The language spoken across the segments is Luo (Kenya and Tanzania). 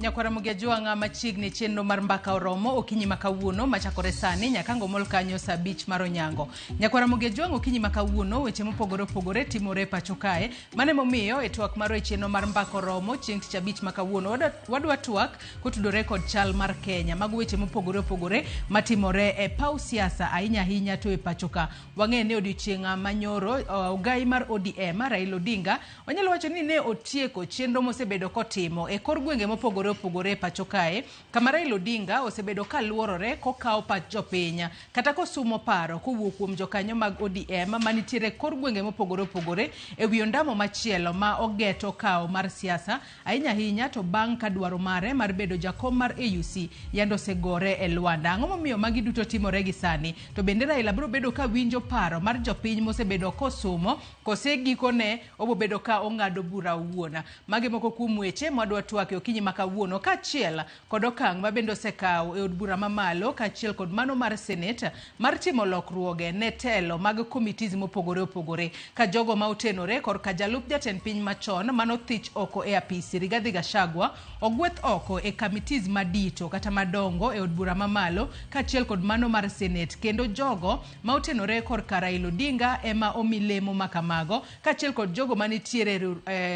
Nyakwara Mugiajwanga machiegni chenro mar mbaka oromo okinyi makawuono machakore sani nyakango mol kanyo saa 5 mar onyango. Nyakwara Mugiajwanga okinyi makawuono weche mopogore opogore timore pacho kae. Mane momiyo e twak maro e chenro mar mbaka oromo chieng' tich abich makawuono wadwa twak kotudore kod chal mar Kenya. Mago weche mopogore opogore matimore e paw siasa ahinya to e pacho ka. Wang'e ne odiochieng' manyoro ogai mar ODM Raila Odinga onyalo wacho ni ne otieko chenro mosebedo kotimo e kor gwenge mopogore opogore pacho kae. Kama Raila Odinga osebedo ka luorore kokao pach jopiny kata kosumo paro kowuok kuom jokanyo mag ODM manitiere kor gwenge mopogore opogore e wi ondamo machielo ma ogeto kao mar siasa ahinya to bang' ka dwaro mare mar bedo jakom mar AUC yando segore e Luanda. Ang'o momiyo magi duto timore gi sani? To bende Raila biro bedo ka winjo paro mar jopiny mosebedo kosumo kose gikone obobedo ka ong'ado bura owuona. Magi moko kuom weche mwadwa twake okinyi makawuono kachiel kod okang' mabende osekao e od bura mamalo kachiel kod mano mar Senate mar timo lokruoge ne telo mag committees mopogore opogore ka jogo ma otenore kod ka jalup jatend piny machon mano thich oko e apisi Rigathi Gachagua ogweth oko e committees madito kata madongo e od bura mamalo kachiel kod mano mar Senate kendo jogo ma otenore kod ka Raila Odinga ema omilemo makamago kachiel kod jogo manitiere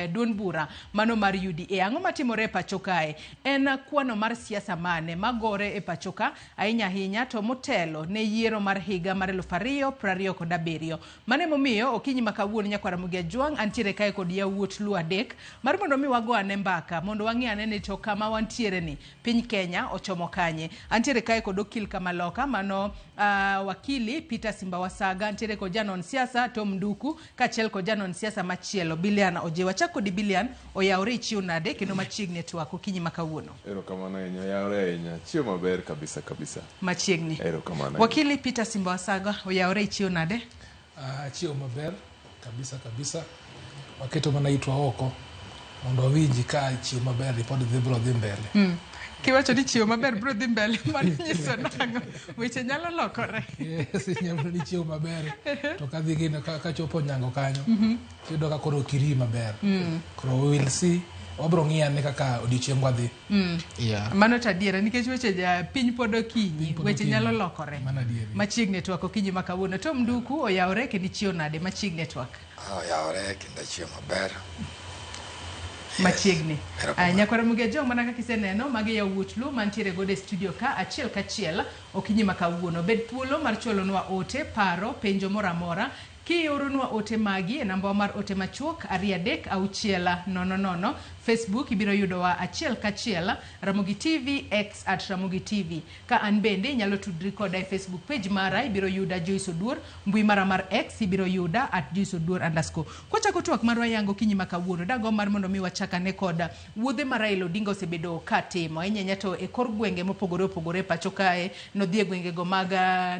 duond bura mano mar UDA. Ang'o matimore e pacho kae? En kwano mar siasa mane magore e pacho ka ahinya to motelo ne yiero mar higa mar 2027. Mane momiyo okinyi makawuono Nyakwara Mugiajwang' antiere kae kod yawuot Luo adek mar mondo mi wago ane mbaka mondo wang'e ane ni to kama wantiere ni piny Kenya ochomo kanye. Antiere kae kod okil Kamaloka mano wakili Peter Simbawasaga, antiere kod janon siasa Tom Nduku kachiel kod janon siasa machielo Bilian Ojewa. Chako di Bilian oyawre ichiu nade kendo machiegni twak okinyi makawuono. Erokamano ahinya, oyawre ahinya, chiwo maber kabisa. Machiegni. Erokamano. Wakili Peter Simbawasaga oyawre ichiu nade? Chiwo maber kabisa. Waketo mana itwa oko mondo winji ka chiwo maber ripod biro dhi mbele. Kiwacho ni chiwo maber biro dhi mbele manyiso nang'o weche nyalo lokore. Yes, nyalo ni chiwo maber to kadhi gino ka chopo nyango kanyo tido ka koro kiri maber. Koro we will see wabro ng'iyane kaka odiochieng' wadhi. Mano tadiera nikech weche piny pod okinyi weche nyalo lokore. Machiegni twak okinyi makawuono. Tom Nduku oyawre kendo ichiwo nade machiegni twak? Oyawre kendo ichiwo maber. Machiegni. Nyakwara Mugiajwang' mana kaka iseneno magi yawuot Luo mantiere gode studio ka achiel kachiel okinyi makawuono. Bed thuolo mar chwalonwa ote, paro, penjo moramora Kioronwa ote magi e namba mar ote machuok 3600. Facebook ibiro yudowa achiel kachiel Ramogi TV X @Ramogi TV. Ka an bende nyalo tudri koda e Facebook page mara ibiro yuda Joyce Oduor, mbui mara mar X ibiro yuda @JoyceOduor_. Kochako twak marwa yango kinyi makawuono dago mar mondo mi wachaka ne koda wuodhe mar Raila Odinga osebedo katimo ahinya to e kor gwenge mopogore opogore pacho kae. Nodhi e gwenge go mag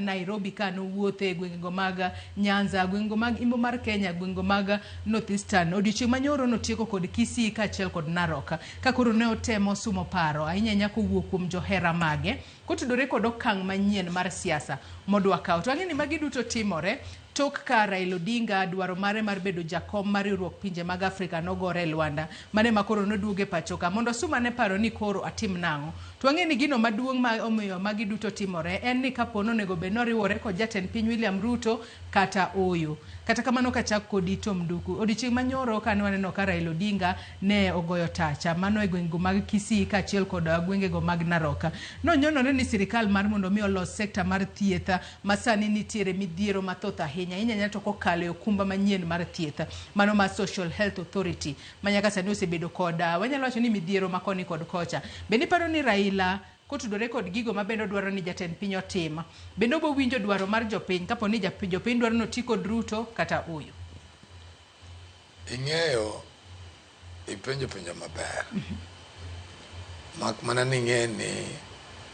Nairobi ka no wuothe gwenge go mag Nyanza, gwenge mag Imbo mar Kenya, gwenge mag Northeastern. Odiochieng' manyoro notieko kod Kisii kachiel kod Narok ka koro ne otemo sumo paro ahinya kowuok kuom johera mage kotudore kod okang' manyien mar siasa modwa kawo. To ang'eni magi duto timore tok ka Raila Odinga dwaro mare mar bedo jakom mar riwruok pinje mag Afrika nogore Luanda mane makoro noduoge pacho ka mondo sumane paro ni koro atim nang'o. To ang'eni gino maduong' ma omiyo magi duto timore en ni kapono nego be noriwore kod jatend piny William Ruto kata oyo. Kata kamano kachak kodi Tom Nduku odiochieng' manyoro ka waneno ka Raila Odinga ne ogoyo tacha mano e gwenge mag Kisii kachiel kod gwenge go mag Narok. Nonyonore ni sirikal mar mondo mi olos sekta mar thieth masani nitiere midhiero mathoth ahinya to kokalo e okumba manyien mar thieth mano ma Social Health Authority manyaka sani osebedo kod wanyalo wacho ni midhiero makoni kod kocha. Bende paro ni Raila kotudore kod gigo mabendo dwaro ni jatend piny otima bende obo winjo dwaro mar jopiny kapo ni jopiny dwaro noti kod Ruto kata oyo. Ing'eyo ipenjo maber. Mak mana ni ng'eni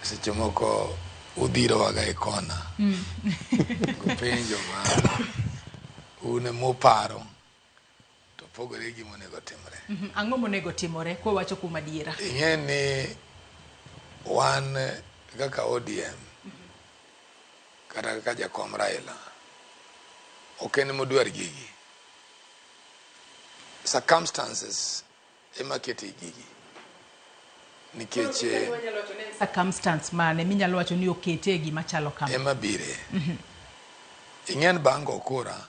seche moko udhiro waga e kona. Penjo ma une moparo to pogore gi monego timore. Ang'o monego timore ko wacho kuma diera? Ing'eni wan kaka ODM kata kaka jakom Raila ok en modwar gigi. Circumstances ema kete gigi. nikech circumstance mane minyalo wacho ni okete gima chalo kama ema bire ing'en bango kora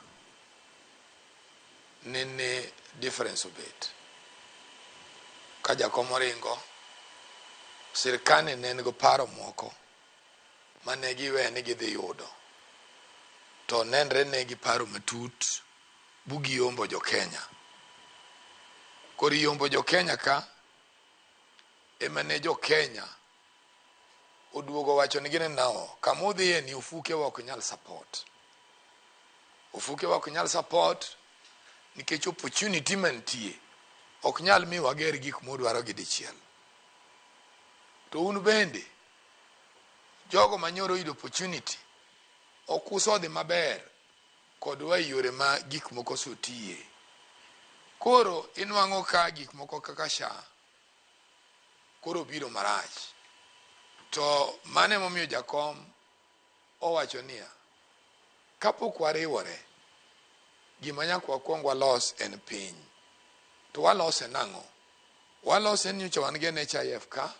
nene difference obet ka jakom oringo sirkane ne go paro moko mane giwe ni gidhi yudo to nenre ne gi paro matut bugi yombo jo Kenya kori yombo jo Kenya ka emane jo Kenya oduogo wacho ni gine nao kamudhi ni ufuke wa kunyal support nikech opportunity mantie ok nyal mi wager gik modwaro gi dichiel to un bende jogo manyoro yudo opportunity okuso dhi maber kod wa yore ma gik moko sotie koro inwango ka gik moko kaka sha koro biro marach to mane momiyo jakom owacho niya kapok wariwore gima nyaka kwongwa los en piny to walose nang'o walose nyocha wan gi NHIF ka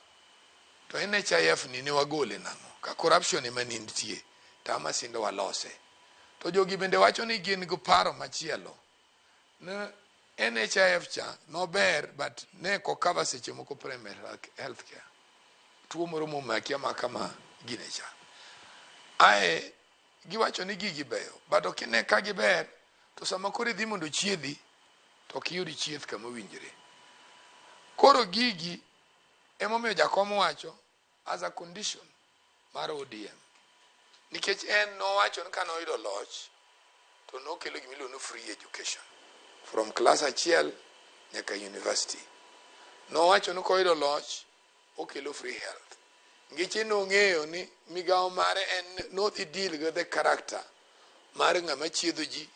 to NHIF ni ne wagole nang'o ka corruption ema nitie tama sindo walose to jogi bende wacho ni gin go paro machielo ne NHIF cha no ber but ne ko cover seche moko primary health care tuo moro momakia kama gine cha ae giwacho ni gigi beyo but okine ka giber to sama kore dhi mondo chiedhi to kiyudi chieth kama winjire koro gigi emomiyo jakom wacho as a condition mar ODM nikech en no wacho ni kano yudo loch to no kelo gimilo no free education from class achiel nyaka university no wacho ni ko yudo loch okelo free health ngiche no ng'eyo ni migawo mare en no deal with the character mar ng'ama chiedho ji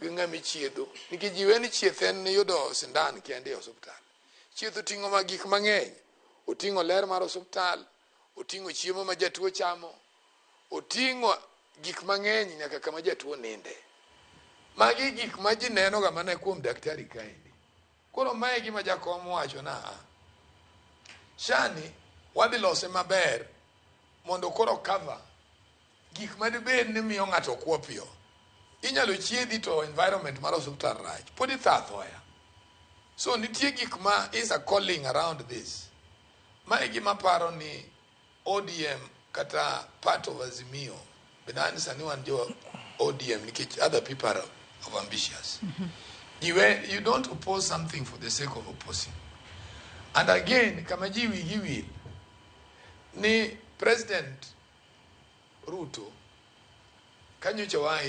gi ng'ama chiedho nikech jiwe ni chieth en yudo sindan kende e hospital chiedho ting'o ma gik mang'eny oting'o ler mar hospital oting'o chiemo ma jatuo chamo oting'o gik mang'eny nyaka kama jatuo ninde magi gik ma ji neno ga mana kuom daktari kaendi koro mae gima jakom wacho na shani wadhi lose maber mondo koro cover gik madibed ni miyo ng'ato kuopio inyalo chiedhi to environment mar hospital rach podi thathoya so nitie gik ma is a calling around this mae gima paro ni ODM kata part of Azimio bedani sani wan jo ODM nikech other people are of ambitious you don't oppose something for the sake of opposing and again kama ji wigi wil ni President Ruto kanyocha wa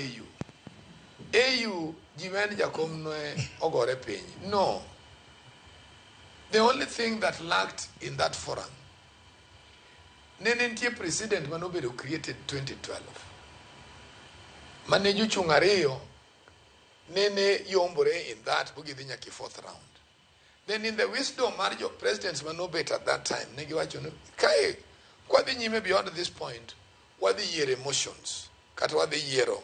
AU jiwen jakom no ogore piny no the only thing that lacked in that forum ntie president manobedo created 2012 mane jochung' ariyo nene yombore in that bugidhi nyaka fourth round then in the wisdom mar jo presidents manobet at that time ne giwacho ni kae kwadhi nyime beyond this point wadhi yiero emotions kata wadhi yiero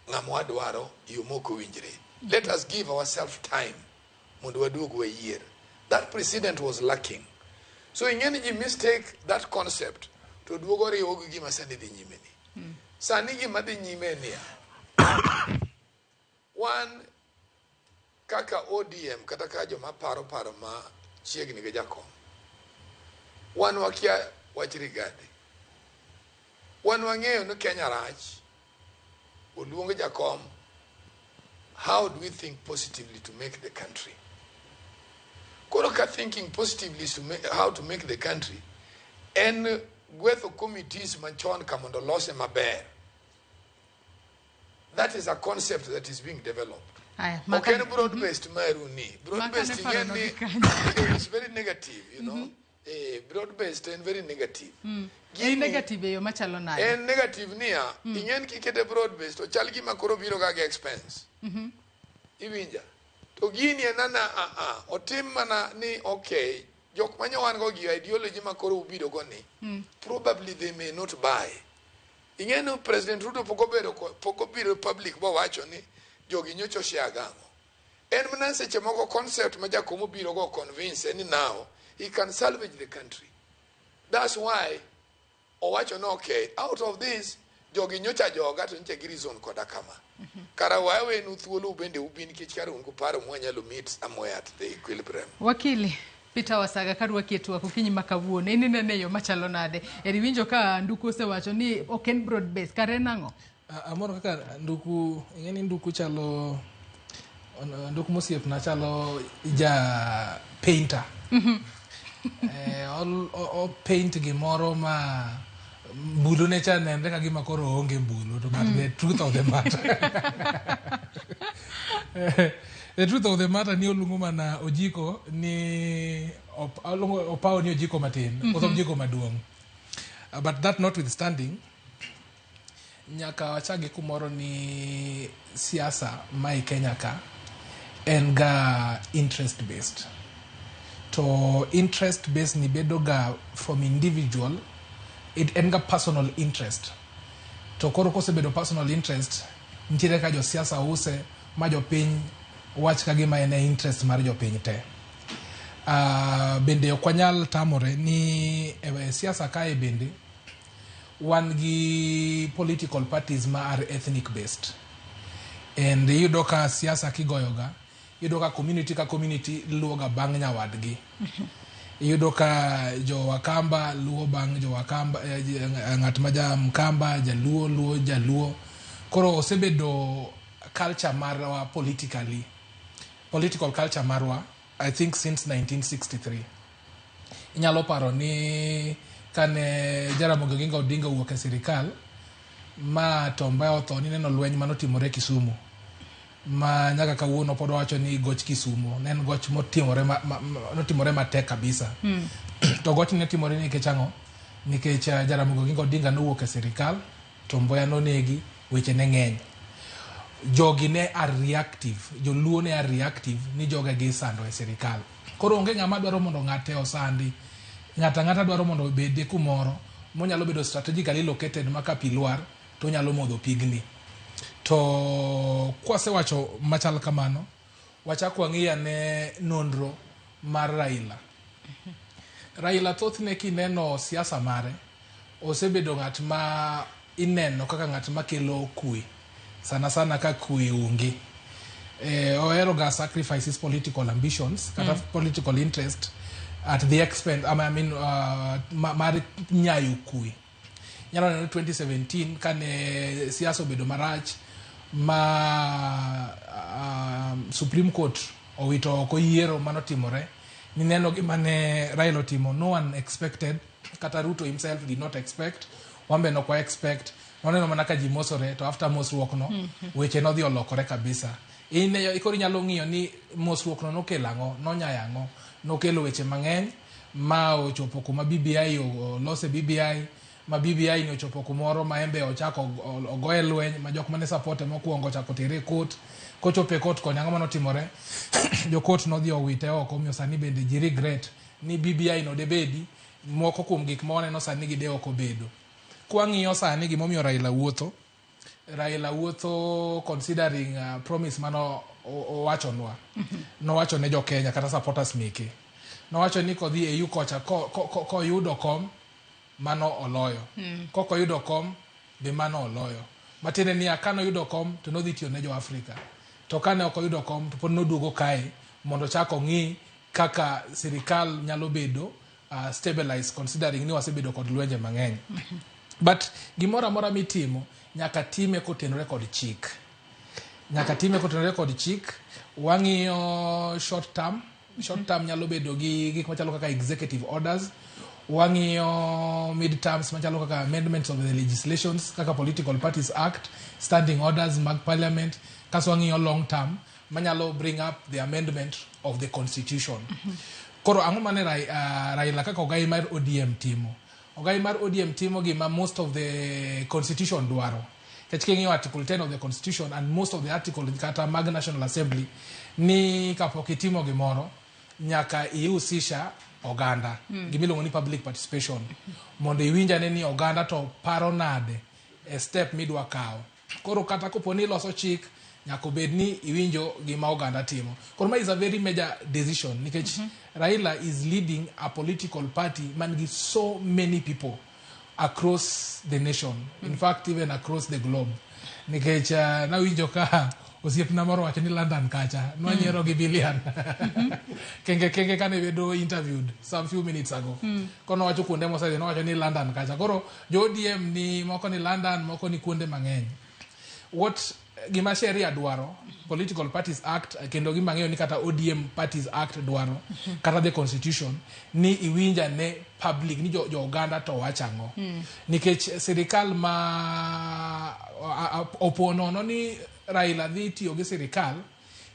ng'ama wadwaro yo moko winjre let us give ourselves time mondo waduog wayier that president was lacking so ing'eni ji mistake that concept to duogo riwo gi gima sani dhi nyime ni sani gima dhi nyime ni one kaka ODM kata ka joma paro ma chiegni gi jakom wan wakia wach Rigadi wan wang'eyo ni Kenya rach oluong jakom how do we think positively to make the country koro ka thinking positively to how to make the country en gwetho committees machon ka mondo lose maber that is a concept that is being developed okay broad-based maruni broad-based is very negative you know broad-based and very negative en negative yo machalo nayo en negative niya ingen kikete broad-based to chal gima koro biro ga expense iwinja to gini enana otim mana ni okay jok manyowan go gi ideology ma koro ubiro go ni probably they may not buy ingeno President Ruto poko biro public bo wacho ni jogi nyocho shiagango en mana seche moko concept ma jakomo biro go convince ni now he can salvage the country. That's why owacho no, okay, out of this jogi nyocha joga to nche reason koda kama kara wawe nu thuolo bende ubin kich kara ungu paro mwanyalo meet somewhere at the equilibrium. Wakili Peter Wasaga kadwa kietu akokinyi makawuone ini nene yo machalo nade eri winjo ka nduku osewacho ni oken broad base kare nango amoro kaka nduku ngeni nduku chalo nduku mosiep na chalo ja painter all paint gimoro ma bulu ne cha nende ka gima koro onge bulu to but the truth of the matter the truth of the matter ni olungo mana ojiko ni opao ni ojiko matin koso ojiko maduong but that notwithstanding nyaka wachage kumoro ni siasa mai Kenya ka en ga interest based to interest based ni bedo ga from individual it enga personal interest to koro kose bedo personal interest ntiere ka jo siasa use ma jo piny wach ka gima ene interest mar jo piny te bende okwanyal tamore ni siasa kae bende wan gi political parties ma are ethnic based and yudo ka siasa kigoyoga yudo ka community luoga bang' nyawadgi yudo ka jo Wakamba luo bang' jo Wakamba ng'at ma ja Mkamba jaluo koro osebedo culture marwa political culture marwa I think since 1963 inyalo paro ni kane Jaramogi Oginga Odinga wuok e sirikal ma Tomba otho ni neno lweny manotimore Kisumu ma nyaka kawuono pod wacho ni goch Kisumu nen goch notimore matek kabisa to goch ne timore nikech ang'o nikech Jaramogi Oginga Odinga nowuok e sirikal Tomba nonegi weche ne ng'eny jogi ne are reactive joluo ne are reactive ni joga gi sando e sirikal koro onge ng'ama dwaro mondo ng'ate osandi ng'ata dwaro mondo obede kumoro monyalo bedo strategically located maka pilwar to nyalo modho pigni to kwase wacho machal kamano wachako ng'iya ne nonro mar Raila thothne kineno siasa mare osebedo ng'at ma ineno kaka ng'at ma kelo kwe sana ka kwe ungi ohero ga sacrifices political ambitions kata political interest at the expense mar nyayo kwe nyalo neno 2017 kane siasa obedo marach ma Supreme Court owito oko yiero manotimore ni neno gima ne Raila otimo no one expected kata Ruto himself did not expect wambe no kwa expect noneno mana ka jimosore to after mosruok no weche no dhi olokore kabisa ikori nyalo ng'iyo ni mosruok no nokelo ang'o nonyayango nokelo weche mang'eny ma ochopo kuma BBI olose BBI ma BBI ni ochopo kumoro ma embe ochako ogoye lweny ma jok mane support mokuongo chako tere court kochope court konya ng'ama notimore jo court no dhi owite oko omiyo sani bende ji regret ni BBI no debedi moko kuom gik ma waneno sani gide oko bedo kwa ng'iyo sani gimomiyo Raila wuotho considering promise mano owachonwa nowacho ne jo Kenya kata supporters meke nowacho ni kodhi e yukocha koyudo kom mano oloyo koyudo kom be mano oloyo matene ni akano yudo kom to nodhi tiyo ne jo Afrika to kane okoyudo kom to pod noduogo kae mondo chako ng'i kaka sirikal nyalo bedo stabilize considering ni wasebedo kod lwenje mang'eny but gimoro amora mitimo nyaka time kotenore kod chik wang'iyo short term nyalo bedo gi gik machalo kaka executive orders wang'iyo mid terms machalo kaka amendments of the legislations kaka Political Parties Act standing orders mag parliament kaso wang'iyo long term manyalo bring up the amendment of the constitution koro ang'o mane Raila kaka ogai mar ODM timo gima most of the constitution dwaro kech king'iyo article 10 of the constitution and most of the articles kata mag National Assembly ni kapok itimo gimoro nyaka ihusisha oganda gimiluongo ni public participation mondo iwinjane ni oganda to paro nade a step midwa kawo koro kata koponi loso chik nyako bed ni iwinjo gima oganda timo. Koro is a very major decision nikech Raila is leading a political party man gi so many people across the nation, in fact even across the globe. Nikech nawinjo ka osiepna moro wacho ni London kacha nwanyiero gi billion kenge kane bedo interviewed some few minutes ago kono wacho kuonde mosede no wacho ni London kacha. Koro jo ODM ni moko ni London, moko ni kuonde mang'eny. What gima sheria dwaro, Political Parties Act kendo gima ng'eyo ni kata ODM Parties Act dwaro kata the constitution ni iwinja ne public ni jo Uganda to wachango nikech sirikal ma opono no ni Raila dhi tiyo gi sirikal,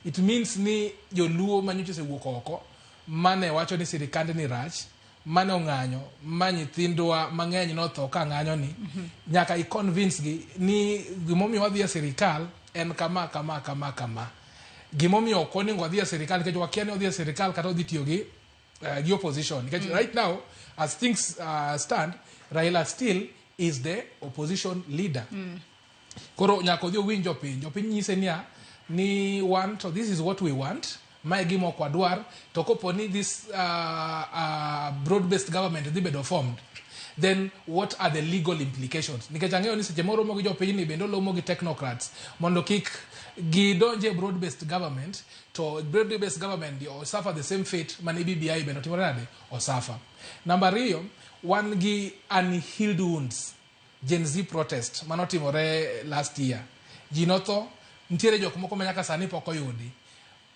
it means ni joluo manyocha sewuok oko mane wacho ni sirikande ni rach, mane ong'anyo, ma nyithindwa mang'eny notho ka ng'anyo ni nyaka i-convince gi ni gimomiyo wadhi e sirikal en kama. Gimomiyo ok onego wadhi e sirikal nikech wakia ni wadhi e sirikal kata wadhi tiyo gi opposition. Nikech right now, as things stand, Raila still is the opposition leader. Koro nyako dhi owinjo piny nyise niya ni want, so this is what we want, mae gimo kwa dwar, to kopo ni this broad-based government dhi bedo formed, then what are the legal implications? Nikech ang'eyo ni seche moro mo gi jopiny ni bendo lomo gi technocrats mondo kik gidonje broad-based government, to broad-based government o suffer the same fate mane BBI bendo timore nade o suffer. Number 2, wan gi unhealed wounds. Gen Z protest manotimore last year. Jinotho ntiere jok moko manyaka sani pok oyudi.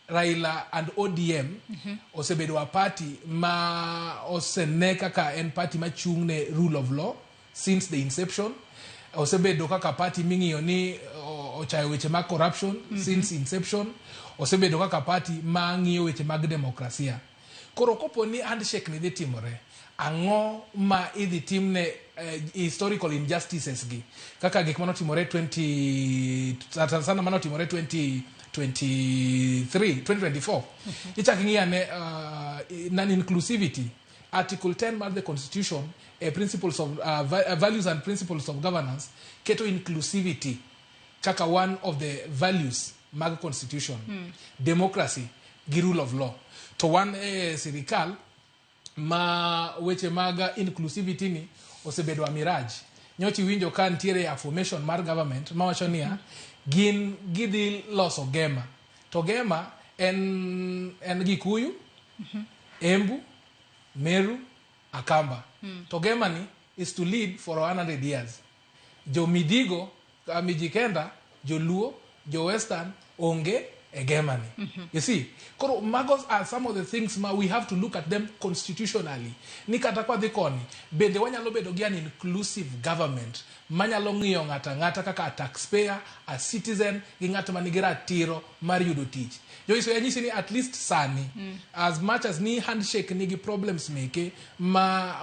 Raila and ODM osebedo a party ma osene kaka en party machung' ne rule of law since the inception. Osebedo kaka party ming'iyo ni ochayo weche mag corruption since inception. Osebedo kaka party ma ng'iyo weche mag demokrasia. Koro kopo ni handshake ni dhi timore, ang'o ma idhi timne historical injustices gi kaka gik manotimore 2024 ichak ng'iya ne non-inclusivity. Article 10 of the Constitution, principles of values and principles of governance, keto inclusivity kaka one of the values mag Constitution. Democracy gi rule of law. To one sirikal ma weche maga inclusivity ni osebedo amiraj. Nyochi winjo ka ntiere a formation mar government ma wacho niya gin gidhi loso Gema. To Gema en Gikuyu, Embu, Meru, Akamba. To Gema ni is to lead for 100 years. Jo Midigo, Mijikenda, Jo Luo, Jo Western, onge Egemani. You see, Koro magos are some of the things we have to look at them constitutionally. Nikata kwa dhikoni, bende wanyalo bedo gi an inclusive government, manyalo ng'iyo ng'ata kaka a taxpayer, a citizen, gi ng'ata manigi ratiro mar yudo tich. Joiso yanyisi ni at least sani, as much as ni handshake nigi problems meke,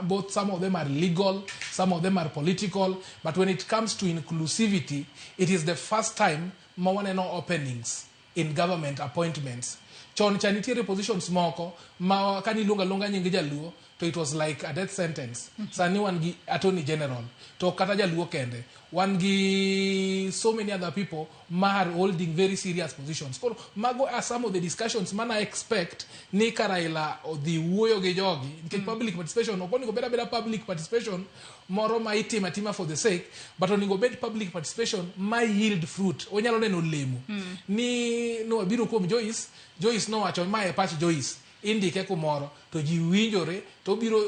both some of them are legal, some of them are political, but when it comes to inclusivity, it is the first time ma waneno openings in government appointments. Chon chanitiere positions moko ma kani lunga nyingi jaluo, to it was like a death sentence. Sani wan gi attorney general, to kata jaluo kende. Wan gi so many other people ma are holding very serious positions. Koro mago are some of the discussions man I expect ni Raila o the wuoyo gi jogi. Nikech public participation, oponi go beda public participation moro ma itima for the sake, but oningo bed public participation ma yield fruit. Onyalo neno lemo. Ni no biro kuom Joyce no wacho ma e pach Joyce indike kumoro to ji winjore to biro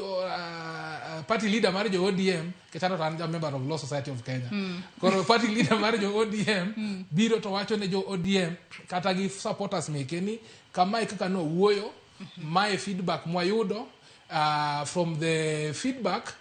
party leader mar jo ODM ketano ran ja member of Law Society of Kenya. Koro party leader mar jo ODM biro to wacho ne jo ODM kata gi supporters meke ni kama kaka no wuoyo my feedback mwayudo from the feedback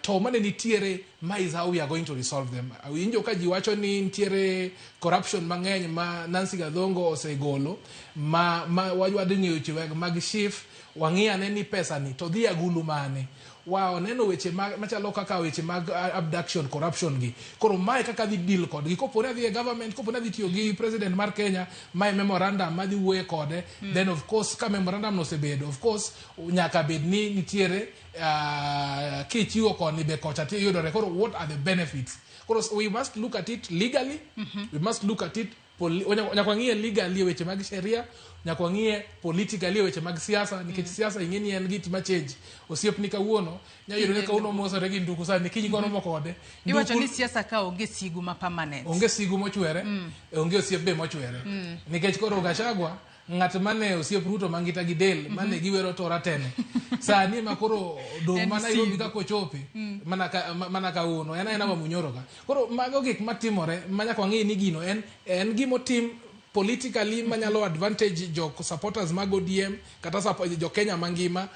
to mane nitiere ma is how we are going to resolve them. Winjo ka ji wacho ni nitiere corruption mang'eny ma Nancy Gadhongo osegolo ma wajwado ng'eyo weche mag chief wang'iya ne ni pesa ni to dhi agulu mane wow neno weche machalo kaka weche mag abduction corruption gi koro mae kaka dhi deal kod gi kopo ne dhi government kopo ne dhi tiyo gi president mar Kenya mae memorandum ma dhi wuoye kode then of course ka memorandum no sebedo of course nyaka bed ni nitiere kichiwo koni be kocha ti yudore koro what are the benefits we must look at it legally, we must look at it nyakwangie legally weche mag sheria, nyakwangie politically weche mag siasa, nikech siasa ingeni en git ma change. Osiep ni kawuono, nyayudo ka uno moso regi nduku sa ni kinyi gono mokode. Iwacho ni siasa ka onge sigu ma permanent. Onge sigu mochwere, onge osiep be mochwere. Nikech koro Gachagua ngat mane osiep Ruto mangita gi del mane giwero tora tene sani makoro do mana irobi ka kochopi mana ka uno ena munyoro ka koro mago gik matimore manya kwa ngi ni gino en gimo tim politically manyalo advantage jok supporters mag ODM kata jo Kenya mangima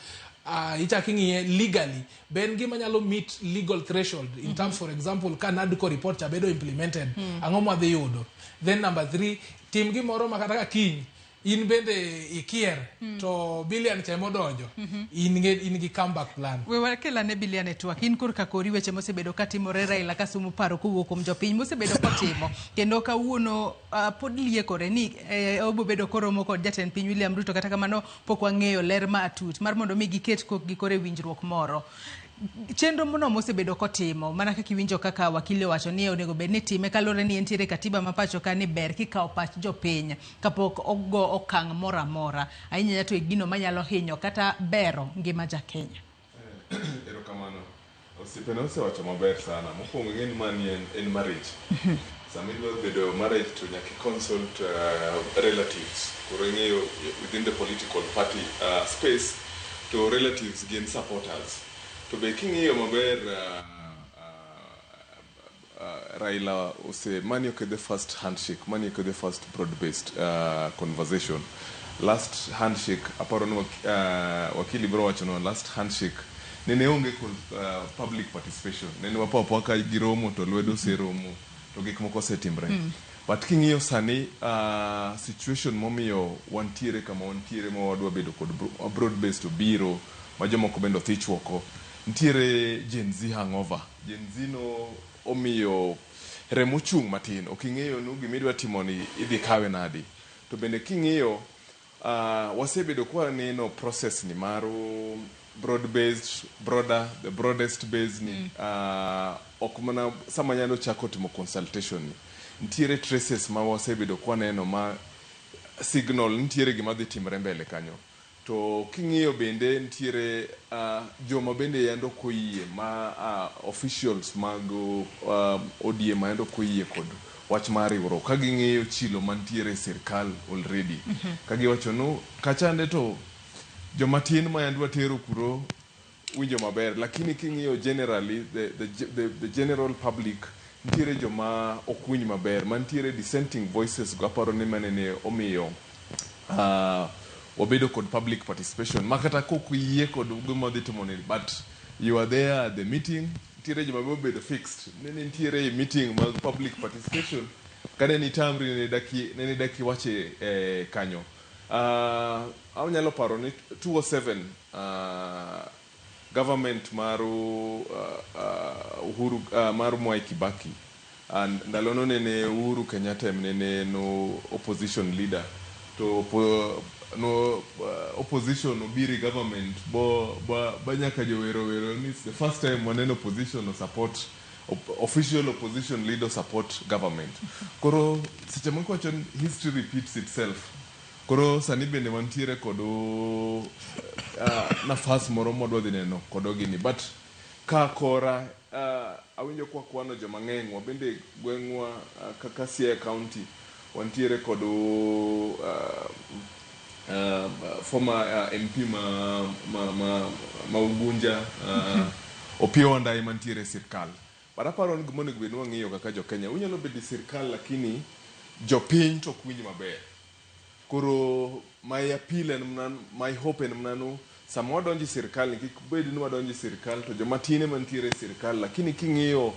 ichakingie legally ben gima nyalo meet legal threshold in terms for example ka NADCO report cha bedo implemented ango ma dhi yudo. Then number 3 tim gimoro makata ka kiny in bende ikier to billion chemo donjo in gi comeback plan. We wakela ne billion network in kur ka kori weche mosebedo katimore Raila kasumu paro kuwuok kuom jopiny mosebedo kotimo kendo kawuono pod liekore ni obo bedo koromo kod jatend piny William Ruto kata kamano pok wang'eyo ler ma atut mar mondo mi giket kok gikore winjruok moro. Chenro mono mosebedo kotimo mana kaka iwinjo kaka wakili wacho ni onego bed ni time kalore ni entiere katiba mapacho ka ni ber kikawo pach jopiny kapok ogo okang' mora ahinya to gino manyalo hinyo kata bero ngima ja Kenya. Erokamano. Osipeno osewacho maber sana. Mokwongo ng'eni mani en marriage. Sama idwa bedo marriage to nyaka consult relatives. Koro ng'eyo within the political party space to relatives gain supporters. To be king'iyo maber Raila ose mani okay the first handshake, mani okay the first broad-based conversation. Last handshake aparo no wakili bro wacho no last handshake nene onge public participation. Nene wapo ka giromo to lwedo seromo to gik moko setimbre. But king'iyo sani situation momiyo wantiere kama wantiere mo wadwa bedo kod broad-based biro ma jomoko bendo thichwoko. Ntiere Gen Z hangover. Gen Z no omiyo remo chung matin. Oking'eyo no gimidwa timo ni idhi kawe nadi. To bende king'iyo wasebedo kwa neno process ni maru the broadest base ni okmana sama nyalo chako timo consultation ni. Ntiere traces ma wasebedo kwa neno ma signal ntiere gima dhi timre mbele kanyo. To king'iyo bende ntiere joma bende yando koyie ma officials mag ODM yando koyie kod wach mar riwruok ka ging'eyo chilo mantiere sirkal already kagiwacho no kachande to joma tin ma yandwa tero kuro winjo maber lakini king'iyo generally the general public ntiere joma okwinj maber mantiere dissenting voices go aparo ni manene omiyo obedo kod public participation makata kokuyie kod gima dhi timoni but you are there at the meeting ntiere joma obedo fixed nene ntiere meeting mag public participation kane ni tamri nene daki wache kanyo anyalo paro ni 207 government maru Uhuru maru Mwai Kibaki ndalono nene Uhuru Kenyatta nene no opposition leader to opposition obiri government banyaka jowero ni it's the first time waneno opposition or support official opposition leader support government. Koro seche moko history repeats itself. Koro sani bende mantiere kodo nafas moro modwa dhi neno kodo gini but ka kora awinjo kwa kwano joma ng'eny wabende gweng'wa kaka Siaya County wantiere kodo former MP ma Ugunja Opiyo Wandayi mantiere sirkal. But aparo ni gimone gweno wang'iyo kaka jo Kenya unyalo bedo sirkal lakini jopiny to kwinj maber. Koro my appeal and my hope and mnano sama wadonji sirkal ni kik bed ni wadonji sirkal to joma tine mantiere sirkal lakini king'iyo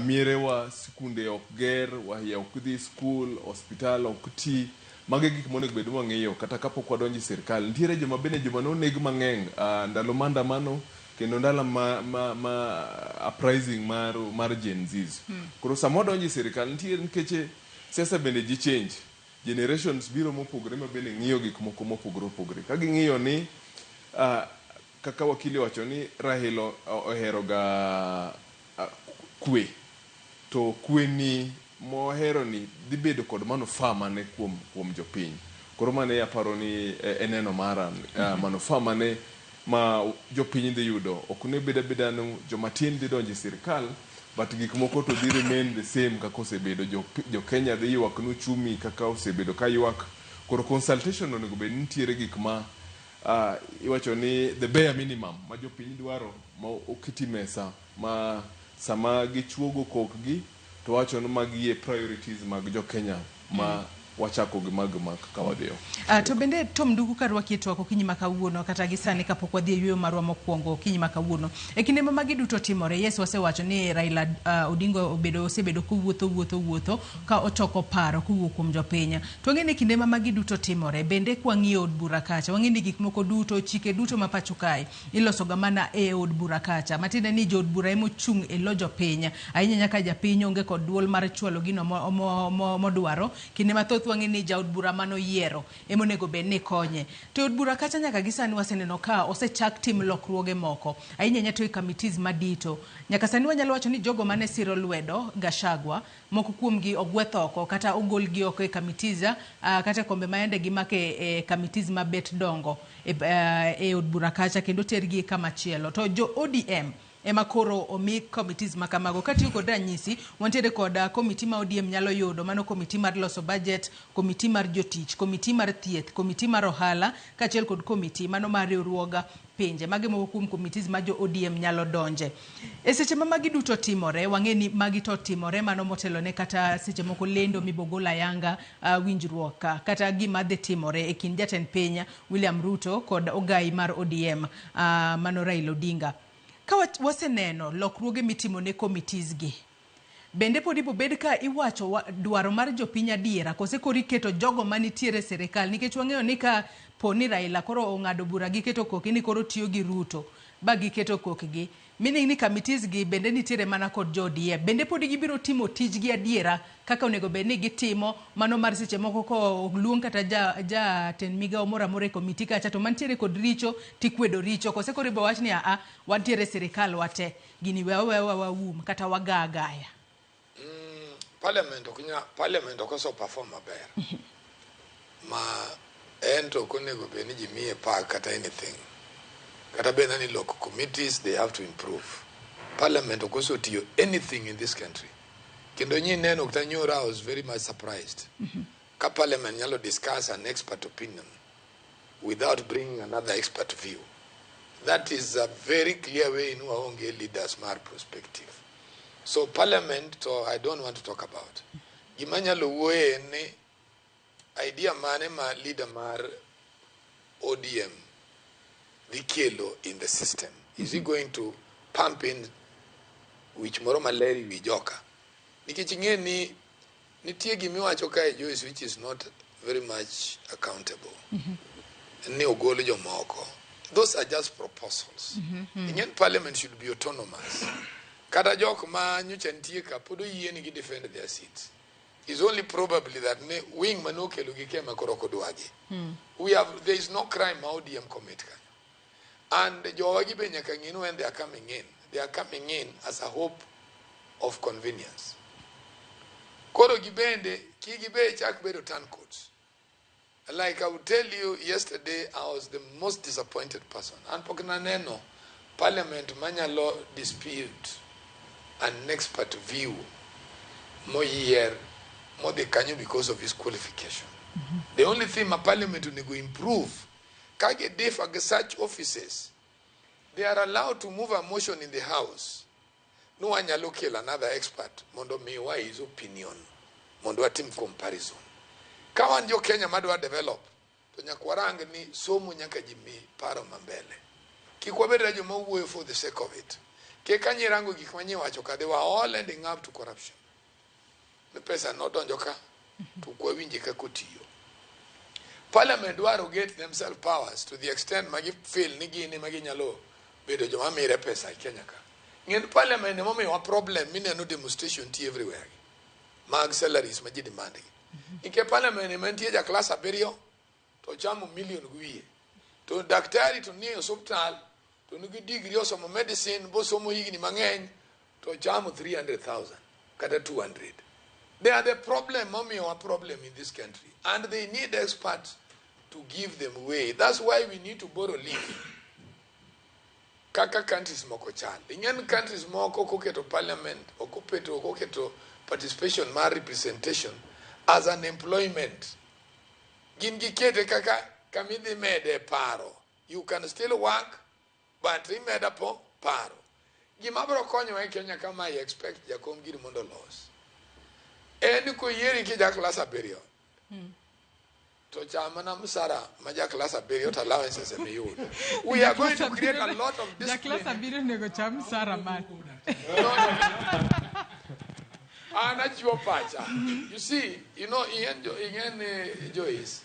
mierewa sikunde ok ger wahia ok dhi school hospital ok ti mage gik monego bed wang'iyo kata kapok wadonji sirkal ntiere joma bende joma noneg mang'eny ndalo maandamano kendo ndalo ma uprising mar Gen Zs. Koro sama wadonji sirkal ntiere nikeche siasa bende ji change generations biro mopogore ma bende ng'iyo gik moko mopogore ka ging'iyo ni kaka wakili wacho ni Raila ohero ga kwe to kweni mohero ni dhi bedo kod manufaa mane kuom jopiny. Koro mane aparo ni eneno mara manufaa mane ma jopiny dhi yudo. Ok ne beda no jomatin dhi donjo e sirkal, but gik moko to dhi remain the same kaka osebedo. Jo Kenya dhi ywak n'uchumi kaka osebedo ka ywak. Koro consultation onego bed nitiere gik ma iwacho ni the bare minimum ma jopiny dwaro ma oketi mesa ma sama gichuogo kokgi to wacho ni magi priorities mag jo Kenya ma wachako gi mag kaka wadhiyo. To bende Tom Dugu karwaki twako kinyi makawuono kata gisani kapok wadhi e yweyo marwa mokwongo kinyi makawuono. E kinde ma magi duto timore, yes wasewacho ni Raila Odinga osebedo kowuotho ka otoko paro kowuok kuom jopiny. To ng'e ni kinde ma magi duto timore, bende kwang'iyo od bura kacha, wang'e ni gik moko duto, chike duto ma pacho kae iloso ga mana e od bura kacha. Matiende ni jo od bura emo chung e lo jopiny. Ahinya nyaka japiny onge kod duol mar chwalo gino modwaro. Kinde mathoth wang'e ni jaod bura mano yiero emonego bed ni konye. To od bura kacha nyaka gisani waseneno ka osechak tim lokruoge moko. Ahinya to e committees madito. Nyaka sani wanyalo wacho ni jogo mane siro lwedo Gashagwa, moko kuomgi ogwetho oko kata ogolgi oko e committees kata kombe maende gimake e committees mabet dongo e od bura kacha kendo tergi kama chielo. To jo ODM ema koro omi committees makamago. Katiyo kod ranyisi, wantiere kod committee ma ODM nyalo yudo, mano committee mar loso budget, committee mar jotich, committee mar thieth, committee mar ohala, kachiel kod committee mano mar riwruoga pinje. Magi moko kuom committees ma jo ODM nyalo donje. E seche ma magi duto timore, wang'e ni magi to timore mano motelo ne kata seche moko lendo mibogola yanga winjruok kata gima dhi timore e kind jatend piny William Ruto kod ogai mar ODM mano Raila Odinga. Ka waseneno lokruoge mitimo ne committees gi, bende podi bed ka iwacho dwaro mar jopiny adiera kose kori keto jogo manitiere sirikal, nikech wang'eyo ni ka poni Raila koro ong'ado bura gi keto koki ni koro tiyo gi Ruto ba gi keto kokgi, meaning ni committees gi bende nitiere mana kod jo ODM. Bende podi gibiro timo tijgi adiera kaka onego bed ni gitimo, mano mar seche moko ko luong kata ja ten migao moro amora e committee kacha to mantiere kod richo tikwedo richo, kose koro ibo wach ni wantiere sirikal wate gini waum kata wagagaya. Parliament okoso perform maber. Ma ento konego bed ni jimie park kata anything. Kata bena ni local committees, they have to improve. Parliament okoso tiyo anything in this country. Kendo nyi neno kutanyora, I was very much surprised. Ka Parliament nyalo discuss an expert opinion without bringing another expert view. That is a very clear way in our own leaders' mar perspective. So Parliament, I don't want to talk about. Gimanyalo woe ni idea mane ma leader mar ODM Vikelo in the system. Is he going to pump in which moro maleri wijoka? Nikichinge ni nitie gimiwacho kae Joyce which is not very much accountable. Ni ogolo jomoko. Those are just proposals. Indian Parliament should be autonomous. Kada jok ma nyocha nitie ka podo yie ni defend their seats. It's only probably that wing manokelo gikema koroko dwagi. There is no crime ODM commit. And the Joagi Benyakangin, when they are coming in as a hope of convenience. Koro Gibende, Kigibe Chakbedo Tancoats. Like I would tell you, yesterday I was the most disappointed person. And Pokananeno, Parliament Manya law dispute an expert view more year, more they can you because of his qualification. The only thing my Parliament will improve. Kage day for such offices, they are allowed to move a motion in the House. No one kill another expert. Mondo mewa his opinion. Mondo atim comparison. Kawan jo Kenya madwa develop. To nyakwarang ni somu nyaka jimi paro mambele. Kikwabeda jo mawuoyo for the sake of it. Ke kanyirango gik manyiwacho ka they were all ending up to corruption. The person not on joka to kwa winji ka kotiyo. Parliament waro get themselves powers to the extent magi feel nigi ni magi nyalo bedo joma mire pesa Kenya ka. Ngin Parliament mo me wa problem mine no demonstration ti everywhere. Mag salaries maji demanding. Ike Parliament mentie ja class aberio to chamu million gwiye. To daktari to ni hospital to nigi degree osomo medicine bo somo higni mang'eny to chamu 300,000. kata 200. They are the problem, mommy, or problem in this country. And they need experts to give them way. That's why we need to borrow leave. Kaka countries moko chal. Ingen countries moko koketo parliament, or koketo participation, my representation as an employment. Gingi kete kaka kamidi mede paro. You can still work, but remeda po paro. Gimabro konyo e Kenya kama I expect jakom giri mondo loss. Eni ko yeri ki ja class aberio. To chamana musara maja class aberio to allowances e meyud. We are going to create a lot of discipline. Ja class aberio nego cham sara man. You see, you know, Ian Joyce,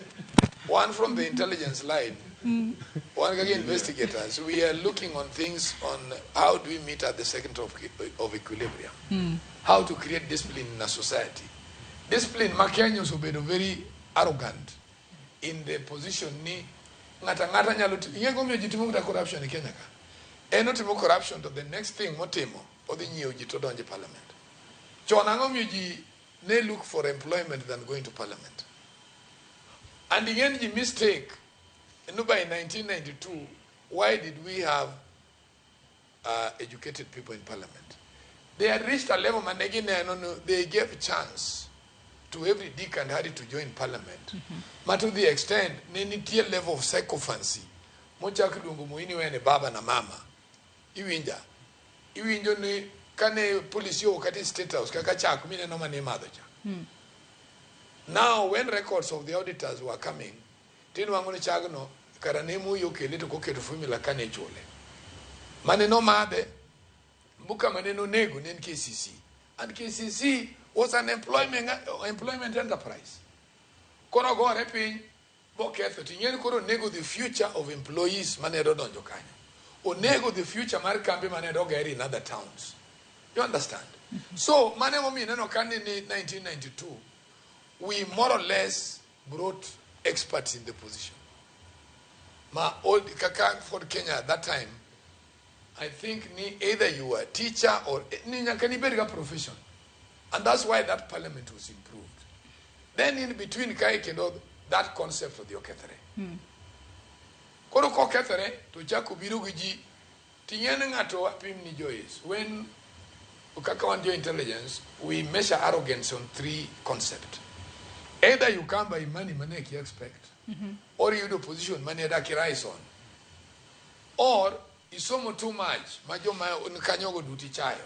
one from the intelligence line, one again investigators, we are looking on things on how do we meet at the center of equilibrium, how to create discipline in a society. Discipline, Kenyans have been very arrogant in the position ni ngata nyaluti. Ingengo myo jitimu corruption in Kenya. Enotimo corruption to the next thing motimo or the new jitodonje parliament. They look for employment than going to parliament. And again, the mistake, by 1992, why did we have educated people in parliament? They had reached a level, and again, they gave a chance to every Dick and Harry to join parliament. But to the extent, they need a level of sycophancy. Mocha kudungu muini wene baba na mama. Iwinja ni kane police yo kati state house kaka chak mine no mane mother cha. Now when records of the auditors were coming, tinu wangu ni chagno karanemu yo keleto koke to formula kane chole. Mane no made mbuka mane no nego nen KCC. And KCC was an employment enterprise. Kono go repin bo ketho tinyen koro nego the future of employees mane do donjo kanya. O nego the future mar kambi mane do geri in other towns. You understand? So, mane momi neno kani in 1992, we more or less brought experts in the position. Ma old kaka for Kenya at that time, I think either you were a teacher or ni nyakani beriga profession. And that's why that parliament was improved. Then in between kaikendo, that concept of the okethere. Koro kokethere, to jaku biruguji, tinyene ngato apim ni Joyce. When Ukaka intelligence, we measure arrogance on 3 concepts. Either you come by money you expect, or you do position money that you rise on, or it's so too much, kanyogo duty chayo.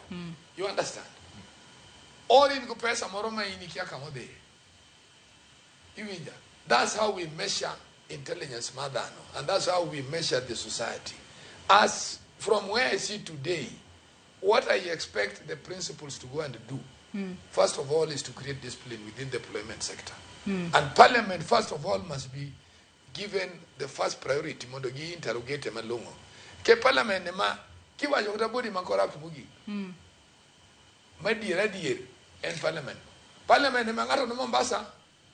You understand? Or in go pesa moroma inikia kamode. That's how we measure intelligence, madano, and that's how we measure the society. As from where I see today, what I expect the principals to go and do, first of all, is to create discipline within the employment sector. And parliament, first of all, must be given the first priority. Mondogi interrogate malungo. Ke parliament ma kiwa jokta body ma corrupt mugi. Ma dire en parliament. Parliament ma ngato no Mombasa.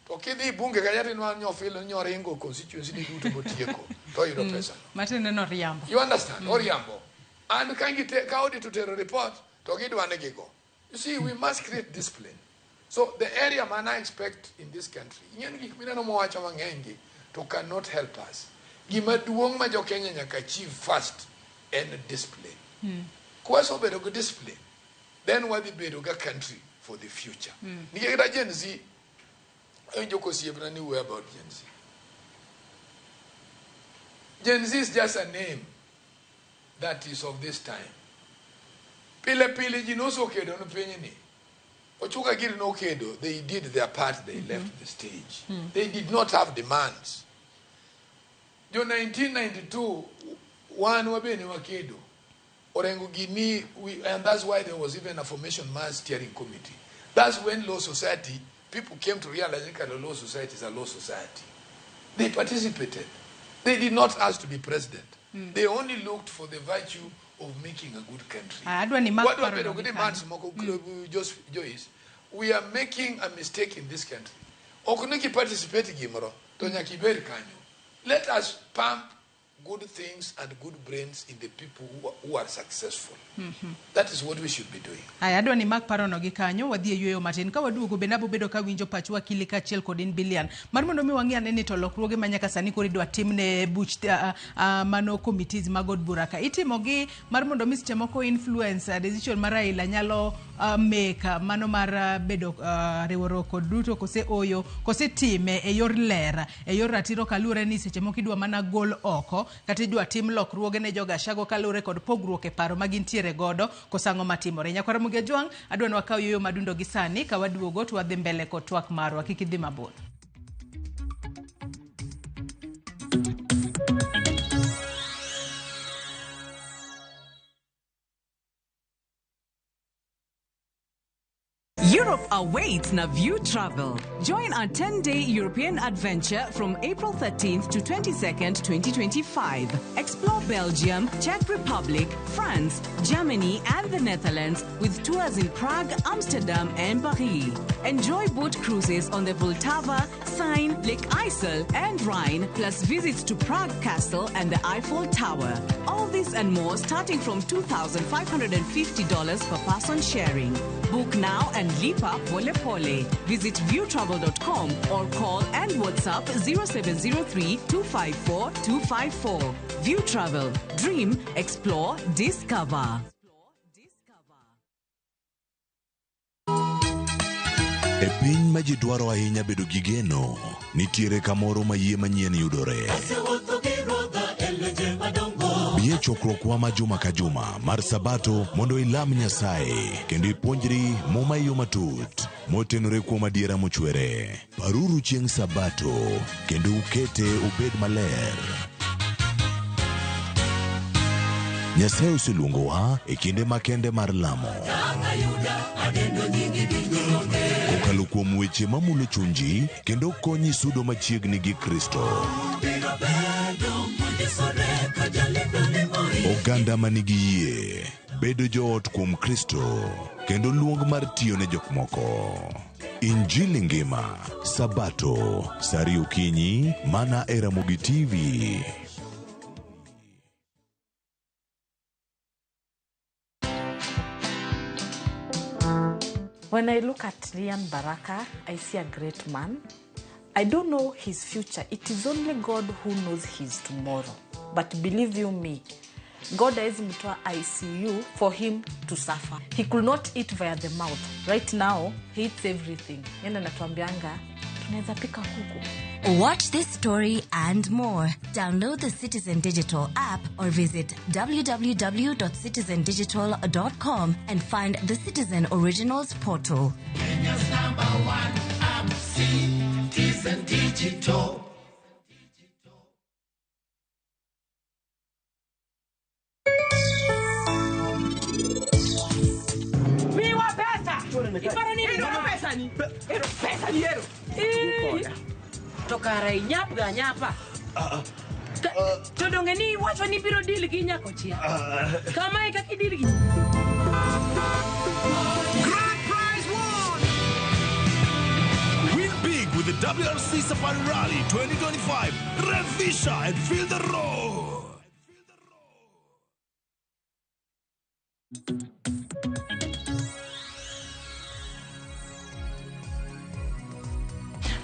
To kidi bunge kayati no anyo feel nyo rengo constituency di duto botieko. To you do pesa. Matene no riambo. You understand? Oriambo. And can you take out to tell a report to get one go? You see, we must create discipline. So the area man I expect in this country, to cannot help us. Gimaduong majo Kenya nyaka achieve first and discipline. Kwaso bedogo discipline. Then what the bedoga country for the future. Nigera Gen Z, enjoko siebra ni way about Gen Z. Gen Z is just a name that is of this time. Pile jinoso kedo no penyini. Ochuka giri no kedo, they did their part, they left the stage. They did not have demands. In 1992, one wabeni wakedo. Orengo Gini, and that's why there was even a formation mass steering committee. That's when law society, people came to realize that the law society is a law society. They participated. They did not ask to be president. They only looked for the virtue of making a good country. Joyce, we are making a mistake in this country. Let us pump good things and good brains in the people who are successful. That is what we should be doing. Aya adwa ni mak parono gi kanyo wadhi yueyo matin ka waduogo benabo bedo ka winjo pachwa kili ka chiel kodin billion mar mondo mi wang'ia ne ni to lokruoge manyaka sani kori dwa timne buch mano committees magod buraka itimogi mar mondo mi seche moko influence decision mar Raila nyalo make mano mar bedo riwruok kod duto kose oyo kose time e yor lera e yor ratiro kalure ni seche moko idwa mana gol oko kata idwa tim lokruoge ne joga shago kalure kod pogruok e paro magintiere godo kosango matimore. Nyakwara Muge Jwang adwa ni wakaw yoyo madundo gi sani ka waduogo to wadhi mbele kod twak marwa kik idhi mabor. Europe awaits na View Travel. Join our 10-day European adventure from April 13th to 22nd, 2025. Explore Belgium, Czech Republic, France, Germany, and the Netherlands with tours in Prague, Amsterdam, and Paris. Enjoy boat cruises on the Vltava, Seine, Lake Isle, and Rhine, plus visits to Prague Castle and the Eiffel Tower. All this and more starting from $2,550 per person sharing. Book now and lipa pole pole. Visit viewtravel.com or call and WhatsApp 0703 254 254. View Travel. Dream, explore, discover. E piny ma ji dwaro ahinya bedo gi geno, nitiere kamoro ma yie manyien yudore. Bie chokruokwa ma juma ka juma mar Sabato mondo ilam Nyasaye kendo ipuonjri muma yo matut motenore kuom adiera mochwere. Paruru chieng' Sabato kendo ukete obed maler. Nyasaye oseluongowa e kinde makende mar lamo. Kokalo kuom weche mamulo chunji kendo konyi sudo machiegni gi Kristo. Oganda manigi yie bedo joot kuom Kristo kendo luong mar tiyo ne jok moko. Injili ngima Sabato sari okinyi mana e Ramogi TV. When I look at Rian Baraka, I see a great man. I don't know his future. It is only God who knows his tomorrow. But believe you me, God has mtoa ICU for him to suffer. He could not eat via the mouth. Right now, he eats everything. Yenda natuambianga, tunaweza pika kuku. Watch this story and more. Download the Citizen Digital app or visit www.citizendigital.com and find the Citizen Originals portal. Kenya's #1 app, Citizen Digital. Miwa pesa! Ipara nini ero pesa ni? Ero pesa ni ero. Tokara inyap ga nyapa. Todonge ni wacho ni biro deal gi nyako chia. Kama e kaki deal gi. Grand prize won! Win big with the WRC Safari Rally 2025. Revisha and feel the road.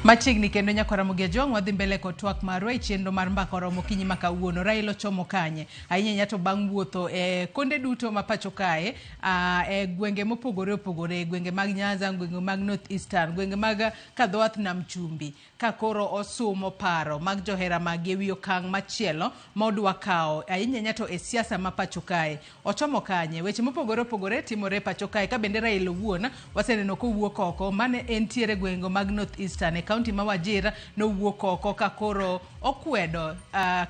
Machiegni kendo Nyakwara Muge Jwang wadhi mbele kod twak marwa e chenro mar mbaka romo kinyi maka uono. Raila chomo kanye ahinya nyato bang' wuotho e konde duto ma pacho kae e gwenge mopogore opogore, gwenge mag Nyanza, gwenge mag North Eastern, gwenge mag Kadhoath Nam Chumbi, ka koro osumo paro mag johera mag ewi okang' machielo modwa kao ahinya nyato e siasa ma pacho kae. Ochomo kanye weche mopogore opogore timore pacho kae ka bende Raila wuona waseneno ko wuok oko mane entiere gwengo mag North Eastern county ma Wajir no wuok oko ka koro okwedo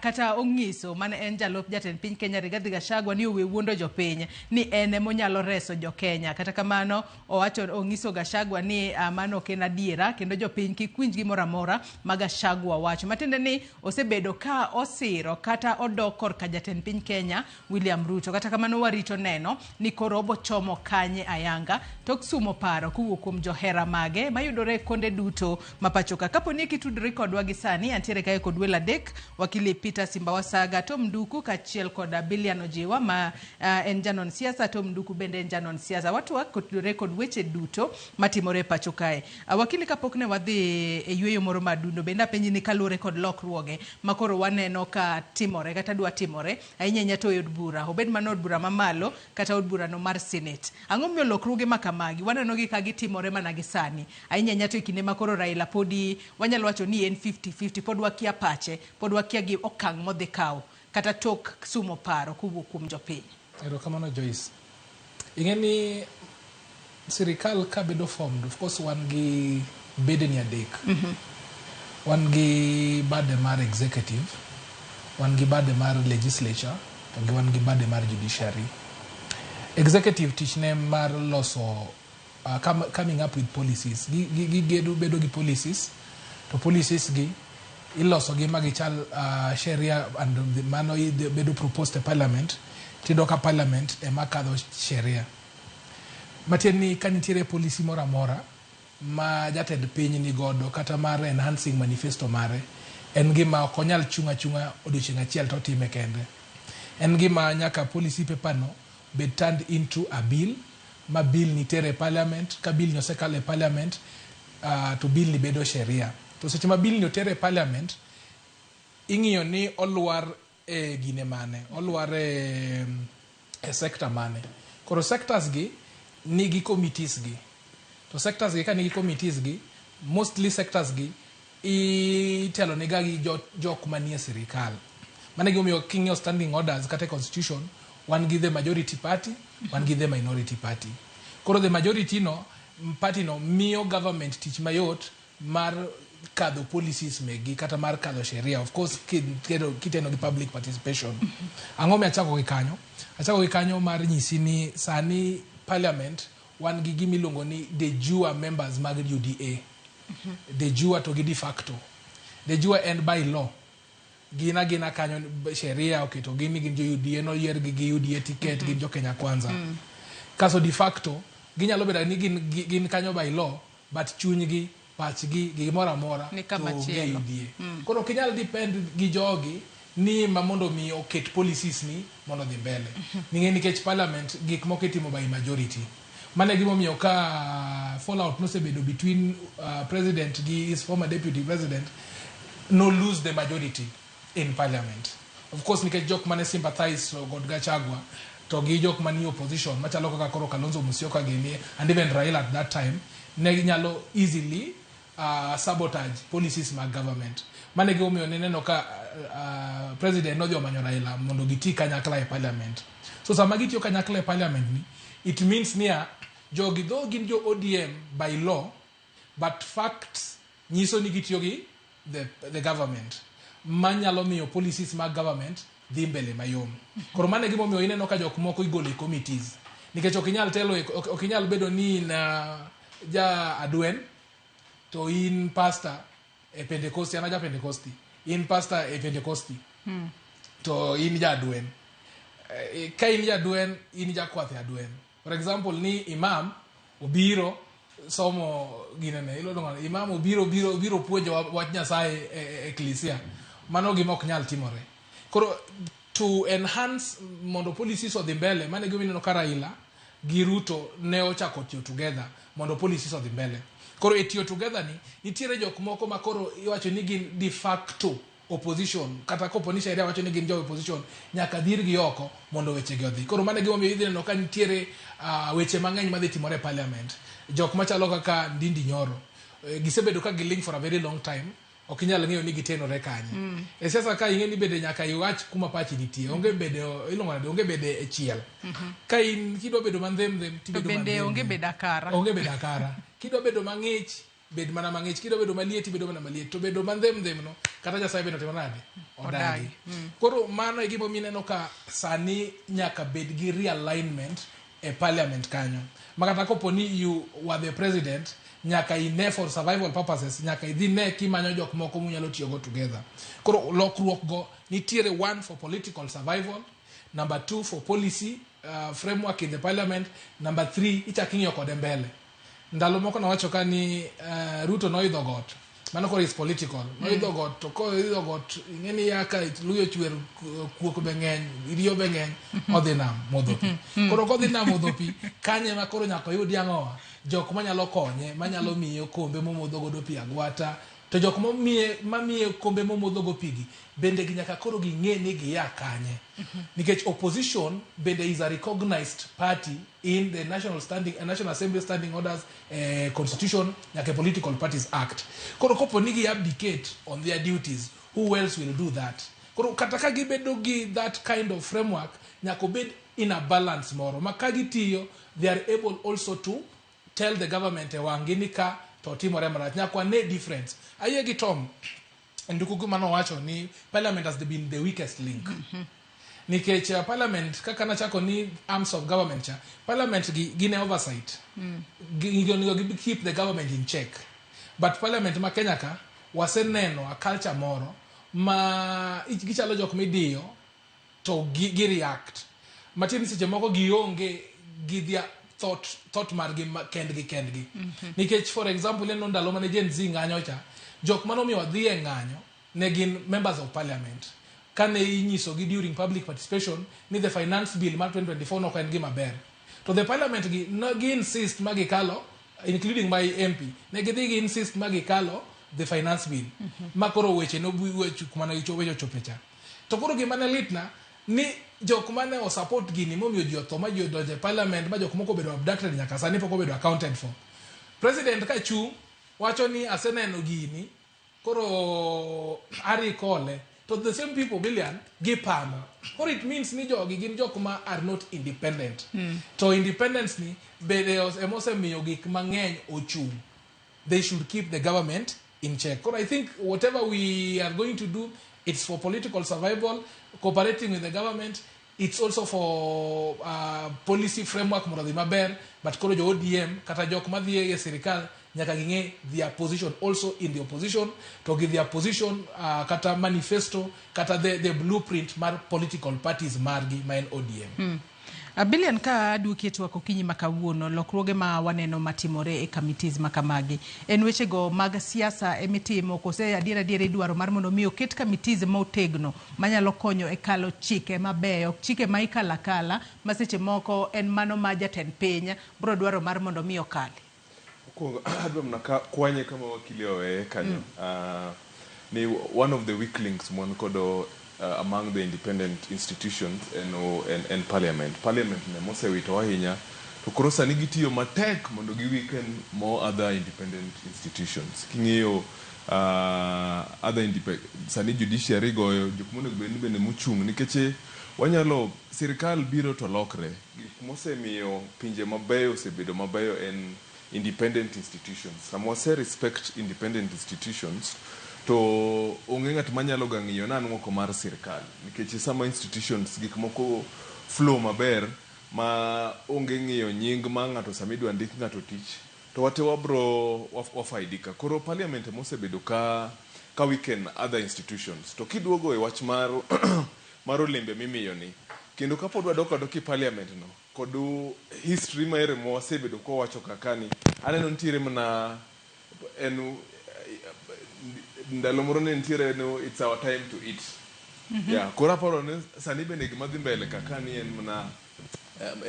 kata ongiso mane en jalop jatend piny Kenya Rigathi Gachagua ni owe wuondo jopiny ni ene monyalo reso jo Kenya. Kata kamano owacho ongiso Gachagua ni mano ok en adiera kendo jopiny kik winj gimoro amora ma Gachagua wacho. Matende ni osebedo ka osiro kata odok korka jatend piny Kenya William Ruto. Kata kamano warito neno ni koro obo chomo kanye ayanga tok sumo paro kuwuok kuom johera mage mayudore konde duto ma pachoka. Kapo ni kitudri kodwa gi sani antiere kae kod welo adek, wakili Peter Simbawasaga Tom Duku kachiel kod Bilian Ojiwa ma en janon siasa. Tom Duku bende en janon siasa. Watu wakutudre kod weche duto matimore pachokae. Wakili kapok ne wadhi e yweyo moro madundo benda penji ni kalure kod lokruoge makoro waneno ka timore kata dwa timore ahinya nyato od bura obed man od bura mamalo kata od bura no mar Senate. Ang'o miyo lokruoge makamagi waneno gi ka gitimore mana gi sani ahinya nyato ikinde makoro Raila podi wanyalo wacho ni en 50-50 pod wakia pache pod wakia gi okang' modhi kawo kata tok sumo paro kuwuok kuom jopiny. Erokamano Joyce. Ingeni sirikal ka bedo formed, of course wan gi bedeni adek. Wan gi bade mar executive, wan gi bade mar legislature, to wan gi bade mar judiciary. Executive tichne mar loso coming up with policies. Gigedo bedo gi policies, to policies gi iloso gi magichal sheria and mano bedo proposed to parliament, tidoka parliament e makadho sheria. Matieni kanitiere policy mora mora ma jatend piny ni godo kata mar enhancing manifesto mare en gima ok onyal chunga odiochieng' achiel to time kende. En gima nyaka policy paper no be turned into a bill, ma bill ni tere parliament, ka bill ni osekale parliament to bill ni bedo sheria. To seche ma bill ni tere parliament ing'iyo ni olwar e gine mane, olwar e sector mane. Koro sectors gi nigi committees gi. To sectors gi ka nigi committees gi, mostly sectors gi itelo nega gi jok manie sirikal. Mane gi omiyo king'iyo standing orders kata constitution, wan gi the majority party, wan gi the minority party. Koro the majority no party no miyo government tich mayot mar kadho policies megi kata mar kadho sheria, of course kiteno gi public participation. Ang'o me achako gi kanyo? Achako gi kanyo mar nyisi ni sani parliament wan gi gimiluongo ni de jure members mag UDA. De jure to gi de facto. De jure and by law. Gina kanyo sheria oketo gini gin jo UDA no yier gi UDA ticket gin jo Kenya Kwanza. Kaso de facto ginyalo bedo ni gin kanyo by law but chunygi pachgi gimoro amora ni kama chielo. Koro kinyal depend gi jogi ni mamondo mi oket policies ni mondo dhi mbele. Ning'e nikech parliament gik moko itimo by majority. Mane gimomiyo ka fallout no sebedo between president gi his former deputy president no lose the majority in parliament. Of course nikech jok mane sympathize god Gachagua to gi jok mani opposition machalo kaka koro Kalonzo Musyoka gini and even Raila at that time ne nyalo easily sabotage policies mag government. Mane gimomiyo neno ka president no manyo Raila mondo giti kanyakla e parliament. So sama gitiyo kanyakla e parliament ni, it means niya jogi though gin jo ODM by law, but facts nyiso ni gitiyo gi the government. Manyalo miyo policies mag government dhi mbele mayom. Koro mane gimomiyo ineno ka jok moko igolo e committees. Nikech okinyal telo, okinyal bedo ni na ja adwen to in pastor e Pentecosti, ana ja Pentecosti. In pastor e Pentecosti. To in ja adwen. Ka in ja adwen, in ja kwath e adwen. For example, ni imam obiro somo ginene, imam obiro puonjo wach Nyasaye e ecclesia. Mano gima ok nyal timore. Koro to enhance mondo policies odhi mbele, mane gimino ka Raila gi Ruto ne ochako tiyo together mondo policies odhi mbele. Koro e tiyo together ni nitiere jok moko ma koro iwacho ni gin de facto opposition kata kopo ni sheria wacho ni gin jo opposition nyaka dhir gi oko mondo weche gi odhi. Koro mane gimomiyo idhineno ka nitiere weche mang'eny madhi timore parliament. Jok machalo kaka Ndindi Nyoro gisebedo ka gilink for a very long time. Ok inyal ng'eyo ni gitenore kanye. E siasa ka ing'e ni bede nyaka iwach kuma pachi nitie. Onge bede onge bede e chiel. Ka in kido bedo mandhem tibedo mandhem. Bende onge beda kara. Onge beda kara. Kido bedo mang'ich bed mana mang'ich, kido bedo maliet bedo mana maliet, to bedo mandhem no kata Nyasaye bedo timo nade odagi. Koro mano e gimo mineno ka sani nyaka bed gi realignment e parliament kanyo. Makata kopo ni you were the president, nyaka ine for survival purposes, nyaka idhine kimanyo jok moko munyalo tiyogo together. Koro lokruok go nitiere, 1 for political survival, number 2 for policy framework in the parliament, number 3 ichaking'iyo kode mbele. Ndalo moko na wacho ka ni Ruto noidho got mano koro is political no idho got to ko idho got ing'eni yaka luyo chwer kuok be ng'eny iriyo be ng'eny odhi nam modho pi koro kodhi nam modho pi kanye ma koro nyaka yud yang'owa jok manyalo konye manyalo miye kombe momodho godo pi agwata to jok mamiye kombe momodho go pigi bende gi nyaka koro ging'e ni giya kanye nikech opposition bende is a recognized party in the National Assembly Standing Orders Constitution nyaka Political Parties Act koro kopo ni gi abdicate on their duties who else will do that koro kata ka gibedo gi that kind of framework nyaka bed in a balance moro ma ka gitiyo they are able also to tell the government wangi ni ka to timore marach nyaka ne difference ayie gi Tom ndukugu mano wacho ni parliament has been the weakest link nikech parliament kaka nachako ni arms of government cha parliament gine oversight gi keep the government in check but parliament ma Kenya ka waseneno a culture moro ma gichalo jok midiyo to gi react matin seche moko gionge gi their thought margi kendgi nikech for example eno ndalo mane Gen Z ng'anyo cha jok manomiyo dhi e ng'anyo ne gin members of parliament kane inyiso gi during public participation ni the finance bill mar 2024 no en gima ber to the parliament gi insist magikalo including my MP ne gi insist magikalo the finance bill makoro weche no weche kuma na wecho chopecha to koro gima ne litna ni jok mane o support gini momiyo ji otho ma ji odonje parliament ma jok moko bedo abducted nyaka sani pok obedo accounted for president ka chu wacho ni aseneno gini koro ari kole to the same people billion gipamo or it means ni jogi gin jok ma are not independent to independence ni bede emose miyo gik mang'eny ochung they should keep the government in check. But I think whatever we are going to do, it's for political survival, cooperating with the government. It's also for policy framework muradhi maber, but koro jo ODM kata jok madhi e serikal nyaka ginge their position also in the opposition to give their position kata manifesto kata the blueprint mar political parties margi main ODM. Billion ka advocate wako kinyi makawuono lokruoge ma waneno matimore e committees makamagi en weche go mag siasa emitimo kose adiera idwaro mar mondo mi oket committees motegno manyalo konyo e kalo chike mabeyo chike ma ikala maseche moko en mano ma jatend piny bro dwaro mar mondo mi okali ko adwam na kwanye kama wakili owe kanyo ni one of the weak links mon kodo among the independent institutions and parliament ne mose wito ahinya to krosa ni gitiyo matek mondo gi weaken more other independent institutions kingiyo other independent sani judiciary goyo jokmono bende muchung nikech wanyalo sirikal biro to lokre mose miyo pinje mabeyo osebedo mabeyo en independent institutions samose respect independent institutions to onge ng'at manyalo gang'iyo nan moko mar sirkal nikech sama institutions gik moko flow maber ma onge ng'iyo nying ma ng'ato samidwa ndik ng'ato tich to wate wabro wafaidika koro parliament mosebedo ka weekend other institutions to kiduogo e wach mar olembe mimiyo ni kendo kapod wadok ki parliament no kodu history maere mo wasebedo ko wacho kakani aneno ntiere mana ndalo moro ne ntiere no it's our time to eat yeah kora paro ne sani bende gima dhi mbele kakani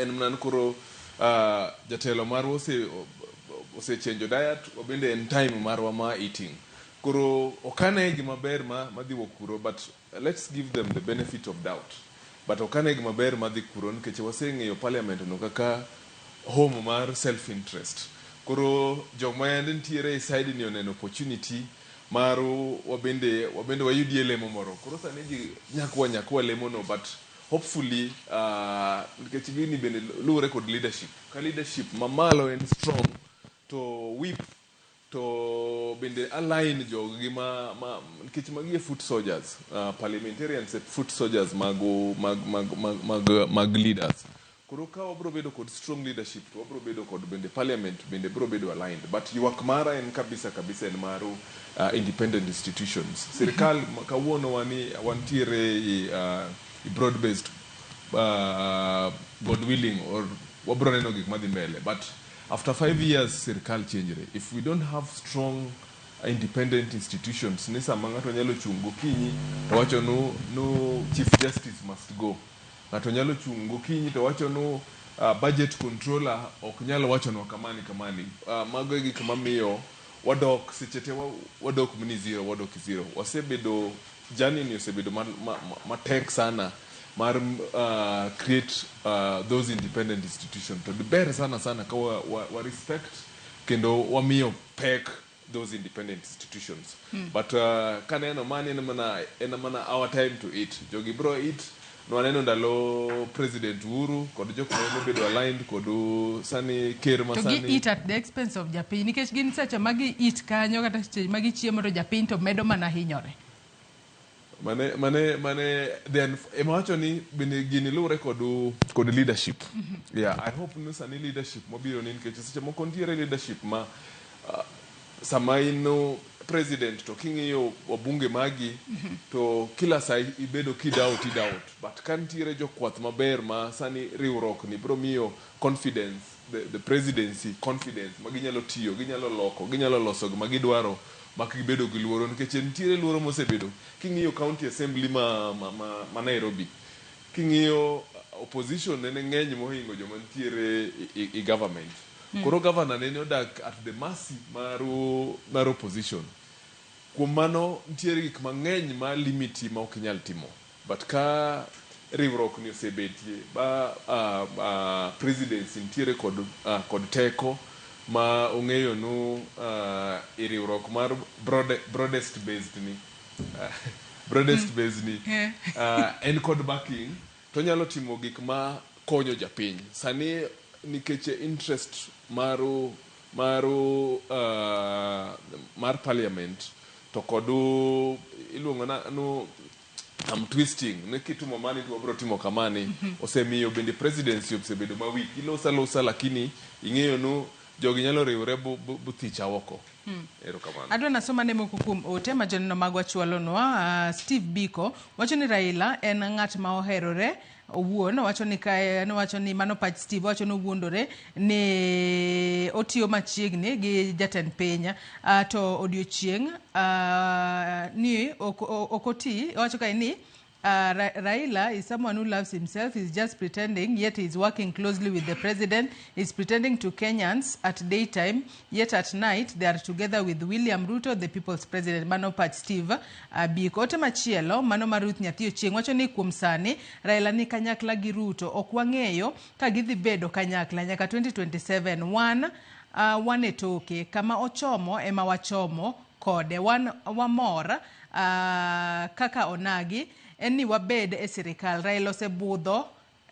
en mna koro jatelo mar ose change diet obende en time marwa ma eating koro okane gima ber ma dhi wokuro but let's give them the benefit of doubt but okane gima ber ma dhi kuro nikech waseng'eyo parliament no kaka home mar self interest koro joma yande ntiere e side ni oneno opportunity maru wabende wayudie lemo moro koro sani ji nyakwa lemo no but hopefully nikech gini bende luwore kod leadership ka leadership mamalo and strong to whip to bende align jogi nikech magi foot soldiers parliamentarians foot soldiers mag leaders koro ka wabro bedo kod strong leadership to wabro bedo kod bende parliament bende bro bedo aligned but yuak mara en kabisa en maru independent institutions sirkal kawuono wantiere broad based God willing or wabro neno gik madhi mbele but after 5 years sirkal changere if we don't have strong independent institutions ni sama ng'ato nyalo chungo kinyi to wacho no chief justice must go, ng'ato nyalo chungo kinyi to wacho no budget controller ok nyalo wacho no kamani mago e gik mamiyo wadok seche te wadok mini zero, wadok zero. Wasebedo jani ni osebedo matek sana mar create those independent institutions to the better sana ka wa respect kendo wamiyo pek those independent institutions. But kaneno mani ena mana our time to eat. Jogi bro eat no aneno ndalo President Uhuru kod jok ma bedo aligned kod sani ker masani to eat at the expense of japiny nikech gin seche magi eat kanyo kata seche magi chiemo to japiny to medo mana hinyore. Mane then emawacho ni bende gini lure kod leadership. Yeah, I hope no sani leadership mobiro ni nikech seche moko ntiere leadership ma sama ino president to king'iyo wabunge magi to kila saa ibedo kid out but kantiere jokwath maber ma sani riwruok ni bro miyo confidence the presidency confidence maginyalo tiyo, ginyalo loko, ginyalo loso gima gidwaro makibedo gi luoro nikech nitiere luoro mosebedo king'iyo county assembly ma Nairobi, king'iyo opposition ne ng'eny mohingo joma nitiere i government. Koro governor ne odak at the mercy mar opposition. Kuom mano nitiere gik mang'eny ma limiti ma ok nyal timo, but ka riwruok ni osebetie ba presidency nitiere kod teko ma ong'eyo no i riwruok mar broadest based ni en kod backing to nyalo timo gik ma konyo japiny sani nikech interest mar parliament to kodu iluongo no twisting ne kitumo mani to bro timo kamani osemiyo bende presidency osebedo ma weak ilosa lakini ing'eyo no jogi nyalo riwre buthicha oko. Erokamano. Adwa nasoma ne moko kuom ote ma joneno magwa chwalonwa. Steve Biko wacho ni Raila en ng'at ma oherore owuon, wacho ni mano pach Steve wacho ni owuondore ne otiyo machiegni gi jatend piny to odiochieng ni okoti wacho kai ni Raila is someone who loves himself. He's just pretending, yet he's working closely with the president. He's pretending to Kenyans at daytime, yet at night they are together with William Ruto, the people's president. Mano pach Steve Biko. Ote machielo, mano Maruth Nyathio Chieng. Wacho ni kuom sani, Raila ni kanyakla gi Ruto. Ok wang'eyo ka gidhi bedo kanyakla nyaka 2027. Wan e toke. Kama ochomo, ema wachomo kode. Wan wamor kaka onagi. En ni wabed e sirikal. Raila osebudho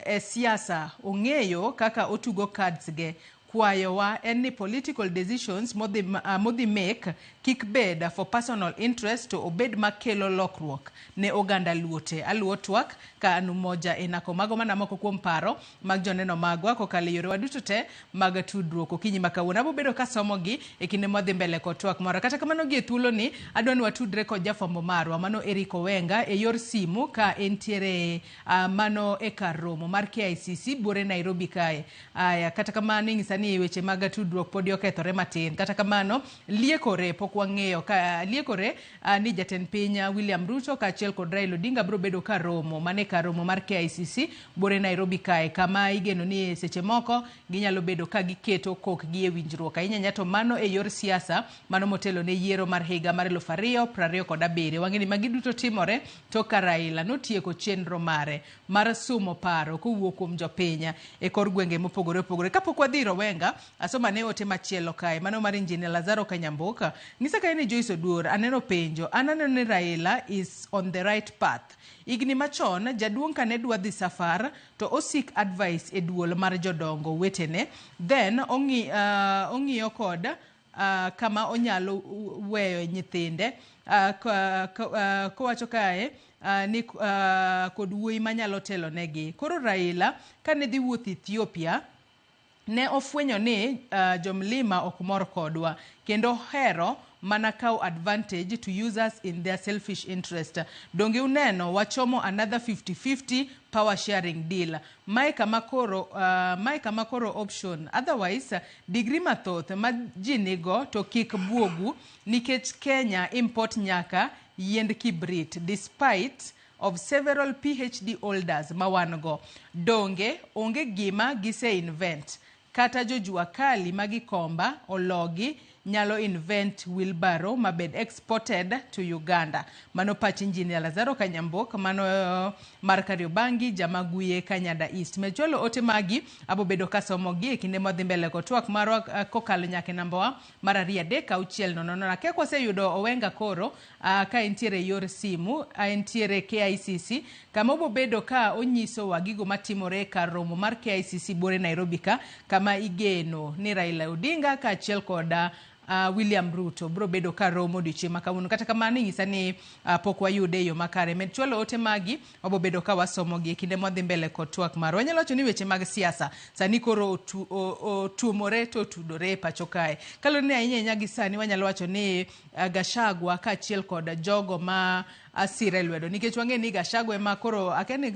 e siasa, ong'eyo kaka otugo cards ge. Kwayowa en ni political decisions modhi make kik bed for personal interest to obed makelo lokruok ne oganda luote. Aluo twak ka anu moja enako mago mana moko kuom paro mag joneno magwa kokalo yore waduto te mag tudruok okinyi makawuono. Abo bedo ka somo gi e kinde modhi mbele kod twak moro. Kata kamano gi thuolo ni adwa ni watudre kod jafwambo marwa mano Eric Owenga e yor simu ka entiere mano e kar romo mar KICC buore Nairobi kae. Aya kata kamano ing'isa ni weche mag tudruok pod okethore matin. Kata kamano liekore pok wang'eyo ka liekore ni jatend piny William Ruto ka achiel kod Raila Odinga bro bedo ka romo mane ka romo mar KICC buore Nairobi kae kama igeno ni seche moko ginyalo bedo ka giketo kok gi e winjruok ahinya to mano e yor siasa mano motelo ne yiero mar higa mar 2027. Wang'eni magi duto timore to ka Raila notieko chenro mare mar sumo paro kowuok kuom jopiny e kor gwenge mopogore opogore. Kapok wadhi Owenga asoma ne ote machielo kae mano mar injinia Lazaro Kanyamboka ngisa kae ni Joyce Oduor aneno penjo anano ni Raila is on the right path. Igni machon jaduong' kane dwa dhi safar to osik advice e duol mar jodongo wetene then ong'iyo kod kama onyalo weyo nyithinde kowacho kae ni kod wuoyi manyalo telo negi. Koro Raila kane dhi wuoth Ethiopia ne ofwenyo ni jomlima ok mor kodwa kendo hero manakau advantage to users in their selfish interest. Donge uneno wachomo another 50-50 power sharing deal. Mae kama koro option. Otherwise, degree mathoth ma ji nigo to kik buogu nikech Kenya import nyaka yiend kibrit despite of several PhD holders mawango. Donge onge gima gise invent. Kata jojua kali magikomba ologi nyalo invent wheelbarrow mabed exported to Uganda. Mano pach engineer Lazaro Kanyambok, mano mar Kariobangi, Jamaguye, Kanyada East. Mecholo ote magi abobedo kasomogi kinde modhi mbele ko twak marwa kokalo nyake nambowa mar 3-3-6 na ke kwase yudo Owenga koro ka entiere yor simu entiere KICC kama obobedo ka onyiso wa gigo matimore kar romo mar KICC bore Nairobi ka kama igeno ni Raila Odinga ka achiel koda William Ruto bro bedo ka romo diche makawuno kata kamano ingisa ni pok wayude yo makare med chwalo ote magi obobedo ka wasomo gi kinde modhi mbele kod twak mar wanyalo wacho ni weche mag siasa sani koro tuomore to tudore pacho kae kaloni ahinya gi sani wanyalo wacho ni Gachagua ka achiel kod jogo ma asire lwedo nikech wange ni Gachagua ema koro akeni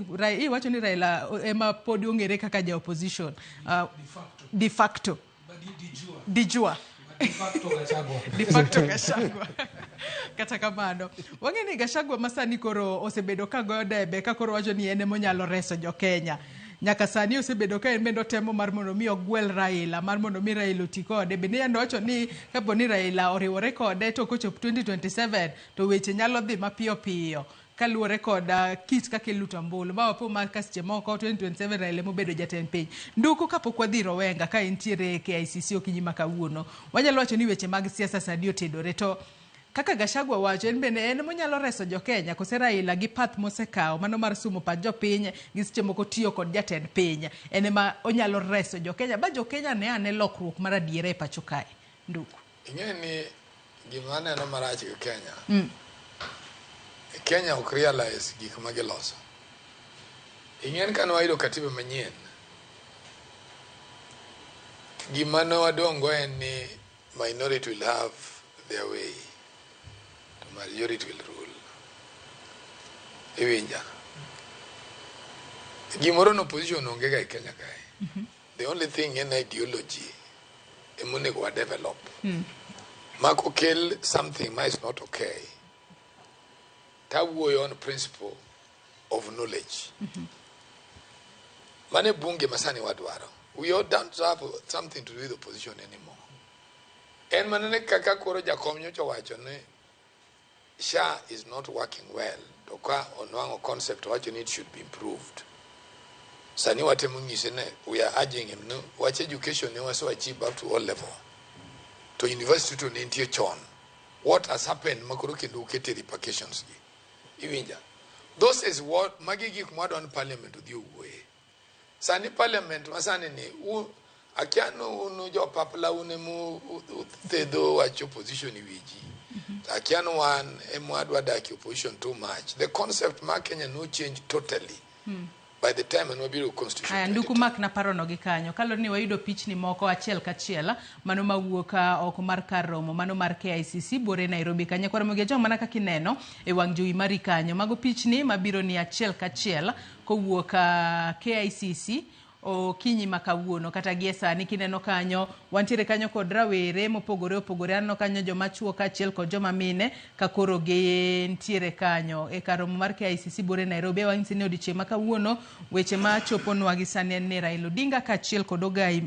wacho ni Raila ema pod ongere kaka ja opposition de facto dijua de facto Gachagua kata kamano wange ni Gachagua masani koro osebedo ka goyo debe ka koro wacho ni ene monyalo reso jo Kenya nyaka sani osebedo ka en bendo temo mar mondo mi ogwel Raila mar mondo mi Raila otikode bende yando wacho ni kapo ni Raila oriwore kode to kochop 2027 to weche nyalo dhi mapiyo piyo kaluwore kod kit kaka luto mbulu ma wapo mar kasche moko 2027 Raila mobedo jatend piny nduku kapok wadhi Owenga ka entiere KICC okinyi makawuono wanyalo wacho ni weche mag siasa sadi otedore to kaka Gachagua wacho en bende en monyalo reso jo Kenya kose Raila gi path mosekao mano mar sumo pa jo piny gi seche moko tiyo kod jatend piny en ma onyalo reso jo Kenya ba jo Kenya ne ane lokruok mar adiere pacho kae nduku ingeni gima neno marach gi Kenya Kenya ok realize gik ma giloso. Ing'en kan wayudo katiba manyien. Gima ne wadongo en ni minority will have their way. The majority will rule. Iwinja. Gimoro no opposition onge ga e Kenya kae. The only thing in ideology emonego wa develop. Mako kill something ma is not okay. Tawuoyo on principle of knowledge. Mane bunge masani wadwaro. We all don't have something to do with opposition anymore. En manene kaka koro jakom nyocha wacho ne SHA is not working well. Toka onwango concept wacho ni it should be improved. Sani watemo ngise ne we are urging him no watch education ne waso achieve up to all level. To university to nentie chon. What has happened makoro kendo ukete repercussions gi. Iwinja. Those is what magigi kumado on parliament with you way. Sani parliament masani ni akiano unu jo papla unemu thedo wacho position iwiji. Akiano wan emwadwa daki opposition too much. The concept ma Kenya no change totally. By the time and wabiro constitution. Aya nduku mak na parono gi kanyo kaloni wayudo pichni moko achiel kachiel mano mawuok oko mar kar romo mano mar KICC bore Nairobi kanya kwara moge jong mana kaka ineno e wang jowi mari kanyo mago pichni mabiro ni achiel kachiel kowuok KICC okinyi makawuono kata gie sani kineno kanyo wantiere kanyo kod rawere mopogore opogore anno kanyo joma chuo kaachiel kod joma mine ka koro gentiere kanyo e kar romo mar KICC bore Nairobi wanyisi ni odiochieng' makawuono weche ma choponwa gi sani en ni Raila Odinga kaachiel kod Ogai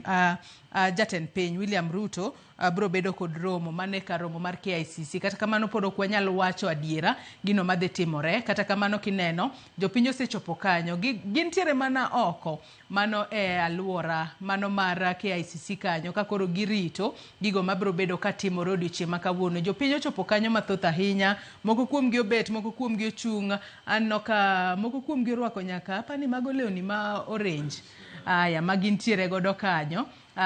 jatend piny William Ruto bro bedo kod romo mane kar romo mar KICC kata kamano pod ok wanyalo wacho adiera gino madhi timore kata kamano kineno jopiny osechopo kanyo gintiere mana oko mano e aluora mano mar KICC kanyo ka koro girito gigo mabro bedo ka timore odiochieng' makawuono jopiny ochopo kanyo mathoth ahinya moko kuom gi obet moko kuom gi ochung' anno ka moko kuom gi rwako nyaka apani mago lewni ma orange aya magintiere godo kanyo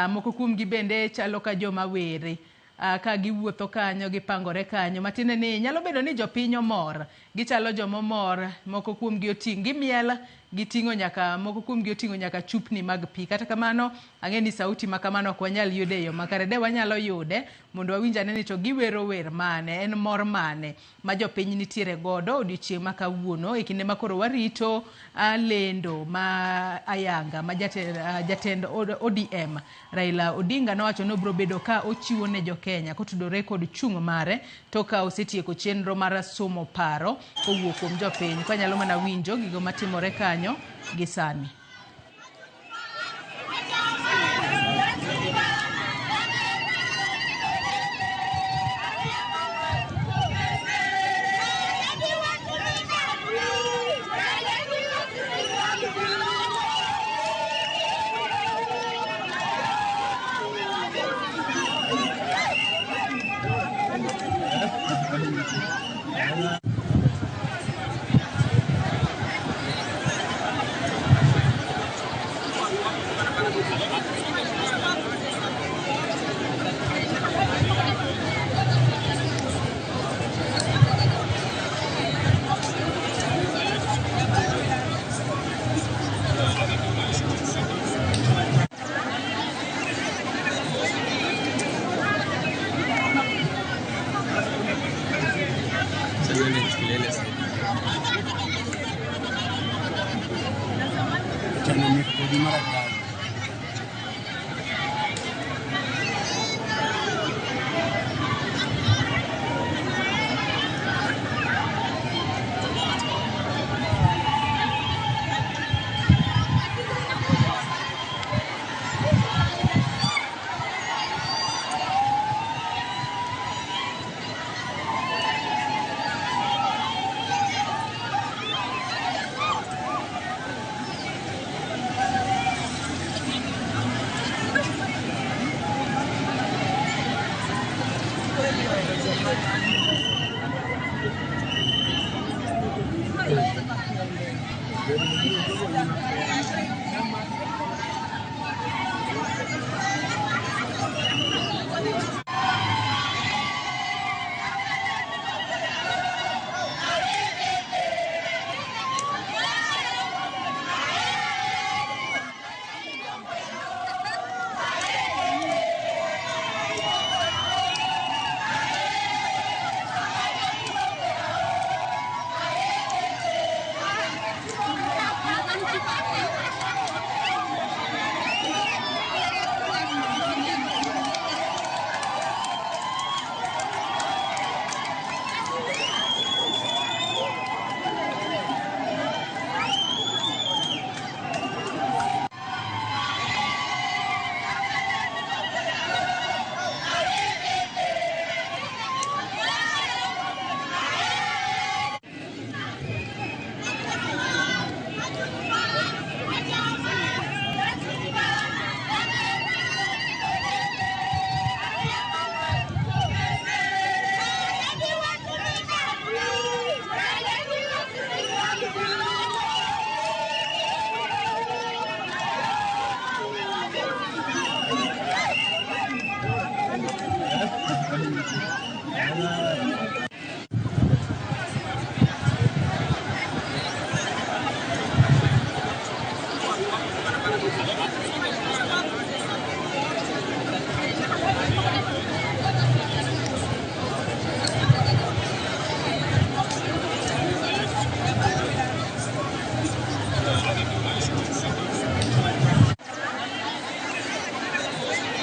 moko kuom gi bende chalo ka joma were ka giwuotho kanyo gipangore kanyo matine ni nyalo bedo ni jopiny mor gichalo jomomor moko kuom gi oting gimiel gitingo nyaka moko kuom gi otingo nyaka chupni mag pi kata kamano ang'eni sauti ma kamano ok wanyal yude yo makare de wanyalo yude mondo wawinjane ni to giwero wer mane en mor mane ma jopiny nitiere godo odiochieng' ma kawuono e kinde makoro warito lendo ma ayanga ma jatend ODM Raila Odinga nowacho no bro bedo ka ochiwo ne jokenya kotudore kod chung' mare to ka osetieko chenro mar somo paro kowuok kuom jopiny kwanyalo mana winjo gigo matimore kanyo gisani.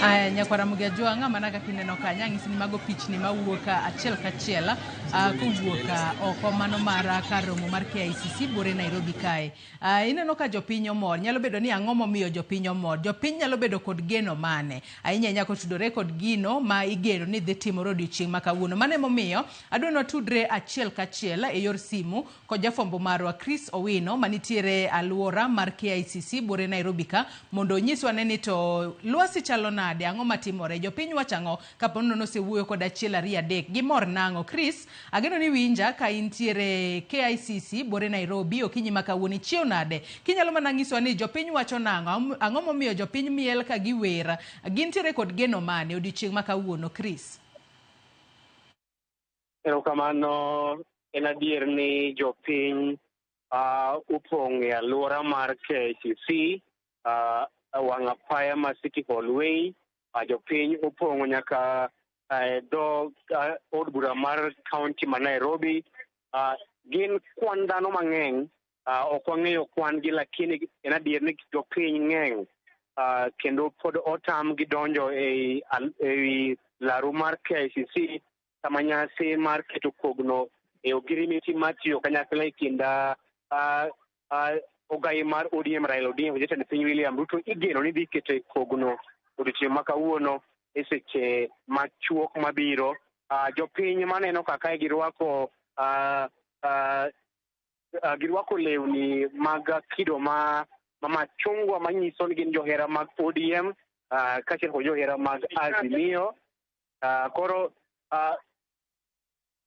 Nyakwara Mugia ng'a manaka kineno kanya ng'isi ni mago pichni mawuoka achiel kachiel kowuoka oko mano mar kar romo mar KICC bore Nairobi kae. Ineno ka jopiny omor nyalo bedo ni ang'o momiyo jopiny omor. Jopiny nyalo bedo kod geno mane ahinya nyako tudore kod gino ma igeno ni dhi timore odiochieng' ma kawuono. Mane momiyo adwano tudre achiel kachiel e yor simu kod jafombo marwa Chris Owino manitiere aluora mar KICC bore Nairobi ka mondo nyiswa ni to lwasi chalo nade ang'o matimore jopiny wachang'o kapono no se wuoyo kod achiel ariyo adek gimor nang'o. Chris ageno ni winja ka intiere KICC bore Nairobi okinyi ma kawuono chiew nade kinyalo mana nyiswa ni jopiny wacho nang'o momiyo jopiny miel ka giwer gintiere kod geno mane odiochieng' ma kawuono Chris. Erokamano en adier ni jopiny upong' e alwora mar KICC, wang' apaya ma City Hall Way, jopiny upong'o nyaka dho od bura mar kaunti ma Nairobi. Gin kwan dhano mang'eny, ok wang'eyo kwan gi, lakini en adier ni jopiny ng'eny, kendo pod otam gidonjo e laru mar KICC kama nyasi mar keto kogno e ogirimiti mar tiyo kanyakla e kind ogai mar ODM Raila Odinga gi jatend piny William Ruto igeno ni dhi keto kogno odiochieng' ma kawuono e seche machuok mabiro. Jopiny maneno kaka girwako lewni mag kido ma machungwa manyiso ni gin johera mag ODM kaachiel kod johera mag Azimio. Koro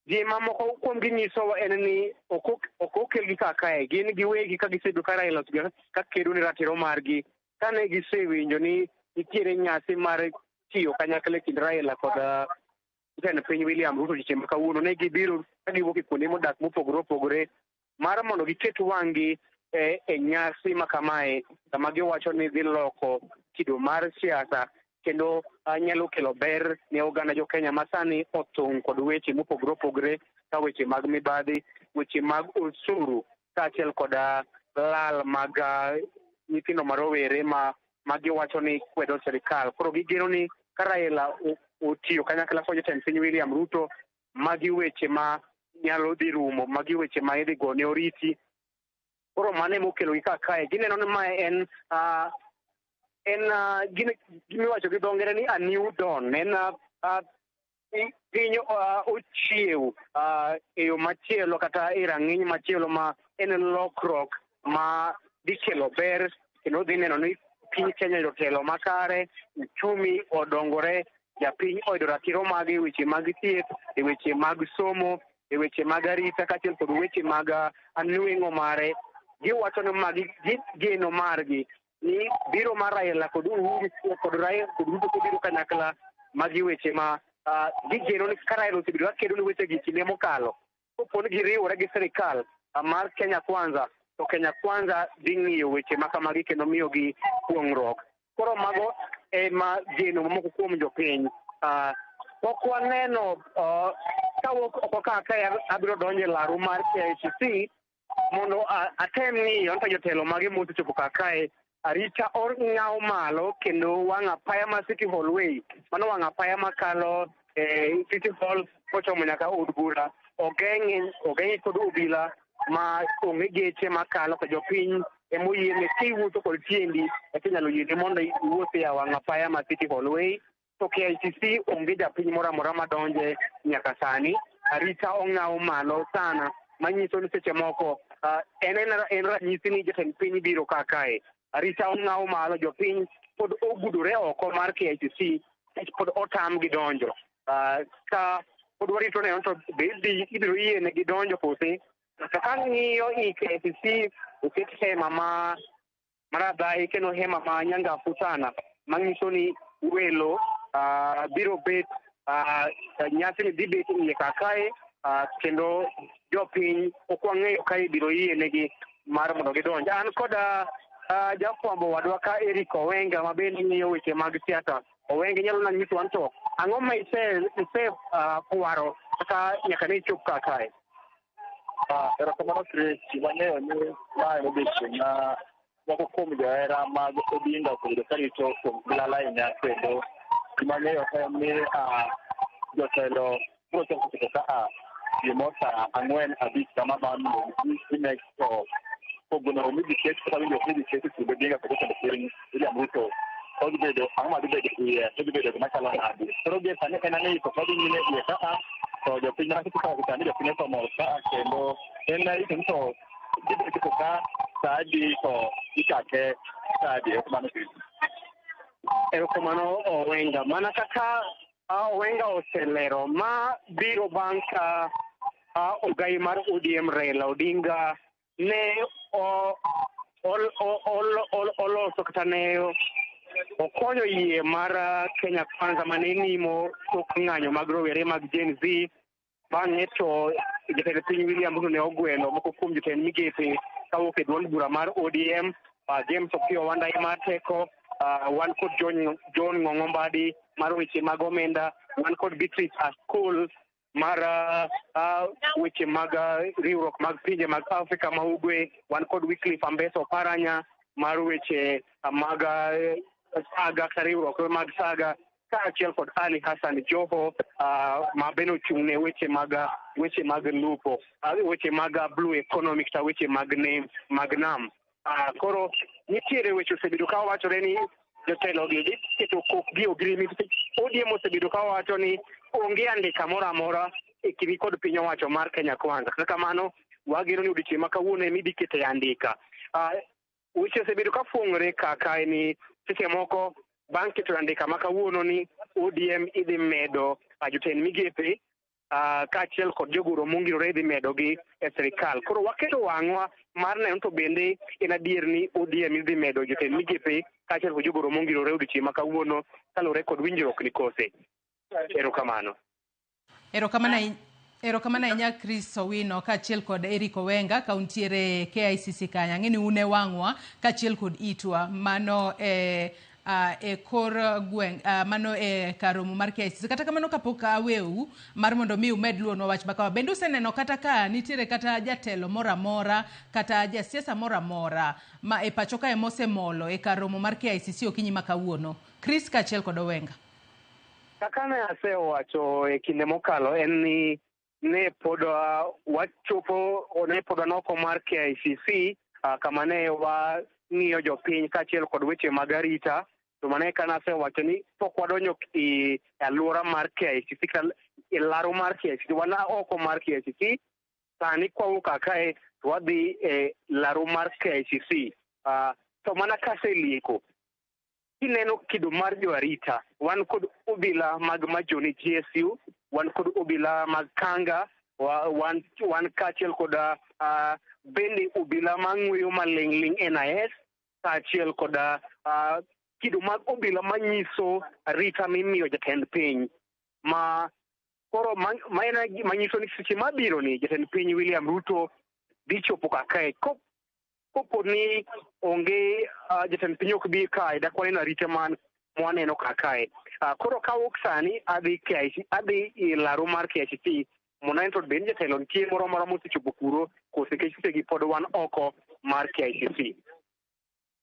gima moko kuom ginyiso en ni ok okelgi kakae, gin giwegi ka gisebedo ka Raila ka kedo ni ratiro margi, kane gisewinjo ni nitiere nyasi mar tiyo kanyakla e kind Raila kod jatend piny William Ruto seche ma kawuono, ne gibiro ka giwuok e kuonde modak mopogore opogore mar mondo giket wang'gi e nyasi ma kamae, kama giwacho ni dhi loko kido mar siasa kendo nyalo kelo ber ne oganda jo Kenya ma sani othung' kod weche mopogore opogore, ka weche mag mibadhi, weche mag osuru, kaachiel kod lal mag nyithindo marowere ma giwacho ni kwedo sirikal. Koro gigeno ni ka Raila otiyo kanyakla kod jatend piny William Ruto, magi weche ma nyalo dhi rumo, magi weche ma idhi gone oriti. Koro mano emokelogi kakae. Gineno ni mae gimiwacho gi dho ngere ni a new dawn. En piny ochiew e yo machielo kata e rang'iny machielo ma en lokruok ma dhi kelo ber, kendo dhi neno ni piny Kenya jotelo makare, uchumi odongore, japiny oyudo ratiro mag e weche mag thieth, e weche mag somo, e weche mag arita, kaachiel kod weche mag anweng'o mare. Giwacho ni magi geno margi ni biro mar Raila kod Ruto kobiro kanyakla, magi weche ma gigeno ni ka Raila osebedo ka kedo ni weche gi kinde mokalo, kopo ni giriwore gi sirikal mar Kenya Kwanza, to Kenya Kwanza dhi ng'iyo weche ma kamagi kendo miyogi puong'ruok. Koro mago ema geno mamoko kuom jopiny. Pok waneno kawuok oko kaka abiro donjo e laru mar KICC mondo atem ng'iyo nto jotelo mage mosechopo kakae. Arita ong'aw malo kendo wang' apaya ma City Hall Way, mano wang' apaya makalo City Hall kochomo nyaka od bura, ogeng'e kod obila ma ong'e geche makalo, to jopiny emoyiene kiwuotho kod tiendi inyalo yiene mondo iwuothi e wang' apaya ma City Hall Way. To KICC onge japiny moro amora madonje nyaka sani. Arita ong'aw malo sana, manyiso ni seche moko en ranyisi ni jatend piny biro kakae. Arita ong'aw malo, jopiny pod ogudore oko mar KICC, pod otam gi donjo. Ka pod warito neno to ibiro yiene gi donjo kose. To ka ng'iyo i KICC oket hema maradhai kendo hema ma nyangafu sana, manyiso ni welo biro bet, nyasi ni dhi bet iye kakae, kendo jopiny ok wang'eyo ka ibiro yienegi mar mondo gidonj. An kod jafwambo wadwa ka Eric Owenga ma bende ng'iyo weche mag siasa. Owenga nyalo na nyiso an to ang'o ma isewaro kata nyaka ne ichop kakae? Erokamano Chris, wang'eyo ni mae odiochieng' ma moko kuom johera mag Odinga osebedo karito kuom lala e nyasi, kendo gimang'eyo en ni jotelo biro chako keto ka gimo sa 4:05 kama bang' next to kogno omigi ket kata winjo omigi ket e kind Odinga kod jatend piny William Ruto. Odhi bedo ang'o madhi bedo iye, odhi bedo gima chalo nade? Koro gie sani en ani to kodhi nyime iye ka to jopiny ma kiko sani jopiny somol ka, kendo en ito to gibiro keto ka sa adi to ichake sa adi. Erokamano Owenga. Mana kaka Owenga oselero, ma biro bang' ka ogai mar ODM Raila Odinga ne oloso kata ne okonyo yie mar Kenya Kwanza mane nimo tok ng'anyo mag rowere mag Gen Z bang'e to jatend piny William Ruto ne ogwelo moko kuom jotend migepe kawuok e duond bura mar ODM, James Opiyo Wandayi mar Teko, wan kod John Ng'ong'o mar weche mag omenda, wan kod Beatrice Askul mar weche mag riwruok mag pinje mag Afrika ma Ugwe, wan kod Wycliffe Ambeso Paranya mar weche mag saga kata riwruok mag saga, kaachiel kod Ali Hassan Joho ma bende ochung'ne weche mag lupo, weche mag blue economy kata weche mag nam. Koro nitiere weche osebedo ka wachore ni jotelo gi keto kokgi ogirimi. ODM osebedo ka wacho ni onge andika moro amora e kiri kod piny owacho mar Kenya Kwanza. Kaka kamano, wageno ni odiochieng' ma kawuono ema idhi kete andika. Weche osebedo ka fuong'ore kaka ni seche moko bang' keto andika ma kawuono ni ODM idhi medo jotend migepe kaachiel kod jogoro mongirore idhi medogi e sirikal. Koro waketo wang'wa mar neno to bende en adier ni ODM idhi medo jotend migepe kaachiel kod jogoro mongirore odiochieng' ma kawuono kaluwore kod winjruok ni kose. Erokamano. Erokamano ahinya Chris Owino kaachiel kod Eric Owenga kauntiere KICC kanyo. Ang'eni une wang'wa kaachiel kod itwa mano kor gweng' mano kar romo mar KICC. Kata kamano kapok aweu mar mondo mi umed luonwa wach makawa, bende useneno kata ka nitiere kata jatelo moro amora kata jasiasa moro amora ma e pacho kae mosemolo e kar romo mar KICC okinyi ma kawuono? Chris kaachiel kod Owenga. Kaka ne asewacho e kinde mokalo en ni ne pod wanoko mar KICC kama ne wang'iyo jopiny kaachiel kod weche mag arita, to mane kana asewacho ni pok wadonjo e alwora mar KICC kata e laro mar KICC, wana oko mar KICC. Sani kwawuok kae to wadhi e laro mar KICC. To mana kaselieko, kineno kido mar joarita, wan kod obila mag majoni GSU, wan kod obila mag Kanga, wan kaachiel kod bende obila mang'weyo maling'ling NIS, kaachiel kod kido mag obila manyiso arita mimiyo jatend piny. Koro manyiso ni seche mabiro ni jatend piny William Ruto dhi chopo kakae. Kopo ni onge jatend piny ok bi kae, dak waneno arita mwaneno kakae. Koro kawuok sani adhi i laro mar KICC moneno to bende jatelo nitie moro amora mosechopo kuro kose KICC gi pod wan oko mar KICC.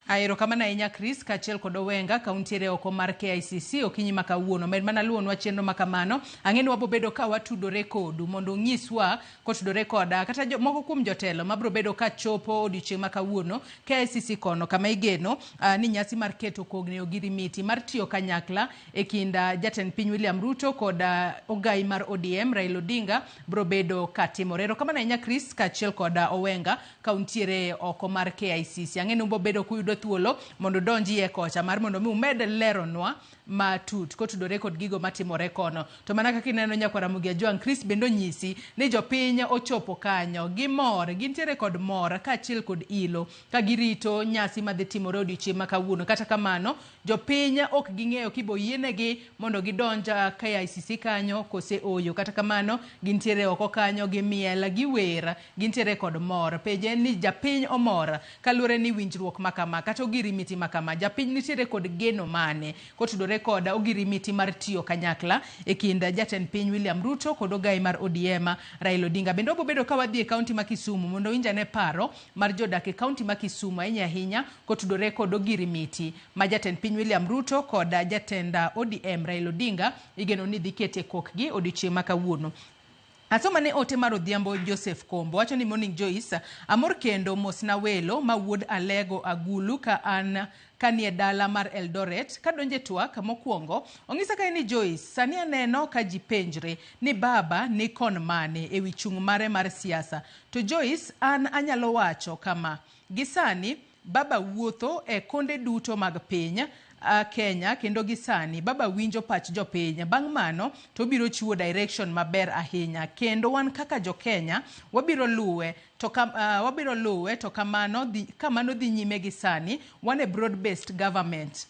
Erokamano ahinya Chris kaachiel kod Owenga kauntiere oko mar KICC okinyi ma kawuono. Med mana luonwa chenro ma kamano. Ang'eni wabo bedo ka watudore kodu mondo nyiswa kotudore koda kata moko kuom jotelo mabro bedo ka chopo odiochieng' ma kawuono KICC kono kama igeno ni nyasi mar keto kogne ogirimiti mar tiyo kanyakla e kinda jatend piny William Ruto kod ogai mar ODM Raila Odinga bro bedo katimore. Erokamano ahinya Chris kaachiel kod Owenga kauntiere oko mar KICC. Ang'eni wabo bedo kuyudo thuolo mondo donji e kocha mar mondo mi umed leronwa matut kotudore kod gigo matimore kono. To mana kaka ineno nyakwara Ramogi Joang, Chris bendo nyisi ni jopiny ochopo kanyo gimor, gintiere kod mor kaachiel kod ilo ka girito nyasi madhi timore odiochieng' ma kawuono. Kata kamano jopiny ok ging'eyo kibo yienegi mondo gidonja KICC kanyo kose oyo. Kata kamano gintiere oko kanyo gimiel, giwer, gintiere kod mor. Peje ni japiny omor kaluwore ni winjruok makama kata ogirimiti makama, japiny nitiere kod geno mane kotudore koda ogirimiti mar tiyo kanyakla e kinda jatend piny William Ruto kod ogai mar ODM Raila Odinga. Bende obo bedo ka wadhi e kaunti ma Kisumu mondo winjane paro mar jodak e kaunti ma Kisumu ahinya kotudore kod ogirimiti ma jatend piny William Ruto kod jatend ODM Raila Odinga igeno ni dhi kete kokgi odiochieng' ma kawuono. Asoma ne ote mar odhiambo Joseph Kombo wacho ni Morning Joyce amor kendo mosna welo ma wuod Alego Agulu ka an kanie dala mar Eldoret kadonje twak mokwongo ong'isa ka ni Joyce sani aneno ka ji penjre ni baba ni kon mane e wi chung' mare mar siasa. To Joyce an anyalo wacho kama gisani baba wuotho e konde duto mag piny Kenya kendo gisani baba winjo pach jopiny. Bang' mano to biro chiwo direction maber ahinya kendo wan kaka jo Kenya wabiro luwe to kamano dhi nyime gisani wan e broad based government.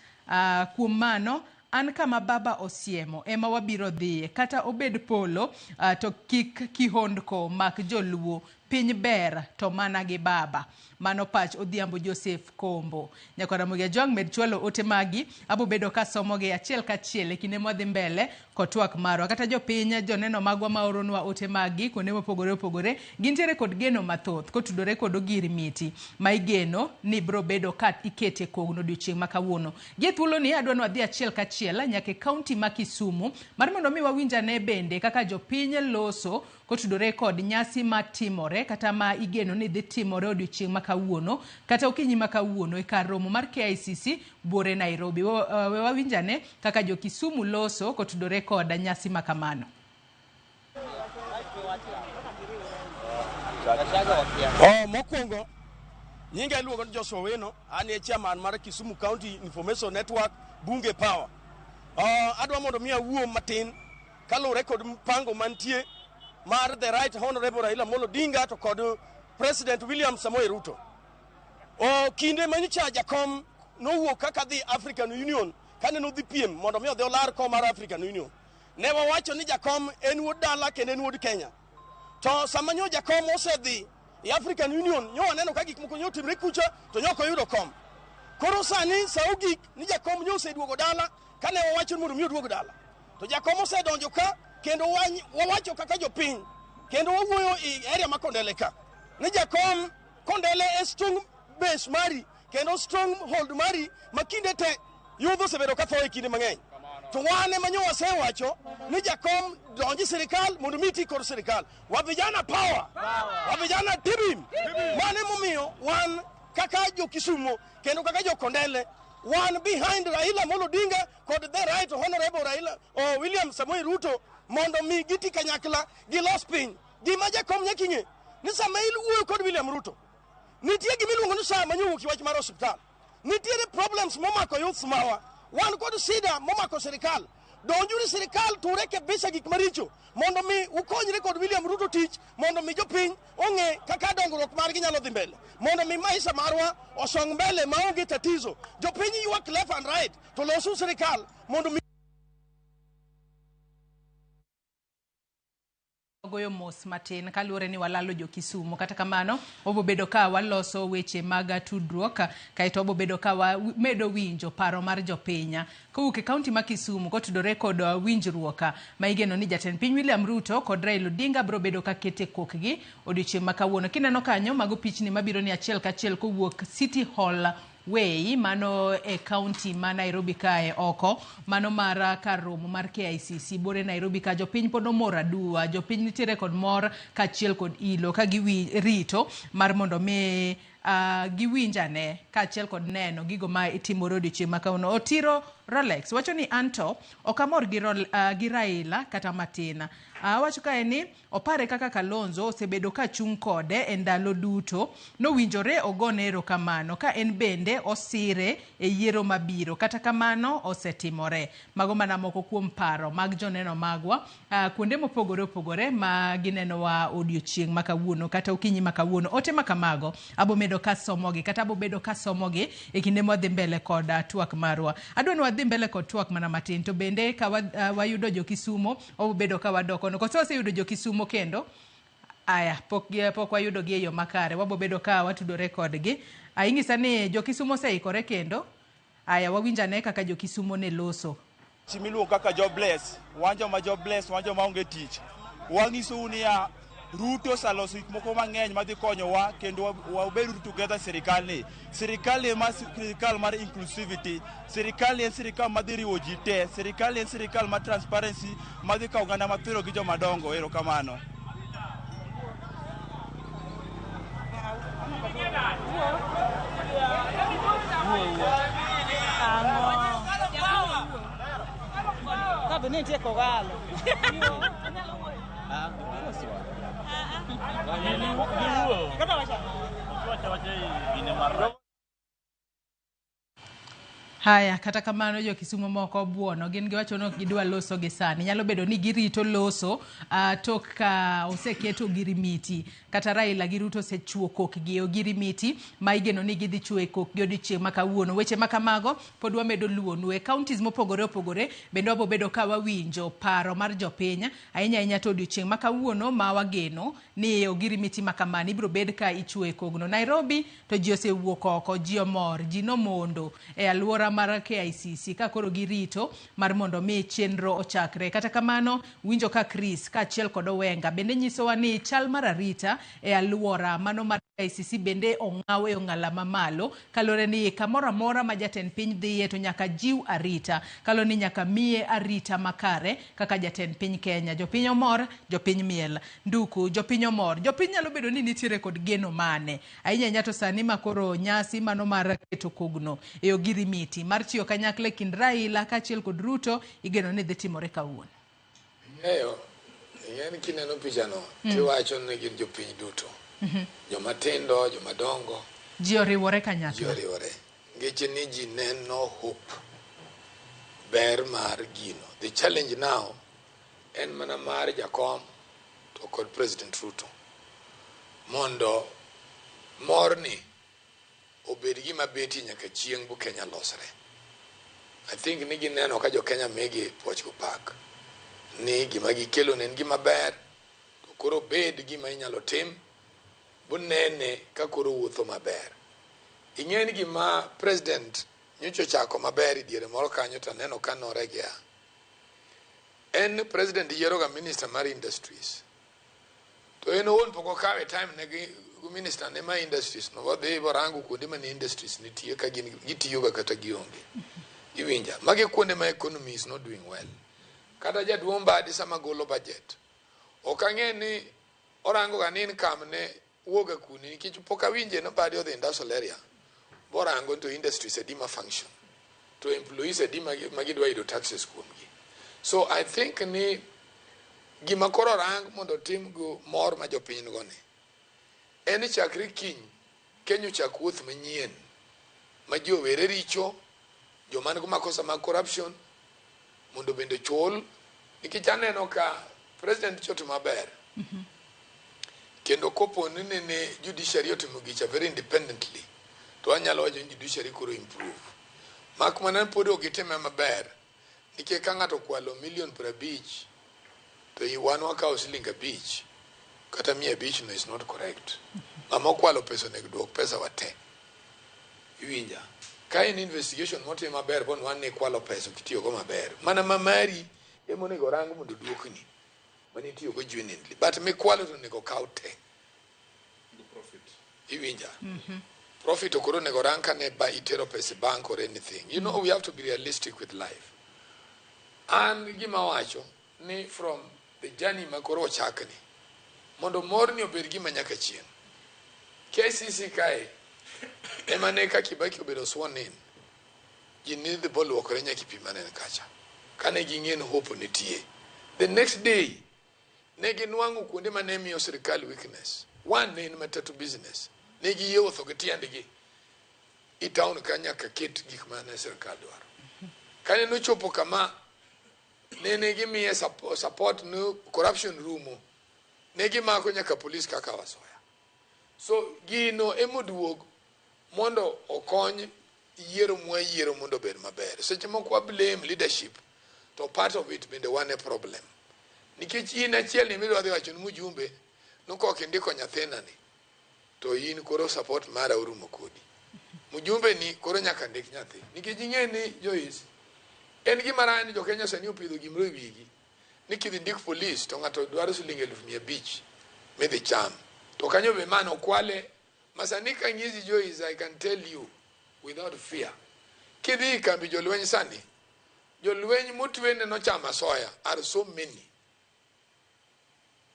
Kuom mano an kama baba osiemo ema wabiro dhiye kata obed polo to kik kihondko mak joluo piny ber to mana gi baba. Mano pach Odhiambo Joseph Kombo. Nyakora Mugia Jwang med chwalo ote magi abo bedo ka somo gi achiel kachiel e kinde modhi mbele kotwak marwa kata jopiny joneno magwa maoronwa ote magi kuonde mopogore opogore gintiere kod geno mathoth kotudore kod ogiri miti ma igeno ni bro bedo ka ikete kogno odiochieng' ma kawuono. Gi thuolo ni adwa no adhi achiel kachiel nyaka kaunti ma Kisumu mar mondo mi wawinjane bende kaka jopiny loso kotudore kod nyasi matimore kata ma igeno ni dhi timore odiochieng' ma kawuono kata okinyi ma kawuono e kar romo mar KICC Buore Nairobi. We wawinjane kaka jo Kisumu loso kotudore kod nyasi makamano. Mokwongo nyinga iluongo ni Joshua Weno, an e chairman mar Kisumu County Information Network Bunge Power. Adwa mondo mi awuo matin kaluwore kod mpango mantie mar the right honorable Raila Amolo Odinga to kod President William Samoei Ruto. Kinde manyicha jakom nowuok kaka dhi African Union kane no dhi piem mondo mi odhi olar kom mar African Union. Ne wawacho ni jakom en wuod dala kendo en wuod Kenya. To sama nyo jakom osedhi e African Union nyo aneno ka gik moko nyo timre kucha to nyo ko yudo kom. Koro sani saugik ni jakom nyo oseduogo dala kane wawacho mondo mi oduogo dala. To jakom osedonjo ka kendo wawacho kaka jopiny kendo wawuoyo e area ma Kondele ka. Ni jakom Kondele e strong base mari kendo strong hold mari makinde te yudho sebedo ka tho e kinde mang'eny. To wane manyo wasewacho ni jakom donji sirikal mondo miti kod sirikal. Wavijana power. Wavijana tibim. Mane momiyo wan kaka jo Kisumu kendo kaka jo Kondele one behind Raila Amolo Odinga kod the right honorable Raila William Samoei Ruto mondo mi giti kanyakla gi los piny. Gima jakom nyakinge ni sama iluwo kod William Ruto nitie gima iluongo ni saa manyo wuok wach mar hospital. Nitiere problems momako youth mawa. Wan kod sida momako sirikal. Donjuri sirikal ture ke bisa gik maricho mondo mi ukonyre kod William Ruto tich mondo mi jopiny ong'e kaka dongruok margi nyalo dhi mbele mondo mi maisha marwa osong mbele maonge tatizo. Jopiny ywak left and right to losu sirikal mondo mi goyo mos matin kaluore ni walalo jo Kisumu. Kata kamano obo bedo ka waloso weche maga tudruok kaito obo bedo ka medo winjo paro mar jopinya kowuok e kaunti ma Kisumu kotudore kod winjruok ma igeno ni jatend piny William Ruto kod Raila Odinga bro bedo ka kete kokgi odiochieng' ma kawuono. Kineno kanyo mago pichni mabiro ni achiel kachiel kowuok City Hall Way mano e county ma Nairobi kae oko mano mar kar romo mar KICC Buore Nairobi ka jopiny pod omor aduwa. Jopiny nitiere kod mor kachiel kod ilo ka rito mar mondo mi giwinjane kachiel kod neno gigo ma itimore odiochieng' ma kawuono. Otiro Rolex wacho ni anto okamor gi Raila kata matina. Wacho kae ni opare kaka Kalonzo osebedo ka chung kode e ndalo duto nowinjore ogone erokamano ka en bende osire e yiero mabiro kata kamano osetimore. Mago mana moko kuom paro mag joneno magwa kuonde mopogore opogore ma gineno wa odiochieng' ma kawuono kata okinyi ma kawuono. Ote makamago abo medo ka somogi kata abo bedo ka somogi e kinde modhi mbele kod twak marwa. Adwa ni wadhi mbele kod twak mana matin to bende ka wayudo jo Kisumu obo bedo ka wadoko no koso se yudo jo Kisumu kendo aya pok wayudo gi yo makare wabo bedo ka watudore kodgi. Ingisa ni jo Kisumu oseikore kendo aya wawinjane kaka jo Kisumu ne loso. Chimiluongo kaka jobless, wanjo ma jobless, wanjo maonge tich. Wangiso unia Ruto saloso gik moko mang'eny madhi konyowa kendo wabedo together sirikal ni. Sirikal en sirikal mar inclusivity, sirikal en sirikal madhi riwo ji te, sirikal en sirikal mar transparency madhi kawo oganda mathiro gi joma dongo. Erokamano. Haya, kata kamano jo Kisumu moko buono gin giwacho ni ok gidwa loso gi sani. Nyalo bedo ni girito loso tok ka oseketo girimiti kata Raila gi Ruto osechuo kokgi o girimiti ma igeno ni gidhi chue kokgi odiochieng' ma kawuono. Weche ma kamago pod wamedo luonu e counties mopogore opogore bende wabobedo ka wawinjo paro mar jopiny ahinya to odiochieng' ma kawuono ma wageno ni ogirimiti ma kamani ibro bed ka ichue kogno. Nairobi to ji osewuok oko, ji omor, ji nomondo e alwora mar KICC ka koro girito mar mondo mi chenro ochakre. Kata kamano winjo ka Chris ka achiel kod Owenga bende nyisowa ni chal mar arita e alwora mano mar KICC bende ong'aw e ong'ala mamalo kalore ni kamoro amora ma jatend piny dhiye to nyaka jiw arita kalore ni nyaka miye arita makare kaka jatend piny Kenya. Jopiny omor, jopiny miel. Nduku, jopiny omor. Jopiny nyalo bedo ni nitiere kod geno mane ahinya to sani makoro nyasi mano mar keto kogno e ogirimiti mar tiyo kanyakla kind Raila kaachiel kod Ruto igeno ni dhi timore kawuono. Yani kineno pichano tiwacho ni gin jopiny duto. Joma tindo, joma dongo. Ji oriwore kanyakla. Ji oriwore. Ngeche ni ji neno hope. Ber mar gino. The challenge now en mana mar jakom to kod President Ruto. Mondo morni obed gima beti nyaka chieng' bu Kenya losre. I think ni gineno ka jo Kenya megi puoch ko pak. Ni gima gikelo nen gima ber. To koro bed gima inyalo tim. Bunene ka koro wuotho maber. Ing'eni gima President nyocho chako maber diere moro kanyo to neno kanore gia. En President yiero ga Minister mar Industries. To en owuon poko kawe time ne Minister ne ma Industries no wadhi borango kuonde ma industries nitie ka gitiyo ga kata gionge. Iwinja mage kuonde ma economy is not doing well. Kata jaduong' badi sama golo budget. Okang'e ni orango ga nin kam ne woga kuni nikech poka winje no badi of the industrial area. Borango to industries edima function. To employees edima magidwa yudo taxes kuomgi. So I think ni gima koro rang mondo tim go mor ma jopiny go ne. En chakri kiny Kenya chak wuoth manyien ma jowere richo joma go makosa mag corruption mondo bende chol nikech aneno ka president choto maber. Kendo kopo ne judiciary otimo gicha very independently to anyalo wacho ni judiciary koro improve. Mak mana pod ogitime maber nikech ka ng'ato kwalo $50,000 to iwan wakawo $5 kata $100 no is not correct. Mama kwalo pesa nek duok pesa wate. Iwinja. Ka in investigation motim maber bon wan ne kwalo pesa kitiyo go maber. Mana mamari emonego rango mondo duokni. Mani tiyo go genuinely. But me kwalo to nego kaw te. Profit. Iwinja. Profit okoro nego ranka ne ba itero pesa bank or anything. You know we have to be realistic with life. And gima wacho ni from the journey makoro chakni. Mondo morni obed gima nyaka chieng'. KCC kae emane ka Kibaki obedo sworn in. Ji need the ball okore nyaka pimane kacha. Kane ging'en hope nitie. The next day ne ginwang'o kuonde mane miyo sirkal weakness. One ne in matatu business. Ne giyotho gi tiendgi. I town ka nyaka ket gik mane sirkal dwaro. Kane nochopo kama ne gimiye support no corruption room. Ne gimako nyaka police kaka wasoya. So gino emoduog mondo okony yiero mwayiero mondo bed maber. Seche moko blame leadership to part of it bende one problem. Nikech in achiel ni midwa dhi wacho ni mujumbe nokok indiko nyathina ni to in koro support mara orumo kodi. Mujumbe ni koro nyaka ndik nyathi. Nikech ing'e ni Joyce en gima rani jo Kenya sani opidho gimro wigi. Nikidhi ndik police to ng'ato dwaro $500,000 midhi cham. To kanyo be mano kwale masani ka ngizi Joyce I can tell you without fear. Kidhi kambi jolweny sani jolweny motwene no chama soya are so many.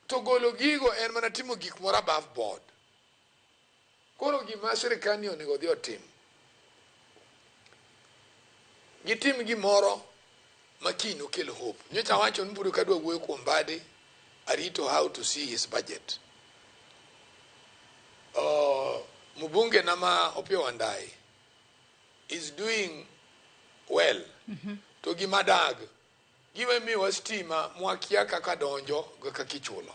To golo gigo en mana timo gik moro above board. Koro gima sirkal ni onego dhi otim. Gitim gimoro makino kelo hope. Nyocha wacho ni buru kadwa wuoyo kuom bade arito how to see his budget. Mubunge nama Opio Wandai is doing well to gimadag giwe miwa stima mwakia kaka donjo kaka kichulo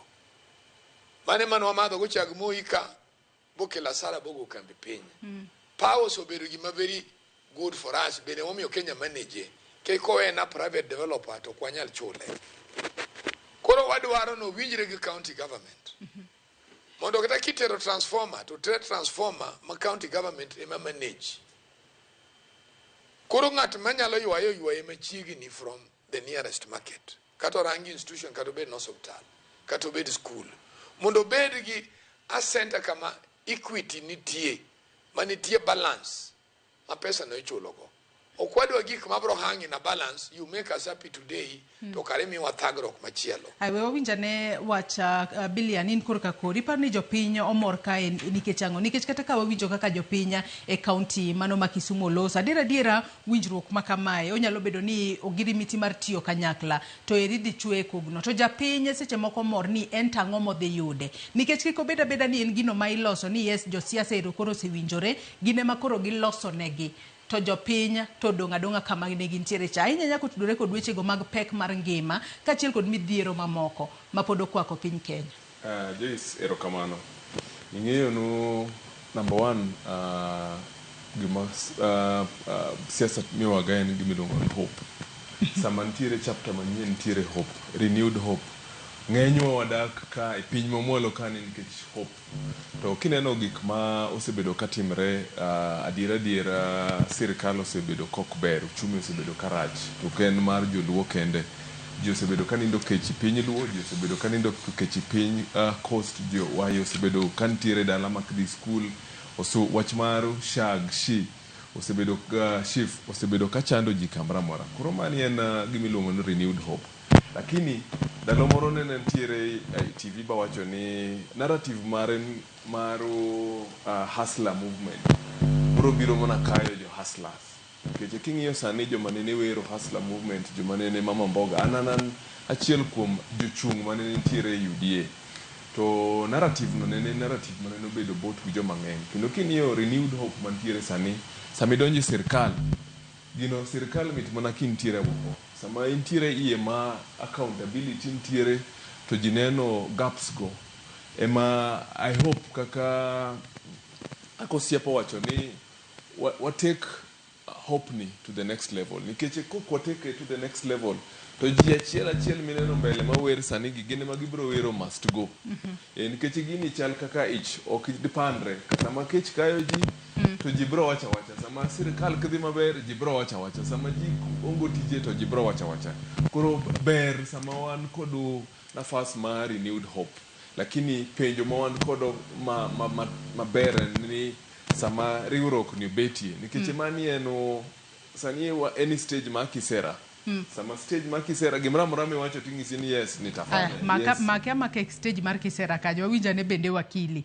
mane manwa madho go chag moika bokela sara bogo kambi piny power so bedo gima very good for us bene omiyo Kenya manage ke ko ena private developer to kwanyal chule koro wadwaro no winjre gi county government mondo kata kitero transformer to trade transformer ma county government ema manage koro ng'at manyalo ywayo machiegni from the nearest market kata rangi institution kata bed no hospital kata bed school mondo bed gi a center kama equity nitie manitie balance ma pesa no ichulo go okwadwa gik mabro hangi na balance you make us happy today to kare mi wathagruok machielo we wawinjane wacha billion in korka kori parni jopiny omor kae nikech ang'o nikech kata ka wawinjo kaka jopiny e county mano ma Kisumu losa diera winjruok makamae onyalo bedo ni ogirimiti mar tiyo kanyakla to eridi chwe kogno to japiny seche moko mor ni en tang'o modhi yude nikech kiko beda ni en gino ma iloso ni yes josiasa ero koro sewinjore gine makoro giloso negi to jopiny to donga kama ne gintiere cha inyanya kotudore kod weche go mag pek mar ngima kachiel kod midhiero mamoko mapod okwako piny Kenya. Joyce erokamano. Ing'eyo no number 1 gima siasa miwaga en gimiluongo ni hope. Sama ntiere chapter manyien ntiere hope, renewed hope. Ng'enywa wadak ka e piny mamwalo ka nikech hope. To kineno gik ma osebedo katimre adiera sirikal osebedo kok ber, uchumi osebedo karach, to ken mar joluo kende. Ji osebedo kanindo kech piny luo, ji osebedo kanindo kech piny coast, jo wayo osebedo kantiere dala mak di school, wach maru shi osebedo shift osebedo kachando ji kamra mora. Koro mani en gimiluongo ni renewed hope. Lakini dalo moro nene ntiere TV ba wacho ni narrative maru hustler movement bro biro mona kayo jo hustlers keche king'iyo sani jo manene wero hustler movement jo manene mama mboga ananan achiel kuom jochung manene ntiere UDA to narrative no nene narrative manene obedo bot gi jo mang'eny kendo king'iyo renewed hope mantiere sani sami donji sirkal gino sirkal mit mana kintiere moko sama intiere iye ma accountability intiere to jineno gaps go ema I hope kaka akosiepo wacho ni what take hope ni to the next level nikech kok take to the next level to ji achiel mineno mbele ma wer sani gine ma gibro wero must go nikech gini chal kaka ich ok dipandre sama kech kayo ji to ji bro wacha sama sirkal kidhi maber ji bro wacha sama ji ongo tije to ji bro wacha koro ber sama wan kodu nafas ma renewed hope lakini penjo ma wan kodo maber ni sama riwruok ni betie nikech mani eno sani wa any stage ma kisera sama stage ma kisera gimra morame wacho tingisi ni yes nitafanya maka stage mar kisera kajo wawinjane bende wakili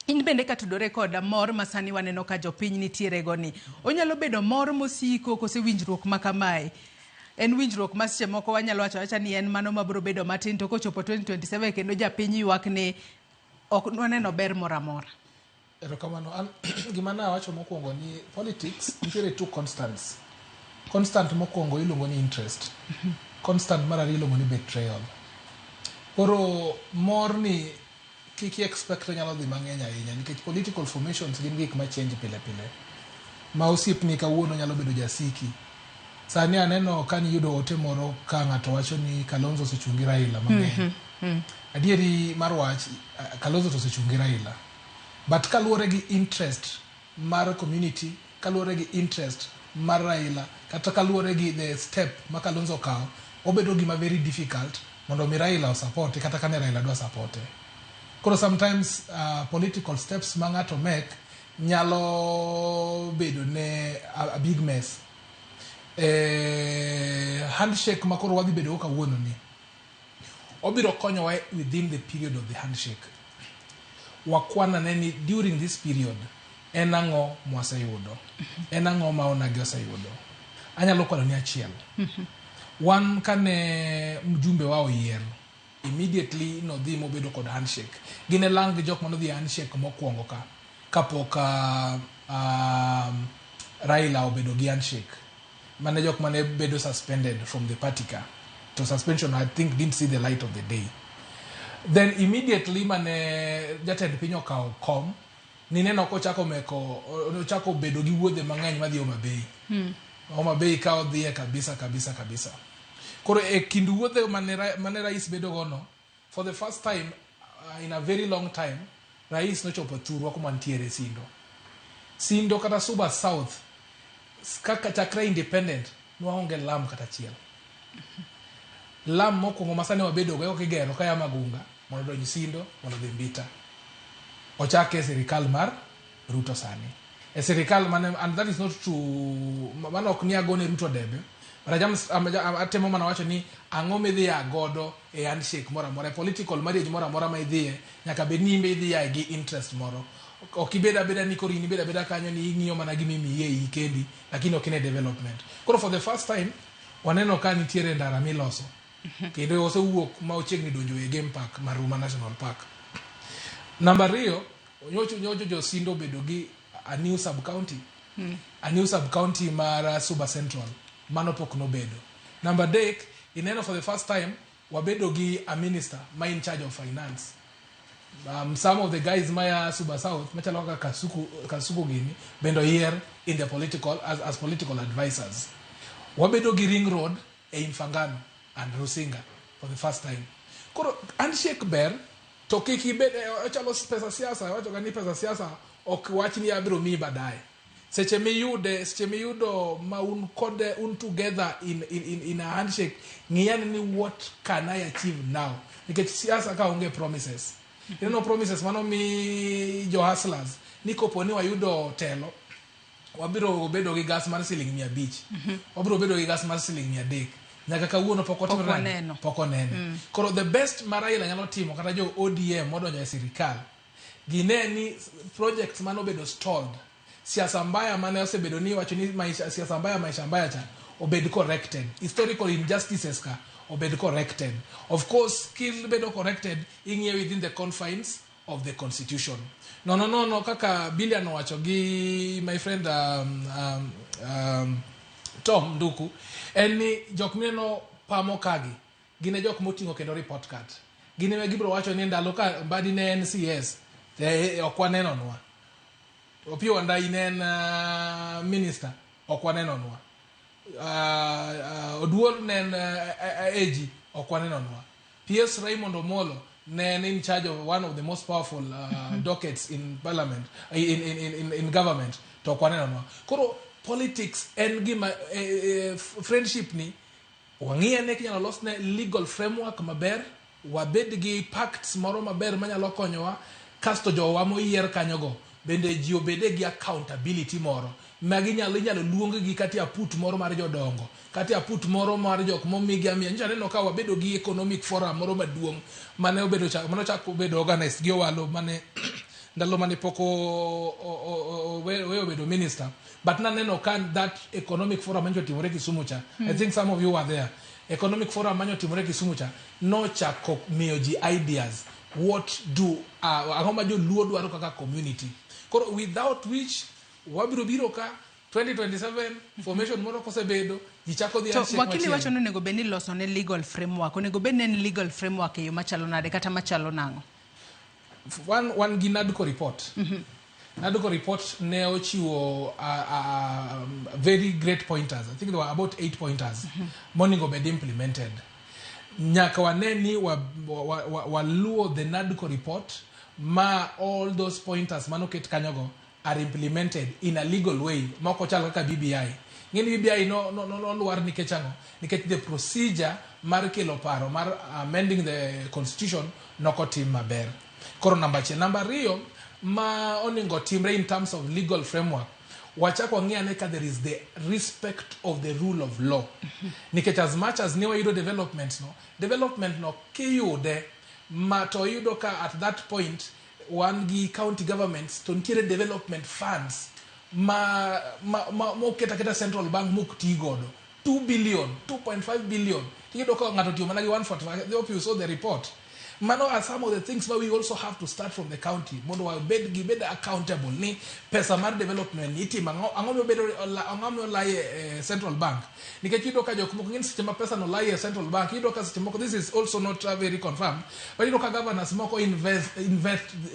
in bende katudore koda mor masani waneno ka jopiny nitiere goni onyalo bedo mor mosiko kose winjruok makamae en winjruok ma seche moko wanyalo wacho ni en mano mabro bedo matin to kochopo 2027 kendo japiny ywak ne ok waneno ber moro amora. Erokamano gima na wacho mokwongo ni politics nitiere two constants. Constant mokwongo iluongo ni interest, constant mar ariyo iluongo ni betrayal. Koro mor ni kiki expect nyalo dhi mang'eny ahinya nikech political formations gin gik ma change pile ma osiepni kawuono nyalo bedo jasiki. Sani aneno ka ni yudo ote moro ka ng'ato wacho ni Kalonzo osechungi Raila mang'eny. Adieri mar wach Kalonzo osechungi Raila, but kaluwore gi interest mar community, kaluwore gi interest mar Raila, kata kaluwore gi the step ma Kalonzo kawo, obedo gima very difficult mondo mi Raila o support kata kane Raila dwa support. Koro sometimes political steps ma ng'ato make nyalo bedo ne a big mess. Handshake ma koro wadhi bedo kawuono ni obiro konyowa within the period of the handshake. Wakwana neni during this period en ang'o mwaseyudo, en ang'o ma onagi oseyudo. Anyalo kwano ni achiel. Wan kane mjumbe wa oyier immediately no dhi mobedo kod handshake. Gine lang jok mano dhi handshake mokwongo ka kapok Raila obedo gi handshake. mane jok mane bedo suspended from the party ka to suspension I think didn't see the light of the day. Then immediately mane jatend piny okawo kom nineno kochako ochako bedo gi wuodhe mang'eny madhi Homa Bay. Homa Bay kawo dhiye kabisa. Koro e kind wuodhe mane rais bedo gono, for the first time in a very long time, rais nochopo thurwa kuma ntiere Sindo kata Suba South, kaka chakre independent, nwaonge lam kata chiel. Lam mokwongo masane wabedo go kigero kaya Magunga, mondo donj Sindo, mondo dhi Mbita. Ochake sirikal mar Ruto sani. E sirikal mane, and that is not true, mano ok ni agone Ruto debe. Atemo mana wacho ni ang'o midhi agodo e handshake mora mora, political marriage mora mora ma idhiye, nyaka bed ni idhi ya gi interest moro. Ok ibeda ni kori ni beda kanyo ni ing'iyo mana gi mimi ye kendi, lakini ok ne development. Koro for the first time, waneno ka nitiere ndara miloso. Kendo osewuok ma ochiegni donjo e game park mar Ruma National Park. Number 2, nyocho jo Sindo bedo gi a new sub county. A new sub county mar Suba Central. Mano pok no bedo. Number 3, ineno for the first time wabedo gi a minister ma in charge of finance. Some of the guys maya Suba South machalo ka Kasuku gini bendo here in the political as political advisors. Wabedo gi ring road e Infangano and Rusinga for the first time. Koro handshake ber to kiki bede ochalo pesa siasa, wacho gani pesa siasa ok wach ni abiro mi badaye. Seche mi yudo ma un kode un together in a handshake, ngiyani ni what can I achieve now? Nikech siasa ka onge promises. You know promises mano mi jo hustlers ni koponi wayudo telo wabiro bedo gi gas mar siling 500. Wabiro bedo gi gas mar siling 300. Nyaka kawuono poko neno. Koro the best Maraila nyalo timo kata jo ODM modonjo e sirikal. Gineni projects mano bedo stalled. Siasa mbaya mane osebedo ni wacho ni siasa mbaya maisha mbaya cha obed corrected. Historical injustices ka obed corrected. Of course, skill bedo corrected ing'ie within the confines of the constitution. No, kaka Billion wacho gi my friend Tom Nduku, eni jok mineno pamo kagi, gine jok moting'o kendo report card. Gine me gibro wacho ni ndalo ka Mbadi ne NCS, okwaneno nwa. Opio wanda inen minister, okwaneno nwa. Oduol nen AG, okwaneno nwa. PS Raymond Omolo, nen in charge of one of the most powerful dockets in parliament, in government, to okwaneno nwa. Koro politics en gima friendship ni wangia ne kinyalo losne legal framework maber, wabed gi pacts moro maber manyalo konyowa, kasto jowa moyier kanyogo bende ji obede gi accountability moro magi nyalo luong gi kati aput moro mar jodongo, kati aput moro mar jok momigi amia. Nja neno ka wabedo gi economic forum moro maduong' mane obedo mano chako bedo organized gi owalo mane ndalo mane poko obedo minister. But naneno kan that economic forum manyo timore Kisumu cha. I think some of you were there. Economic forum manyo timore Kisumu cha no chako miyo ji ideas what do angoma jo luo dwaro kaka community. Koro without which wabiro biro ka 2027 formation moro kosebedo jichako dhi so wakili wacho no nego beni loso ne legal framework, onego beni ne legal framework e yo machalo nade kata machalo nango. One Ginadco report. Nadco report ne ochiwo very great pointers. I think there were about 8 pointers. Morning obed implemented. Nyaka waneni waluo the Nadco report ma all those pointers manoket kanyogo are implemented in a legal way. Mako chalo kaka BBI. Ngeni BBI no luar nikechango. Nikech the procedure mar kelo paro mar amending the constitution noko tim maber. Koro number 2 ma oningo timre in terms of legal framework. Wachako ng'ia ka there is the respect of the rule of law. Nikech as much as niwa yudo development no kiyude ma to yudo ka at that point one gi county governments to ntiere development funds ma keta central bank muk tigodo 2 billion 2.5 billion yudo ka ngato tiyo mana gi 145. The hope you saw the report Mano are some of the things where we also have to start from the county. Mondo wa bed accountable ni pesa mar development iti angomo bedo angomo lie central bank. Nikech ido ka jok moko ngin seche ma pesa no lie central bank ido ka seche moko, this is also not very confirmed, but ido ka governors moko invest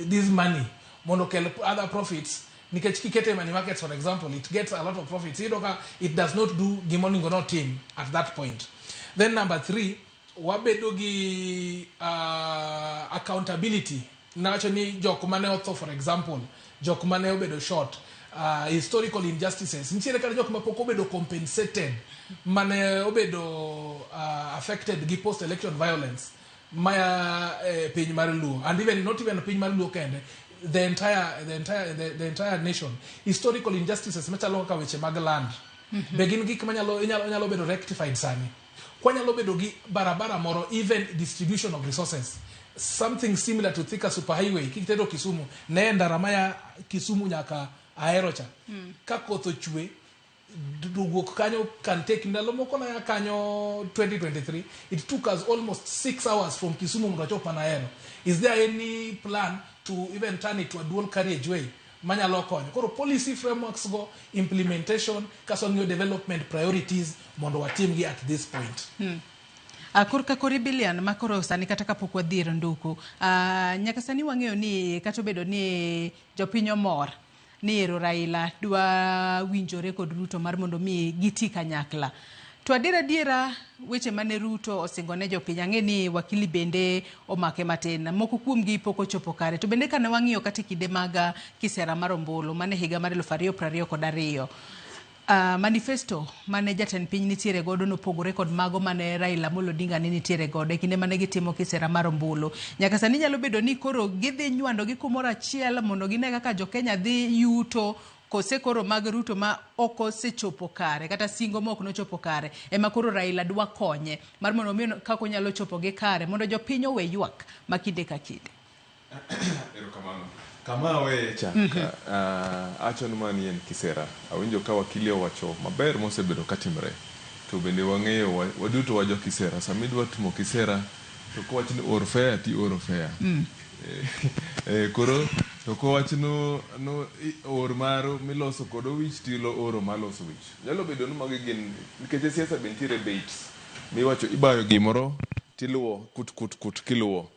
this money mondo kel other profits. Nikech kikete money markets, for example, it gets a lot of profits. It does not do gimoning or not team at that point. Then number 3, wabedo gi accountability. Nacho ni jok mane otho, for example, jok mane obedo short, historical injustices. Nchiere kala jok mapoko obedo compensated, mane obedo affected gi post-election violence. Maya piny mar Luo, and even not even piny mar Luo kende, the entire nation. Historical injustices machalo kaka weche mag land. Begin gik manyalo bedo rectified sani. Kwanyalo bedo gi barabara moro, even distribution of resources. Something similar to Thika superhighway kitedo Kisumu, ne ndarama ya Kisumu nyaka Ahero cha. Ka koth ochwe duguok kanyo can take ndalo moko na ya kanyo 2023, it took us almost 6 hours from Kisumu mondo chopa na Ahero. Is there any plan to even turn it to a dual carriageway? Manyalo konyo. Koro policy frameworks go, implementation, kaso new development priorities mondo watim gi at this point. Kurka kori bilion makoro sani kata kapok wadhiro nduku. Nyaka sani wang'eyo ni kata bedo ni jopinyo mor ni ero Raila dwa winjore kod Ruto mar mondo mi giti kanyakla. To adiera weche mane Ruto osingone jopiny, ang'e ni wakili bende omake matin, moko kuom gi pok ochopo kare. To bende kane wang'iyo kata kinde mag kisera mar ombulu mane higa mar 2022 manifesto mane jatend piny nitiere godo nopogore kod mago mane Raila Amolo Odinga ne nitiere godo kinde mane gitimo kisera mar ombulu. Nyaka sani nyalo bedo ni koro gidhi nywando gi kumoro achiel mondo gine kaka jo Kenya dhi yuto, kose koro mag Ruto ma oko se chopo kare kata singo moko no chopo kare ema koro Raila dwa konye mar mondo mi kako nyalo chopo gi kare mondo jo piny owe ywak makinde ka kinde. Erokamano. Kama we chaka achon man yen kisera awinjo ka wakili owacho maber mosebedo katimre, to bende wang'eyo waduto wajo kisera samidwa timo kisera to ko wachni or fair ti oro fair. Koro to ko wachno no or maro miloso kod wich tilo oro maloso wich. Nyalo bedo ni magi gin nikech siasa bentiere baits miwacho ibayo gimoro tiluwo kut kiluwo.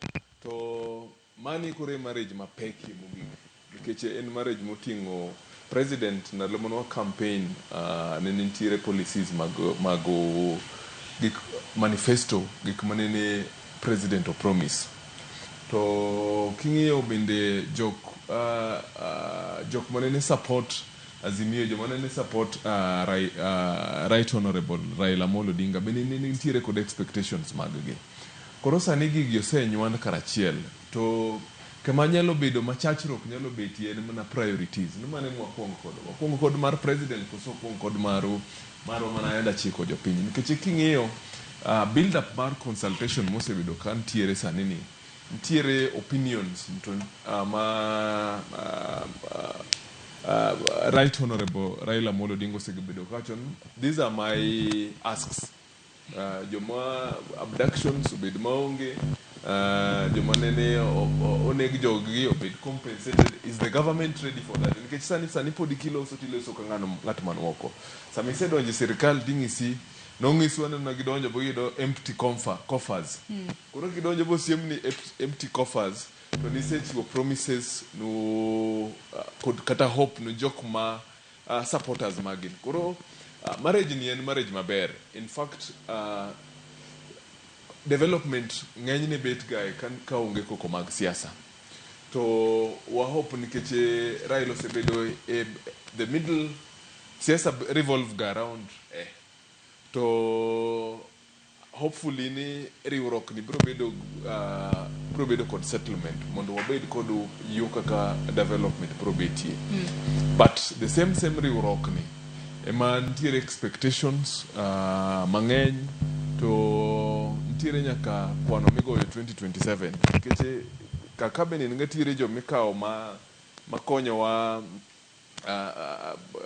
To mani kore marriage mapeki mogik nikech en marriage moting'o president na lomono campaign ne nitiere policies mago gik manifesto gik manene president o promise. To king'iyo bende jok manene support Azimio, jo manene support Right Honorable Raila Amolo Odinga bende ne nitiere kod expectations mag gi. Koro sani gigi osenywan karachiel, to kama nyalo bedo machachruok nyalo betie en mana priorities. No mane wakwongo kod mar president koso wakwongo kod maro mana yanda chiko jopiny. Nikech king'iyo build up mar consultation mosebedo ka ntiere sani ni ntiere opinions Right Honorable Raila Amolo Odinga osebedo kachon, these are my asks. Joma abductions obed maonge, joma nene oneg jogi obed compensated. Is the government ready for that? Nikech sani podi kiloso tiloso ka ng'at man oko. Sami se donje sirikal ting'isi nong'iswa na gidonjo bo gido empty coffers. Koro gidonjo bo siem ni empty coffers to nisechiwo promises no kata hope no jok ma supporters magin. Koro marriage ni en marriage maber. In fact, development ng'enyne bet gae ka onge koko mag siasa. To wahope nikech Raila osebedo the middle siasa revolve around to hopefully ni riwruok ni bro bedo kod settlement mondo wabed kod yo kaka development bro betie. But the same riwruok ni ema ntiere expectations mang'eny, to ntiere nyaka kwano migoyo 2027 nikech kaka bende nitiere jo mikawo makonyowa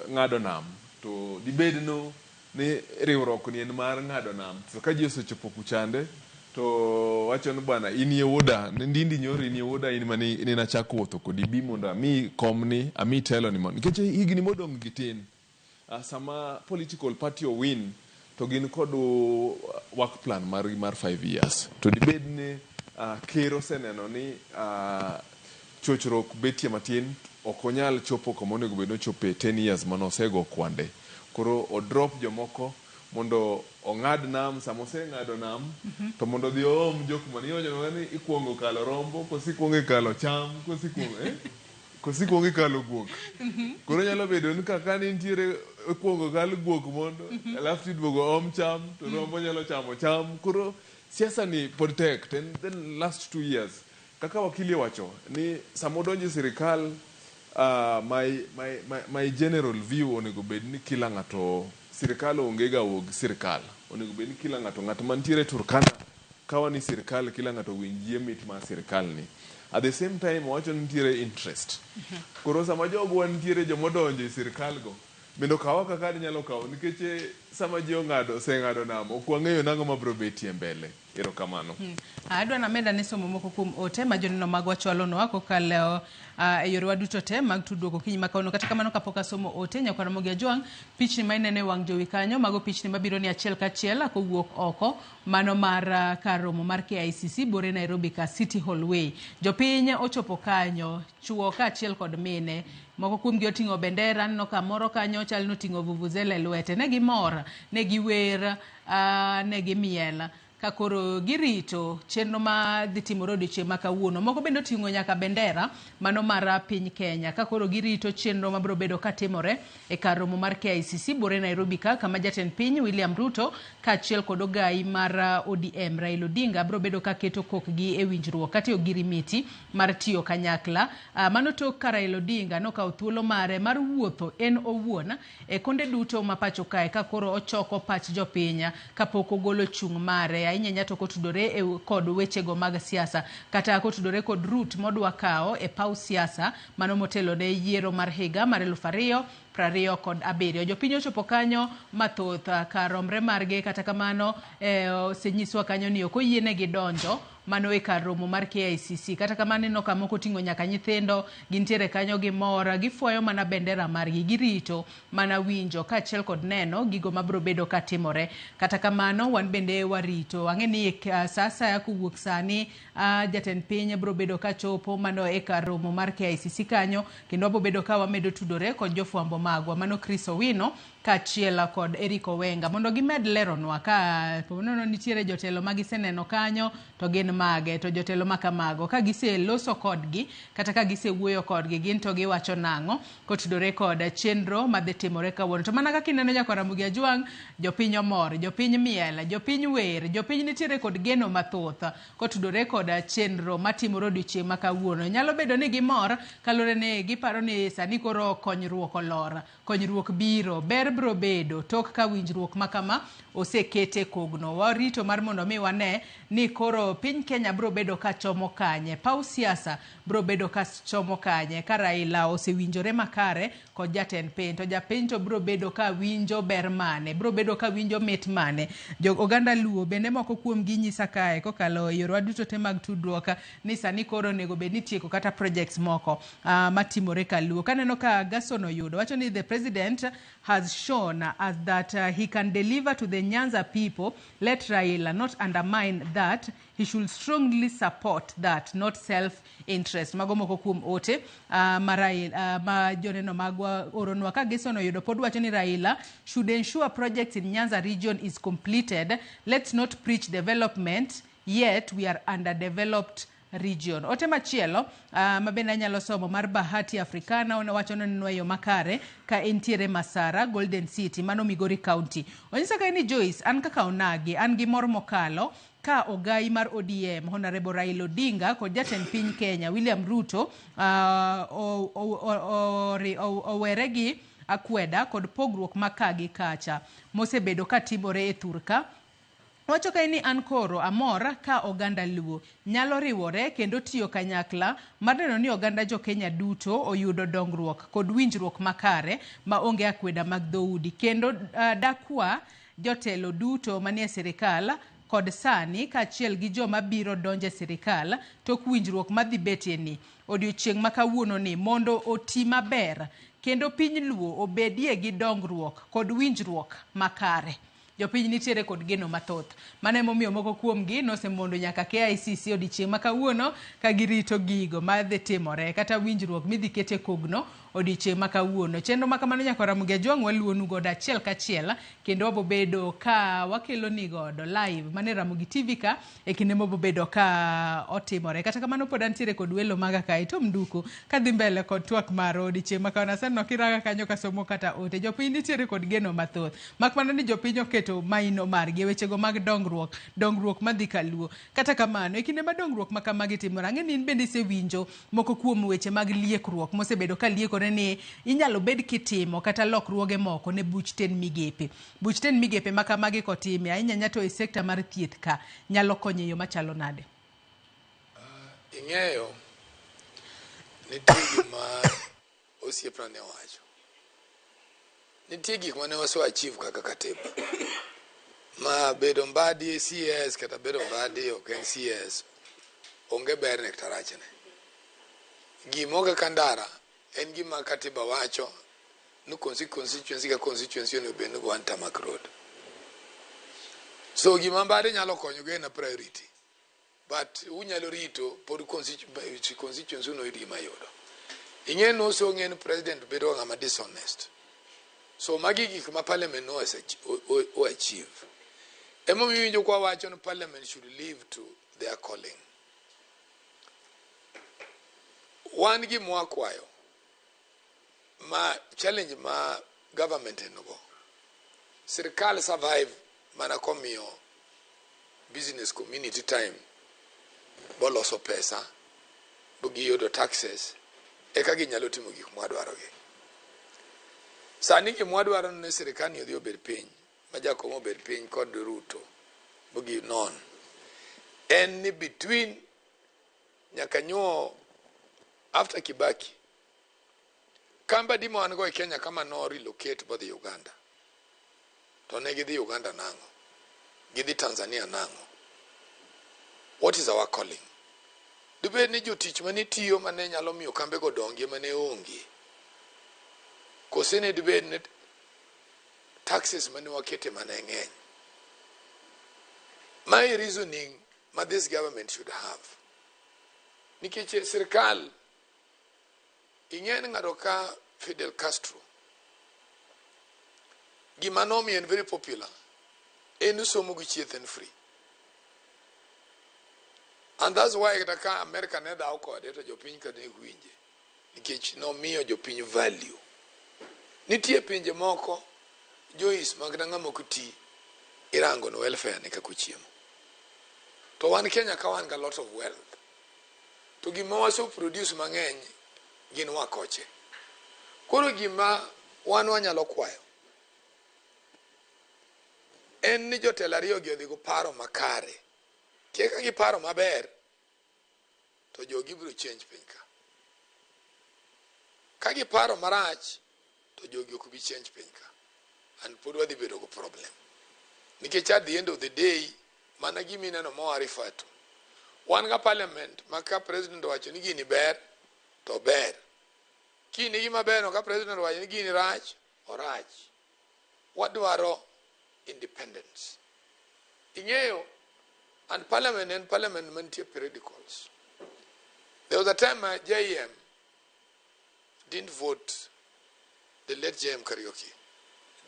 ng'ado nam, to dibed no ni riwruok ni en mar ng'ado nam. To ka ji osechopo kuchande to wachon bwana inie woda ndindi nyori inie woda in mani ina chako wuotho kodi bi mondo ami komni ami telo ni mon nikech higni modong gitin sama political party o win to gin kod work plan mar 5 years to dibed ni kero seneno ni chochruok betie matin okonyal chopo komonego bedo chope 10 years manosego kwande koro o drop jomoko mondo ongad nam samose ngado nam to mondo dhi om jok maniyo ni ikuongo kalo rombo kosikuongo kalo cham kosikuongo kalo guok koro nyalo bedo ni kaka nitiere ikuongo kalo guok mondo alafu tidwogo om cham to rombo nyalo chamo cham koro siasa ni politek then last 2 years kaka wakili wacho ni samodonji sirikal my general view onego bed ni kila ngato sirikal ongega og sirikal onego bed ni kila ngato mantiere Turkana kawa ni sirikal kila ngato winjie mit ma sirikal ni at the same time wacho nitiere interest koro sama jogo nitiere jomodonje sirikal go bendo kawa kaka nyalo kawo nikech sama ji sengado namo okwang'eyo nango mabro betie mbele erokamano adwa na meda ne somo moko kuom ote ma joneno magwa chwalono wako kaleo e yore waduto te mag tudruok okinyi makauno kata kamano kapok asomo ote nyakwara Ramogi Ajwang pichni ma inene wang' jowi kanyo mago pichni mabiro ni achiel kachiel kowuok oko mano mar kar romo mar KICC bore Nairobi ka City Hall Way jopiny ochopo kanyo chuo ka achiel kod mine moko kuom gi oting'o bendera no ka moro kanyo chal no ting'o vuvuzela e lwete ne gimor ne giwer ne gimiel ka koro girito chenro ma dhi timore odiochieng' ma kawuono moko bende oting'o nyaka bendera mano mar piny Kenya ka koro girito chenro mabiro bedo ka timore e kar romo mar KICC bore Nairobi ka kama jatend piny William Ruto ka achiel kod ogai mar ODM Raila Odinga biro bedo ka keto kokgi e winjruok kata ogirimiti mar tiyo kanyakla mano tok ka Raila Odinga no kawo thuolo mare mar wuotho en owuon e konde duto ma pacho kae ka koro ochoko pach jopiny kapok ogolo chung' mare ahinya to kotudore kod wechego mag siasa kata kotudore kod route modwa kawo e paw siasa mano motelo ne yiero mar higa mar 2027 jopiny ochopo kanyo mathoth ka romre margi kata kamano osenyiswa kanyo ni ok oyienegi donjo mano e kar romo mar KICC kata kamano no kamoko ting'o nyaka nyithindo gintiere kanyo gi mora gifuayo mana bendera margi girito mana winjo ka achiel kod neno gigo mabiro bedo ka timore kata kamano wan bende warito ang'eni sasa kuwuok sani jatend piny biro bedo ka chopo mano e kar romo mar KICC kanyo kendo biro bedo ka wamedo tudore kod jofuambo magwa mano Chris Owino ka achiel kod Eric Owenga mondo gimed leronwa ka nono nitiere jotelo magiseneno kanyo to gin mage to jotelo makamago ka giseloso kodgi kata ka gisewuoyo kodgi gin to giwacho nang'o kotudore kod chenro madhi timore kawuono to mana kaka ineno nyakwara Ramogi Ajwang jopiny omor jopiny miel jopiny wer jopiny nitiere kod geno mathoth kotudore kod chenro matimore odiochieng' ma kawuono nyalo bedo ni gimor kalore ne giparo ni sani koro konyruok olor konyruok biro ber biro bedo tok ka winjruok makama osekete kogno warito mar mondo mi wane ni koro piny Kenya biro bedo ka chomo kanye paw siasa biro bedo ka chomo kanye ka Raila osewinjore makare kod jatend piny to japiny to biro bedo ka winjo ber mane biro bedo ka winjo mit mane oganda Luo bende moko kuom gi nyisa kae kokalo yorwa duto te mag tudruok ni sani koro nego bed ni tieko kata projects moko matimore ka Luo kaneno ka Gason oyudo wacho ni the president has shown us that he can deliver to the Nyanza people. Let Raila not undermine that. He should strongly support that, not self-interest. Magomoko kuom ote ma joneno magwa oronwa ka Gason oyudo pod wacho ni Raila should ensure projects in Nyanza region is completed. Let's not preach development, yet we are underdeveloped region. Ote machielo mabenda nyalo somo mar Bahati Africana wacho ni yo makare ka entiere Masara Golden City mano Migori County. Onyisa ka ni Joyce an kaka onagi an gi mor mokalo ka ogai mar ODM Honorable Raila Odinga kod jatend piny Kenya William Ruto owere gi akweda kod pogruok makagi kacha mosebedo ka timore e thurka. Wacho ka ni an koro amor ka oganda Luo nyalo riwore kendo tiyo kanyakla mar neno ni oganda jo Kenya duto oyudo dongruok kod winjruok makare ma onge akweda mag dhoudi kendo dakwa jotelo duto manie sirikal kod sani kaachiel gi joma biro donje sirikal tok winjruok madhi betie ni odiochieng' ma kawuono ni mondo oti maber kendo piny Luo obedie gi dongruok kod winjruok makare. Jopiny nitiere kod geno mathoth. Mane momiyo moko kuomgi nosemondo nyaka KICC odiochieng' ma kawuono ka girito gigo madhi timore kata winjruok midhi kete kogno odiochieng' ma kawuono. Chenro ma kamano nyaka Ramogi Ajwang' waluonu godo achiel kachiel kendo wabobedo ka wakelo ni godo live mane Ramogi TV ka e kinde mobobedo ka otimore. Kata kamano pod antiere kod welo maga ka ito mduku kadhi mbele kod twak maro odiochieng' ma kawuono sano kiraga kanyo kasomo kata ote. Jopiny nitiere kod geno mathoth. Makmana ni jopiny oketo maino margi wechego mag dongruok madhi kaluo. Kata kamano e kinde ma dongruok ma kamagi timore ang'e ni in bende isewinjo moko kuom weche mag liekruok mosebedo ka liekore ni inyalo bed kitimo kata lokruoge moko ne buch ten migepe. Buch ten migepe ma kamagi kotime ahinya nyato e sekta mar thieth ka nyalo konyo e yo machalo nade? Ing'eyo nitie gima osiepna ne wacho. Nitie gik mane waso achieve kaka katiba. Ma bedo mbadi CS kata bedo mbadi ok en CS onge ber nek tarachne. Gimoga kandara en gima katiba wacho no constituency ka constituency no bendo go antamak road. So gima mbadi nyalo konyo ge na priority. But unyalo rito pod constituency no idi mayudo. Ing'e no so ng'en president bedo ng'ama dishonest. So magi gik ma parliament no achieve. Emo miwinjo kwa wacho no parliament should live to their calling. Wan gi mwakwayo ma challenge ma government enogo. Sirkal survive mana komiyo business community time boloso pesa bugi yudo taxes eka ginyalo timo gik mwadwarogi. Sani gimwadwaro ni sirkal ni odhi obed piny ma jakom obed piny kod Ruto bugi non en ni between nyaka nyuo after Kibaki kamba dimo an go e Kenya kama no relocate bodhi Uganda to ne gidhi Uganda nango gidhi Tanzania nango. What is our calling? Dibed ni jotich mane tiyo mane nyalo miyo kambe go dongi mane onge kosene dibed ni taxes mane wakete mane ng'eny. My reasoning ma this government should have nikech sirkal ing'en ng'ato ka Fidel Castro gima nomi en very popular en somo gi chieth en free, and that's why ka America ne daw kode to jopiny ka ne winje nikech nomiyo jopiny value. Nitie pinje moko jois mag ng'ama kuti irango no welfare ne kako chiemo. To wan Kenya ka wan ga lot of wealth to gima waso produce mang'eny gin wakoche. Koro gima wan wanyalo kwayo en ni jotelo ariyo gi odhi go paro makare. Keka gi paro maber to jogi biro change piny ka. Ka gi paro marach to jogi ok bi change piny ka. And pod wadhi bedo go problem. Nikech at the end of the day mana gimi neno refer to wan ga parliament maka president wacho ni gini ber to ber. Kini gima ber no ka president wacho ni gini rach orach. Wadwaro independence. Ing'eyo and parliament mantie periodicals. There was a time JM didn't vote, the late JM Karaoke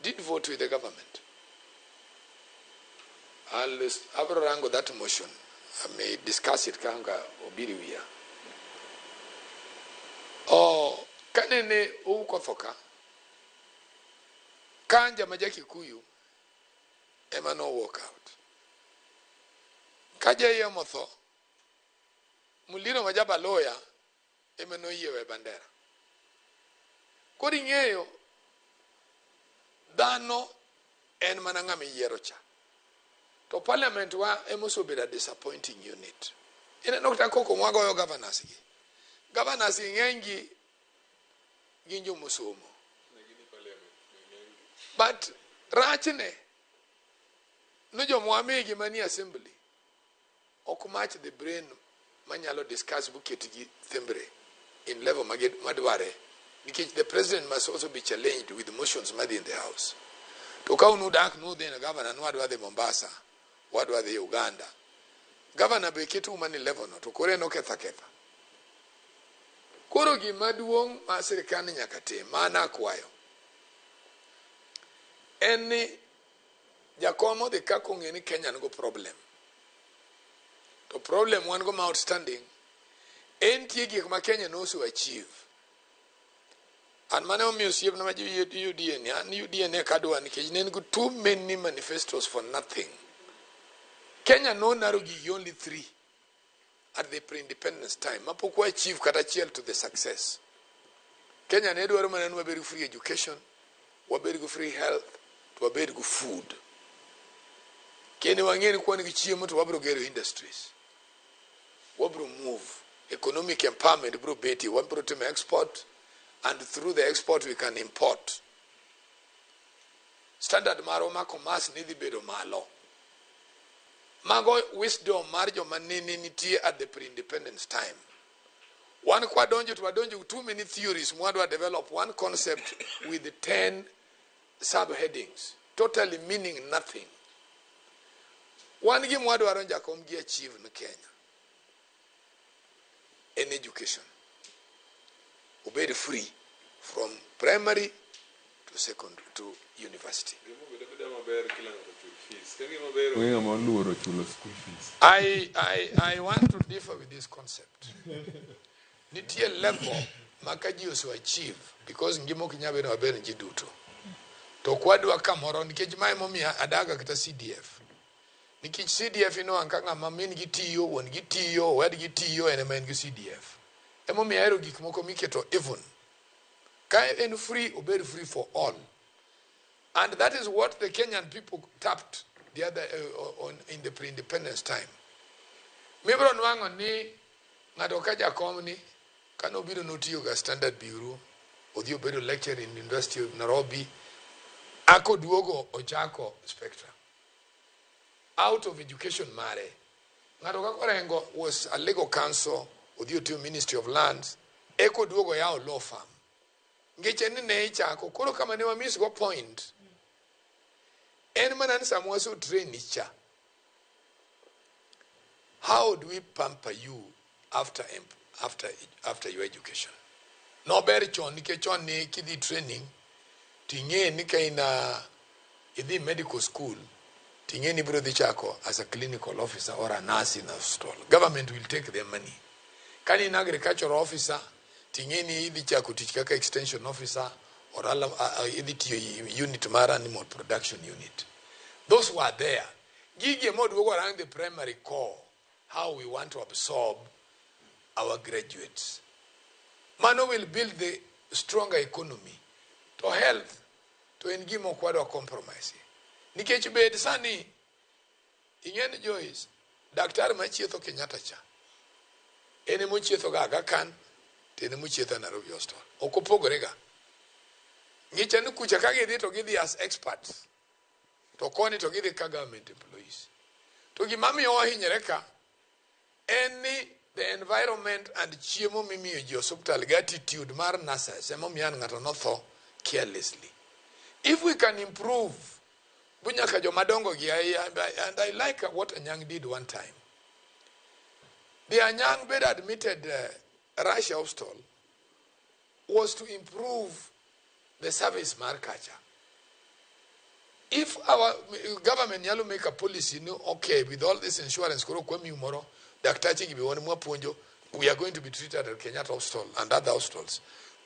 didn't vote with the government. I'll rango that motion. I may discuss it kanga obiriwia. Oh, kanene uko foka. Kanja majaki kuyu ema no walk out. Kaja ye motho mulino majaba lawyer ema no yewe bandera. Kodi ng'eyo dhano en mana ng'ama yiero cha. To parliament wa emoso beda disappointing unit. Ina nokta koko mwagoyo governors gi. Governors ng'engi ginjo musomo. But rachne no jo mwamegi mani assembly ok match the brain manyalo discuss buketigi thembre in level madware because the president must also be challenged with motions made in the house to ka unu dak no then governor no adwa the Mombasa wadwa the Uganda governor be ketu mani level no to kore no ketha koro gima duong' ma sirikal nyaka tim mana kwayo en ni jakomo de ka kong'e ni Kenya nigo problem to problem wan go ma outstanding en tie gik ma Kenya no so achieve an mane omiyo siep na maji UDN an UDN kadwa nikech ne go too many manifestos for nothing. Kenya no narrow gigi only 3 at the pre-independence time mapok achieve kata achiel to the success. Kenya ne dwaro mana wabed free education, wabed free health, to wabed food. Kenya wangeni kwani gi chiemo to wabro gero industries, wabro move economic empowerment bro beti wabro to export, and through the export we can import. Standard maro ma commerce ni dhi bedo malo. Mago wisdom mar joma nene nitie at the pre-independence time. One kwadonjo to wadonjo too many theories mwadwa develop one concept with 10 subheadings totally meaning nothing. One gi mwadwa ronja kom gi achieve in Kenya in education. Obey free from primary to secondary to university. I want to differ with this concept. Nitie level makaji oso achieve because ngimo kinyabe no ber nji duto. To kwadwa kamoro nikech mai momi adaga kita CDF. Nikech CDF ino ankanga mamin gitiyo won gitiyo wad gitiyo ene men gi CDF. Emo mi aero gik moko miketo even. Kai en free obey free for all. And that is what the Kenyan people tapped the other in the pre-independence time. Mibro nwango ni ngado kaja komni kano bido notiyo ga Standard Bureau odhi obedo lecturer in University of Nairobi ako duogo ochako Spectra out of education mare ngado ka korengo was a legal counsel odhi otiyo Ministry of Lands eko duogo yao law firm ngeche ni ne ichako koro kama ne wamis go point en manan samwa so train nicha. How do we pamper you after your education? No very chon ni ke chon ni kidi training tinge ni kaina idi medical school tinge ni bro chako as a clinical officer or a nurse in a hospital. Government will take their money. Kani in agricultural officer tinge ni idi chako tichaka extension officer or idi unit mara animal production unit. Those were there. Gigi mod go around the primary core. How we want to absorb our graduates. Mano will build the stronger economy, to health, to engimo kwado compromise. Nikech bed sani, ingeni Joyce, daktari machietho Kenyatta cha. Ene mochietho ga Aga Khan, tene mochietho Nairobi Hospital. Okopogore ga. Ngicha ni kucha kage dhi to gidhi as experts. To koni to gidhi ka government employees. To gimami ohinyere ka the environment and chiemo mimiyo ji hospital attitude mar nurses emo mian ngato no tho carelessly. If we can improve bunyaka jo madongo gi and I like what Anyang did one time. The Anyang bed admitted Russia Hospital was to improve the service markacha. If our government yalo make a policy, okay, with all this insurance, we are going to be treated at Kenyatta Hospital and other hospitals.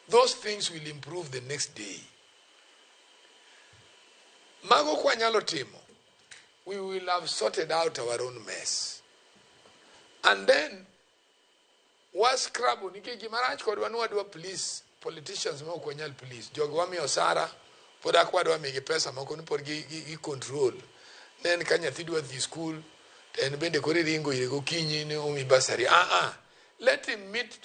Those things will improve the next day. Mago kwa nyalo timo, we will have sorted out our own mess. And then, was krabu, niki gimarach kwa duwa police, politicians mo kwa nyal police, jogwami osara, poda kwa duwa mege pesa moko nipor gi control. Then kanya thidwa the school, then bende kore ringo yego kinyi ni umi basari. Let him meet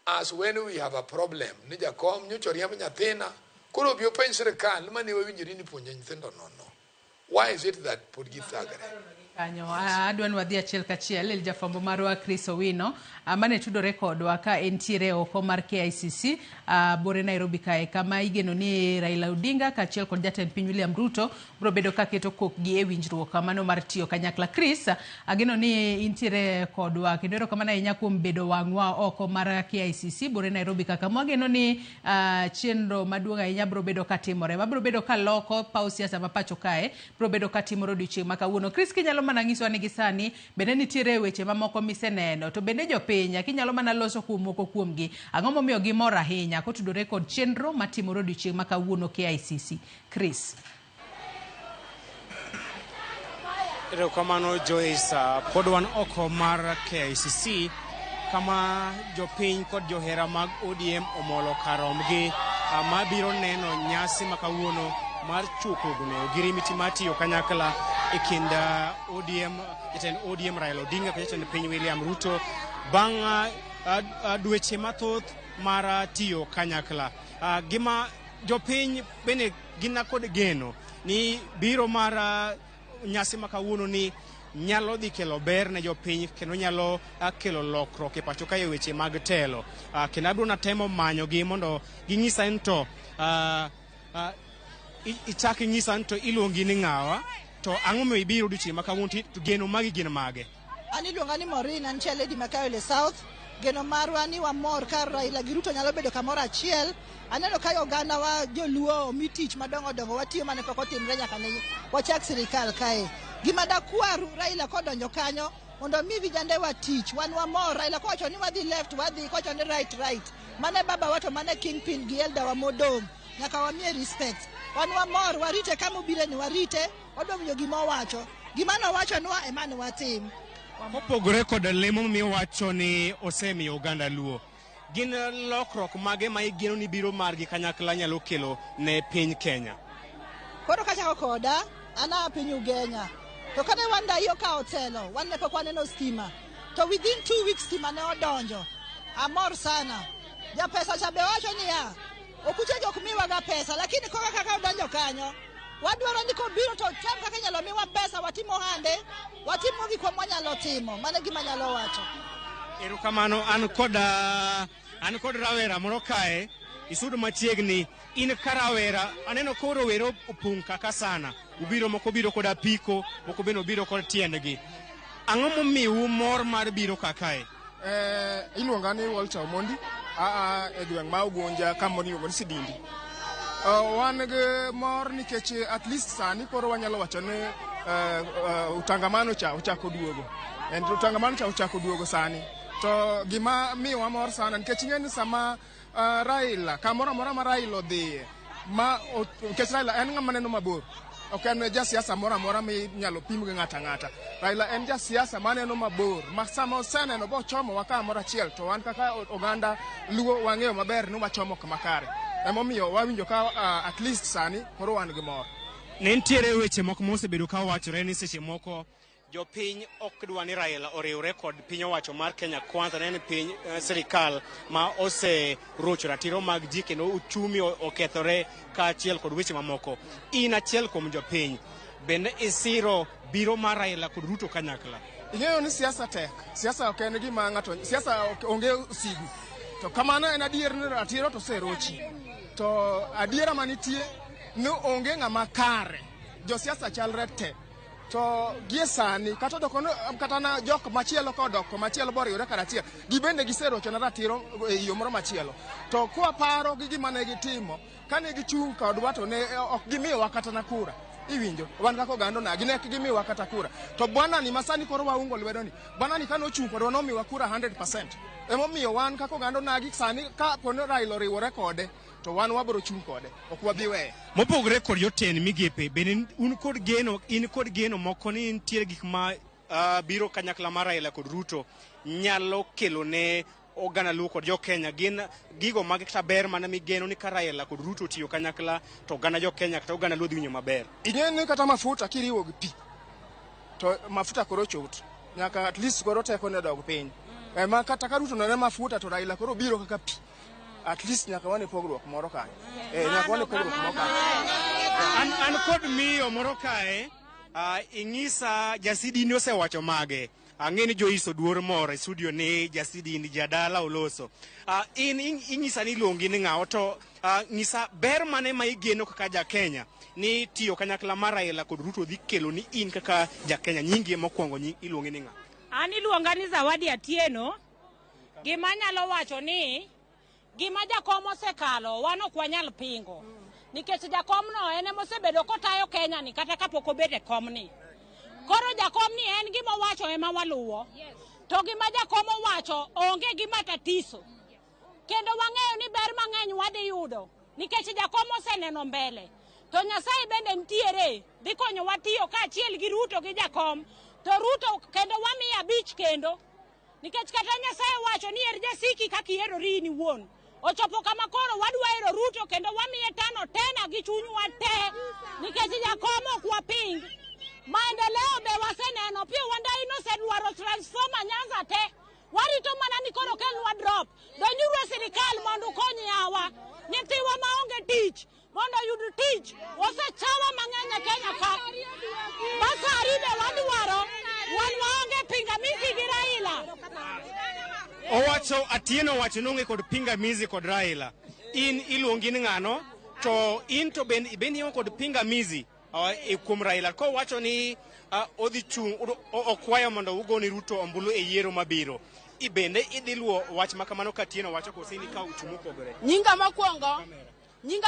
us when we have a problem. Nija kom, nyochori yama nyathina, kuro biyo pen serikal, luma niwe winjiri ni punye nyithindo nono. Why is it that pod githagre? Kanyo adwan wadhi achiel kachiel il jafwambo marwa Chris Owino mane tudore kodwa ka entiere oko mar KICC bore Nairobi kae kama igeno ni Raila Odinga kaachiel kod jatend piny William Ruto bro bedo ka keto kokgi e winjruok mano mar tiyo kanyakla. Chris, ageno ni intiere kodwa kendo ero kamano ahinya kuom bedo wang'wa oko mar KICC bore Nairobi kaka mwageno ni chenro maduong' ahinya bro bedo katimore bro bedo ka loko paw siasa ma pacho kae bro bedo katimore odiochieng' ma kawuono. Chris, kinyalo mana nyiso ni gisani bende nitiere weche mamoko miseneno to bende jopiny kinyalo mana loso kuom moko kuomgi ang'o momiyo gimor ahinya kotudore kod chenro matimore odiochieng' ma kawuono KICC. Chris. Erokamano Joyce, pod wan oko mar KICC kama jopiny kod johera mag ODM omolo karomgi mabiro neno nyasi makawuono mar chukruok girimiti matiyo kanyakla e kind ODM Raila Odinga kod jatend piny William Ruto bang' dweche mathoth mar tiyo kanyakla. Gima jopiny bende gina kod geno ni biro mar nyasi makawuono ni nyalo dhi kelo ber ne jopiny kendo nyalo kelo lokruok e pacho kae weche mag telo. Kendo abiro natemo manyogi mondo ginyisa ni to ichak inyisa ni to iluongi ni ng'awa to ang'o momiyo ibiro odiochieng' ma kawuono to geno magi gin mage? An iluonga ni Maureen, an chaledi Makawele South. Geno marwa ni wamor ka Raila gi Ruto nyalo bedo kamoro achiel. Aneno ka oganda wa joluo mi tich madongo dongo watiyo mane pok otimre nyaka ne wachak sirikal kae. Gima dakwaru Raila kodonjo kanyo mondo mi vijande wa tich wan wamor. Raila kowacho ni wadhi left wadhi, kowacho ni right. Mane baba wato mane kingpin gi elda wa modong nyaka wamiye respect. Wan wamor warite kama ubire ni warite odonjo gima owacho. Gima nowacho nwa emane watim. Mopogore kod lemo miyo wacho ni osemiyo Uganda luo. Gin lokruok mage ma igeno ni biro margi kanyakla nyalo kelo ne piny Kenya? Koro kachako koda ana piny Ugenya. To kane wanda hiyo ka otelo wan ne pok waneno stima. To within 2 weeks stima ne odonjo. Amor sana. Ja pesa cha be wacho ni ya okuche jok miwaga pesa lakini koka kaka odonjo kanyo wadwaro ni kobiro to tem kaka nyalo miwa pesa watimo hande watimo gik ma nyalo timo mane gima nyalo wacho. Erokamano an kod rawera moro kae isudo machiegni in karawera aneno koro wero opung' kaka sana ubiro moko biro kod apiko moko biro kod tiendgi ang'o momiyo mor mar biro kakae? Iluonga ni Walter Omondi e gweng' ma Ugunja kama iluongo ni Sidindi. Wan gi mor nikech at least sani koro wanyalo wacho ni utangamano cha ochako duogo. Utangamano cha ochako duogo sani. To gima miwa mor sana nikech ng'eni sama Raila kamoro amora ma Raila odhiye nikech Raila en ng'ama neno mabor. Ok en ja siasa moro amora mi nyalo pim gi ng'ata ng'ata. Raila en ja siasa maneno mabor. Ma sama oseneno bo chomo wa kamoro achiel to wan kaka oganda luo wang'eyo maber ni wachomo kama kare. Emomiyo wawinjo ka at least sani koro wan gi mor. Ne ntiere weche moko mosebedo ka wachore ni seche moko jopiny ok dwa ni Raila oriwre kod piny owacho mar Kenya Kwanza, ne piny sirikal ma oserocho ratiro mag ji kendo uchumi okethore kaachiel kod weche mamoko. In achiel kuom jopiny bende isiro biro mar Raila kod Ruto kanyakla? Ing'eyo ni siasa tek. Siasa ok en gima ng'ato, siasa onge sigu. To kamano en adier ni ratiro to serochi. To adiera manitie ni onge ng'ama kare. Jo siasa chalre te. To gie sani kata na jok machielo kodok machielo boriwre karachiel gibende giserocho na ratiro e yo moro machielo. To kwa paro gi gima ne gitimo kane gichung' kodwa to ne ok gimiyowa kata na kura. Iwinjo wan kaka oganda na gine gimiyowa kata kura. To bwana ni masani koro waungo lwedo ni bwana ni kano chung' kodwa nomiwa kura 100%. Emomiyo wan kaka oganda na gi sani ka pono Raila oriwore kode to wan wabro chung' kode ok wabi weye. Mopogore kod joten migepe bende in kod geno moko ni nitie gik ma biro kanyakla mar Raila kod Ruto nyalo kelo ne oganda luo kod jo Kenya. Gin gigo mag kata ber mana migeno ni ka Raila kod Ruto tiyo kanyakla to oganda jo Kenya kata oganda luo dhi winjo maber? Ing'eni kata mafuta kiriwo gi pi to mafuta koro chot nyaka at least koro teko ne dog piny. Ma kata ka Ruto ne mafuta to Raila koro biro kaka pi. At least nyaka wane pogruok moro kae. Nyaka wane pogruok moro kae. An kod miyo moro kae ingisa jasidi ni osewacho mage. Angeni jo iso duor moro studio ni jasidi ni jadala oloso. Ingisa ni luongi ni ng'awo to ngisa ber mane ma igeno kaka ja Kenya ni tiyo kanyakla mar Raila kod Ruto dhi kelo ni in kaka ja Kenya nyingi mokwongo iluongi ni ng'a. An iluonga ni Zawadi Atieno. Gima nyalo wacho ni gima jakom osekalo wan ok wanyal pingo. Nikech jakom no ene mosebedo kotayo Kenya ni kata kapok obede kom ni. Koro jakom ni en gima wacho ema waluwo. To gima jakom wacho onge gima tatiso. Kendo wang'eyo ni ber mang'eny wadhi yudo. Nikech jakom oseneno mbele. To Nyasaye bende ntiere dhi konyo watiyo kaachiel gi Ruto gi jakom. To Ruto kendo wamiya bich kendo. Nikech kata Nyasaye wacho ni jasiki kaka ihero ni wuon. Ochopo kama koro wadwaro Ruto kendo wamiye tano tena gi chunywa te. Nikech jakom ok waping. Maendeleo be waseneno pia wanda inosedwaro transformer Nyanza te. Warito mana ni koro kelwa drop. Donjuru sirikal mondo konyi yawa. Nyithiwa maonge tich. Mondo yud tich. Osechawa mang'eny Kenya ka. Basari be wadwaro. Wan waonge pingamizi gi Raila. Owacho Atieno wacho nonge kod pingamizi kod Raila. In iluongi ni ng'ano to in to bendi kod pingamizi kuom Raila. Ko wacho ni odhi chung okwayo mondo ugoni Ruto ombulu e yiero mabiro. Ibende idhi luwo wach makamano ka Atieno wacho kosini ka uchung opogore. Nyinga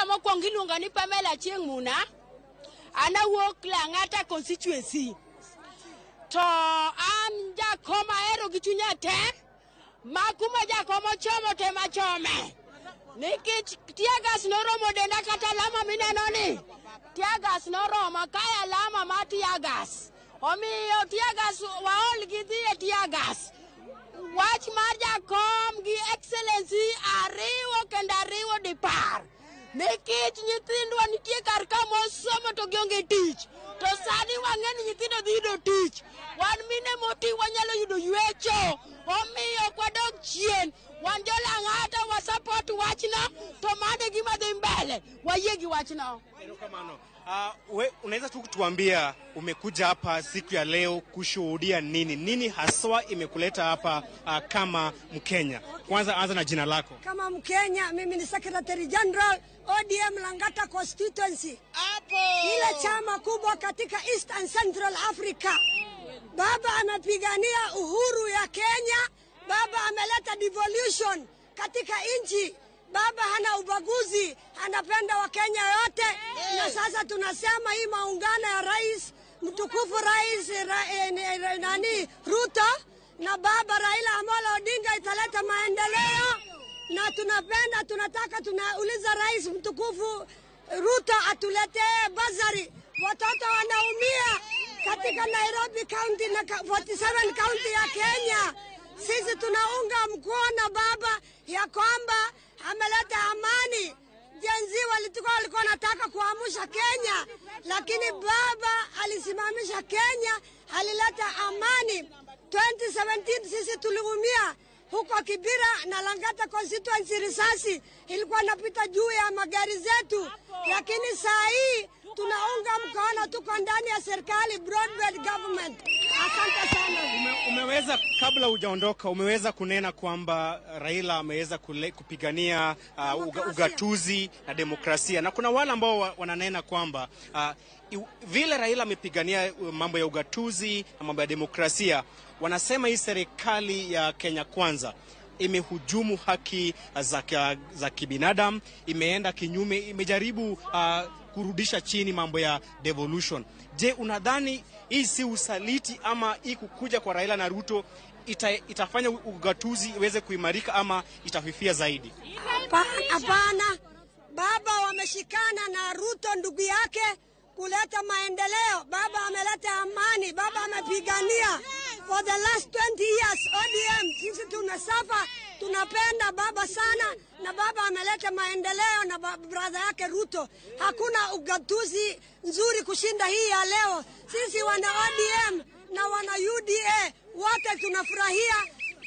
mokwongo iluonga ni Pamela Chieng Muna. Ana wuok Lang'ata constituency. To an jakom ahero gi chunya te. Makuma jakom chomo te machome. Nikech tiagas noromo denda kata lama mineno ni. Tiagas noromo kaya lama ma tiagas. Omiyo tiagas waol gi dhi e tiagas. Wach mar jakom gi excellency ariwo dipar. Nikech nyithindwa nitie kar ka mosomo to gionge tich. To sani wang'eni nyithindo dhi yudo tich. Wan mine moti wanyalo yudo ywecho. Omiyo kwadok chien. Wan jo Lang'ata wa support wachno. To mane gima dhi mbele. Wayie gi wachno. Unaweza tu kutuambia umekuja hapa siku ya leo kushuhudia nini? Nini haswa imekuleta hapa kama Mkenya? Kwanza anza na jina lako. Kama Mkenya, mimi ni Secretary General ODM Lang'ata Constituency. Ile chama kubwa katika East and Central Africa. Baba anapigania uhuru ya Kenya. Baba ameleta devolution katika nchi. Baba hana ubaguzi, anapenda Wakenya yote. Na sasa tunasema hii maungano ya rais, mtukufu rais Ruto na baba Raila Amolo Odinga italeta maendeleo. Na tunauliza rais mtukufu Ruto atuletee bazari. Watoto wanaumia katika Nairobi County na 47 County ya Kenya. Sisi tunaunga mkono baba ya kwamba ameleta amani. Jenzi walikuwa nataka kuamsha Kenya, lakini baba alisimamisha Kenya, alileta amani. 2017 sisi tuliumia huko Kibira na Lang'ata constituency, risasi ilikuwa napita juu ya magari zetu, lakini saa hii tunaunga mkono, tuko ndani ya serikali broad-based government. Asante sana. Umeweza, kabla hujaondoka, umeweza kunena kwamba Raila ameweza kupigania ugatuzi na demokrasia, na kuna wale ambao wananena kwamba vile Raila amepigania mambo ya ugatuzi na mambo ya demokrasia, wanasema hii serikali ya Kenya Kwanza imehujumu haki za kibinadamu, imeenda kinyume, imejaribu kurudisha chini mambo ya devolution. Je, unadhani hii si usaliti ama hii kukuja kwa Raila na Ruto itafanya ugatuzi iweze kuimarika ama itafifia zaidi? Hapana. Baba wameshikana na Ruto ndugu yake kuleta maendeleo. Baba ameleta amani. Baba amepigania for the last 20 years ODM. Sisi tunasafa, tunapenda baba sana, na baba ameleta maendeleo na brother yake Ruto. Hakuna ugatuzi nzuri kushinda hii ya leo. Sisi wana ODM na wana UDA wote tunafurahia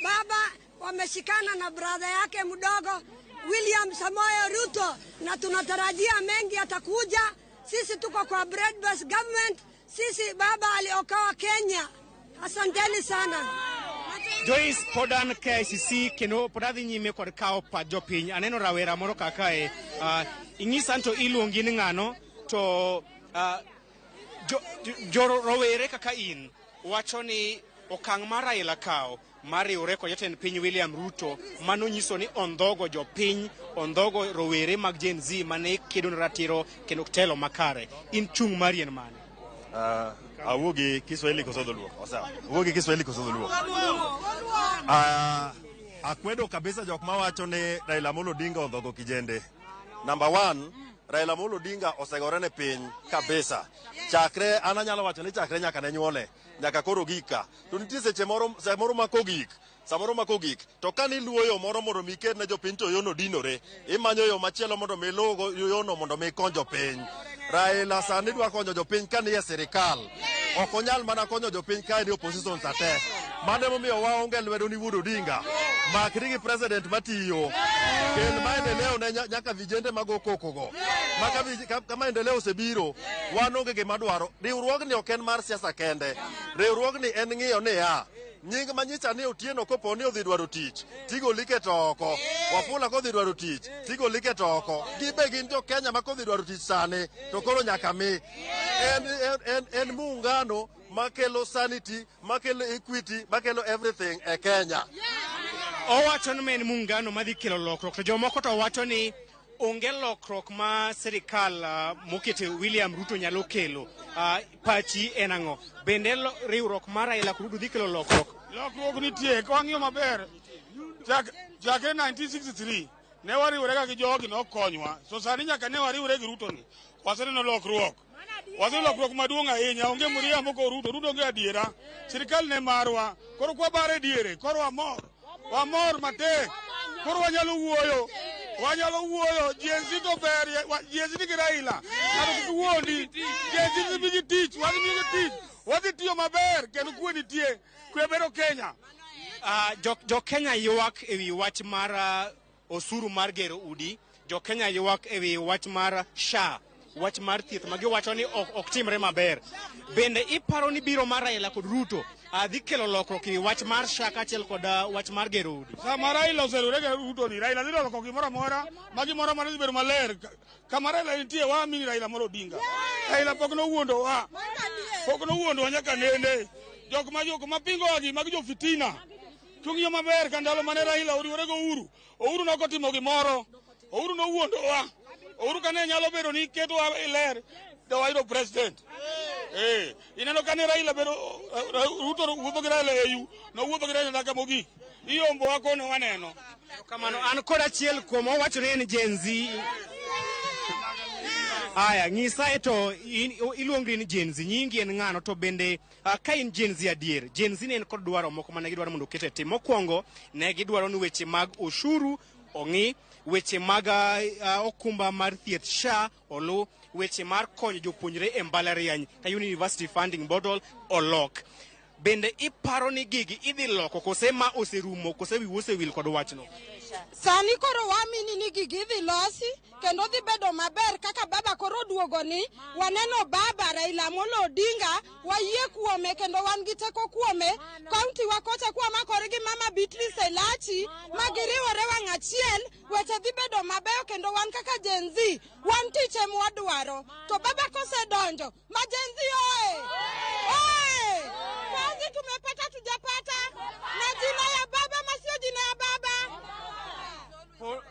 baba wameshikana na brother yake mdogo William Samoei Ruto, na tunatarajia mengi atakuja. Sisi tuko kwa broad-based government. sisi baba aliokoa Kenya. Asanteni sana. Joyce Podan KICC keno podadhi nyime kod kao pa jopiny. Aneno rawera moro kakae. Ingisanto iluongi ni ng'ano to jo rawere kaka in wacho ni okang' mar Raila kao mar riwore kod jatend piny William Ruto mano nyiso ni ondhogo jopiny, ondhogo rowere mag Gen Z mane kedo ne ratiro kendo telo makare. In chung' mari en mane? Awuogi Kiswahili koso dholuo. Sawa. Awuogi Kiswahili koso dholuo. Akwedo kabisa jok mawacho ni Raila Amolo Odinga ondhogo kijende. Number 1, Raila Amolo Odinga osegore ne piny kabisa. Chakre ananyalo wacho ni chakre nyaka ne nyuole, nyaka koro gika. To nitie seche moro makogik. Samoro makogik. To kani luwo yo moro mondo miked ne jopiny to yono dinore. Imanyo yo machielo mondo milugo yono mondo mikonjo piny. Raila sani dwa konyo jopiny kani e sirikal. Ok onyal mana konyo jopiny ka ni opposition sate. Mane momiyo waonge lwedo ni Wuod Odinga. Makri gi president matiyo. Kel maendeleo ne nyaka vijende mago kokogo. Maka maendeleo osebiro, wan onge gima dwaro. Riwruogni ok en mar siasa kende. Riwruogni en ng'iyo ni nying manyicha ni Otieno kopo ni odhi dwaro tich, tigo like toko. Wafula kodhi dwaro tich, tigo like toko. Gibe gin jo Kenya ma kodhi dwaro tich sani, to koro nyaka mi. En muungano makelo sanity, makelo equity, makelo everything e Kenya. Owacho ni en muungano madhi kelo lokruok, to jomoko to wacho ni onge lokruok ma sirikal mokete William Ruto nyalo kelo. Pachi en ang'o? Bende riwruok mar Raila kod Ruto dhi kelo lokruok? Lokruok nitie, kwang'iyo maber. Chakre 1963 ne wariwore gi jogi nokonywa. So sani nyaka ne wariwore gi Ruto ni. Waseneno lokruok. Waseneno lokruok maduong' ahinya. Onge miriambo ko Ruto onge adiera. Sirikal ne marwa. Koro kwa bare diere. Koro wamor matek. Koro wanyalo wuoyo. Jenzi to ber. Jenzi ni Raila. Kado kuwuondi. Jenzi ni bigi tich. Wani bigi tich. Wadhi tiyo maber. Kendo kwe nitie. Kwe bero Kenya. Jo Kenya ywak ewi wach mar osuru mar gero udi. Jo Kenya ywak ewi wach mar SHA. Wach mar thieth ma giwacho ni ok timre maber. Bende iparo ni biro mar Raila kod Ruto adhi kelo lokruok ewi wach mar SHA kaachiel kod wach mar gero udi. Sama Raila oserure gi Ruto ni, Raila dhi loko gimoro amora ma gimoro amora dhi bedo maler. Kama Raila nitie wamini Raila Amolo Odinga. Raila pok nowuondowa nyaka nene. Jok mapingo wagi mag jo fitina. Tung'iyo maber ka ndalo mane Raila oriwore go Uhuru nokotimo gimoro. Uhuru nowuondowa. Uhuru kane nyalo bedo ni keto ler the white president. Ineno kane Raila bedo Ruto wuotho gi Raila EU, no wuotho gi Raila nyaka mogik. Iyombo wako ne waneno. Kamano an kod achiel kuom owacho ni en Gen Z. Aya, ng'isa to iluongi ni Gen Z, nyingi en ng'ano to bende ka in Gen Z adier. Gen Z ne en kod dwaro moko mane gidwaro mondo okete tim. Mokwongo ne gidwaro ni weche mag ushuru ong'i, weche mag okumba mar thieth SHA olu, weche mar konyo jopuonjre e mbalariany ka university funding model olok. Bende iparo ni gigi idhi loko kose ma oserumo kose osewil kod wachno? Sani koro wamini ni gigi idhi losi kendo dhi bedo maber kaka baba koro duogo ni waneno baba Raila Amolo Odinga wayie kuome kendo wan gi teko kuome. Kaunti wakocha kwa makore gi mama Beatrice Elachi magiriwore wang' achiel weche dhi bedo mabeyo kendo wan kaka Gen Z wan tiche mwadwaro to baba kose donjo ma Gen Z kazi tumepata tujapata na jina ya baba masio jina ya baba.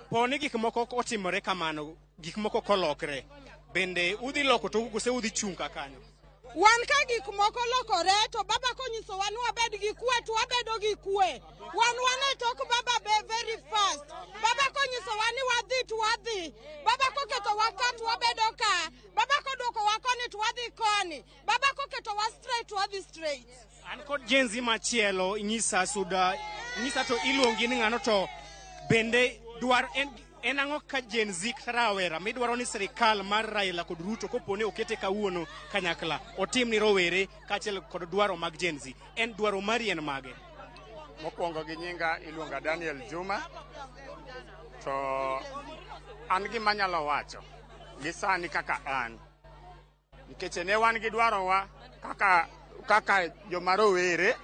Poni gik moko otimore kamano, gik moko kolokre. Bende udhi loko to kose udhi chunga kanyo? Wan ka gik moko lokore to baba konyiso wan wabed gi kwe to wabedo gi kwe. Wan e tok baba be very fast. Baba konyiso wan wadhi to wadhi. Baba koketo wakat wabedo ka. Baba kodoko wakoni to wadhi koni. Baba koketo wa straight to wadhi straight. An kod Gen Z machielo nyisa to iluongi ni ng'ano to bende dwar en ang'o ka Gen Z rawera midwaro ni sirikal mar Raila kod Ruto kopone okete kawuono kanyakla otim ni rowere kaachiel kod dwaro mag Gen Z, en dwaro mari en mage? Mokwongo gi nyinga iluonga Daniel Juma, to an gima nyalo wacho gi sani kaka an nikech ne wan gi dwarowa kaka jomarowere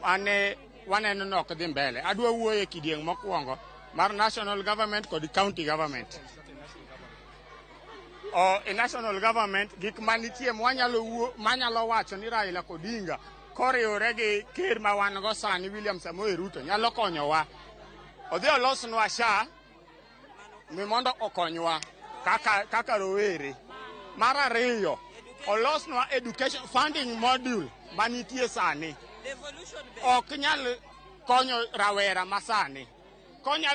ane waneno nok dhi mbele. Adwa wuoye kidieng' mokwongo mar national government kod county government. E national government gik manitie manyalo wacho ni Raila Odinga koriwore gi ker ma wan go sani William Samoei Ruto nyalo konyowa. Odhi olosnwa SHA mi mondo okonywa kaka rowere. Mar ariyo olosnwa education funding module manitie sani. Ok nyal konyo rawera masani.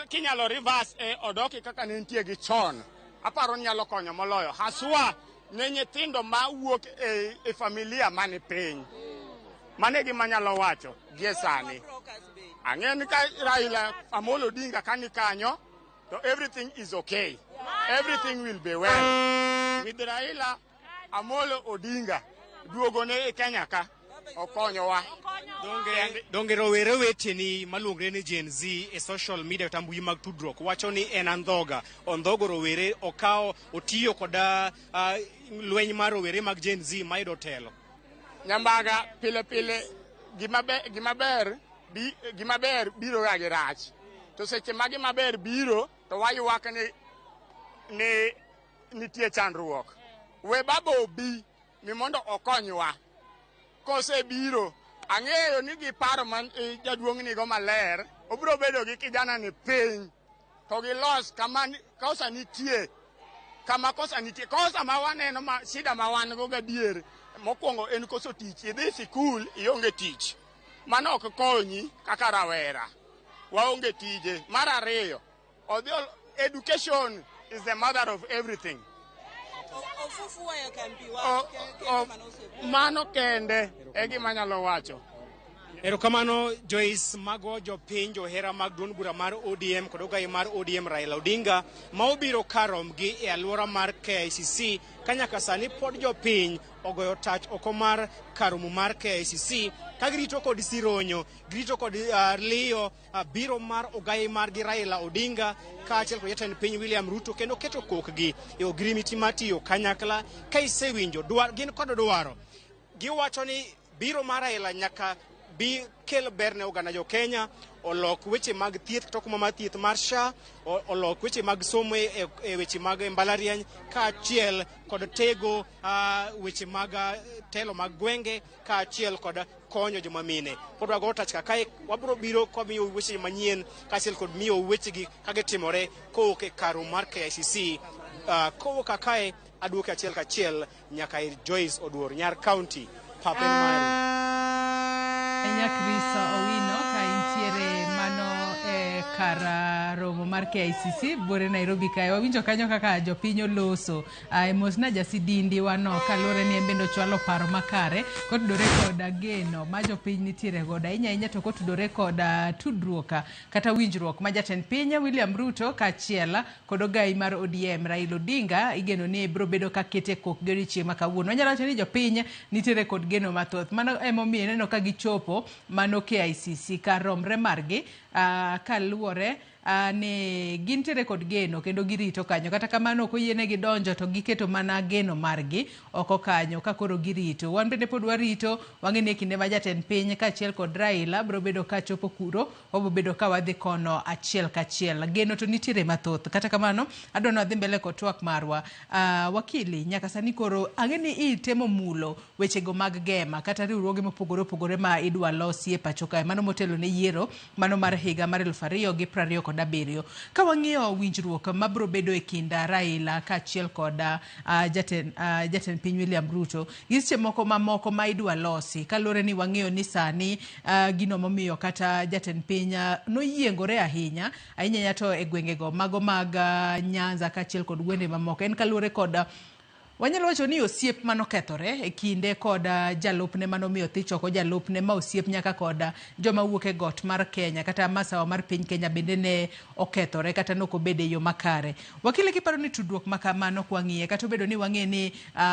Kinyalo reverse odoki kaka ne nitie gi chon. Aparo nyalo konyo moloyo. Haswa ne nyithindo ma wuok e familia mani piny. Mane gima nyalo wacho gie sani. Ang'e ni ka Raila Amolo Odinga kani kanyo, to everything is okay. Everything will be well. With Raila Amolo Odinga, duogone e Kenya ka, okonyowa. Donge rowere weteni maluongre ni Gen Z e social media kata mbui mag tudruok wacho ni en andhoga. Ondhogo rowere okawo otiyo koda lweny mar rowere mag Gen Z mayudo telo. Nyambaga pile gimaber biro ga gi rach. To seche ma gimaber biro to wayuak ni nitie chandruok. We baba obi mi mondo okonywa. Kose biro ang'eyo ni gi paro man jaduong' nigo maler obiro bedo gi kijana ni piny to gi los kama kosa nitie kosa ma waneno ma shida ma wan go gadier mokwongo en koso tich. Idhi sikul ionge tich, mano ok konyi kaka rawera, waonge tije. Mar ariyo, education is the mother of everything. Mano kende e gima nyalo wacho. Erokamano Joyce mago jopiny johera mag duond bura mar ODM kod ogai mar ODM Raila Odinga ma obiro karom gi e alwora mar KICC kanyaka sani pod jopiny ogoyo tach oko mar karomo mar KICC ka girito kod sironyo, girito kod liyo biro mar ogai mar gi Raila Odinga kaachiel kod jatend piny William Ruto kendo keto kokgi e ogirimiti matiyo kanyakla ka isewinjo gin kod dwaro. Giwacho ni biro mar Raila nyaka bi kel berne oganda jo Kenya, olok weche mag thieth to kuma mar thieth mar SHA, olok weche mag somo e weche mag mbalariany kaachiel kod tego weche mag telo mag gwenge kaachiel kod konyo joma mine. Pod wago tach kae wabiro biro komiyo weche manyien kaachiel kod miyo wechegi kagitimore kowuok e karo mar KICC. Kowuok kae aduoke achiel kachiel nyaka ir Joyce Oduor nyar county Papen Mari. Kristo Owino ka intiere mano kar romo mar KICC bore Nairobi kae. Wawinjo kanyo kaka jopiny oloso mosna jasidindi wano kalore ni embendo chwalo paro makare kotudore koda geno ma jopiny nitiere goda inya to kotudore koda tudruok kata winjruok ma jatend piny William Ruto kaachiel kod ogai mar ODM Raila Odinga igeno ni biro bedo ka kete kok godiochieng' ma kawuono. Wanyalo wacho ni jopiny nitiere kod geno mathoth. Mano emomiyo neno ka gichopo mano KICC kar romre margi kaluwore ne gintiere kod geno kendo girito kanyo. Kata kamano ok oyienegi donjo to giketo mana geno margi oko kanyo ka koro girito. Wan bende pod warito wang'e kinde ma jatend piny kaachiel kod Raila biro bedo ka chopo kuro obiro bedo ka wadhi kono achiel kachiel. Geno to nitiere mathoth. Kata kamano adwa wadhi mbele kod twak marwa. Wakili nyaka sani koro ang'e ni itemo mulo wechego mag gema kata riwruoge mopogore opogore ma idwa losi e pacho kae. Mano motelo ne yiero mano mar higa mar 2027. Ka wang'iyo winjruok mabiro bedo e kind Raila kaachiel kod jatend piny William Ruto, giseche moko mamoko ma idwa losi kalore ni wang'iyo ni sani gino momiyo kata jatend piny noyiengore ahinya to e gwengego mago mag Nyanza kaachiel kod gwenge mamoko en kalore kod wanyalo wacho ni osiep manokethore e kinde kod jalupne manomiyo thich oko jalupne ma osiep nyaka kod joma wuok e got mar Kenya kata masawa mar piny Kenya bende ne okethore kata nok obede yo makare. Wakili kiparo ni tudruok makamano kwang'iye kata obedo ni wang'e ni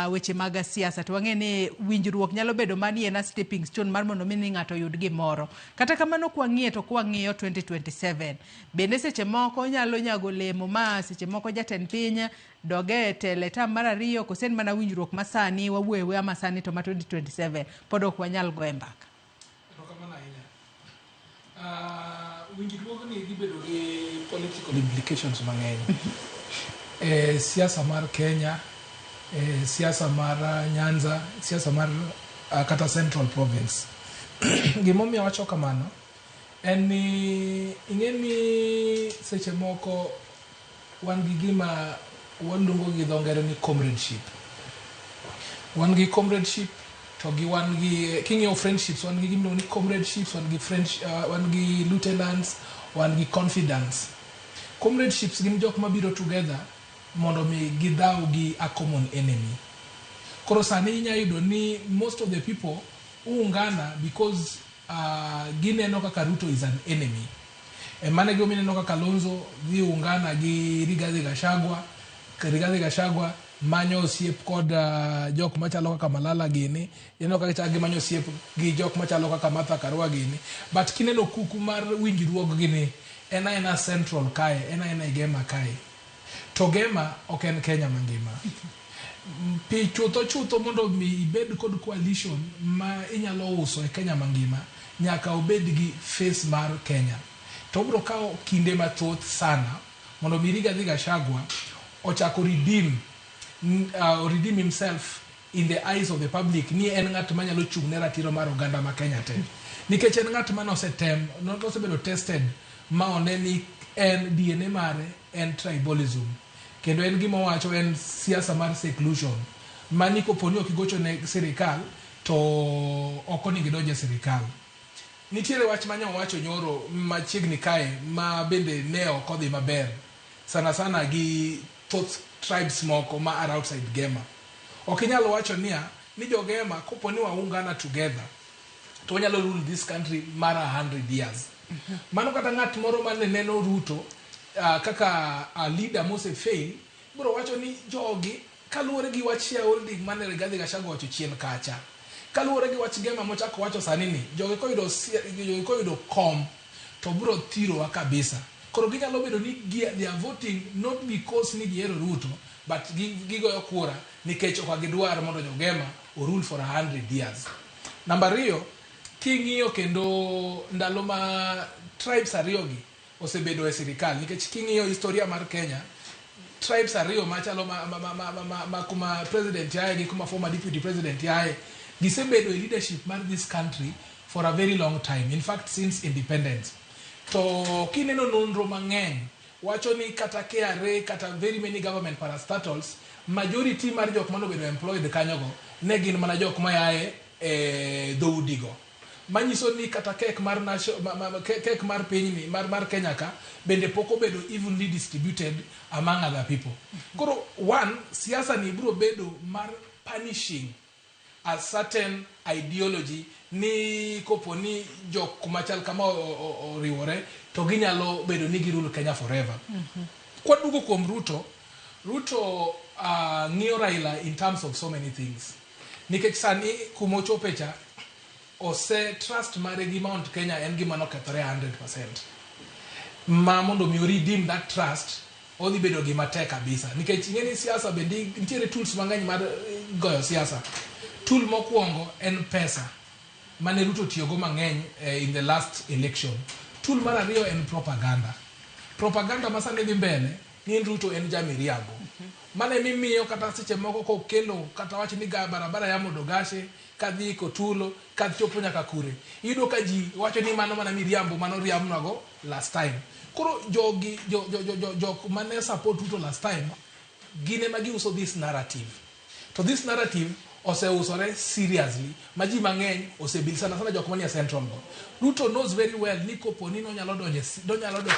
weche mag siasa to wang'e ni winjruok nyalo bedo manie na stepping stone mar mondo mi ng'ato yud gimoro. Kata kamano kwang'iye to kwang'iyo 2027 bende seche moko nyalo nyago lemo ma seche moko jatend piny doge tele tam mar ariyo kosen mana winjruok masani wawuoye ama sani to ma 2027 pod ok wanyal go mbaka. Winjruogni dhi bedo gi political implications mang'eny. Siasa mar Kenya, siasa mar Nyanza, siasa mar kata Central Province. Gimomiyo wacho kamano en ni ing'e ni seche moko wan gi gima waluongo gi dho ngere ni comradeship. Wan gi comradeship to gi wan gi king'eyo friendships, wan gi gima ni comradeships, wan gi lieutenants, wan gi confidants. Comradeships gin jok mabiro together mondo mi gidhaw gi a common enemy. Koro sani inya yudo ni most of the people uungana because gineno kaka Ruto is an enemy. Mane gyo mineno kaka Kalonzo dhi ungana gi Rigathi Gachagua manyo osiep kod jok machalo kaka Malala gini, ineno kaka gimanyo osiep gi jok machalo kaka Martha Karua gini, but kineno kuku mar winjruok gini ena central kae, ena Gema kae. To Gema ok en Kenya mangima. Pi chutho mondo mi ibed kod coalition ma inyalo uso e Kenya mangima, nyaka obed gi face mar Kenya. To bro kao kinde mathoth sana mondo mi Rigathi Gachagua ochako redeem himself in the eyes of the public ni en ng'at manyalo chung ne ratiro mar oganda ma Kenya te. Nikech en ng'at mano osetem, nosebedo tested ma one ni en DNA mare en tribalism. Kendo en gima wacho en siasa mar seclusion. Mani koponi ok igocho ne sirikal to ok onego idonje sirikal. Nitiere wach manya wacho nyoro machiegni kae ma bende ne ok odhi maber. Sana gi thoth tribes moko ma are outside Gema. Ok inyalo wacho ni jo Gema koponi waungana together to wanyalo rule this country mar 100 years. Mano kata ng'at moro mane neno Ruto kaka a leader mose fail, bro wacho ni jogi kaluwore gi wach shareholding mane Rigathi Gachagua wacho chien kacha, kaluwore gi wach Gema mochako wacho sani ni jogi koyudo kom to bro thirowa kabisa. Koro ginyalo bedo ni they are voting not because ni gihero Ruto, but gigoyo kura nikech ok gidwar mondo jo Gema o rule for 100 years. Number 2, king'iyo kendo ndalo ma tribes ariyo gi osebedo e sirikal, nikech king'iyo historia mar Kenya, tribes ariyo machalo ma kuma president yae gi kuma former deputy president yae gisebedo e leadership mar this country for a very long time, in fact since independence. To kineno nonro mang'eny wacho ni kata KRA kata very many government parastatals, majority mar jok manobedo employed kanyogo ne gin mana jok mayae dhoudigo. Manyiso ni kata kek mar pinyni mar Kenya ka bende pok obedo evenly distributed among other people. Koro one, siasa ni biro bedo mar punishing a certain ideology ni koponi jok machal kama oriwore to ginyalo bedo ni girule Kenya forever. Kwa dugo kuom Ruto ng'iyo Raila in terms of so many things. Nikech sani kumochopecha ose trust mare gi Mount Kenya en gima nokethore 100%. Ma mondo mi redeem that trust odhi bedo gima tek kabisa. Nikech ing'eni siasa bende nitiere tools mang'eny mar goyo siasa. Tool mokwongo en pesa mane Ruto tiyogo mang'eny in the last election. Tool mar ariyo en propaganda masane dhi mbele ni Ruto en jamiriambo. Mane mimiyo kata seche moko kokelo kata wacho ni barabara ya Modogashe kadhi Kotulo kadhi chopo nyaka kure, iyudo ka ji wacho ni mano mana miriambo, mano riamnago last time. Koro jogi jok mane support Ruto last time gine magi uso this narrative. To this narrative oseusore seriously, maji mang'eny osebil sana jok manie central go. Ruto knows very well ni koponi nonyalo donjo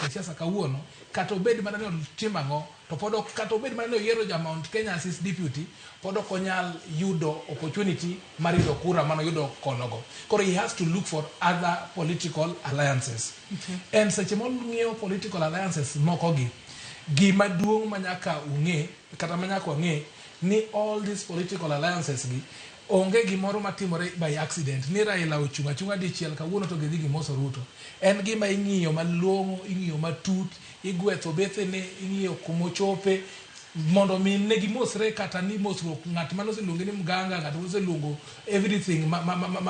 siasa kawuono kata obed mana ni otimang'o to pod kata obed mana ni oyiero ja Mount Kenya as his deputy, pod ok onyal yudo opportunity mar yudo kura mano yudo konogo. Koro he has to look for other political alliances. And seche mong'iyo political alliances moko gi gima duong' manyaka ung'e kata manyaka wang'e ni all these political alliances gi onge gimoro matimore by accident. Ni Raila ochunga dichiel kawuono to gidhi gimoso Ruto. En gima ing'iyo malong'o, ing'iyo matut, igwetho bethene, ing'iyo kumochope. mondo mi ne gimosre kata ni mosruok ng'at mane oseluongi ni mganga ng'at moseluongo everything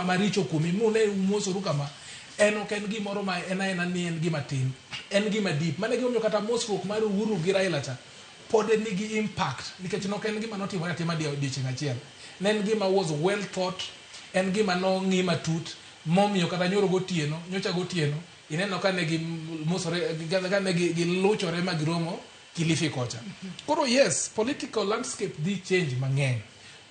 maricho kuomi mune umosoru kama en ok en gimoro ma en ni en gima tin en gima deep mane gimomiyo kata mosruok mar Uhuru gi Raila cha pod nigi impact nikech nok en gima notimore atima odiochieng' achiel ne en gima was well thought en gima nong'i matut momiyo kata nyocha gotieno ineno ka ne gimosore ka ne giluchore ma giromo Kilifi kocha. Koro yes, political landscape dhi change mang'eny.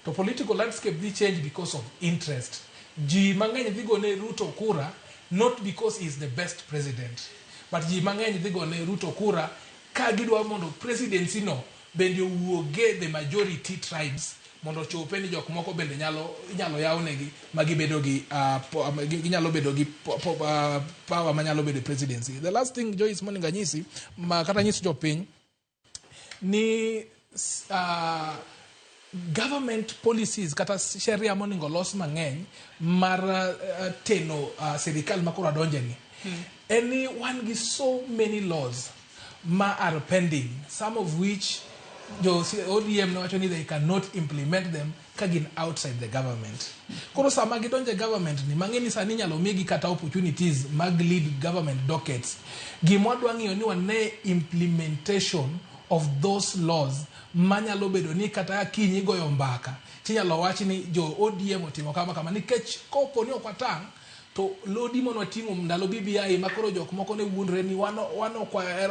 To political landscape dhi change because of interest. Ji mang'eny dhi gone Ruto kura not because he's the best president, but ji mang'eny dhi gone Ruto kura ka gidwa mondo presidency no bende owuoge the majority tribes mondo chope ni jok moko bende inyalo yawnegi ma gibedo gi ginyalo bedo gi power manyalo bedo presidency. The last thing Joyce Moninga nyisi ma kata nyisi jopiny ni government policies kata sheria moningo los mang'eny mar teno sirikal makoro adonjeni any one gi so many laws ma are pending, some of which jo ODM nowacho ni they cannot implement them kagin outside the government. Koro sama gidonje government ni mang'eni sani nyalo migi kata opportunities mag lead government dockets. Gimwadwa ng'iyo ni wane implementation of those laws manyalo bedo ni kata kinyi goyo mbaka tinyalo wach ni jo ODM otimo kama nikech kopo ni okwatang to lodi mono timo ndalo BBI makoro jok moko ne wuondre ni wano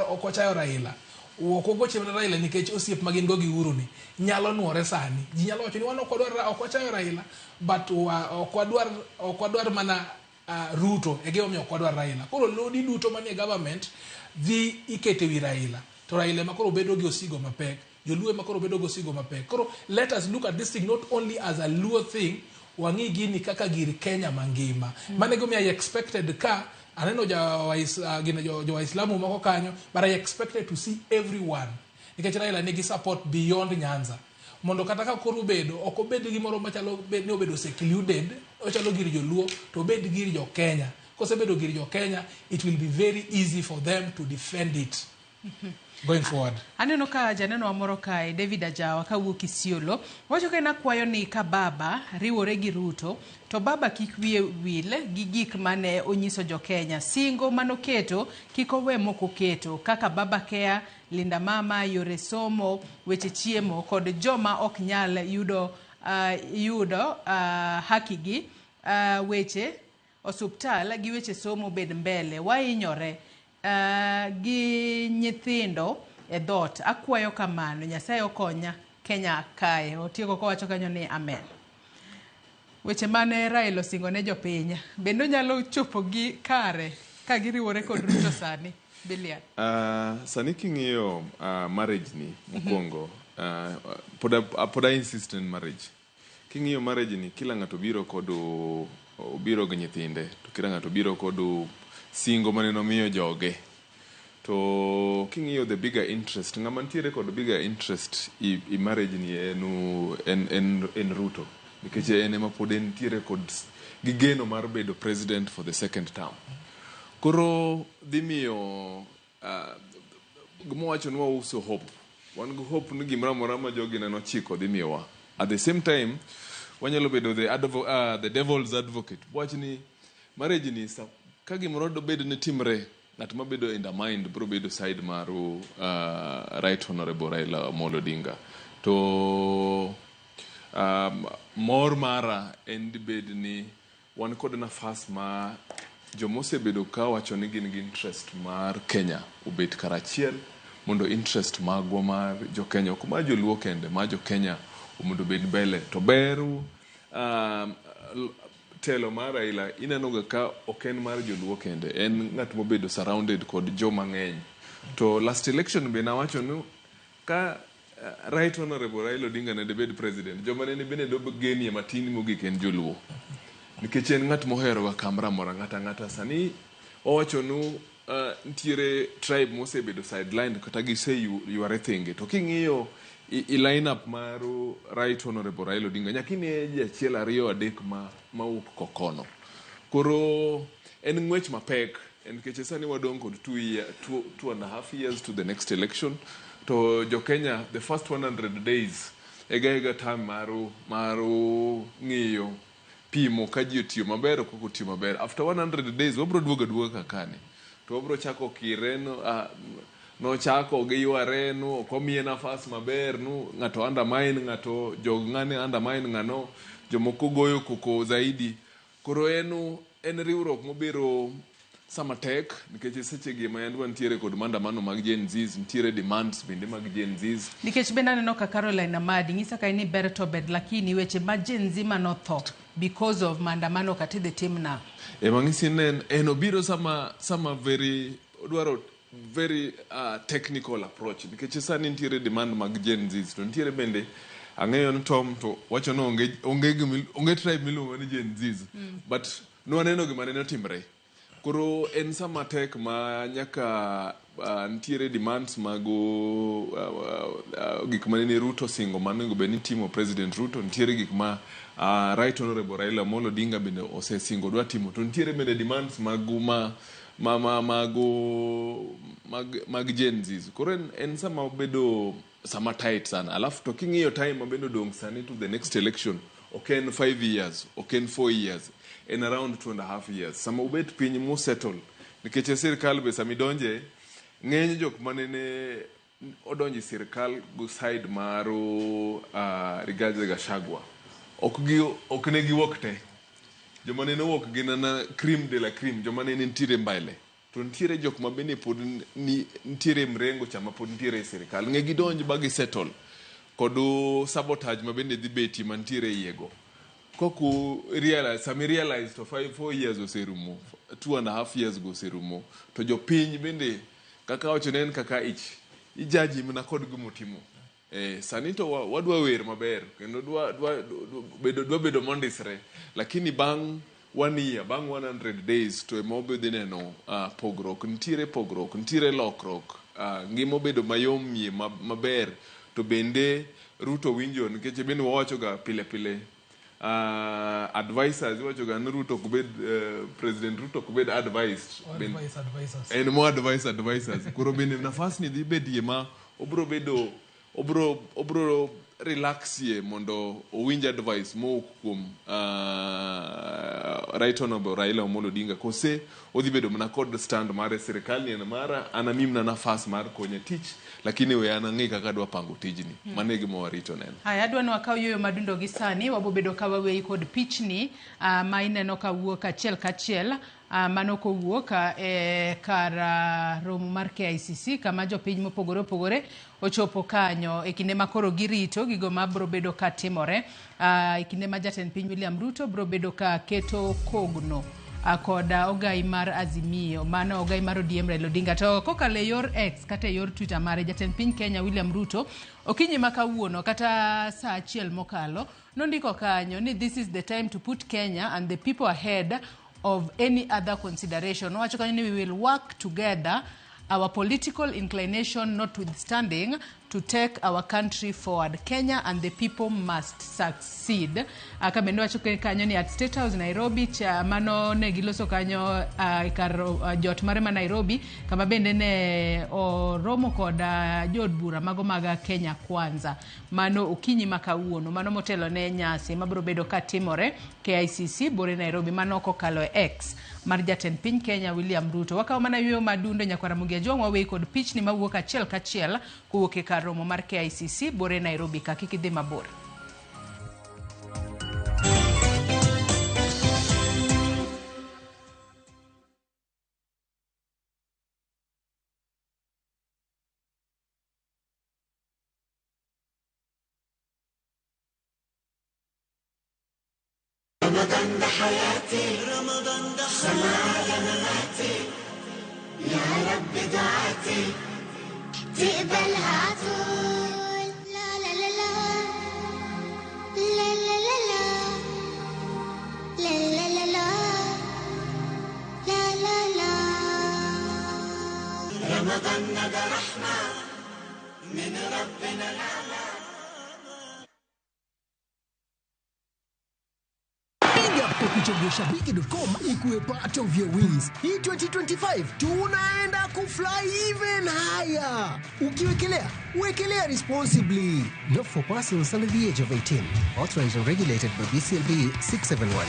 okwachayo Raila wokogo chemna Raila nikech osiep magin go gi Uhuru ni nyalo nuore sani ji nyalo wacho ni wano okwachayo Raila but okwadwar mana Ruto egemo okwadwar Raila. Koro lodi duto manie government dhi ikete wi Raila to Raila makoro bedo gi osigo mapek joluo makoro bedo gi osigo mapek. Koro let us look at this thing not only as a Luo thing wangi gini kaka gir Kenya mangima mane gomi I expected ka aneno jo Waislamu moko kanyo but I expected to see everyone nikech Raila nigi support beyond Nyanza mondo kata ka koro bedo ok obed gimoro machalo ni obedo secluded ochalo gir joluo to obed gir jo Kenya. Kosebedo gir jo Kenya it will be very easy for them to defend it going forward. Aneno ka janeno amoro kae David Ajawa kawuok Isiolo wacho ka nakwayo ni ka baba riwore gi Ruto to baba kik wiye wil gi gik mane onyiso jo Kenya singo manoketo kik owe moko keto kaka baba care, linda mama, yore somo, weche chiemo kod joma ok nyal yudo haki gi weche osuptal gi weche somo bed mbele wainyore gi nyithindo e dot akwayo kamano Nyasaye okonya Kenya kae otieko kowacho kanyo ni amen. Weche mane Raila singo ne jopiny bendo nyalo chopo gi kare ka giriwore kod Ruto sani Bilian. Sani king'iyo marriage ni mokwongo poda insist in marriage. King'iyo marriage ni kila ng'ato biro gi nyithinde to kila ng'ato biro kod singo mane nomiyo joge to king'iyo the bigger interest ng'ama ntiere kod bigger interest i marriage ni en Ruto nikech en ema pod ntiere kod gigeno mar bedo president for the second term. Koro dhi miyo gimowacho ni wauso hope wan gi hope ni gimoro amora ma jogi neno chiko dhi miyowa. At the same time wanyalo bedo the devil's advocate wach ni marriage ni ka gimoro do bedo ni timre ng'at ma bedo in the mind bro bedo side maru right honorable Raila Amolo Odinga to mor mara en bed ni wan kod nafas ma jomose bedo ka wacho ni gin gi interest mar Kenya ubet karachiel mondo interest magwa mar jo Kenya kuma joluo kende ma jo Kenya mondo bed mbele to beru telo mar Raila inenoga ka oken mar joluo kende en ng'at mobedo surrounded kod jo mang'eny to last election be nawacho no ka right honorable Raila Odinga ne bed president joma ne bende do genie matin mogik en joluo nikech en ng'at mohero ga kamera mora ng'ata sani owacho no ntiere tribe mosebedo sideline kata gise yuare thenge to king'iyo i line up maru right honorable Raila Odinga nyakine jachiel ariyo adek ma uk kokono koro en ng'wech mapek en keche sani wadong kod 2.5 years to the next election to jo Kenya the first 100 days ega time maru ng'iyo pimo ka ji otiyo maber ok otiyo maber. After 100 days wabro duoga kane to wabro chako kireno nochako gi yware no okomiye nafas maber no ng'ato undermine ng'ato ng'ane undermine ng'ano jomoko goyo koko zaidi. Koro en riwruok mobiro sama tek nikech seche gi ma yandwa ntiere kod maandamano mag Gen Zs, ntiere demands bende mag Gen Zs. Nikech bende aneno ka Caroline Amadi ng'isa ka ni ber to bed lakini weche ma Gen Z manotho because of maandamano kati the team na. Mang'isi en obiro sama odwaro very technical approach nikech sani ntiere demand mag Gen Zs to ntiere bende ang'eyo ni Tom to wacho no onge tribe miluongo ni Gen Zs but nwaneno gima nene otimre. Koro en sama tek ma nyaka ntiere demands mago gik manene Ruto singo manego beni timo President Ruto, ntiere gik ma Right Honorable Raila Amolo Odinga bende osesingo dwa timo, to ntiere bende demands mago mag Gen Zs. Koro en sama obedo sama tight sana. Alafu to king'iyo time mabendo dong sani to the next election okay en 5 years, okay en 4 years, en around 2.5 years. Sama ubet piny mo settle nikech sirkal be sami donje ng'eny jok manene odonji sirkal go side maro Rigathi Gachagua ok ne giwuok te. Joma nene wuok gin na cream de la cream, joma nene ntiere mbele to ntiere jok ma bende pod ntiere mrengo chama pod ntiere sirkal ng'e gidonj ba gi settle kodu sabotage ma bende dhi beti mantiere iego. Koku realize to 4 years oserumo, 2.5 years go oserumo, to jopiny bende kaka ochonen kaka ijaji mna kod gumotimo. Sani to wadwa wer maber kendo dwa bedo mondisre, lakini bang 1 year, bang 100 days to emobedo neno pogrok, ntiere lokrok, ngimo bedo mayom yie maber. To bende Ruto winjo nikech bende wawacho ga pile advisors wacho ga Ruto kubed President Ruto kubed advised advisors en mo advisors. Kuro bende nafas ni dhi bedie ma obro relax ye mondo owinj advice mo kuom Right Honorable Raila Amolo Odinga kose odhi bedo mana kod stand mare sirkal ni en mara anamimna nafas mar konye tich lakini we anang'e kaka dwa pango tijni mane gima warito neno. Haya adwa no akaw yoyo madundo gi sani wabobedo ka wawe kod pichni ma ineno ka wuok kachiel mano ko wuok kar romo mar KICC kama jopiny mopogore ochopo kanyo e kinde makoro girito gigo ma bro bedo ka timore e kinde ma jatend piny William Ruto bro bedo ka keto kogno koda ogai mar Azimio mano ogai mar ODM Raila Odinga. To kokale yor X kata yor Twitter mare jatend piny Kenya William Ruto okinyi makawuono kata saa achiel mokalo nondiko kanyo ni this is the time to put Kenya and the people ahead of any other consideration. Wacho kanyo ni we will work together, our political inclination notwithstanding, to take our country forward. Kenya and the people must succeed. Kamendo wacho kanyo ni at State House Nairobi mano ne giloso kanyo kar jot mare ma Nairobi kama bende ne romo koda jod bura mago maga Kenya Kwanza mano okinyi makawuono mano motelo ne nyasi mabro bedo ka timore KICC bore Nairobi mano kokalo X mar jatend piny Kenya William Ruto. Wakaw mana yoyo madundo nyakwara Ramogi wawe kod pichni mawuok kachiel kuwuok e kar romo mar KICC bore Nairobi ka kik idhi mabor. رمضان ده حياتي رمضان ده سمايا مماتي يا رب دعاتي تقبلها طول لا لا لا لا لا لا لا لا لا لا لا لا لا لا رمضان ده رحمة من ربنا لا Uchague shabiki.com ikuwe part of your wins. Hii 2025 tunaenda kufly even higher. Ukiwekelea, wekelea responsibly. Not for persons under the age of 18. Authorized and regulated by BCLB 671.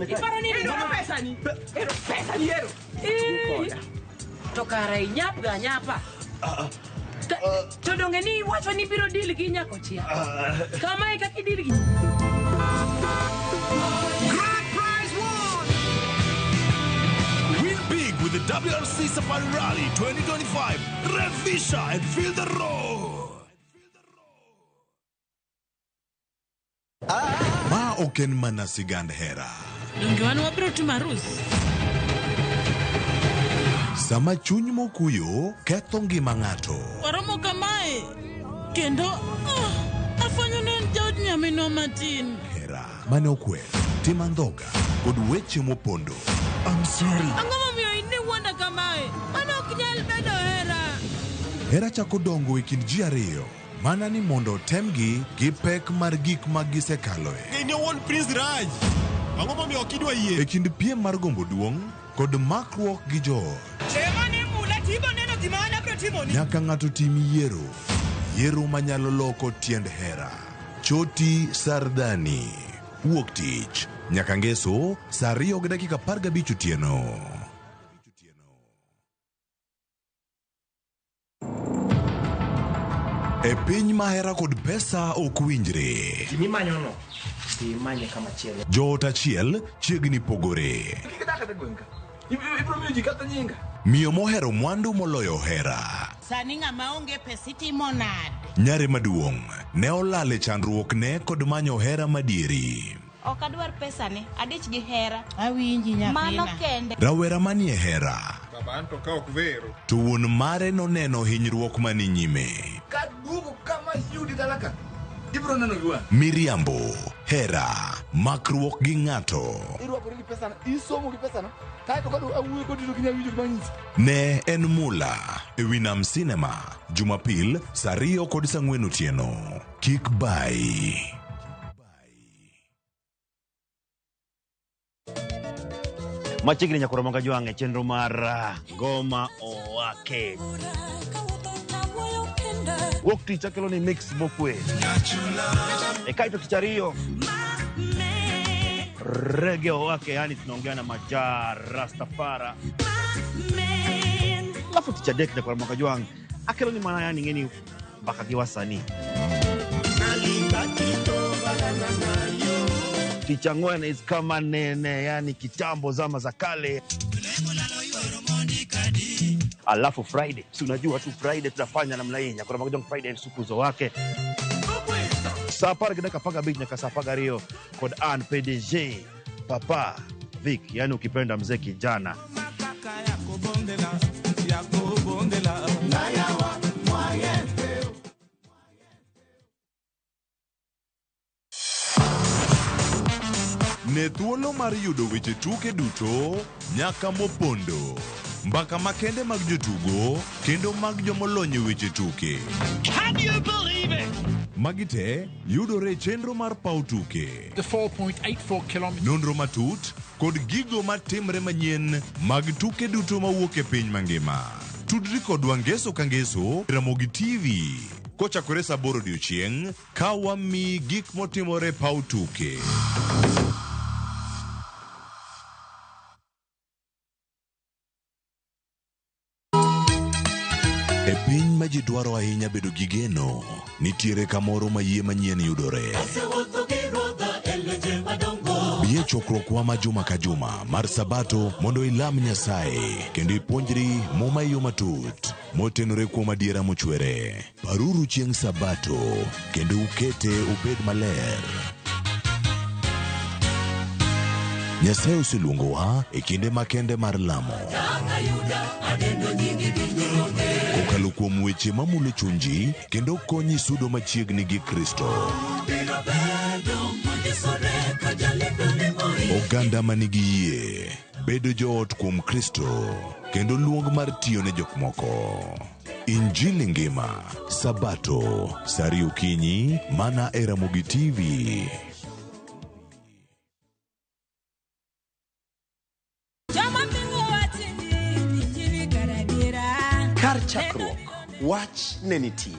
Iparo nini ero pesa ni? Ero pesa ni ero. Tokara inyap ga nyapa. To donge ni wacho ni biro deal gi nyako chia. Kama e kaki deal gi. Grand prize won! Win big with the WRC Safari Rally 2025. Revisha and feel the road. Ma oken mana sigand hera. Donge wan wabiro timo arus. Sama chuny mokuyo ketho ngima ng'ato. Waromo kamae. Kendo afanyo ne jaod nyamino matin. Hera mane okwe, tim andhoga kod weche mopondo. I'm sorry. Ang'o momiyo ine wanda kamae? Mano ok nyal bedo hera. Hera chako dongo e kind ji ariyo. Mana ni mondo temgi gi pek mar gik ma gisekaloe. Ne won Prince Raj. Ang'o momiyo okidwa yie? E kind piem mar gombo duong' kod makruok gi joot. Chemane mula tibo neno gimana bro timo ni. Nyaka ng'ato tim yiero. Yiero manyalo loko tiend hera. Choti Sardani. Wuok tich. Nyaka ngeso, saa 2:15 otieno. E piny ma hera kod pesa ok winjre. Gimimanyono, imanye kama chielo. Joot achiel chiegni pogore. Miyo mohero mwandu moloyo hera. Sani ng'ama onge pesa itimo nade? Nyare maduong' ne olale chandruokne kod manyo hera madieri. Ok adwar pesa ni, adich gi hera. Awinji nyathina. Mano kende. Rawera manie hera. Baba anto ka ok vero. To wuon mare noneno hinyruok mani nyime. Kaduogo kama yudi dalaka. Ibro neno giwa. Miriambo, hera, makruok gi ng'ato. Irwako gi pesa na, isomo gi pesa na. Kae to kadu awuoyo kod dino kinya winjo manyisi. Ne en mula e Winam Cinema, Jumapil, saa 2:04 otieno. Kik bai. Machiegni nyakoro monga joang' e chenro mar Goma Owake. Wuok tich akelo ni mix mokwe. E kaito tich ariyo. Reggae Owake, yani tunaongea na Majar Rastafara. Alafu tich adek nyakoro monga joang' akelo ni mana yani ngeni mpaka giwasani. Ticha ngwena is kama nene, yani kitambo zama za kale. Alafu Friday, si unajua tu Friday tunafanya namna hii. Nyakura magojong Friday sukuzo wake. Sapar gidaka paga beat nyaka sapaga rio kod an PDG Papa Vic, yani ukipenda mzee kijana. Ne thuolo mar yudo weche tuke duto nyaka mopondo. Mbaka makende mag jotugo kendo mag jomolonyo weche tuke. Can you believe it? Magite yudore chenro mar pau tuke. The 4.84 kilometers. Nonro matut kod gigo matimre manyien mag tuke duto mawuok e piny mangima. Tudri kodwa ngeso ka ngeso Ramogi TV. Kochakore saa 8 odiechieng' ka wami gik motimore pau tuke. E piny ma ji dwaro ahinya bedo gi geno, nitiere kamoro ma yie manyien yudore. Bie chokruokwa ma juma ka juma mar Sabato mondo ilam Nyasaye kendo ipuonjri muma yo matut motenore kuom adiera mochwere. Paruru chieng' Sabato kendo ukete obed maler. Nyasaye oseluongowa e kinde makende mar lamo. Kokalo kuom weche mamulo chunji kendo konyi sudo machiegni gi Kristo. Oganda manigi yie bedo joot kuom Kristo kendo luong mar tiyo ne jok moko. Injili ngima, Sabato, sari okinyi, mana e Ramogi TV. Kar chakruok, wach ne nitie.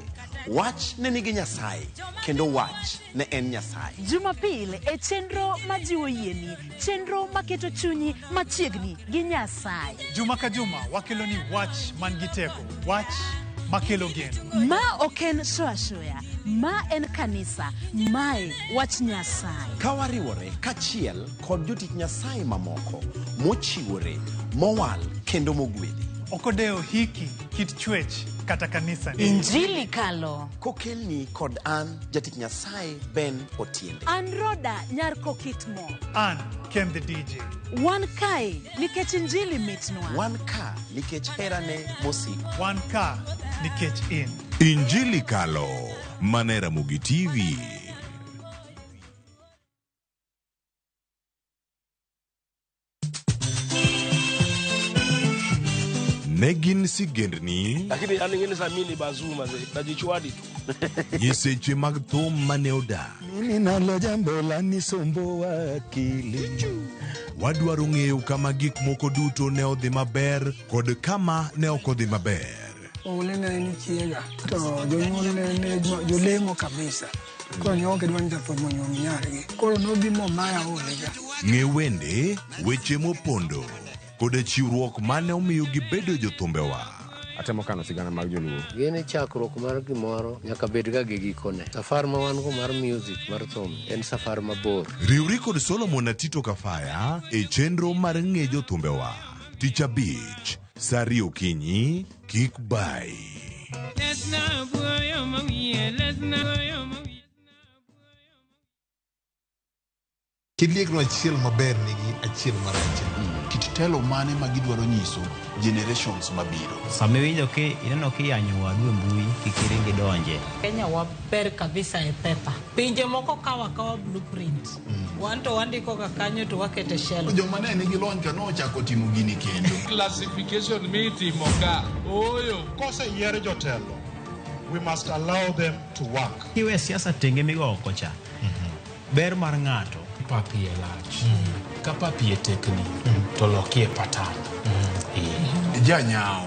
Wach ne nigi Nyasaye, kendo wach ne en Nyasaye. Jumapil e chenro majiwo yieni, chenro maketo chunyi machiegni gi Nyasaye. Juma ka juma wakelo ni wach man gi teko, wach makelo geno. Ma oken shoya, ma en kanisa, mae wach Nyasaye. Ka wariwore kachiel kod jotich Nyasaye mamoko, mochiwore, mowal kendo mogwedhi. Okodeo hiki kit chwech kata kanisa ni. Injili kalo. Kokelni kod an jatich Nyasaye Ben Otiende. An Roda nyar kokitmo. An Ken the DJ. Wan kai nikech injili mitnwa. Wan ka nikech herane mosik. Wan ka nikech in. Injili kalo, mana Ramogi TV. Negin sigendni lakini aningene samini bazuma najichwadi tu nyiseche mag thum mane oda. Mimi nalo jambo la nisombo akili. Wadwaro ng'eyo kama gik moko duto ne odhi maber kod kama ne ok odhi maber. Ole ne ni chiega to jonyuol ne jolemo kabisa. Koro nyoke dwani japod monyuol nyargi. Koro nobi mo maya ole ga. Ng'e wende, weche mopondo kod chiwruok mane omiyo gibedo jothumbewa. Atemo kano sigana mag joluo. Gene chakruok mar gimoro nyaka bed ga gi gikone. Safar ma wan go mar music mar thum en safar mabor. Riwri kod Solomon Atito Kafaya e chenro mar ng'e jothumbewa. Tich Abich, sari okinyi, kik bai. Kidliekno achiel maber nigi achiel marach. Kit telo mane ma gidwaro nyiso generations mabiro. Sami winjo ki ineno ki yanyo wadu mbui kikiringi donje. Kenya waber kabisa e pepa. Pinje moko kawa blueprint. Wanto wandiko ka kanyo to wakete shell. Joma ne nigi lony ka no chako timo gini kendo. Classification mitimo ka. Oyo. Kose yier jotelo. We must allow them to work. Kiwe siasa tenge migo kocha. Ber mar ng'ato papi e lach. Ka papi e tekni, to loki e patan. Janyao,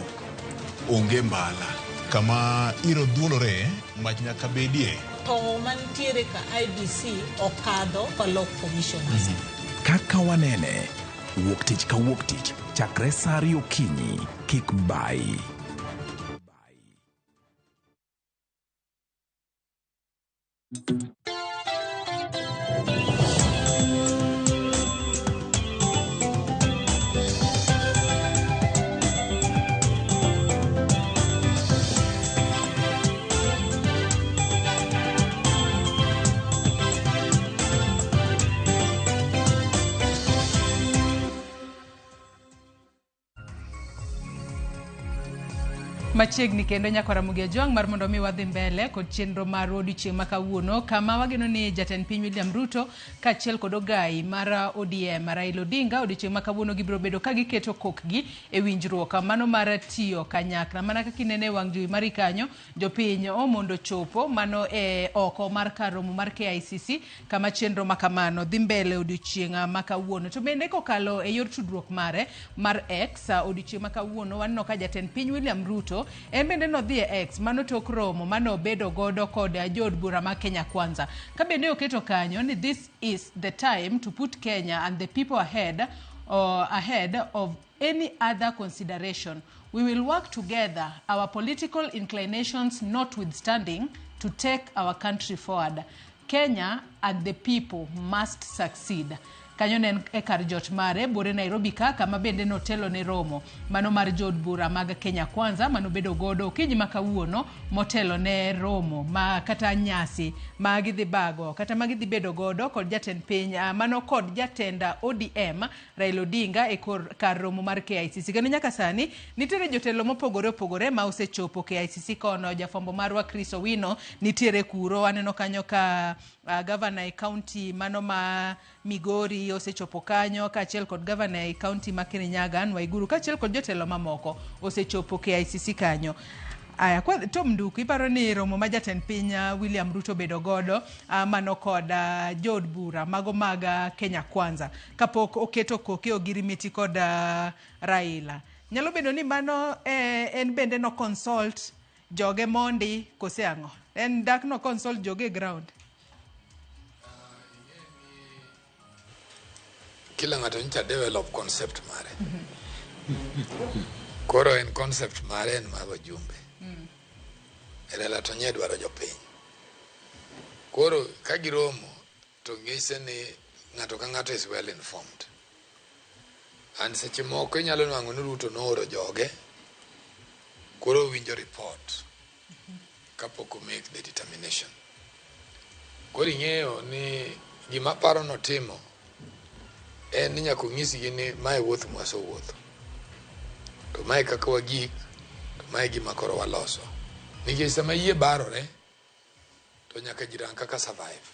onge mbala. Kama iro dhuolore, mach nyaka bedie. To mantiere ka IDC okadho pa lock commissioners. Kaka wanene, wuok tich ka wuok tich, chakre sari okinyi, kik bai. Machiegni kendo nyako Ramogi Juang mar mondo mi wadhi mbele kod chenro mar odiochieng' ma kawuono kama wageno ni jatend piny William Ruto kaachiel kod ogai mar ODM Raila Odinga odiochieng' ma kawuono gibiro bedo ka giketo kokgi e winjruok mano mar tiyo kanyakla mana kaka inene wang' jowi mari kanyo jopiny mondo chopo mano e oko mar kar romo mar KICC kama chenro makamano dhi mbele odiochieng' ma kawuono to bende kokalo e yor tudruok mare mar X odiochieng' ma kawuono waneno ka jatend piny William Ruto en bende no dhi e X mano tok romo mano bedo godo kod jod bura ma Kenya Kwanza ka bende oketo kanyo ni this is the time to put Kenya and the people ahead of any other consideration. We will work together, our political inclinations notwithstanding, to take our country forward. Kenya and the people must succeed. Kanyo nen e kar jot mare bore Nairobi ka kama bende notelo ne romo mano mar jod bura mag Kenya Kwanza mano bedo godo okinyi ma kawuono motelo ne romo ma kata nyasi magi dhi bago kata magi dhi bedo godo kod jatend piny mano kod jatenda ODM Raila Odinga e kar romo mar KICC. Kendo nyaka sani nitiere jotelo mopogore opogore ma osechopo KICC kono jafombo marwa Chris Owino nitiere kuro aneno kanyo ka Governmental governor e county mano ma Migori osechopo kanyo, kaachiel kod governor e county ma Kirinyaga Waiguru, kaachiel kod jotelo mamoko osechopo KICC kanyo. Aya, kwa Tom Nduku, iparo ni romo ma jatend piny William Ruto bedo godo mano kod jod bura mago mag Kenya Kwanza kapok oketo koke ogirimiti kod Raila. Nyalo bedo ni mano en bende no consult joge mondi kose ang'o? En dak no consult joge ground? Kila ng'ato ncha develop concept mare. Koro en concept mare en mago jumbe. Elela to nye dwaro jopiny. Koro ka giromo to ng'ise ni ng'ato ka ng'ato is well informed. And seche moko inyalo nwang'o ni Ruto nooro joge, koro winjo report kapok make the determination. Koro ing'eyo ni gima paro notimo en ni nyaka ong'isgi ni mae wuoth mwaso wuotho. To mae kaka wagik, to mae gima koro waloso. Nikech sama yie barore, to nyaka jirang kaka survive.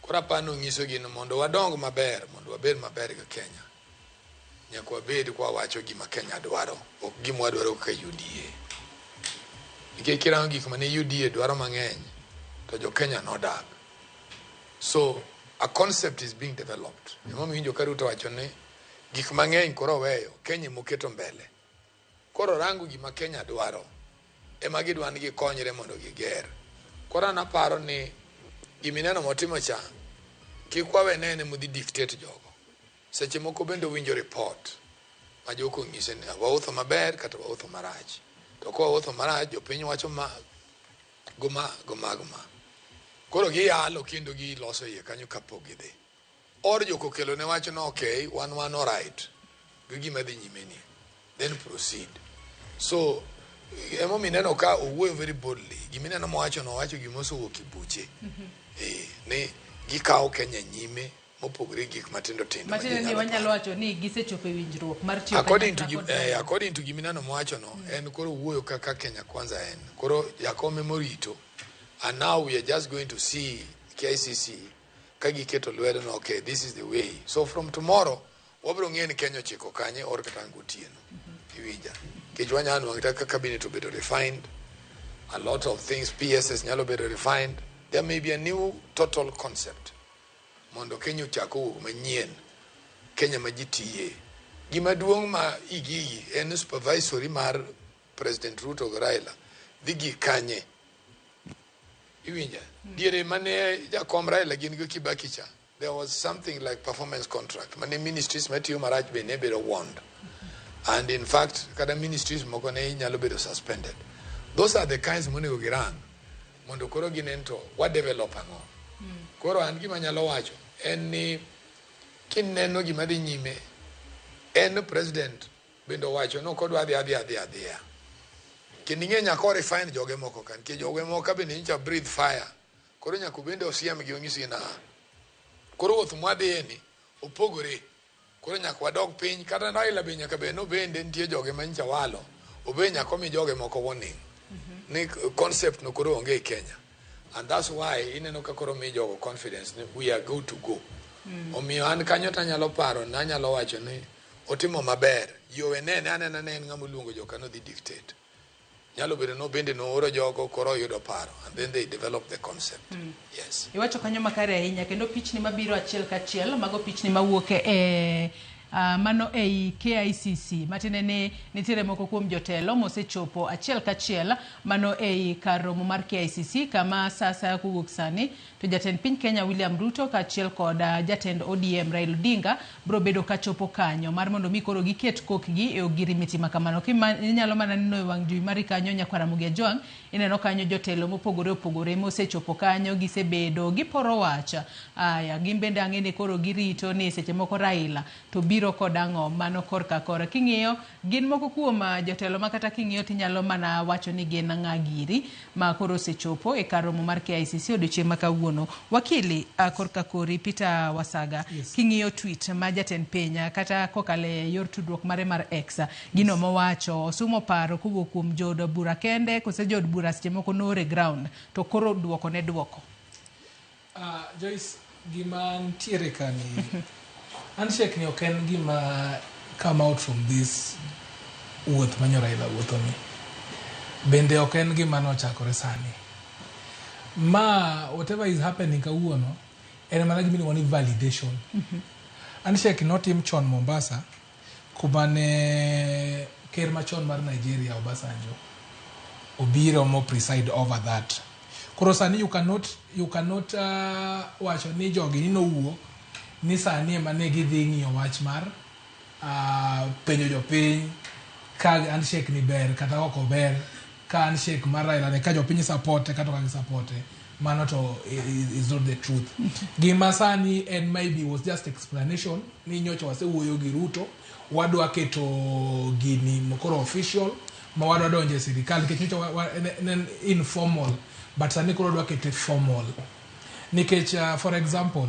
Koro apano ng'isogi ni mondo wadong maber, mondo wabed maber ga Kenya. Nyaka wabed kwa wacho gima Kenya dwaro, ok gima wadwaro kaka UDA. Nikech kirango gik mane UDA dwaro mang'eny, to jo Kenya no dag. So a concept is being developed. Emomiyo ka Ruto wacho ni gik mang'eny koro weyo, Kenya moketo mbele. Koro rango gima Kenya dwaro, ema gidwa ni gikonyre mondo giger. Koro naparo ni gimineno motimo cha, kik wawe nene mudhi dictate jogo. Seche moko bende winjo report ma joko ng'ise ni wawuotho maber kata wawuotho marach. To ko wawuotho marach, jopiny wacho goma. Koro giyalo kendo giloso iye kanyo kapok gidhi. Or joko kelo ne wacho no okay, one alright. Gima dhi nyime ni. Then proceed. So emo mineno ka owuoyo very boldly. Gimineno mowacho no wacho gimoso kibuche. Ne gikawo Kenya nyime mopogre gik matindo tindo. Matindo ni wanyalo wacho ni gisechopo winjruok mar tiyo according to gimineno mowacho no en koro wuoyo kaka Kenya Kwanza en. Koro yakome morito. And now we are just going to see KICC kagiketo lwedo no okay, this is the way. So from tomorrow wabro ng'eni Kenya chiko kanye or kata ngutieno. Iwija. Kichwanya anu kaka cabinet obedo refined. A lot of things PSS nyalo bedo refined. There may be a new total concept. Mondo Kenya chako manyien. Kenya majitiye. Gima duong' ma igigi en supervisory mar President Ruto Raila. Digi kanye. Iwinja. Diere mane jakom Raila gin go Kibaki cha. There was something like performance contract. Mane ministries matiyo marach be ne bedo warned. And in fact, kada ministries moko ne nyalo bedo suspended. Those are the kinds money ogirang. Mondo koro ginento wa develop ango. Koro an gima nyalo wacho en ni kineno gima dhi nyime en president bendo wacho no kodwa adhi. Kindinge nyaka refine joge moko kan ke joge moko be ninja breathe fire. Koro nyaka bende osiem gi ongisi na. Koro wuoth mwadhi ni opogore. Koro nyaka wadog piny kata Raila be nyaka be no bende nitie joge mancha walo. Obe nyaka mi joge moko warning. Ni concept no koro onge Kenya. And that's why ineno ka koro mi jogo confidence ni we are good to go. Omiyo an kanyo tanyalo paro na nyalo wacho ni otimo maber. Yo enene anena ne ng'amo luongo joka no dhi dictate. Nyalo bedo no bende no oro jogo koro yudo paro and then they develop the concept. Yes. Iwacho kanyo makare ahinya kendo pichni mabiro achiel kachiel mago pichni mawuok e mano ei KICC matinene nitiere moko kuom jotelo mosechopo achiel kachiel mano ei kar romo mar KICC kama sasa kuwuok sani to jatend piny Kenya William Ruto kaachiel kod jatend ODM Raila Odinga bro bedo kachopo kanyo mar mondo mi koro giket kokgi e ogirimiti makamano. Inyalo mana neno e wang' jowi mari kanyo nyaka Ramogi Ajwang' ineno kanyo jotelo mopogore mosechopo kanyo gisebedo giporo wacha. Aya gimbende ang'ene koro girito ni seche moko Raila to biro kod ang'o mano korka kora. King'iyo gin moko kuom jotelo makata king'iyo tinyalo mana wacho ni gin ng'agiri ma koro sechopo e kar romo mar KICC odiochieng' ma kawuono. Wakili korka kori Peter Wasaga, yes. King'iyo tweet ma jatend piny kata kokale yor tudruok mare mar X gino mowacho sumo paro kuwuok kuom jod bura kende kose jod bura seche moko nore ground to koro duoko. Joyce, gima ntiere kani handshake ni ok en gima come out from this wuoth manyo Raila wuothoni. Bende ok en gima nochakore sani. Whatever is happening kawuono, en mana gima iluongo ni validation. Handshake notim chon Mombasa, kuma ne ker machon mar Nigeria, Obasanjo, obiro mo preside over that. Koro sani you cannot wacho ni jogi ni nowuok ni sani ema ne gidhi ng'iyo wach mar penjo jopiny ka handshake ni ber kata ok ober, ka handshake mar Raila ne ka jopiny support kata ok support. Mano to is not the truth. Gima sani and maybe was just explanation ni nyocha wasewuoyo gi Ruto, wadwa keto gini mokoro official, ma wadwa donje sirikal nikech nyocha informal, but sani koro wadwa keto formal. Nikech for example,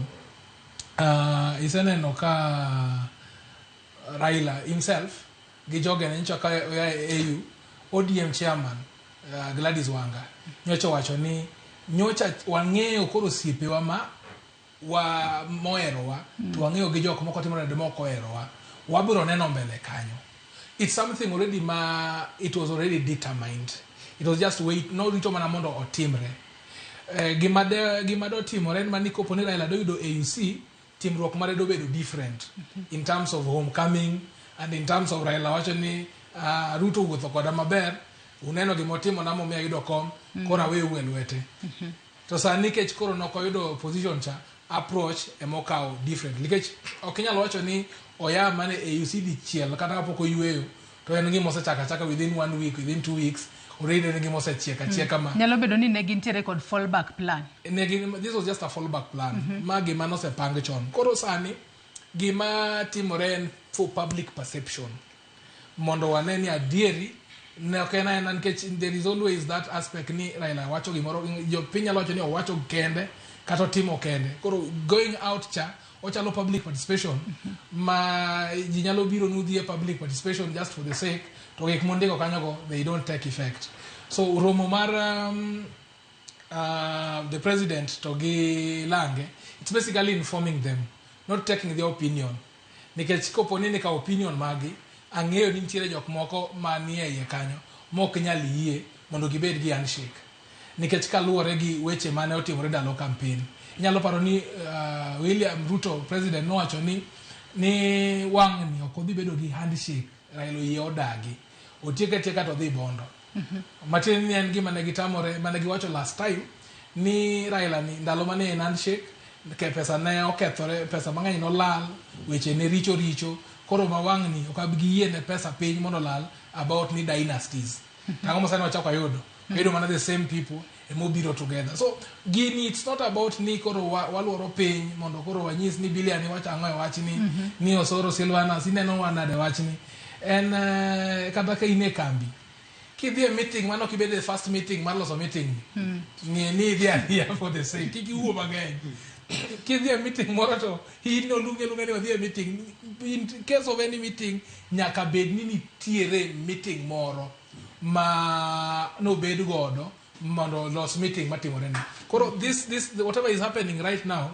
iseneno ka Raila himself gi joge ne nyocha ka AU ODM chairman Gladys Wanga nyocha wacho ni nyocha wang'eyo koro osiepewa wa moherowa, to wang'eyo gi jok moko timo nade moko oherowa, wabiro neno mbele kanyo. It's something already it was already determined. It was just wait, no rito mana mondo otimre. Gima do timore en mani kopo ni Raila do yudo AUC, timruok mare do bedo different in terms of homecoming and in terms of Raila wacho ni Ruto wuotho koda maber, uneno gimotimo na momiya yudo kom, kora we lwete. To sani kech koro nokoyudo position cha, approach emokao different. Nikech ok inyalo wacho ni oya mane AUC dichiel kata kapok oyueyo, to en gima osechaka within 1 week, within 2 weeks, already en gima osechieka ma. Nyalo bedo ni ne gintiere kod fallback plan. This was just a fallback plan. Ma gima nosepang chon. Koro sani gima timore en for public perception. Mondo waneni adieri ne okena ena nikech there is always that aspect ni Raila wacho gimoro jopiny nyalo wacho ni owacho kende kata timo kende. Koro going out cha ochalo public participation, ma ji nyalo biro nudhi public participation just for the sake to gik mondiko kanyogo they don't take effect. So romo mar the president to gi Lange, it's basically informing them, not taking their opinion. Nikech kopo ni ka opinion magi ang'eyo ni nitiere jok moko manie iye kanyo mok nyal yie mondo gibed gi handshake, nikech kaluwore gi weche mane otimore ndalo campaign. Inyalo paro ni William Ruto president nowacho ni wang'ni ok odhi bedo gi handshake, Raila yie odagi otieke to dhi bondo. Matin ni en gima ne gitamore, mane giwacho last time ni Raila ni ndalo mane en handshake ke pesa ne okethore, pesa mang'eny nolal, weche ne richo, koro mawang'ni ok abigi ne pesa piny mondo lal about ni dynasties. Tango masani wachako ayudo mana the same people emobiro together. So gini it's not about ni koro waluoro piny mondo koro wanyis ni Billy ani wacho ang'o wachni, ni Osoro Silvana sineno wanade wachni. En kata ka ine kambi kidhi meeting mano kibede the first meeting mar loso meeting ni idhi for the sake kiki uo mang'eny. Kidhi meeting moro to ino lunge ni wadhi meeting. In case of any meeting nyaka bed ni nitiere meeting moro ma no bed godo mondo los meeting matimore ni. Koro this whatever is happening right now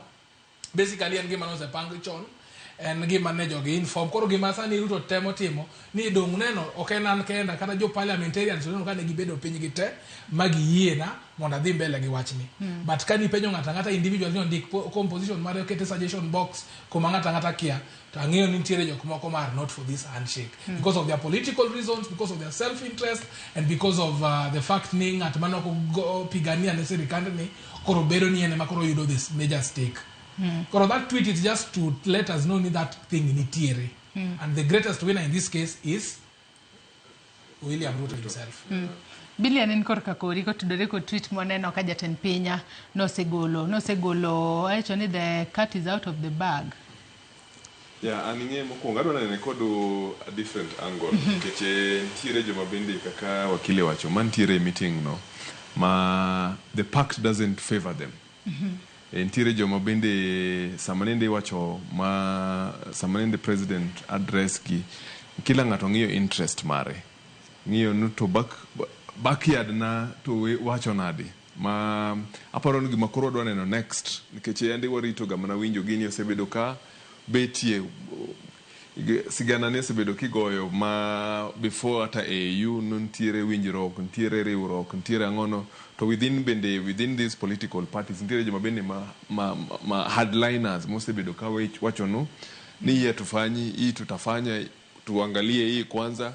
basically en gima nose pang chon, en gima ne jogi inform. Koro gima sani Ruto temo timo ni dong neno ok en kenda kata jo parliamentarians neno ka ne gibedo piny gite magi yiena mondo dhi mbele gi wachni. But kani penjo ngata individual no ndik composition mare okete suggestion box kuma ngata kia, to ang'eyo ni nitiere jok moko mar not for this handshake because of their political reasons, because of their self interest, and because of the fact ni ng'at manoko pigania ne sirikand ni koro bedo ni ene makoro yudo this major stake. Koro that tweet is just to let us know that thing nitiere. And the greatest winner in this case is William Ruto himself. Billion in korka kori ko tudore ko tweet moneno ka jatend pinya nosegolo actually the cat is out of the bag. Yeah, aninge mokwongo adwa nene kodo a different angle keche ntiere joma bende kaka wakili wacho mantiere meeting no ma the pact doesn't favor them. Ntiere joma bende samanende wacho ma samanende president address ki kila ng'ato ng'iyo interest mare, ng'iyo no to backyard na to wacho nade. ma aparo ni gima koro dwa neno next nikech ande warito ga mana winjo gini osebedo ka betie sigana ne osebedo kigoyo ma before ata AU ntiere winjruok ntiere riwruok ntiere ang'ono to within these political parties ntiere joma bende ma hardliners mosebedo ka wachono ni hii tufanyi hii tutafanya tuangalie hii kwanza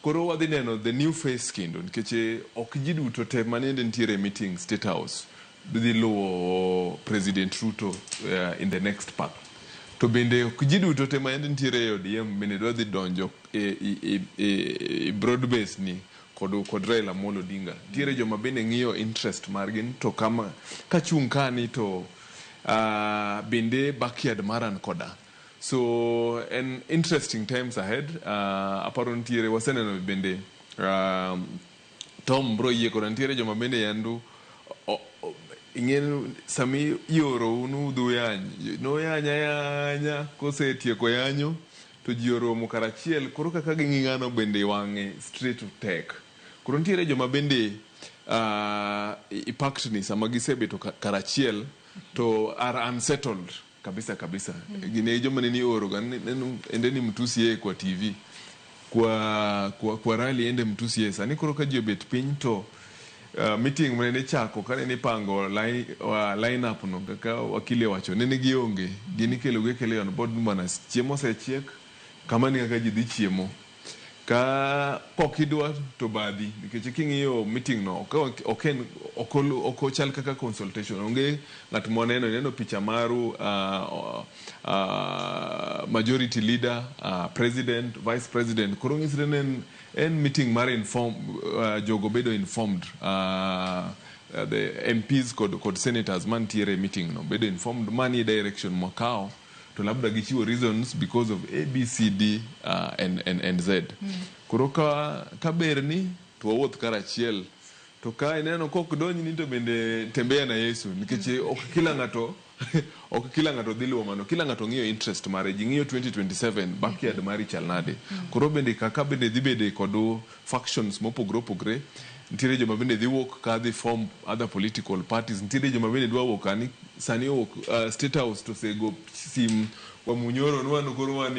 koro wadhi neno the new face kendo nikech ok ji duto te manende ntiere meeting State House dhi luwo President Ruto in the next part to bende ok ji duto te manende ntiere ODM bende dwa dhi donjo broad base ni kod Raila Amolo Odinga ntiere joma bende ng'iyo interest margi to kama kachung' kani to bende backyard maran koda. So, an interesting times ahead. Aparo ntiere waseneno bende Tom bro yie koda ntiere joma bende yandu ing'en sami yoro unu dhu yany no yanya kosetieko yanyo to ji oromo karachiel koro kaka ging'i ng'ano bende wang'e straight to tech koro ntiere joma bende ipaktni sama gisebeto karachiel to are unsettled kabisa gine joma neni oro ende ni mtusi kwa TV kwa rally ende mtusi sani koro ka ji obet piny to meeting mane chako kane ni pango line up no kaka wakili wacho nene gionge gini kelo on board mana chiemo sechiek kama ni kaka ji dhi chiemo ka pokidwa to badhi nikech king'iyo meeting no okochal kaka consultation onge ng'at moneno picha maru majority leader president vice president koro ng'isre en meeting mar inform jogo bedo informed the MPs kod senators mantiere meeting no bedo informed mani direction mwakao to labda gichiwo reasons because of ABCD and Z. Koro ka berni to wawuoth karachiel to ka ineno kok donji ni to bende tembea na Yesu nikech ok kila ng'ato dhi luwo mano kila ng'ato ng'iyo interest mare ji ng'iyo 2027 backyard mari chal nade koro bende kaka bende dhi bede kod factions mopogre ntiere joma bende dhi wuok ka dhi form other political parties ntiere joma bende dwa wuok ani sani wuok State House to sego sim wa munyoro nwano koro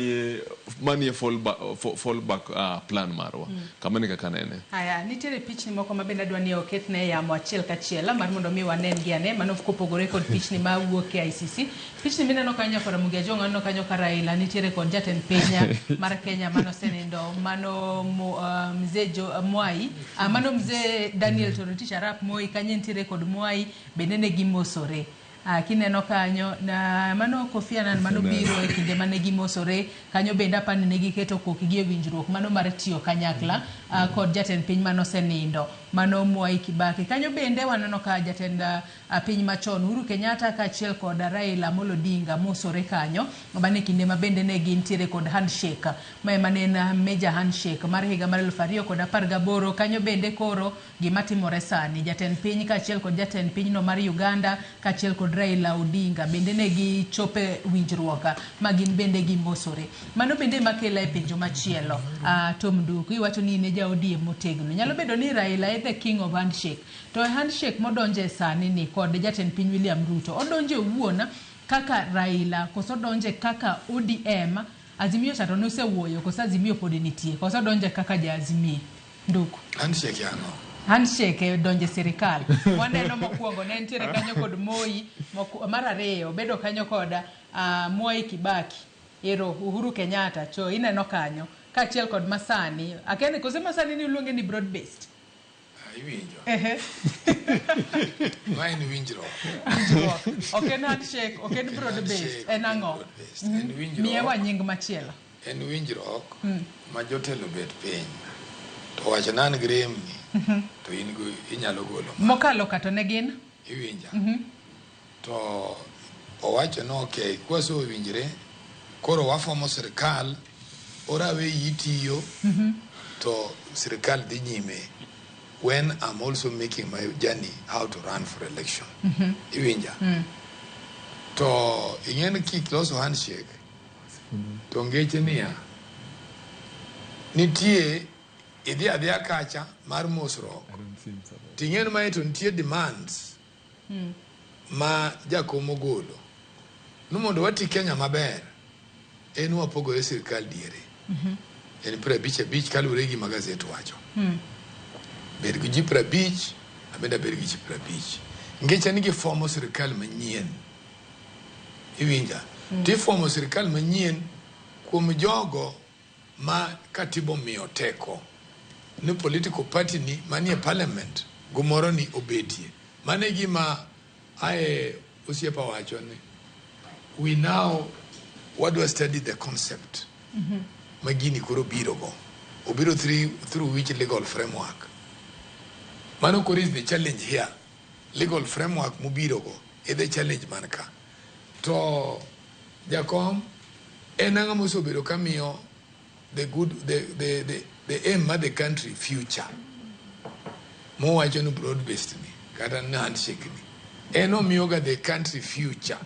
manie fallback plan marwa kama ni kaka nene haya nitiere pichni moko ma bende adwa ni oketne yamo achiel kachiel mar mondo mi wanen gi ane mano kopogore kod pichni ma wuok e ICC pichni mineno kanyo kod Ramogi aneno kanyo ka Raila nitiere kod jatend piny mar Kenya mano senendo mano mzee Mwai mano mzee Daniel Toroitich Arap Moi kanyo nitiere kod Mwai bende ne gimosore kineno kanyo na mano Kofi Annan mano biro e kinde mane gimosore kanyo bende apani ne giketo kokgi e winjruok mano mar tiyo kanyakla kod jatend piny mano senindo mano Mwai Kibaki kanyo bende waneno ka jatend piny machon Uhuru Kenyatta kaachiel kod Raila Amolo Odinga mosore kanyo bane kinde ma bende ne gintiere kod handshake mane na major handshake mar higa mar 2018 kanyo bende koro gima timore sani jatend piny kaachiel kod jatend piny no mar Uganda kaachiel kod Raila Odinga bende ne gichope winjruok ma gin bende gimosore mano bende makela e pinjo machielo Tom Duku iwacho ni ne ja ODM motegno nyalo bedo ni Raila the king of handshake to handshake modonje sani ni kod jatend piny William Ruto odonje wuona kaka Raila koso donje kaka ODM Azimio chato no se wuoyo koso Azimio pod nitie koso donje kaka ja Azimio Nduku handshake yano handshake donje sirikal waneno mokwongo ne ntiere kanyo kod Moi mar ariyo bedo kanyo kod Mwai Kibaki ero Uhuru Kenyatta cho ineno kanyo kaachiel kod masani akene koso masani ni luonge ni broad based iwinjo main winjro oken handshake oken broad based en ang'o miye wa nying machielo en winjruok ma jotelo bet piny to wacho nan gremni to in go inyalo golo mokalo kato ne gin iwinja to owacho no okay kwaso winjre koro wafomo sirikal orawe yitiyo to sirikal dhi nyime when I'm also making my journey how to run for election iwinja to ing'en kik loso handshake to ngeche niya nitie idhi adhia kacha mar mosruok ting'en ma ito nitie demands ma jakom ogolo mondo wati Kenya maber en wapogore sirkal diere en 55 kaluwore gi magazet wacho bed gi ji 50 abenda bed gi ji 50 ngecha ni gifomo sirkal manyien iwinja tifomo sirkal manyien kuom jogo ma katibo miyo teko ni political party ni manie parliament gumoro ni obetie mane gima ae osiepa wacho ni we now wadwa study the concept magini koro biro go obiro through which legal framework mano koro is the challenge here legal framework mubiro go is the challenge manka to jakom enanga mosobiro kamiyo the good the aim of the country future mo wacho no broad based ni kata na handshake ni eno miyoga the country future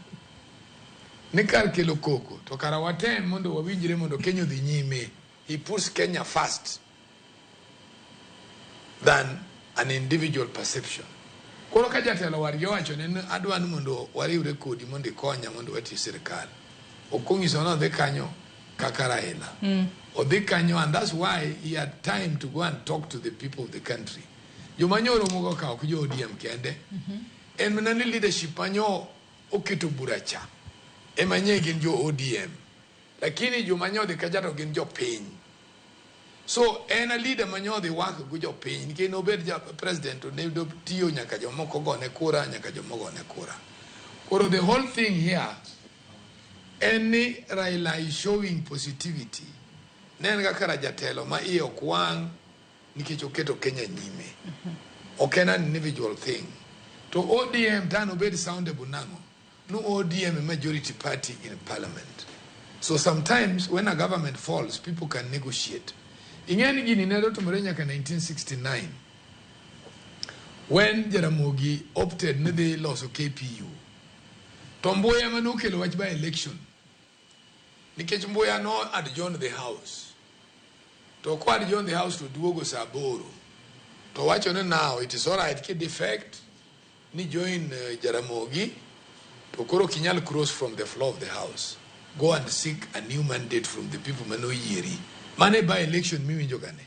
ni kar kelo koko to kara watem mondo wawinjire mondo Kenya dhi nyime. He puts Kenya first than an individual perception. Koro ka jatelo wargi wacho ne adwa ni mondo wariwre kodi mondo ikonya mondo wati sirkal okongiso no dhi kanyo kaka Raila odhi kanyo, and that's why he had time to go and talk to the people of the country. Jomanyoro mogo ka ok jo ODM kende en manani leadership anyo oketo buracha emanye gin jo ODM lakini jomanyodhi ka jato gin jo piny. So en a leader manyodhi wak go jo piny nikech nobed ja president ne do tiyo nyaka jomoko gone kura nyaka jomoko gone kura. Koro the whole thing here any Raila is showing positivity nen kaka rajatelo ma iye ok wang' nikech oketo Kenya nyime. Ok en an individual thing. To ODM tano bed soundable nango. No ODM a majority party in parliament. So sometimes when a government falls, people can negotiate. Ingeni gini nedo tumorenya ka 1969 when Ramogi opted ne the loss of KPU. Tomboya manokelo wach by election. Nikech Mboya no adjourn the house. To kwa adjourn the house to duogo saboro. To wacho ne now it is all right ke defect ni join Jaramogi to koro kinyal cross from the floor of the house. Go and seek a new mandate from the people mano yeri. Mane by election mimi jogane.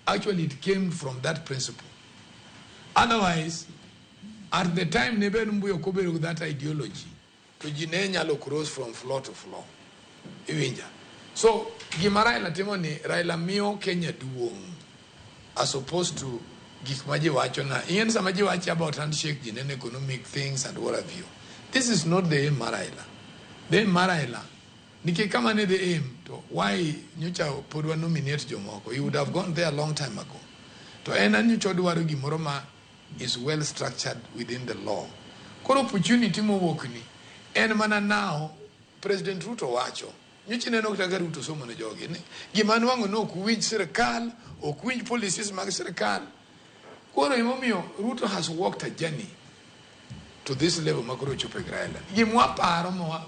Actually it came from that principle. Otherwise, at the time nebe Mbuyo kobe with that ideology, to jine nyalo cross from floor to floor. Iwinja. So Gimara ila timoni Raila miyo Kenya duong as opposed to gikmaji wacho na. Iyen samaji wachi about handshake jine economic things and what have you. This is not the aim Raila. The aim Raila. Niki kama ne the aim to why nyucha podwa nominate jomoko. He would have gone there a long time ago. To ena nyucha duwaru gimoroma is well structured within the law. Koro opportunity mo wokni. En mana now President Ruto wacho. Nyuchi neno kutaka Ruto somo ne jogi. Gimanu wangu no kuwinj sirkal o kuwinj policies mag sirkal. Koro imomio Ruto has walked a journey to this level makoro chope Raila. Gimwa paro mo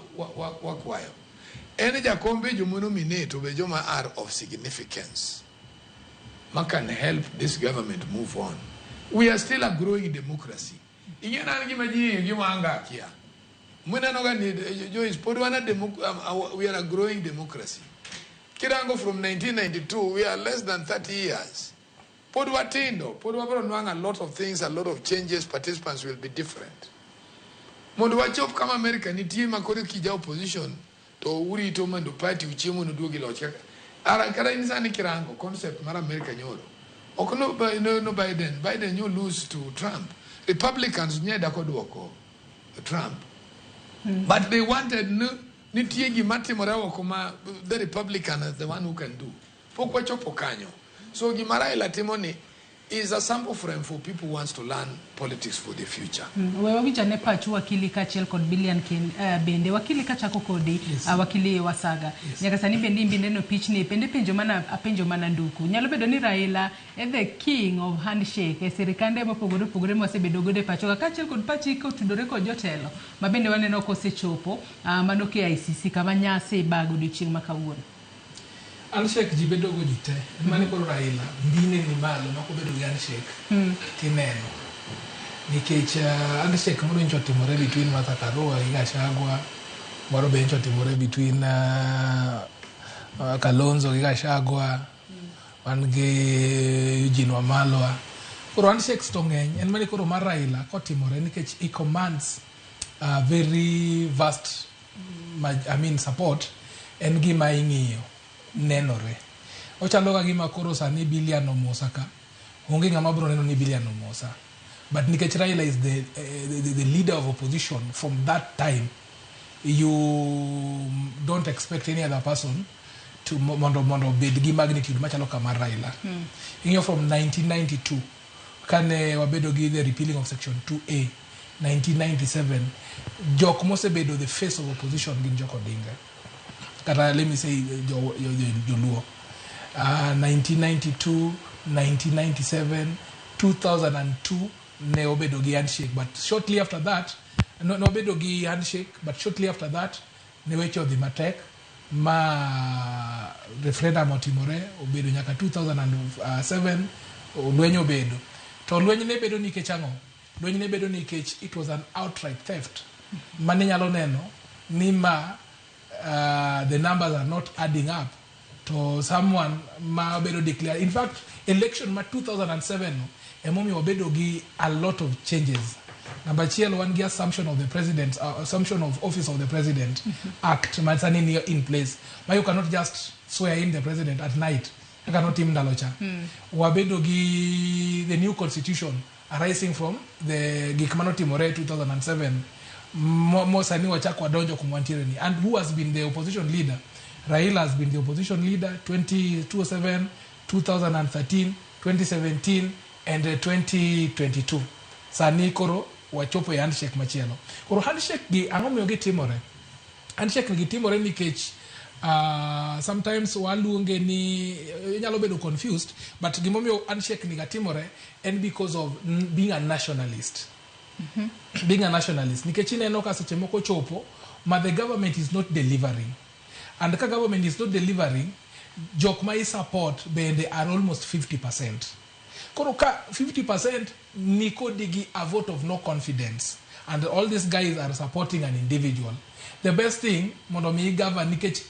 wakwayo. Ene jakombe jomono mineto be joma are of significance. Ma can help this government move on. We are still a growing democracy. Ingena ngimaji ngimanga kia. Mwena noga ni Joyce podwana we are a growing democracy. Kirango from 1992 we are less than 30 years. Podwa bro nwanga a lot of things, a lot of changes, participants will be different. Mondo wachop kama America ni tima kore kija opposition to uri to mando party uchimo no duogi locha. Ara kara insani kirango concept mara America nyoro. Okono no Biden you lose to Trump. Republicans nyeda kodwoko Trump. But they wanted nitiegi mati morawo kuma the Republican is the one who can do. Pokwa chopo kanyo. So Gimara Ilatimoni is a sample frame for people who wants to learn politics for the future. Wewe wichane pachu wakili kachel kod billion kin bende wakili kachako kodi wakili wasaga. Nyakasani bendi mbindeno pitch ni pende penjo mana nduku. Nyalo bedo ni Raila the king of handshake. Serikande mopogore mwase bedogode pachu. Kachel kod pachi iko tudore ko jotelo. Mabende waneno kose chopo. Manoke ICC kama nyase bago di ching makawuono. handshake ji bedo go jite mane koro Raila ndine ni malo mako bedo gi handshake tineno nikech handshake moro ncho timore between Martha Karua gi Gachagua moro be ncho timore between Kalonzo gi Gachagua wan gi Eugene Wamalwa koro handshakes to ng'eny en mane koro mar Raila kotimore nikech he commands very vast support en gima ing'iyo nenore ochalo ga gima koro sani billion omosa ka onge ng'ama bro neno ni billion omosa but nikech Raila is the leader of opposition from that time you don't expect any other person to mondo bed gi magnitude machalo kama Raila ing'iyo from 1992 kane wabedo gi the repealing of section 2A 1997 jok mosebedo the face of opposition gin Joko Odinga kata let me say Joluo 1992 1997 2002 ne obedo gi handshake but shortly after that no obedo gi handshake but shortly after that ne weche odhi matek ma referendum otimore obedo nyaka 2007 lweny obedo to lweny ne bedo nikech ang'o lweny ne bedo nikech it was an outright theft mane nyalo neno ni the numbers are not adding up to someone ma bedo declare in fact election ma 2007 emomiyo obedo gi a lot of changes number chiel one gi assumption of the president assumption of office of the president act masani in place ma you cannot just swear in the president at night you cannot team ndalocha wabedo gi the new constitution arising from the gikmano timore 2007 mosani wachakwa donjo kumwantiere ni and who has been the opposition leader Raila has been the opposition leader 2007 2013 2017 and 2022 sani koro wachopo ya handshake machielo koro handshake gi ang'omiyo gitimore handshake gitimore nikech sometimes waluonge ni nyalo bedo confused but gimomiyo handshake ni gatimore and because of being a nationalist being a nationalist nikech ineno ka seche moko chopo ma the government is not delivering and ka government is not delivering jok ma support bende are almost 50%. Koro ka 50% niko digi a vote of no confidence and all these guys are supporting an individual. The best thing mondo mi govern nikech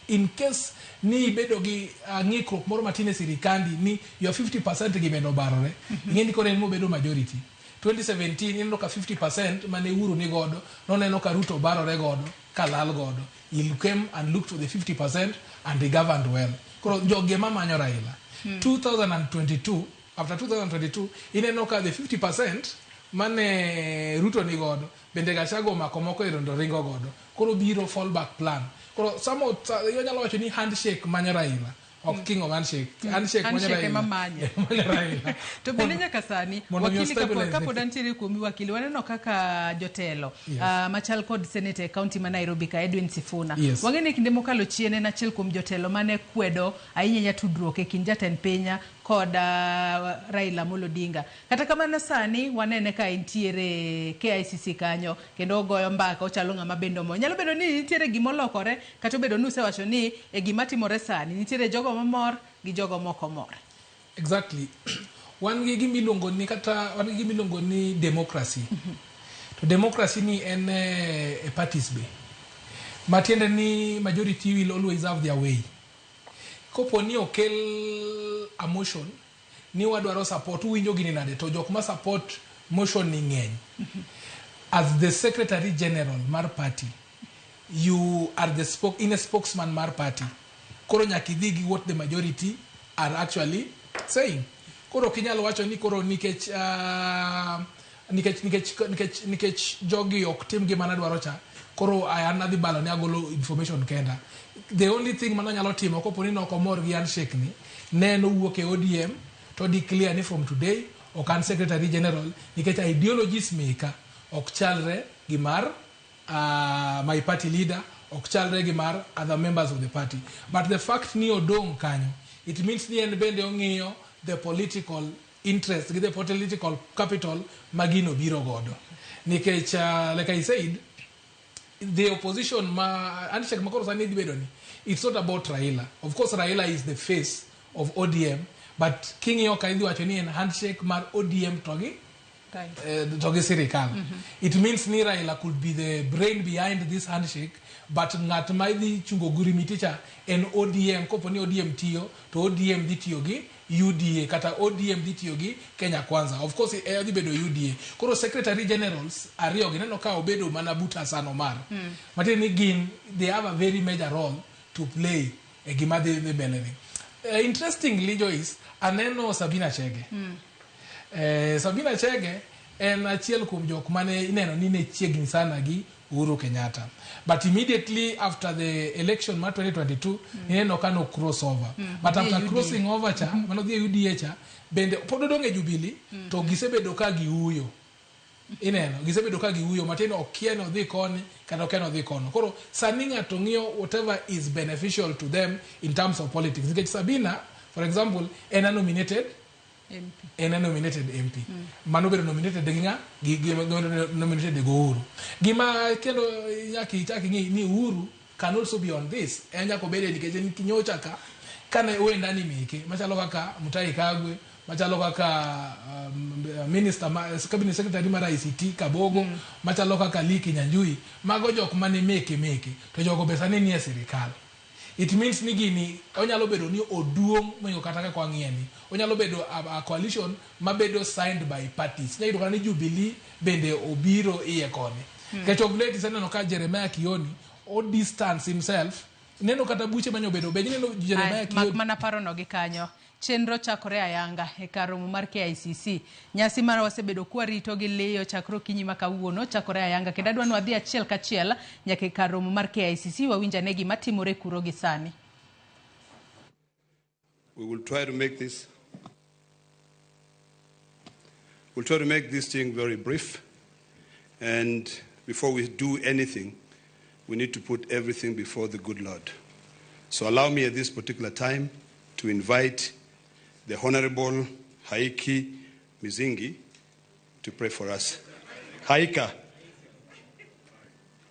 in case ni bedo gi ng'ikruok moro matine sirikandi ni your 50% gi bedo barore ing'eni kore mo bedo majority 2017 ineno ka 50% mane Uhuru ni godo noneno ka Ruto barore godo kalal godo he came and looked for the 50% and they governed well koro joge mamanyo Raila 2022 after 2022 ineno ka the 50% mane Ruto ni godo bende Gachagua omako moko irondo ringo godo koro biro fallback plan koro samo yo nyalo wacho ni handshake manyo Raila ok king of handshake handshake mamanya Raila to bende nyaka sani wakili kapo dantiere kuomi wakili waneno kaka jotelo machal kod Senator County ma Nairobi ka Edwin Sifuna wang'eni kinde mokalo chiene na achiel kuom jotelo mane kwedo ahinya tudruok e kind jatend pinya kod Raila Odinga kata kamano sani wanene ka entiere KICC kanyo kendo goyo mbaka ochalo ng'ama bendo mo nyalo bedo ni nitiere gimolokore kata bedo ni usewacho ni e gima timore sani nitiere jogo mamor gi jogo moko mor exactly wan gi gimiluongo ni democracy to democracy ni en a parties be matiende ni majority will always have their way kopo ni okel a motion ni wadwaro support uwinjo gini nade to jok ma support motion ni ng'eny as the secretary general mar party you are the spokesman mar party koro nyakidhi gi what the majority are actually saying koro kinyalo wacho ni koro nikech jogi ok tim gima nadwaro cha koro anadhi balo ni agolo information kenda the only thing mano nyalo timo kopo ni noko mor gi handshake ni neno wuok e ODM to declare ni from today okan secretary general nikech ideologies meka ok chalre gi mar my party leader ok chalre gi mar other members of the party but the fact ni odong kanyo it means ni en bende ong'iyo the political interest with the political capital magino biro godo nikech like I said the opposition handshake makoro sani dibedoni, it's not about Raila. Of course Raila is the face of ODM, but King Yoka indi wachoni en handshake mar ODM togi togi sirikal. It means ni Raila could be the brain behind this handshake, but ngat maidi chungo guri miticha en ODM kopo ni ODM tiyo to ODM di tiyo gi UDA kata ODM di tiyo gi Kenya Kwanza. Of course di bedo UDA. Koro secretary generals ariyo gineno ka obedo mana buta sano mar. Matini gin, they have a very major role to play e gima de beleni. Interestingly, Joyce, aneno Sabina Chege. Sabina Chege en achiel kuom jok mane ineno ni ne chiegni sana gi Uhuru Kenyatta. But immediately after the election ma 2022, ineno ka no crossover. But after crossing over cha, mano dhie UDA cha, bende pod odong' e Jubilee, to gisebedo ka giuyo. Ineno, gisebedo ka giuyo, matino okieno dhi koni, kata okieno dhi kono. Koro, sani ng'ato ng'iyo whatever is beneficial to them in terms of politics. Nikech Sabina, for example, en nominated MP. Mano bedo nominated denga, nominated go Uhuru. Gima kendo nyaki ng'i ni Uhuru can also be on this. Nyako bede nikech ni kinyocha ka kana wenda ni meke. Machalo kaka Mutahi Kagwe, machalo kaka minister cabinet secretary mara ICT Kabogo, machalo kaka Liki Nyanjui, mago jok mane meke to jogo besane ni e sirikal. It means ni gini onyalo bedo ni oduong' moyo kata kwa ng'ieni. Onyalo bedo a coalition mabedo signed by parties. Nyayudo kana ni Jubilee bende obiro iye koni. Kecho gleti sana no ka Jeremiah Kioni o distance himself. Neno kata buche manyo bedo neno Jeremiah Kioni. Mana paro no gi kanyo. Chenro chakore ayanga e karomo mar KICC. Nyasi mar wasebedo kwa rito gi leyo chakro kinyi makawuono chakore ayanga. Kenda adwa no adhi achiel kachiel nyaka e karomo mar KICC wawinja ne gima timore kuro gi sani. We will try to make this thing very brief. And before we do anything, we need to put everything before the good Lord. So allow me at this particular time to invite the Honorable Haiki Mizingi to pray for us. Haika.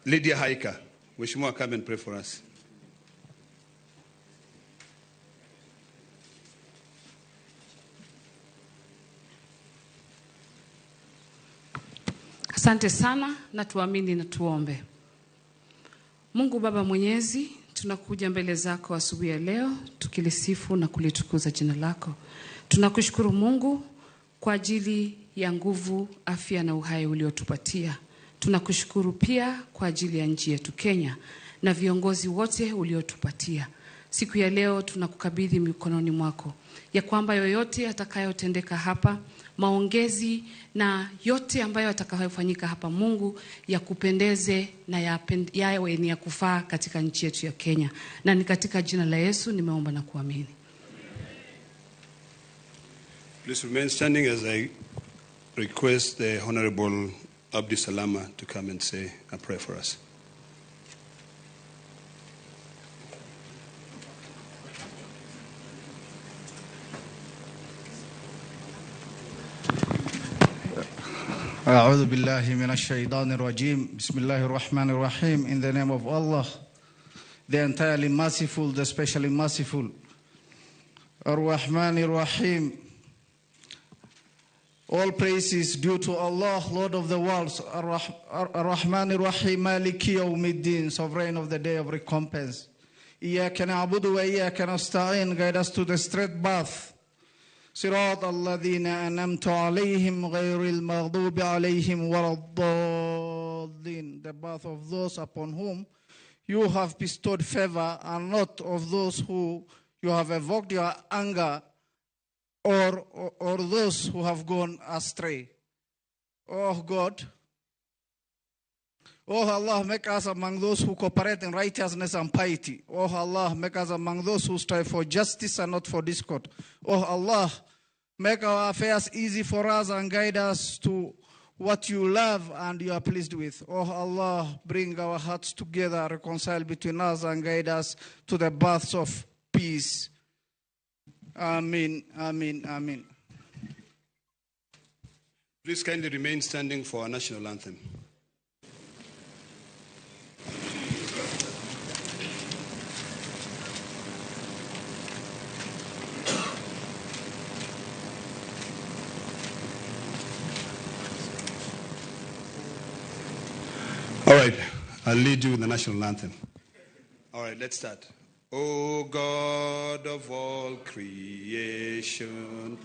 Lydia Haika. Mheshimiwa, come and pray for us. Asante sana na tuamini na tuombe. Mungu Baba Mwenyezi, tunakuja mbele zako asubuhi ya leo tukilisifu na kulitukuza jina lako. Tunakushukuru Mungu kwa ajili ya nguvu, afya na uhai uliotupatia. Tunakushukuru pia kwa ajili ya nchi yetu Kenya na viongozi wote uliotupatia. Siku ya leo tunakukabidhi mikononi mwako, ya kwamba yoyote atakayotendeka hapa, maongezi na yote ambayo atakayofanyika hapa, Mungu, ya kupendeze na yawe ni ya kufaa katika nchi yetu ya Kenya. Na ni katika jina la Yesu nimeomba na kuamini. Please remain standing as I request the Honorable Abdi Salama to come and say a prayer for us. أعوذ بالله من الشيطان الرجيم. بسم الله الرحمن الرحيم. In the name of Allah, the entirely merciful, the specially merciful. Ar-Rahman Ar-Rahim. All praise is due to Allah, Lord of the worlds. Ar-Rahman Ar-Rahim, Maliki Yawmiddin, sovereign of the day of recompense. Iyaka na'budu wa iyaka nasta'in. Guide us to the straight path. صراط الذين أنعمت عليهم غير المغضوب عليهم ولا الضالين. The path of those upon whom you have bestowed favor, and not of those who you have evoked your anger, or those who have gone astray. Oh God, oh Allah, make us among those who cooperate in righteousness and piety. Oh Allah, make us among those who strive for justice and not for discord. Oh Allah, make our affairs easy for us and guide us to what you love and you are pleased with. Oh Allah, bring our hearts together, reconcile between us and guide us to the paths of peace. Amen, amen, amen. Please kindly remain standing for our national anthem. right, I'll lead you with the national anthem. All right, let's start. O God of all creation,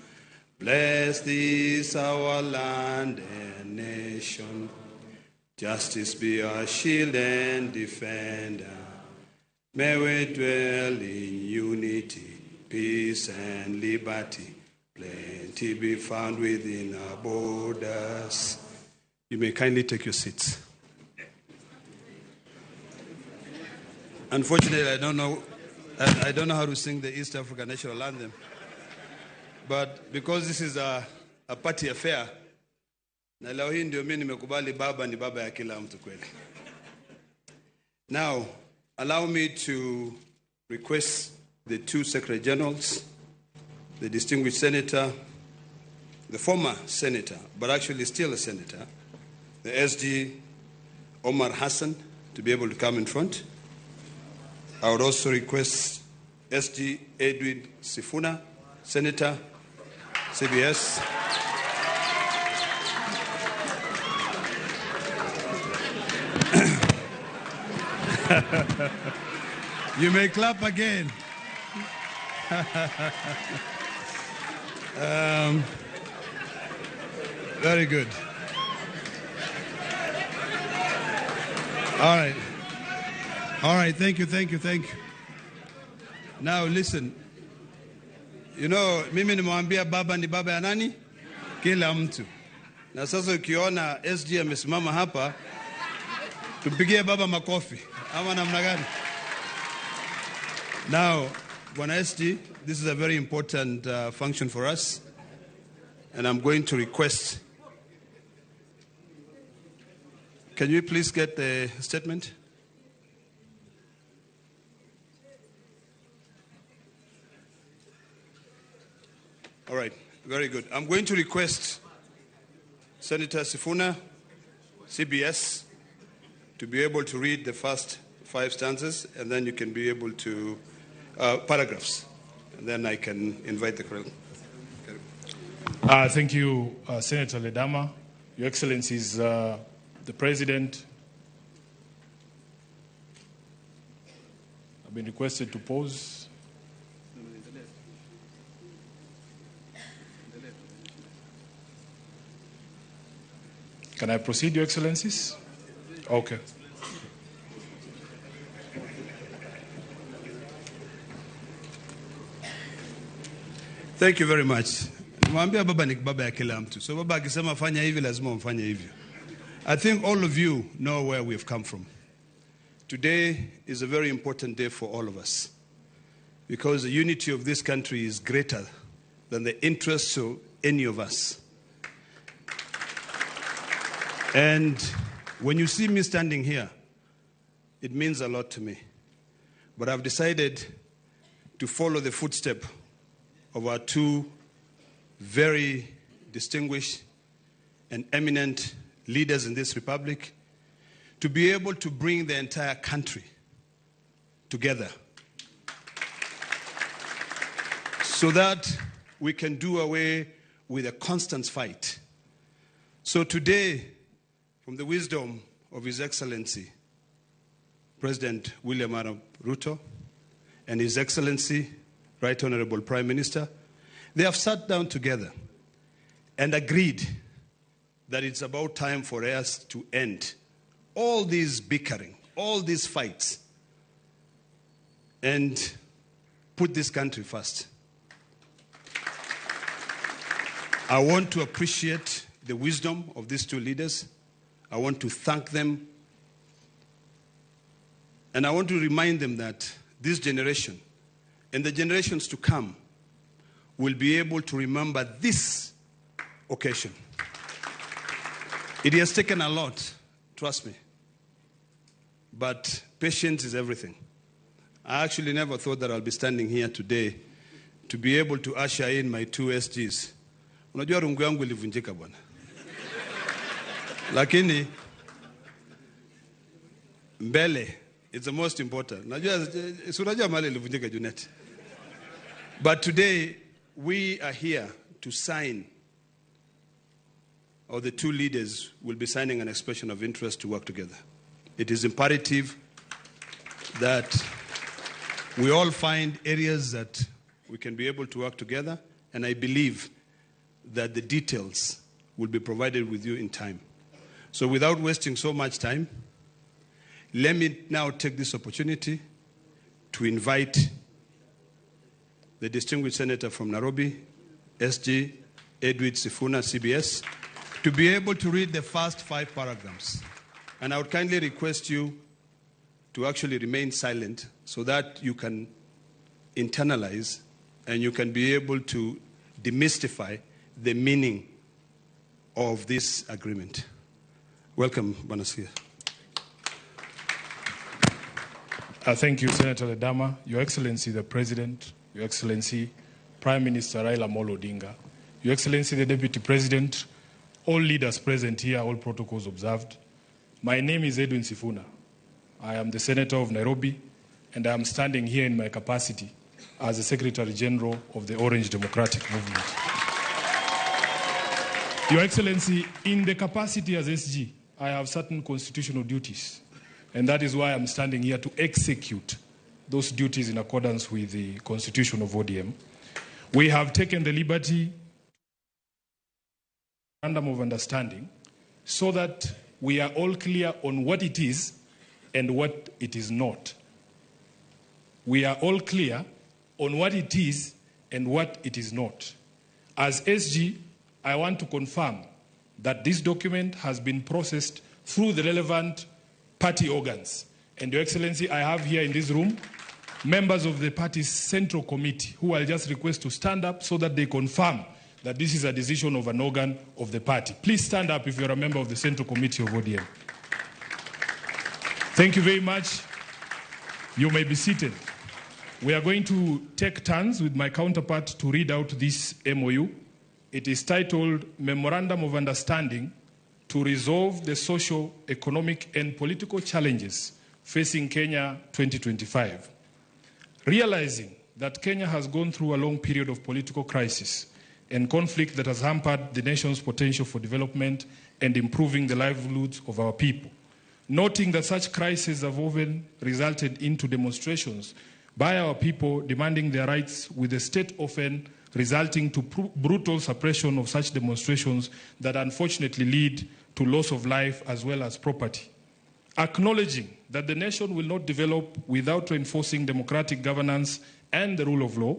bless this our land and nation. Justice be our shield and defender. May we dwell in unity, peace and liberty. Plenty be found within our borders. You may kindly take your seats. Unfortunately, I don't know how to sing the East African National Anthem. But because this is a party affair, na leo hii ndio mimi nimekubali baba ni baba ya kila mtu kweli. Now, allow me to request the two Secretary Generals, the distinguished senator, the former senator, but actually still a senator, the SG Omar Hassan, to be able to come in front. I would also request SG Edwin Sifuna, Senator, CBS. You may clap again. Very good. All right. All right, thank you. Now listen. You know, mimi nimwambia baba ni baba ya nani? Kila mtu. Na sasa ukiona SG amesimama hapa, tumpigie baba makofi. Ama namna gani? Now, Bwana SG, this is a very important function for us. And I'm going to request, can you please get the statement? All right, very good. I'm going to request Senator Sifuna, CBS, to be able to read the first 5 stanzas, and then you can be able to, paragraphs, and then I can invite the crowd. Thank you, Senator Ledama. Your Excellencies, the President, I've been requested to pause. Can I proceed, Your Excellencies? Okay. Thank you very much. Mwambia baba ni baba ya kila mtu. So baba akisema fanya hivi lazima mfanye hivyo. I think all of you know where we have come from. Today is a very important day for all of us, because the unity of this country is greater than the interests of any of us. And when you see me standing here, it means a lot to me. But I've decided to follow the footstep of our two very distinguished and eminent leaders in this republic, to be able to bring the entire country together so that we can do away with a constant fight. So today, from the wisdom of His Excellency, President William R. Ruto, and His Excellency, Right Honorable Prime Minister, they have sat down together and agreed that it's about time for us to end all this bickering, all these fights, and put this country first. I want to appreciate the wisdom of these two leaders. I want to thank them. And I want to remind them that this generation and the generations to come will be able to remember this occasion. It has taken a lot, trust me. But patience is everything. I actually never thought that I'll be standing here today to be able to usher in my two SGs. Unajua rungu yangu ilivunjika bwana. Lakini mbele, it's the most important. Unajua mali ilivunjika Junet. But today we are here to sign, or the two leaders will be signing an expression of interest to work together. it is imperative that we all find areas that we can be able to work together, and I believe that the details will be provided with you in time. So without wasting so much time, let me now take this opportunity to invite the distinguished senator from Nairobi, SG Edwin Sifuna, CBS, to be able to read the first 5 paragraphs. And I would kindly request you to actually remain silent so that you can internalize and you can be able to demystify the meaning of this agreement. Welcome, Banasia. Thank you, Senator Ledama, Your Excellency the President, Your Excellency Prime Minister Raila Amolo Odinga, Your Excellency the Deputy President, all leaders present here, all protocols observed. My name is Edwin Sifuna. I am the Senator of Nairobi, and I am standing here in my capacity as the Secretary General of the Orange Democratic Movement. Your Excellency, in the capacity as SG, I have certain constitutional duties, and that is why I'm standing here to execute those duties in accordance with the Constitution of ODM. We have taken the liberty of understanding so that we are all clear on what it is and what it is not. We are all clear on what it is and what it is not. As SG, I want to confirm that this document has been processed through the relevant party organs. And Your Excellency, I have here in this room members of the party's central committee who I'll just request to stand up so that they confirm that this is a decision of an organ of the party. Please stand up if you're a member of the Central Committee of ODM. Thank you very much. You may be seated. We are going to take turns with my counterpart to read out this MOU. It is titled Memorandum of Understanding to Resolve the Social, Economic and Political Challenges Facing Kenya 2025. Realizing that Kenya has gone through a long period of political crisis and conflict that has hampered the nation's potential for development and improving the livelihoods of our people. Noting that such crises have often resulted into demonstrations by our people demanding their rights, with the state often resulting to brutal suppression of such demonstrations that unfortunately lead to loss of life as well as property. Acknowledging that the nation will not develop without reinforcing democratic governance and the rule of law,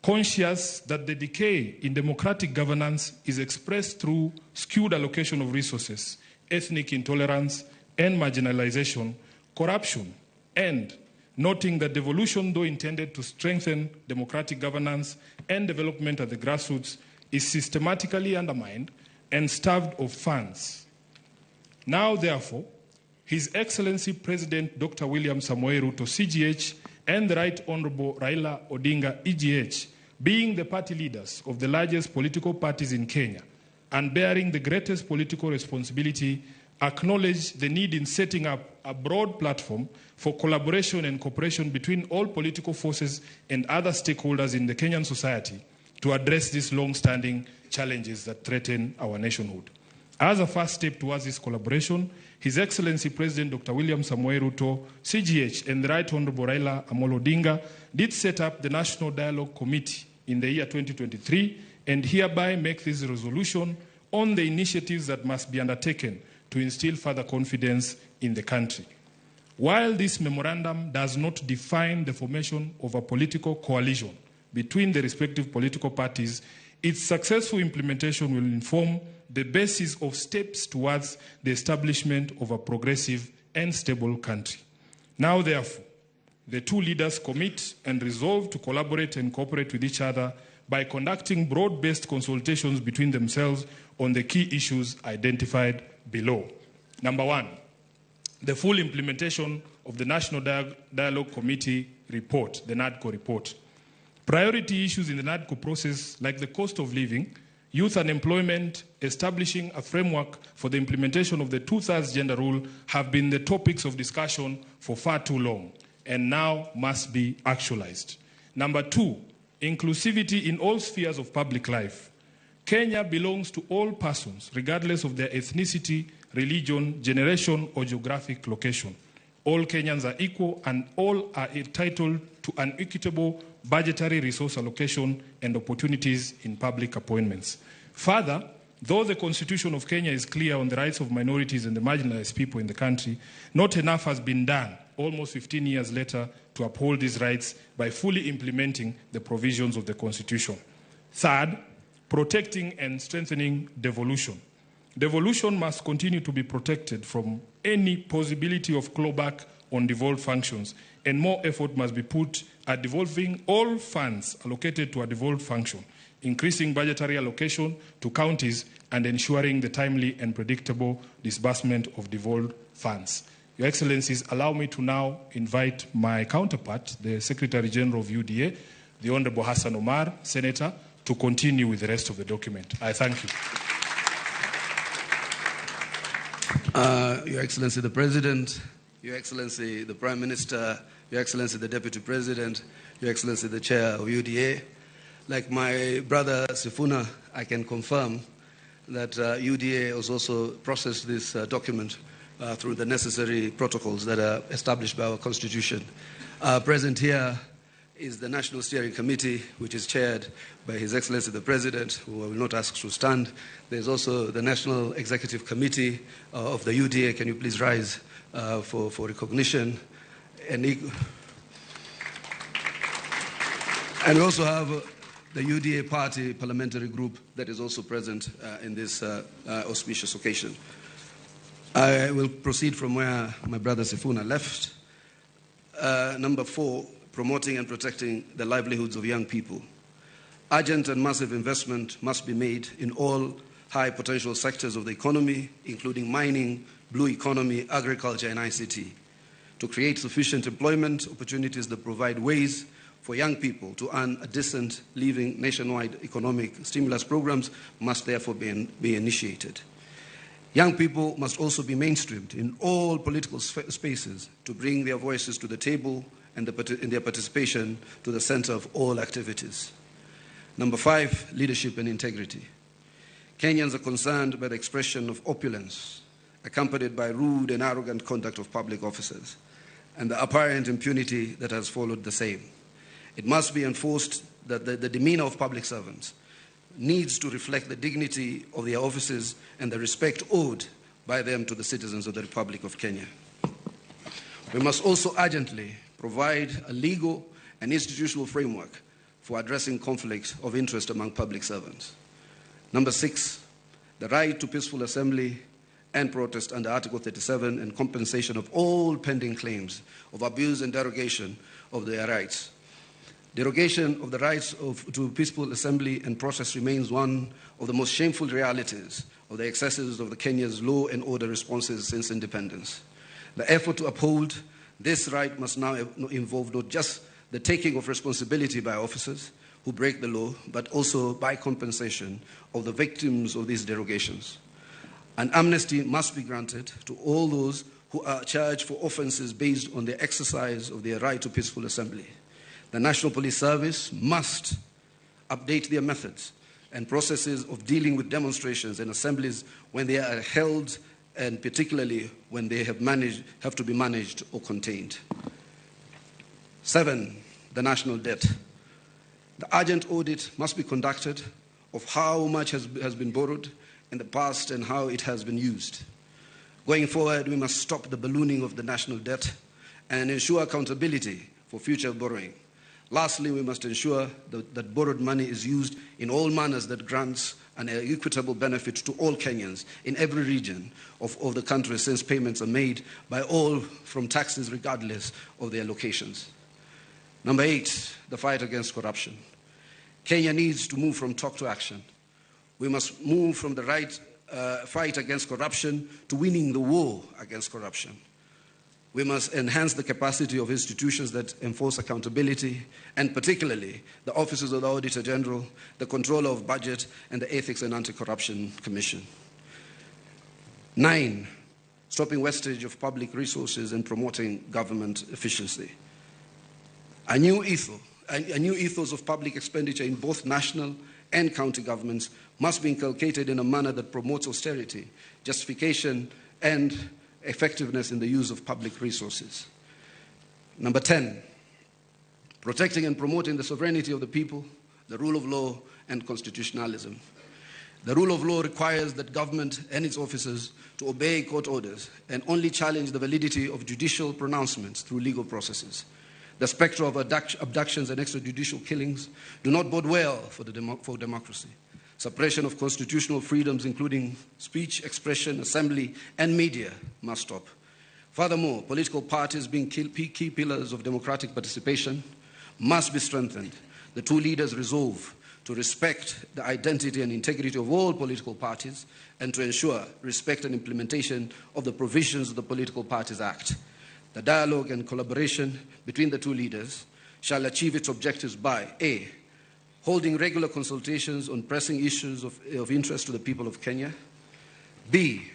conscious that the decay in democratic governance is expressed through skewed allocation of resources, ethnic intolerance and marginalization, corruption, and noting that devolution, though intended to strengthen democratic governance and development at the grassroots, is systematically undermined and starved of funds. Now, therefore, His Excellency President Dr. William Samoei Ruto, CGH, and the Right Honorable Raila Odinga, EGH, being the party leaders of the largest political parties in Kenya and bearing the greatest political responsibility, acknowledge the need in setting up a broad platform for collaboration and cooperation between all political forces and other stakeholders in the Kenyan society to address these long-standing challenges that threaten our nationhood. As a first step towards this collaboration, His Excellency President Dr. William Samoei Ruto, CGH, and the Right Honorable Raila Amolo Odinga did set up the National Dialogue Committee in the year 2023 and hereby make this resolution on the initiatives that must be undertaken to instill further confidence in the country. While this memorandum does not define the formation of a political coalition between the respective political parties, its successful implementation will inform the basis of steps towards the establishment of a progressive and stable country. Now, therefore, the two leaders commit and resolve to collaborate and cooperate with each other by conducting broad-based consultations between themselves on the key issues identified below. Number one, the full implementation of the National Dialogue Committee report, the NADCO report. Priority issues in the NADCO process, like the cost of living, youth unemployment, establishing a framework for the implementation of the 2/3 gender rule, have been the topics of discussion for far too long and now must be actualized. Number two, inclusivity in all spheres of public life. Kenya belongs to all persons, regardless of their ethnicity, religion, generation, or geographic location. All Kenyans are equal and all are entitled to an equitable budgetary resource allocation and opportunities in public appointments. Further, though the Constitution of Kenya is clear on the rights of minorities and the marginalized people in the country, not enough has been done almost 15 years later to uphold these rights by fully implementing the provisions of the Constitution. Third, protecting and strengthening devolution. Devolution must continue to be protected from any possibility of clawback on devolved functions, and more effort must be put at devolving all funds allocated to a devolved function, increasing budgetary allocation to counties, and ensuring the timely and predictable disbursement of devolved funds. Your Excellencies, allow me to now invite my counterpart, the Secretary General of UDA, the Honorable Hassan Omar, Senator, to continue with the rest of the document. I thank you. Your Excellency the President, Your Excellency the Prime Minister, Your Excellency the Deputy President, Your Excellency the Chair of UDA. Like my brother Sifuna, I can confirm that UDA has also processed this document through the necessary protocols that are established by our Constitution. Present here is the National Steering Committee, which is chaired by His Excellency the President, who I will not ask to stand. There's also the National Executive Committee of the UDA. Can you please rise for recognition? And we also have the UDA Party Parliamentary Group that is also present in this auspicious occasion. I will proceed from where my brother Sifuna left. Number 4, promoting and protecting the livelihoods of young people. Urgent and massive investment must be made in all high potential sectors of the economy, including mining, blue economy, agriculture, and ICT, to create sufficient employment opportunities that provide ways for young people to earn a decent living. Nationwide economic stimulus programs must therefore be initiated. Young people must also be mainstreamed in all political spaces to bring their voices to the table and their participation to the center of all activities. Number 5, leadership and integrity. Kenyans are concerned by the expression of opulence, accompanied by rude and arrogant conduct of public officers, and the apparent impunity that has followed the same. It must be enforced that the demeanor of public servants needs to reflect the dignity of their offices and the respect owed by them to the citizens of the Republic of Kenya. We must also urgently provide a legal and institutional framework for addressing conflicts of interest among public servants. Number 6, the right to peaceful assembly and protest under Article 37 and compensation of all pending claims of abuse and derogation of their rights. Derogation of the rights to peaceful assembly and protest remains one of the most shameful realities of the excesses of the Kenya's law and order responses since independence. The effort to uphold this right must now involve not just the taking of responsibility by officers who break the law, but also by compensation of the victims of these derogations. An amnesty must be granted to all those who are charged for offenses based on the exercise of their right to peaceful assembly. The National Police Service must update their methods and processes of dealing with demonstrations and assemblies when they are held, and particularly when they have to be managed or contained. 7, the national debt. The urgent audit must be conducted of how much has been borrowed in the past and how it has been used. Going forward, we must stop the ballooning of the national debt and ensure accountability for future borrowing. Lastly, we must ensure that borrowed money is used in all manners that grants an equitable benefit to all Kenyans in every region of the country, since payments are made by all from taxes regardless of their locations. Number 8, the fight against corruption. Kenya needs to move from talk to action. We must move from the fight against corruption to winning the war against corruption. We must enhance the capacity of institutions that enforce accountability, and particularly the offices of the Auditor General, the Controller of Budget, and the Ethics and Anti-Corruption Commission. 9, stopping wastage of public resources and promoting government efficiency. A new ethos of public expenditure in both national and county governments must be inculcated in a manner that promotes austerity, justification, and effectiveness in the use of public resources. Number 10, protecting and promoting the sovereignty of the people, the rule of law, and constitutionalism. The rule of law requires that government and its officers to obey court orders and only challenge the validity of judicial pronouncements through legal processes. The spectre of abductions and extrajudicial killings do not bode well for democracy. Suppression of constitutional freedoms, including speech, expression, assembly, and media, must stop. Furthermore, political parties, being key pillars of democratic participation, must be strengthened. The two leaders resolve to respect the identity and integrity of all political parties and to ensure respect and implementation of the provisions of the Political Parties Act. The dialogue and collaboration between the two leaders shall achieve its objectives by A, holding regular consultations on pressing issues of interest to the people of Kenya, B,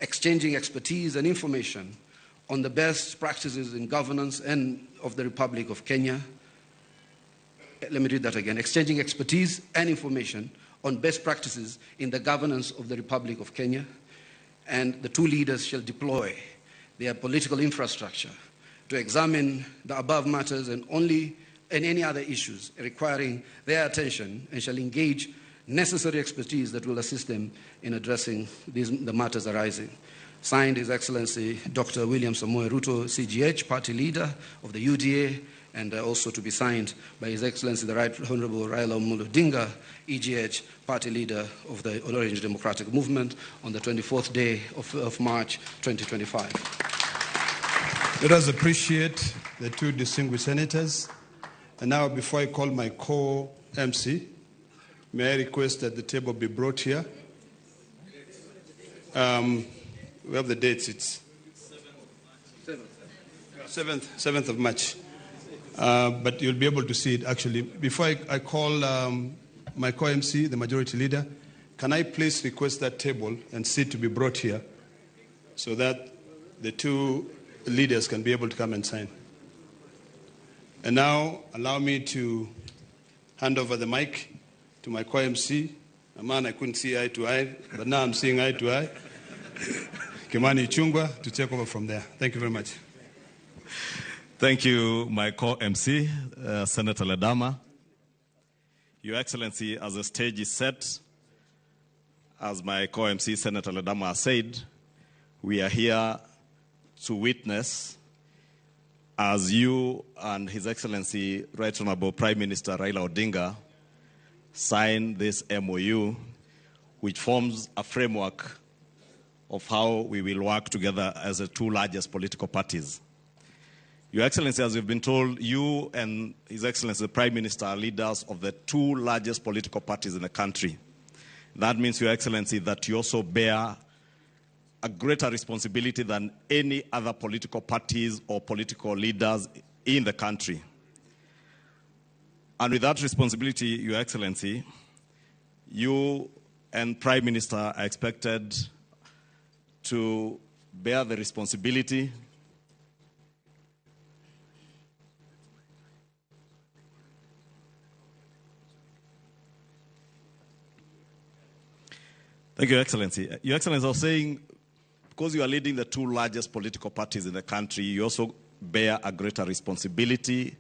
exchanging expertise and information on the best practices in governance and of the Republic of Kenya. Let me read that again. Exchanging expertise and information on best practices in the governance of the Republic of Kenya. And the two leaders shall deploy their political infrastructure to examine the above matters and any other issues requiring their attention, and shall engage necessary expertise that will assist them in addressing the matters arising. Signed, His Excellency Dr. William Samoei Ruto, CGH, Party Leader of the UDA, and also to be signed by His Excellency the Right Honorable Raila Amolo Odinga, EGH, Party Leader of the Orange Democratic Movement, on the 24th day of March 2025. Let us appreciate the two distinguished senators. And now, before I call my co-MC, may I request that the table be brought here? We have the dates. It's 7th of March. But you'll be able to see it actually. Before I call my co-MC, the majority leader, can I please request that table and seat to be brought here so that the two leaders can be able to come and sign. And now allow me to hand over the mic to my co-MC, a man I couldn't see eye to eye, but now I'm seeing eye to eye, Kimani Ichung'wah, to take over from there. Thank you very much. Thank you, my co-MC, Senator Ledama. Your Excellency, as the stage is set, as my co-MC, Senator Ledama, has said, we are here to witness as you and His Excellency Right Honorable Prime Minister Raila Odinga sign this MOU, which forms a framework of how we will work together as the two largest political parties. Your Excellency, as you've been told, you and His Excellency the Prime Minister are leaders of the two largest political parties in the country. That means, Your Excellency, that you also bear a greater responsibility than any other political parties or political leaders in the country. And with that responsibility, Your Excellency, you and Prime Minister are expected to bear the responsibility Thank you, Your Excellency. Your Excellency, I was saying, because you are leading the two largest political parties in the country, you also bear a greater responsibility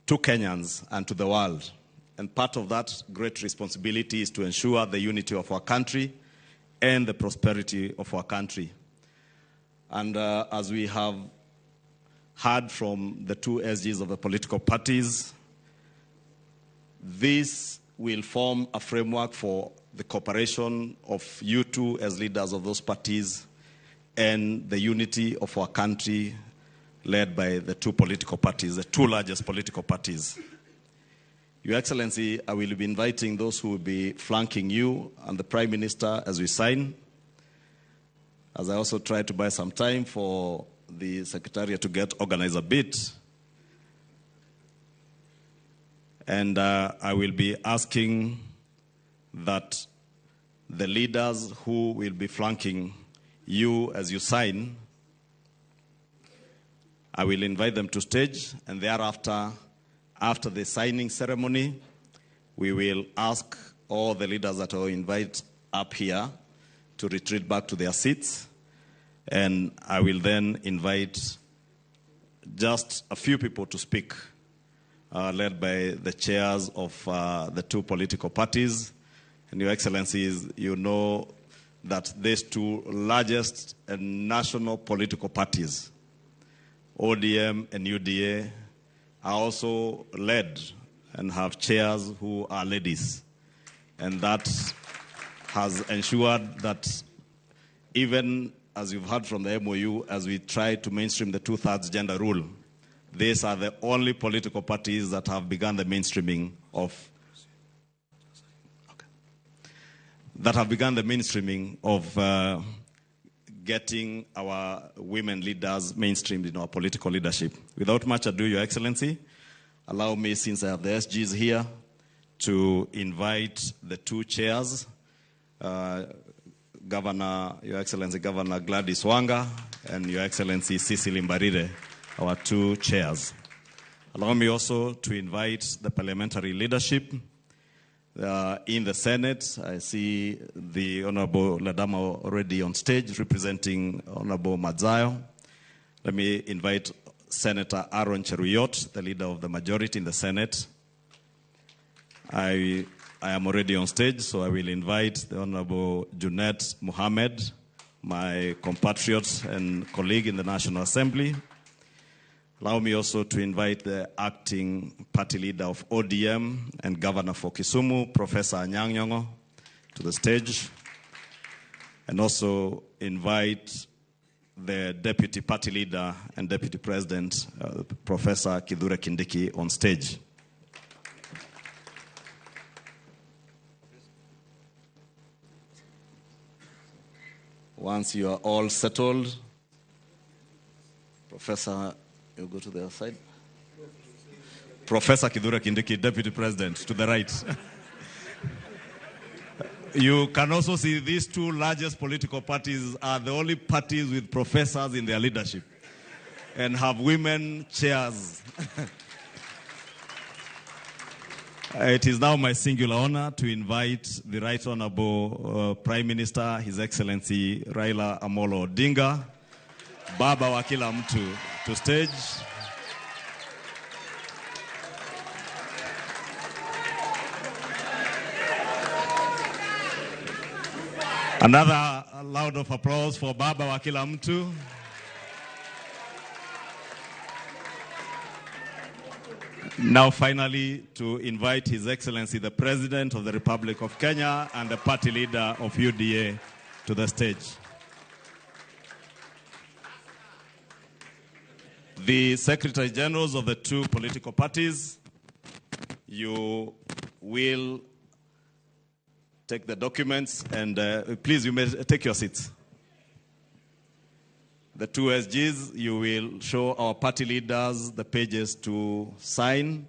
to Kenyans and to the world. And part of that great responsibility is to ensure the unity of our country and the prosperity of our country. And as we have heard from the two SGs of the political parties, this will form a framework for the cooperation of you two as leaders of those parties and the unity of our country led by the two political parties, the two largest political parties. Your Excellency, I will be inviting those who will be flanking you and the Prime Minister as we sign, as I also try to buy some time for the Secretariat to get organized a bit. And I will be asking that the leaders who will be flanking you as you sign, I will invite them to stage, and thereafter, after the signing ceremony, we will ask all the leaders that are invited up here to retreat back to their seats. And I will then invite just a few people to speak, led by the chairs of the two political parties. And Your Excellencies, you know that these two largest national political parties, ODM and UDA, are also led and have chairs who are ladies. And that has ensured that even as you've heard from the MOU, as we try to mainstream the two-thirds gender rule, these are the only political parties that have begun the mainstreaming of getting our women leaders mainstreamed in our political leadership. Without much ado, Your Excellency, allow me, since I have the SGs here, to invite the two chairs, Governor, Your Excellency, Governor Gladys Wanga, and Your Excellency Cecily Mbarire, our two chairs. Allow me also to invite the parliamentary leadership. In the Senate, I see the Honorable Ledama already on stage representing Honorable Madzayo. Let me invite Senator Aaron Cheruyot, the leader of the majority in the Senate. I am already on stage, so I will invite the Honorable Junet Mohammed, my compatriot and colleague in the National Assembly. Allow me also to invite the acting party leader of ODM and governor for Kisumu, Professor Anyang' Nyong'o, to the stage. And also invite the deputy party leader and deputy president, Professor Kithure Kindiki, on stage. Once you are all settled, Professor, you go to the other side. Professor Kithure Kindiki, Deputy President, to the right. You can also see these two largest political parties are the only parties with professors in their leadership and have women chairs. It is now my singular honor to invite the Right Honorable Prime Minister, His Excellency Raila Amolo Odinga, Baba wa kila mtu, to stage. Another loud of applause for Baba wa kila mtu. Now finally to invite His Excellency the President of the Republic of Kenya and the party leader of UDA to the stage. The Secretary Generals of the two political parties, you will take the documents and please, you may take your seats. The two SGs, you will show our party leaders the pages to sign.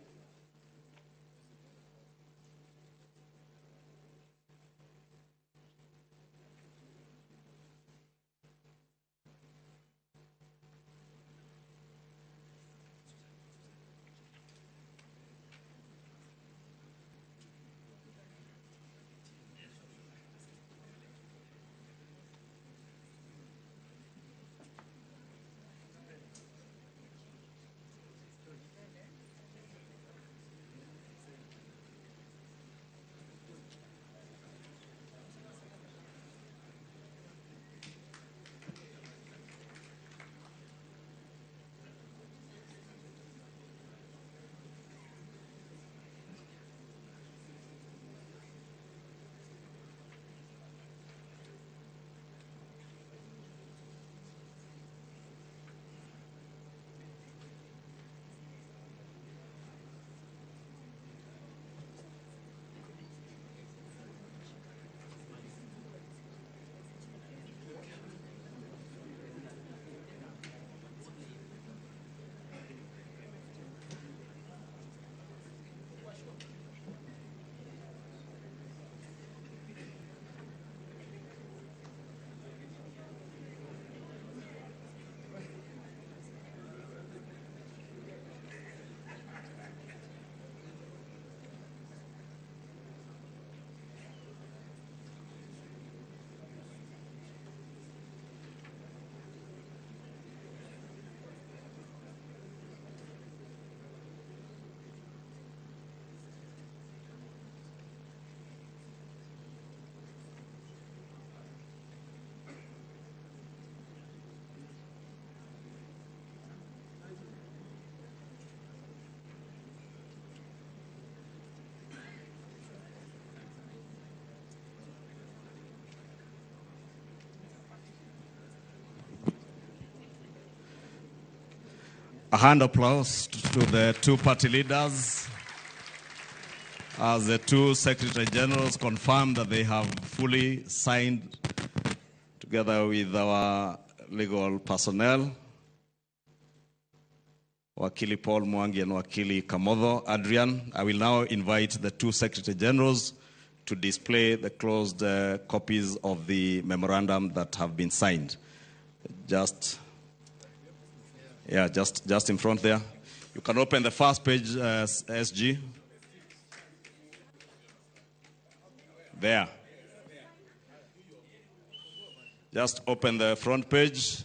A hand applause to the two party leaders as the two Secretary Generals confirm that they have fully signed, together with our legal personnel, Wakili Paul Mwangi and Wakili Kamodho Adrian. I will now invite the two Secretary Generals to display the closed copies of the memorandum that have been signed. Just in front there. You can open the first page, SG. There. Just open the front page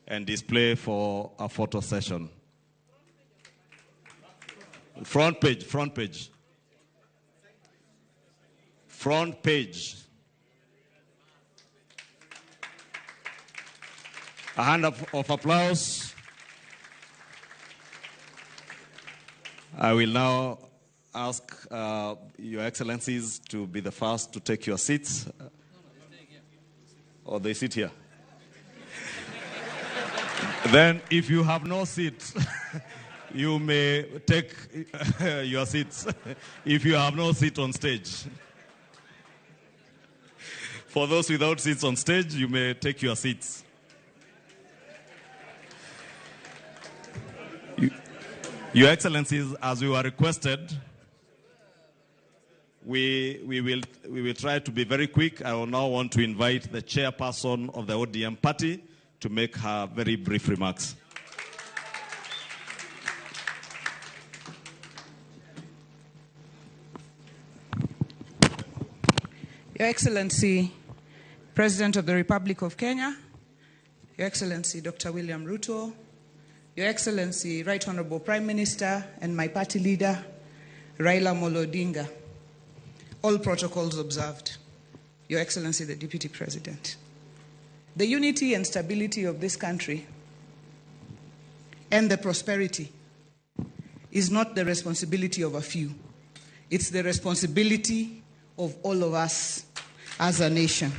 and display for a photo session. Front page. Front page. A hand of applause. I will now ask Your Excellencies to be the first to take your seats. Or they sit here. Then, if you have no seat, you may take your seats. If you have no seat on stage. For those without seats on stage, you may take your seats. Your Excellencies, as we were requested, we will try to be very quick. I will now want to invite the chairperson of the ODM party to make her very brief remarks. Your Excellency, President of the Republic of Kenya, Your Excellency, Dr. William Ruto, Your Excellency, Right Honorable Prime Minister, and my party leader, Raila Amolo Odinga, all protocols observed. Your Excellency, the Deputy President. The unity and stability of this country and the prosperity is not the responsibility of a few. It's the responsibility of all of us as a nation.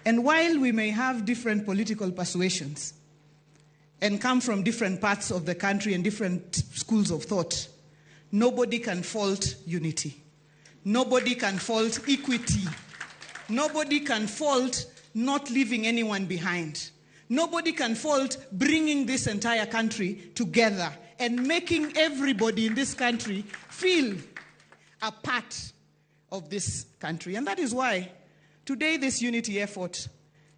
And while we may have different political persuasions and come from different parts of the country and different schools of thought, nobody can fault unity. Nobody can fault equity. Nobody can fault not leaving anyone behind. Nobody can fault bringing this entire country together and making everybody in this country feel a part of this country. And that is why today this unity effort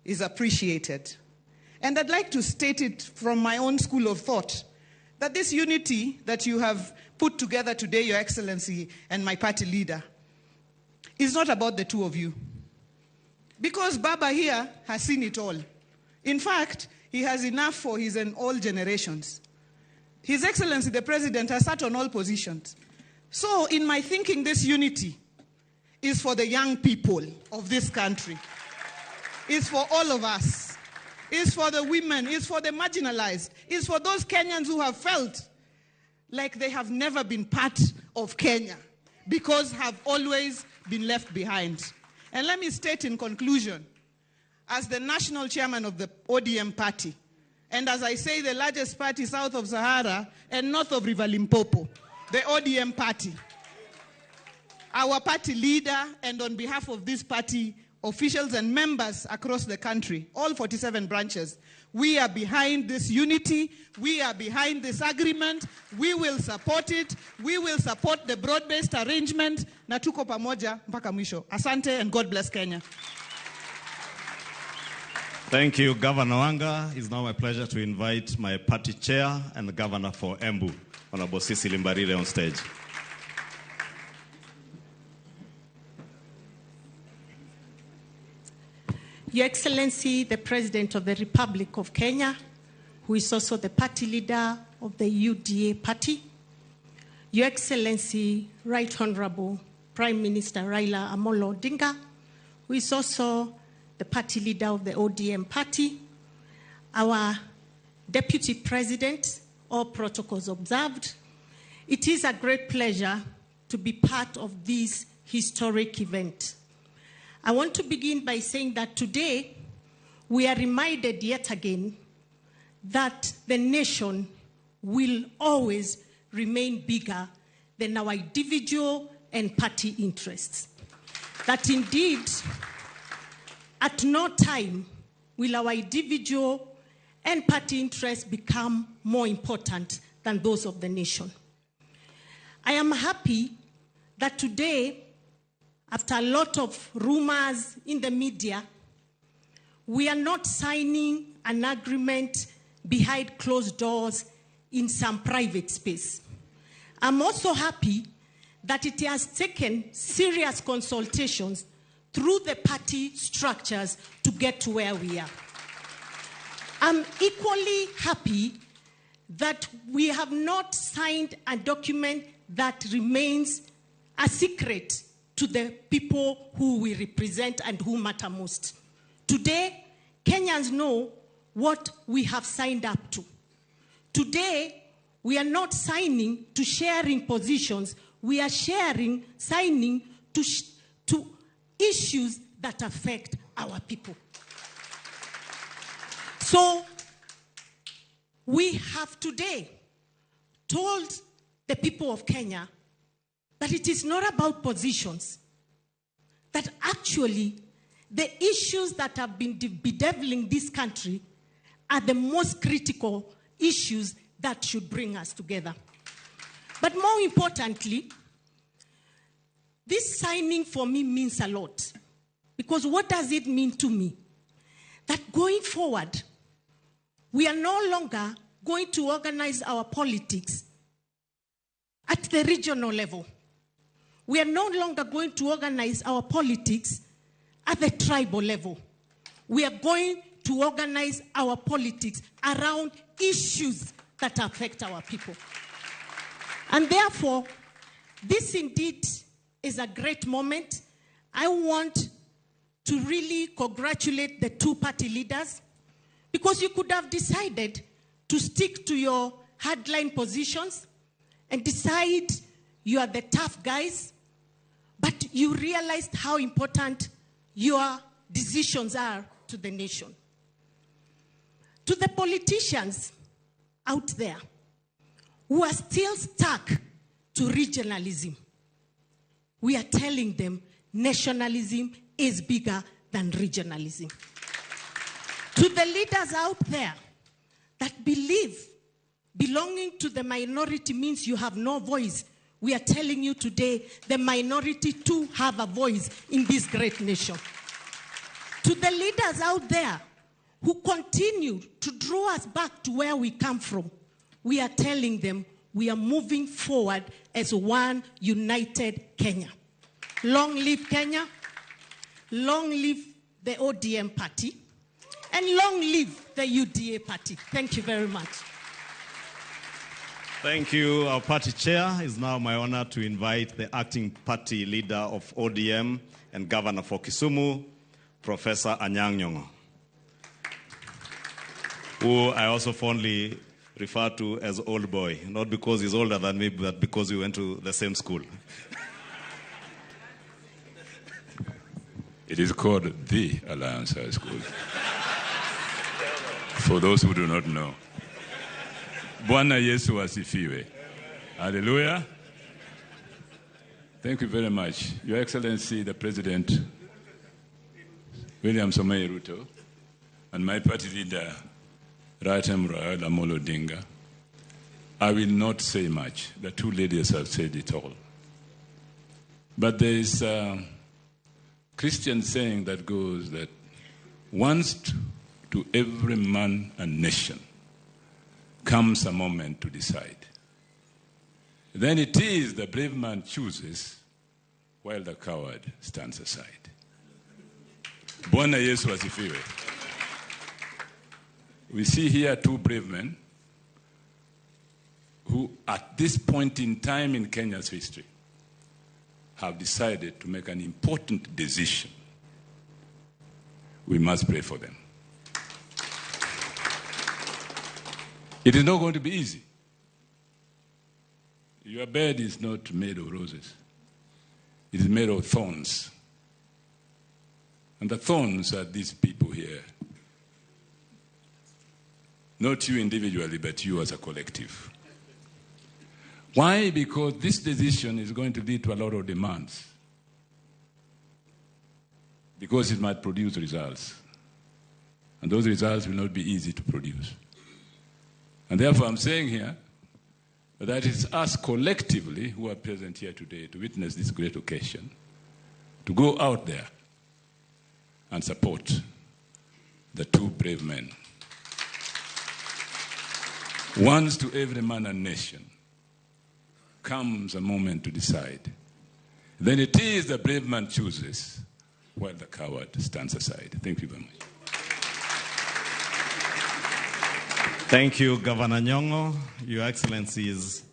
is appreciated. And I'd like to state it from my own school of thought, that this unity that you have put together today, Your Excellency, and my party leader, is not about the two of you. Because Baba here has seen it all. In fact, he has enough for his and all generations. His Excellency, the President, has sat on all positions. So, in my thinking, this unity is for the young people of this country. It's for all of us. It's for the women. It's for the marginalized. It's for those Kenyans who have felt like they have never been part of Kenya because have always been left behind. And let me state in conclusion, as the national chairman of the ODM party, and as I say, the largest party south of Sahara and north of River Limpopo, the ODM party, our party leader, and on behalf of this party, officials and members across the country, all 47 branches, we are behind this unity. We are behind this agreement. We will support it. We will support the broad-based arrangement. Na tuko pamoja mpaka mwisho. Asante and God bless Kenya. Thank you, Governor Wanga. It's now my pleasure to invite my party chair and the governor for Embu, Honorable Sisi Limbarire, on stage. Your Excellency, the President of the Republic of Kenya, who is also the party leader of the UDA party, Your Excellency, Right Honorable Prime Minister Raila Amolo Odinga, who is also the party leader of the ODM party, our Deputy President, all protocols observed. It is a great pleasure to be part of this historic event. I want to begin by saying that today we are reminded yet again that the nation will always remain bigger than our individual and party interests. That indeed, at no time will our individual and party interests become more important than those of the nation. I am happy that today, after a lot of rumors in the media, we are not signing an agreement behind closed doors in some private space. I'm also happy that it has taken serious consultations through the party structures to get to where we are. I'm equally happy that we have not signed a document that remains a secret to the people who we represent and who matter most. Today, Kenyans know what we have signed up to. Today, we are not signing to sharing positions. We are signing to issues that affect our people. So, we have today told the people of Kenya that it is not about positions, that actually the issues that have been bedeviling this country are the most critical issues that should bring us together. But more importantly, this signing for me means a lot. Because what does it mean to me? That going forward, we are no longer going to organize our politics at the regional level. We are no longer going to organize our politics at the tribal level. We are going to organize our politics around issues that affect our people. And therefore, this indeed is a great moment. I want to really congratulate the two party leaders, because you could have decided to stick to your hardline positions and decide you are the tough guys, but you realized how important your decisions are to the nation. To the politicians out there who are still stuck to regionalism, we are telling them nationalism is bigger than regionalism. To the leaders out there that believe belonging to the minority means you have no voice, we are telling you today the minority too have a voice in this great nation. To the leaders out there who continue to draw us back to where we come from, we are telling them we are moving forward as one united Kenya. Long live Kenya, long live the ODM party, and long live the UDA party. Thank you very much. Thank you, our party chair. It's now my honor to invite the acting party leader of ODM and governor for Kisumu, Professor Anyang' Nyong'o, who I also fondly refer to as old boy, not because he's older than me, but because we went to the same school. It is called the Alliance High School. For those who do not know. Bwana Yesu asifiwe. Hallelujah. Thank you very much. Your Excellency, the President, William Samoei Ruto, and my party leader, Right Honorable Amolo Odinga. I will not say much. The two ladies have said it all. But there is a Christian saying that goes that once to every man and nation comes a moment to decide. Then it is the brave man chooses while the coward stands aside. Bwana Yesu asifiwe. We see here two brave men who at this point in time in Kenya's history have decided to make an important decision. We must pray for them. It is not going to be easy. Your bed is not made of roses. It is made of thorns. And the thorns are these people here. Not you individually, but you as a collective. Why? Because this decision is going to lead to a lot of demands. Because it might produce results. And those results will not be easy to produce. And therefore I'm saying here that it's us collectively who are present here today to witness this great occasion, to go out there and support the two brave men. Once to every man and nation comes a moment to decide. Then it is the brave man chooses, while the coward stands aside. Thank you very much. Thank you, Governor Nyong'o. Your Excellencies,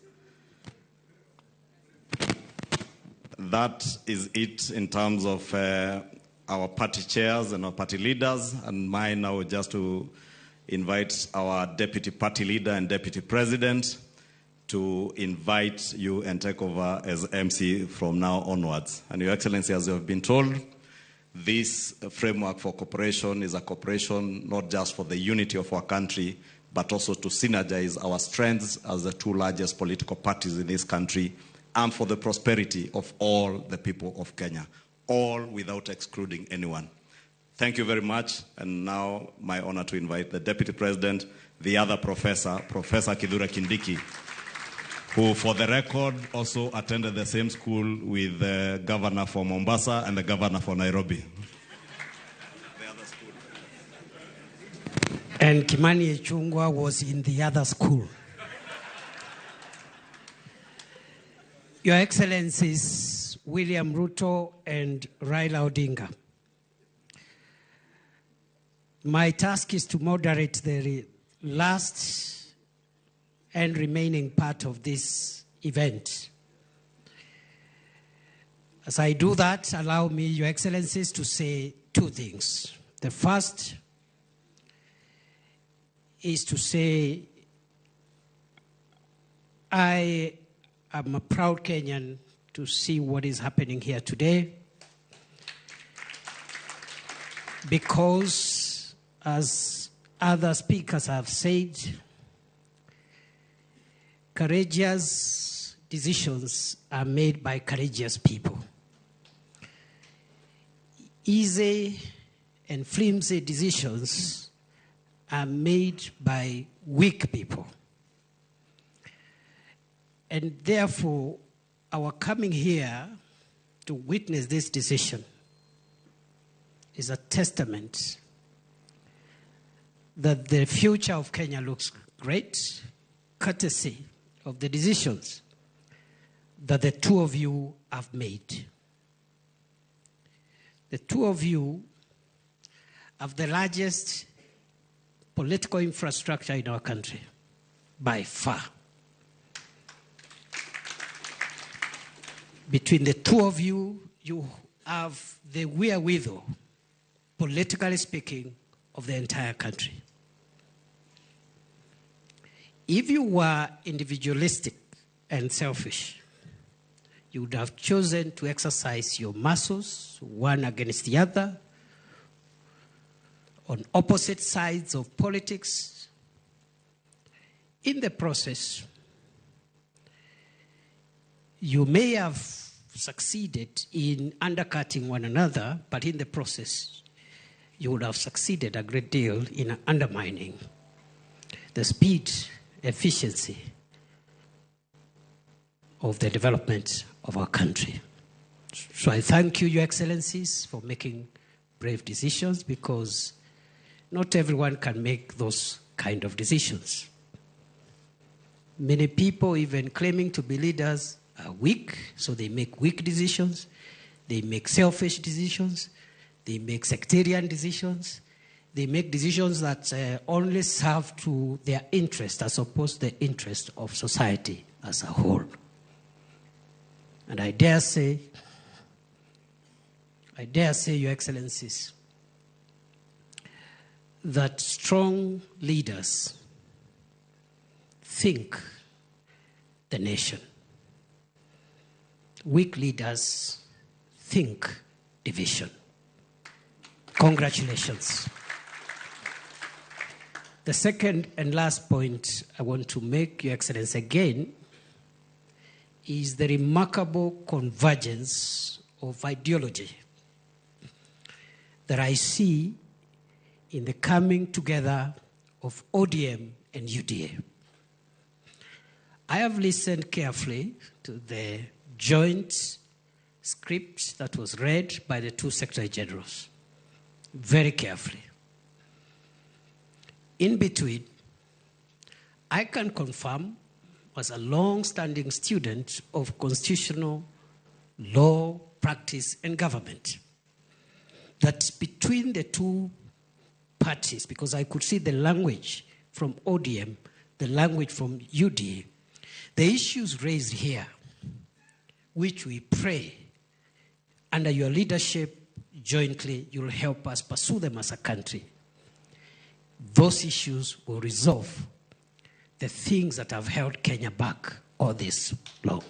that is it in terms of our party chairs and our party leaders, and mine now just to invite our deputy party leader and deputy president to invite you and take over as MC from now onwards. And Your Excellency, as you have been told, this framework for cooperation is a cooperation not just for the unity of our country, but also to synergize our strengths as the two largest political parties in this country and for the prosperity of all the people of Kenya, all without excluding anyone. Thank you very much. And now my honor to invite the Deputy President, the other professor, Professor Kithure Kindiki, who for the record also attended the same school with the governor for Mombasa and the governor for Nairobi. And Kimani Ichung'wah was in the other school. Your Excellencies, William Ruto and Raila Odinga, my task is to moderate the last and remaining part of this event. As I do that, allow me, Your Excellencies, to say two things. The first is to say I am a proud Kenyan to see what is happening here today, because, as other speakers have said, courageous decisions are made by courageous people. Easy and flimsy decisions are made by weak people. And therefore, our coming here to witness this decision is a testament that the future of Kenya looks great, courtesy of the decisions that the two of you have made. The two of you have the largest political infrastructure in our country, by far. Between the two of you, you have the wherewithal, politically speaking, of the entire country. If you were individualistic and selfish, you would have chosen to exercise your muscles, one against the other, on opposite sides of politics. In the process, you may have succeeded in undercutting one another, but in the process, you would have succeeded a great deal in undermining the speed, efficiency of the development of our country. So I thank you, Your Excellencies, for making brave decisions, because not everyone can make those kind of decisions. Many people, even claiming to be leaders, are weak, so they make weak decisions. They make selfish decisions. They make sectarian decisions. They make decisions that only serve to their interest as opposed to the interest of society as a whole. And I dare say, Your Excellencies, that strong leaders think the nation. Weak leaders think division. Congratulations. The second and last point I want to make, Your Excellency, again, is the remarkable convergence of ideology that I see in the coming together of ODM and UDA. I have listened carefully to the joint script that was read by the two Secretary Generals, very carefully. In between, I can confirm, as a long-standing student of constitutional law, practice, and government, that between the two parties, because I could see the language from ODM, the language from UDA, the issues raised here, which we pray under your leadership jointly, you'll help us pursue them as a country. Those issues will resolve the things that have held Kenya back all this long.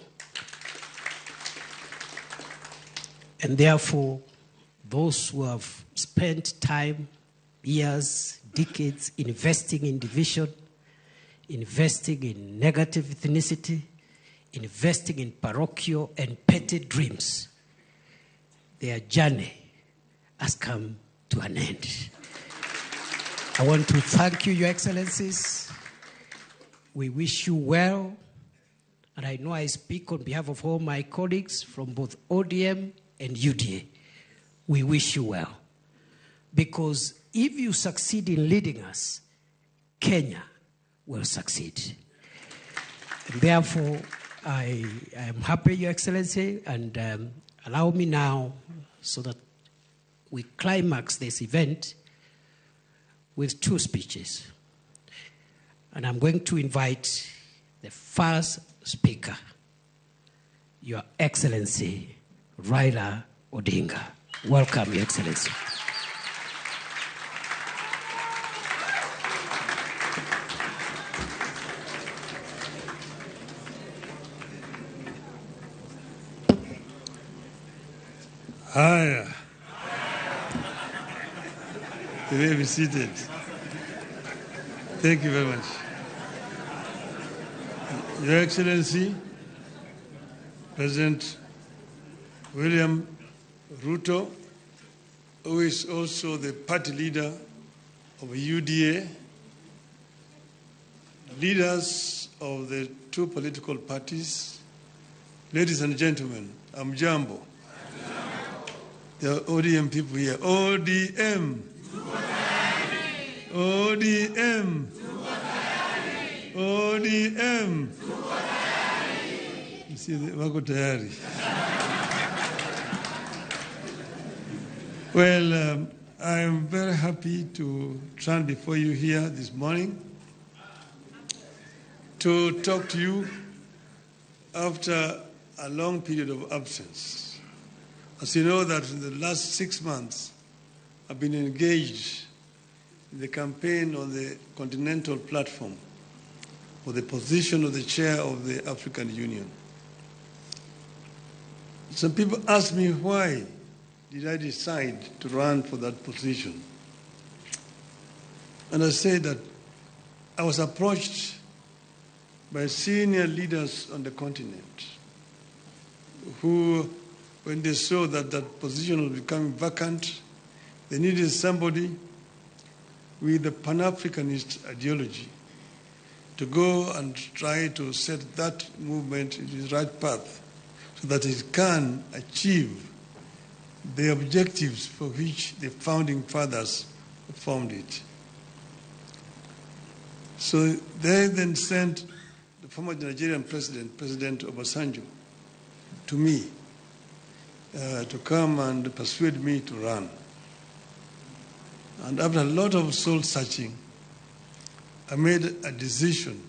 And therefore, those who have spent time, years, decades investing in division, investing in negative ethnicity, investing in parochial and petty dreams, their journey has come to an end. I want to thank you, Your Excellencies. We wish you well, and I know I speak on behalf of all my colleagues from both ODM and UDA. We wish you well, because if you succeed in leading us, Kenya will succeed. And therefore, I am happy, Your Excellency, and allow me now, so that we climax this event with two speeches. And I'm going to invite the first speaker, Your Excellency, Raila Odinga. Welcome, Your Excellency. Hi. You may be seated. Thank you very much. Your Excellency, President William Ruto, who is also the party leader of UDA, leaders of the two political parties, ladies and gentlemen, I'm Jambo. There are ODM people here. ODM. ODM. ODM. You see, wako tayari. Well, I'm very happy to stand before you here this morning to talk to you after a long period of absence. As you know, that in the last 6 months, I've been engaged in the campaign on the continental platform for the position of the chair of the African Union. Some people ask me, why did I decide to run for that position? And I say that I was approached by senior leaders on the continent who, when they saw that that position was becoming vacant, they needed somebody with a Pan-Africanist ideology to go and try to set that movement in the right path so that it can achieve the objectives for which the founding fathers formed it. So they then sent the former Nigerian president, President Obasanjo, to me to come and persuade me to run. And after a lot of soul searching, I made a decision.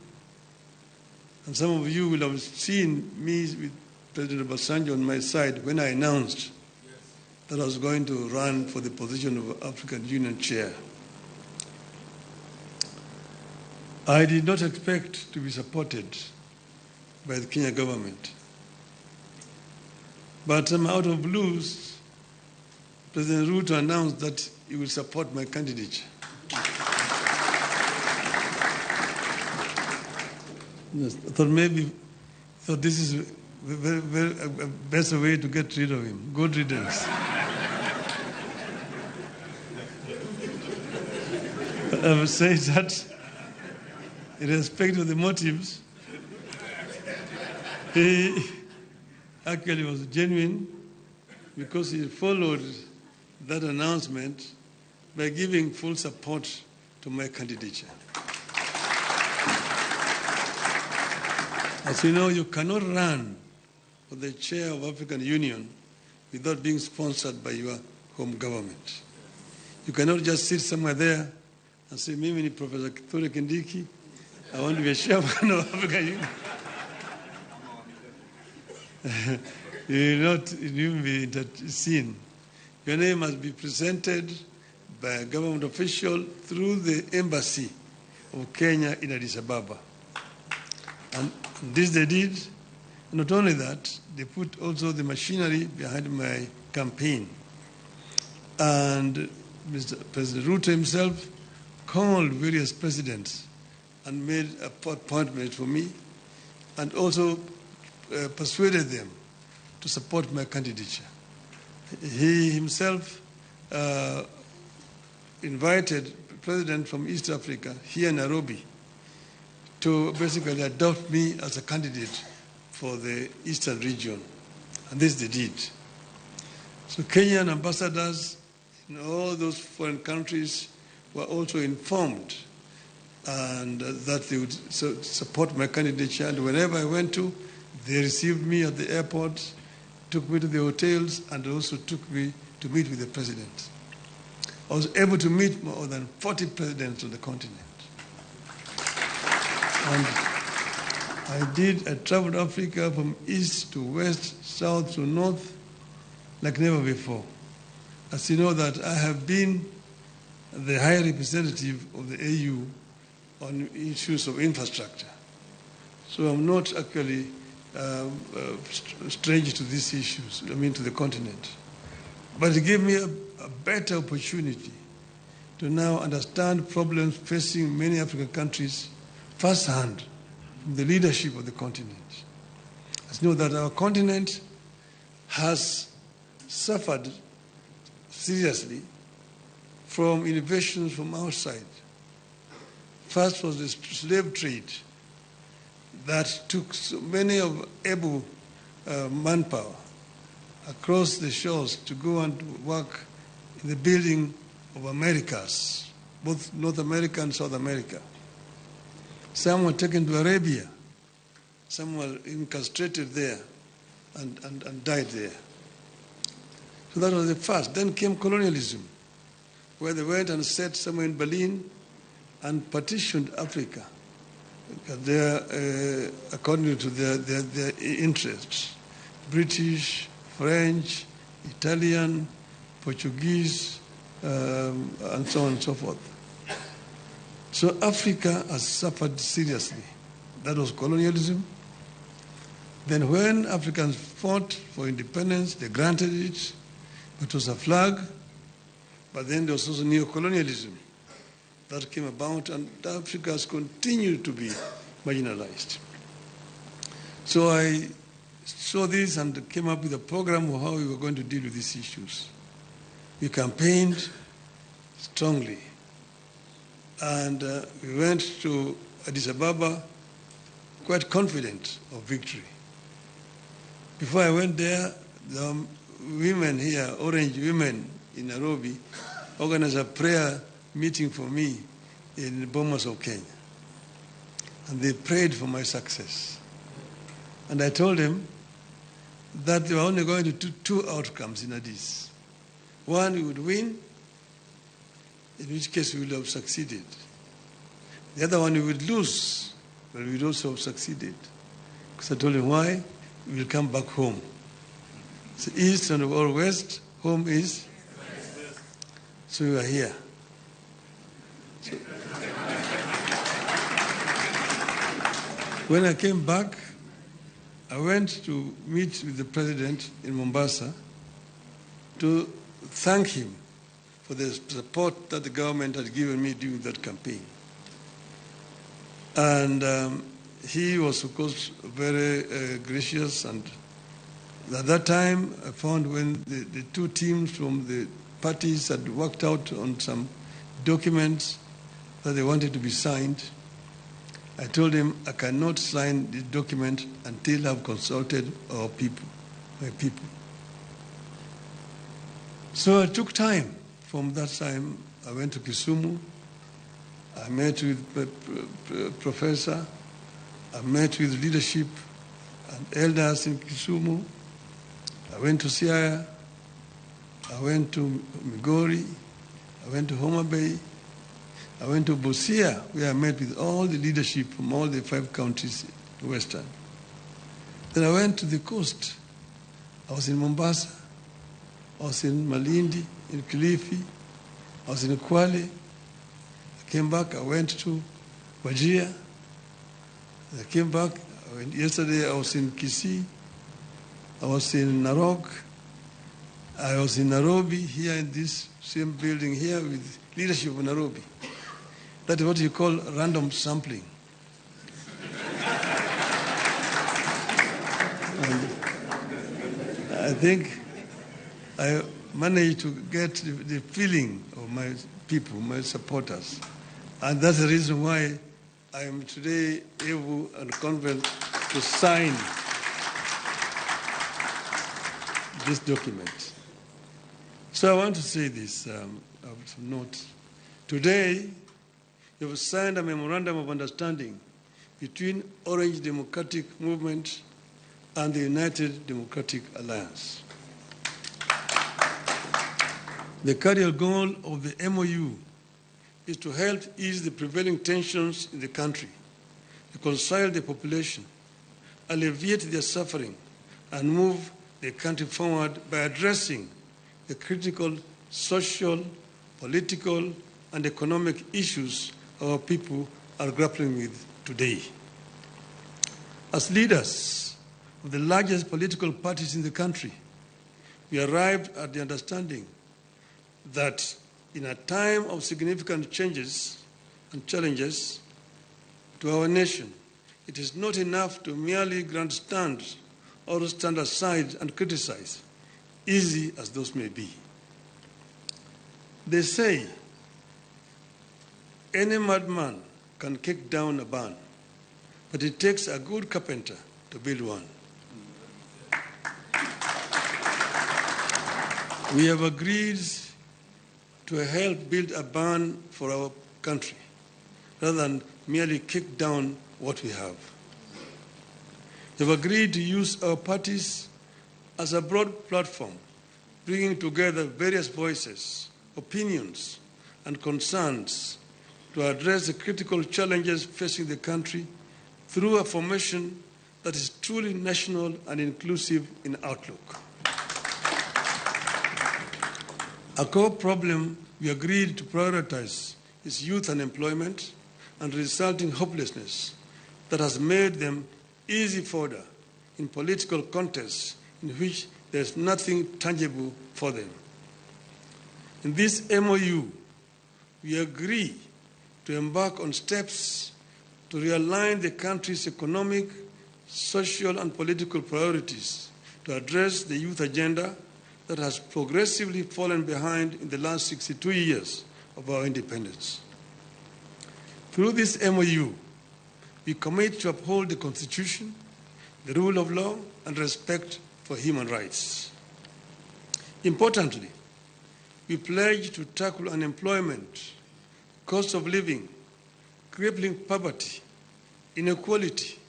And some of you will have seen me with President Obasanjo on my side when I announced that I was going to run for the position of African Union chair. I did not expect to be supported by the Kenya government. But out of blues, President Ruto announced that he will support my candidature. Yes, I thought maybe this is a best way to get rid of him. Good riddance. I would say that, in respect of the motives, he actually was genuine because he followed that announcement by giving full support to my candidature. As you know, you cannot run for the chair of African Union without being sponsored by your home government. You cannot just sit somewhere there and say, Mimi ni Professor Kithure Kindiki, I want to be a chairman of African Union. You will not even be seen. Your name must be presented by a government official through the embassy of Kenya in Addis Ababa. And this they did. Not only that, they put also the machinery behind my campaign. And Mr. President Ruto himself called various presidents and made appointments for me and also persuaded them to support my candidature. He himself invited the president from East Africa here in Nairobi to basically adopt me as a candidate for the Eastern region. And this they did. So Kenyan ambassadors in all those foreign countries were also informed and that they would support my candidature. And whenever I went to, they received me at the airport, took me to the hotels, and also took me to meet with the president. I was able to meet more than 40 presidents on the continent. And I traveled Africa from east to west, south to north, like never before. As you know that I have been the high representative of the AU on issues of infrastructure. So I'm not actually strange to these issues, to the continent. But it gave me a better opportunity to now understand problems facing many African countries firsthand from the leadership of the continent. As you know that our continent has suffered seriously from innovations from outside. First was the slave trade that took so many of able manpower across the shores to go and work in the building of Americas, both North America and South America. Some were taken to Arabia. Some were incarcerated there and died there. So that was the first. Then came colonialism, where they went and set somewhere in Berlin and partitioned Africa according to their interests. British, French, Italian, Portuguese, and so on and so forth. So Africa has suffered seriously. That was colonialism. Then when Africans fought for independence, they granted it. It was a flag. But then there was also neo-colonialism that came about, and Africa has continued to be marginalized. So I saw this and came up with a program of how we were going to deal with these issues. We campaigned strongly. And we went to Addis Ababa quite confident of victory. Before I went there, the women here, Orange women in Nairobi, organized a prayer meeting for me in Bomas of Kenya. And they prayed for my success. And I told them that they were only going to do two outcomes in Addis. One, we would win, in which case we would have succeeded. The other one we would lose, but we would also have succeeded. Because I told him why? We will come back home. So east and or west, home is? So we are here. So when I came back, I went to meet with the president in Mombasa to thank him for the support that the government had given me during that campaign. And he was, of course, very gracious. And at that time, I found when the two teams from the parties had worked out on some documents that they wanted to be signed, I told him I cannot sign the document until I've consulted our people, my people. So I took time. From that time, I went to Kisumu. I met with the professor. I met with leadership and elders in Kisumu. I went to Siaya. I went to Migori. I went to Homa Bay. I went to Busia, where I met with all the leadership from all the 5 counties in Western. Then I went to the coast. I was in Mombasa. I was in Malindi, in Kilifi. I was in Kwale. I came back. I went to Wajir. I came back. Yesterday I was in Kisii. I was in Narok. I was in Nairobi, here in this same building here with leadership of Nairobi. That is what you call random sampling. And I think I managed to get the feeling of my people, my supporters. And that's the reason why I am today able and confident to sign this document. So I want to say this of note. Today, you have signed a memorandum of understanding between Orange Democratic Movement and the United Democratic Alliance. The cardinal goal of the MOU is to help ease the prevailing tensions in the country, reconcile the population, alleviate their suffering, and move the country forward by addressing the critical social, political, and economic issues our people are grappling with today. As leaders of the largest political parties in the country, we arrived at the understanding that in a time of significant changes and challenges to our nation, it is not enough to merely grandstand or stand aside and criticize, easy as those may be. They say any madman can kick down a barn, but it takes a good carpenter to build one. We have agreed to help build a barn for our country, rather than merely kick down what we have. We have agreed to use our parties as a broad platform, bringing together various voices, opinions, and concerns to address the critical challenges facing the country through a formation that is truly national and inclusive in outlook. A core problem we agreed to prioritize is youth unemployment and resulting hopelessness that has made them easy fodder in political contests in which there is nothing tangible for them. In this MOU, we agree to embark on steps to realign the country's economic, social, and political priorities to address the youth agenda that has progressively fallen behind in the last 62 years of our independence. Through this MOU, we commit to uphold the Constitution, the rule of law, and respect for human rights. Importantly, we pledge to tackle unemployment, cost of living, crippling poverty, inequality,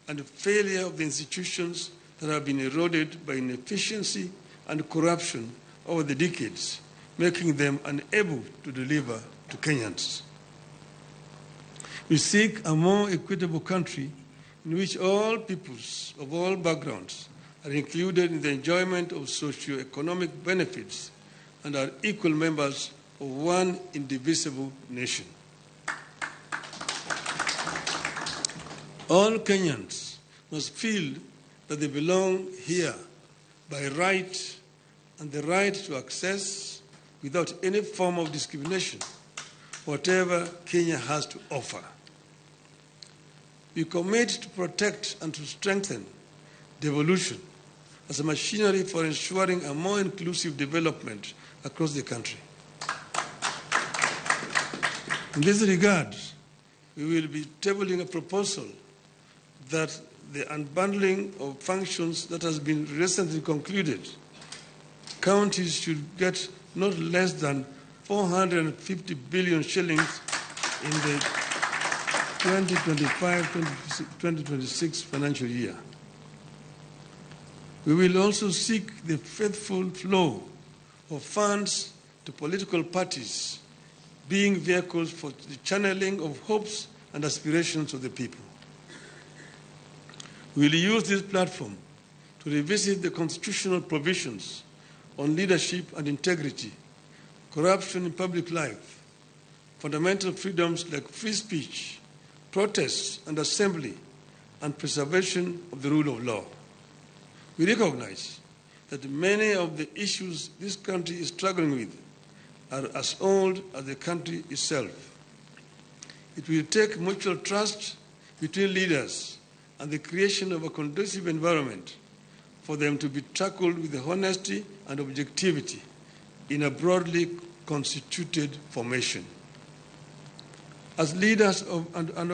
and failure of the institutions that have been eroded by inefficiency and corruption over the decades, making them unable to deliver to Kenyans. We seek a more equitable country in which all peoples of all backgrounds are included in the enjoyment of socio-economic benefits and are equal members of one indivisible nation. All Kenyans must feel that they belong here by right and the right to access, without any form of discrimination, whatever Kenya has to offer. We commit to protect and to strengthen devolution as a machinery for ensuring a more inclusive development across the country. In this regard, we will be tabling a proposal that the unbundling of functions that has been recently concluded, counties should get not less than 450 billion shillings in the 2025-2026 financial year. We will also seek the faithful flow of funds to political parties, being vehicles for the channeling of hopes and aspirations of the people. We will use this platform to revisit the constitutional provisions on leadership and integrity, corruption in public life, fundamental freedoms like free speech, protest and assembly, and preservation of the rule of law. We recognize that many of the issues this country is struggling with are as old as the country itself. It will take mutual trust between leaders and the creation of a conducive environment for them to be tackled with honesty and objectivity in a broadly constituted formation. As leaders of and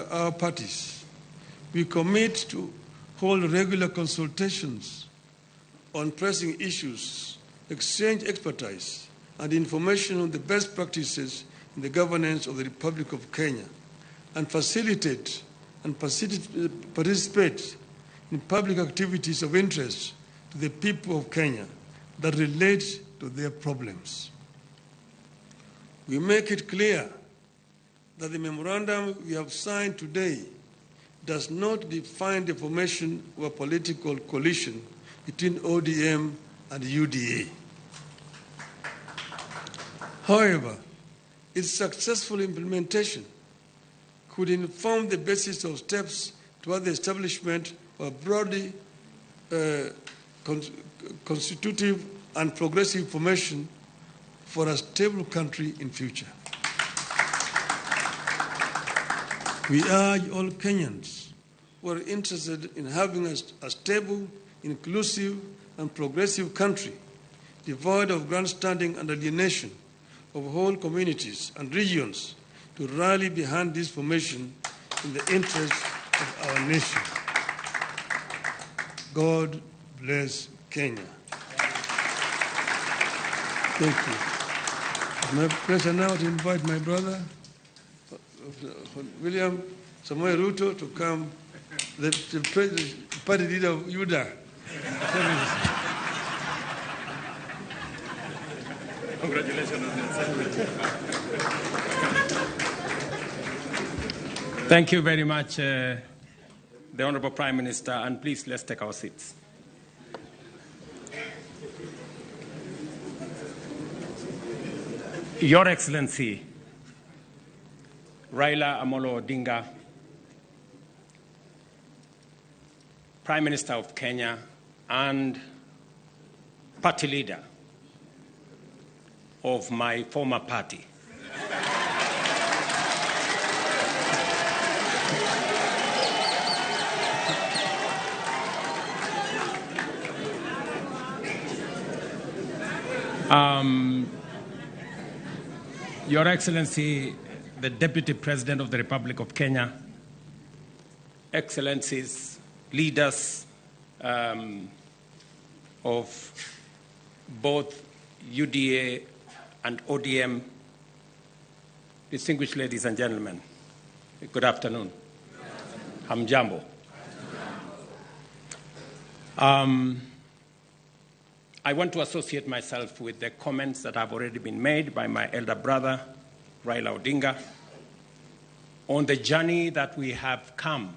our parties, we commit to hold regular consultations on pressing issues, exchange expertise and information on the best practices in the governance of the Republic of Kenya, and facilitate and participate in public activities of interest to the people of Kenya that relate to their problems. We make it clear that the memorandum we have signed today does not define the formation of a political coalition between ODM and UDA. However, its successful implementation could inform the basis of steps toward the establishment of a broadly constitutive and progressive formation for a stable country in future. We urge all Kenyans who are interested in having a stable, inclusive, and progressive country, devoid of grandstanding and alienation of whole communities and regions, to rally behind this formation in the interest of our nation. God bless Kenya. Thank you. It's my pleasure now to invite my brother, William Samoei Ruto, to come, the party leader of UDA. Congratulations. Thank you very much, the Honorable Prime Minister, and please let's take our seats. Your Excellency, Raila Amolo Odinga, Prime Minister of Kenya and party leader of my former party. Your Excellency, the Deputy President of the Republic of Kenya, Excellencies, leaders of both UDA and ODM, distinguished ladies and gentlemen, good afternoon. Hamjambo. I want to associate myself with the comments that have already been made by my elder brother, Raila Odinga, on the journey that we have come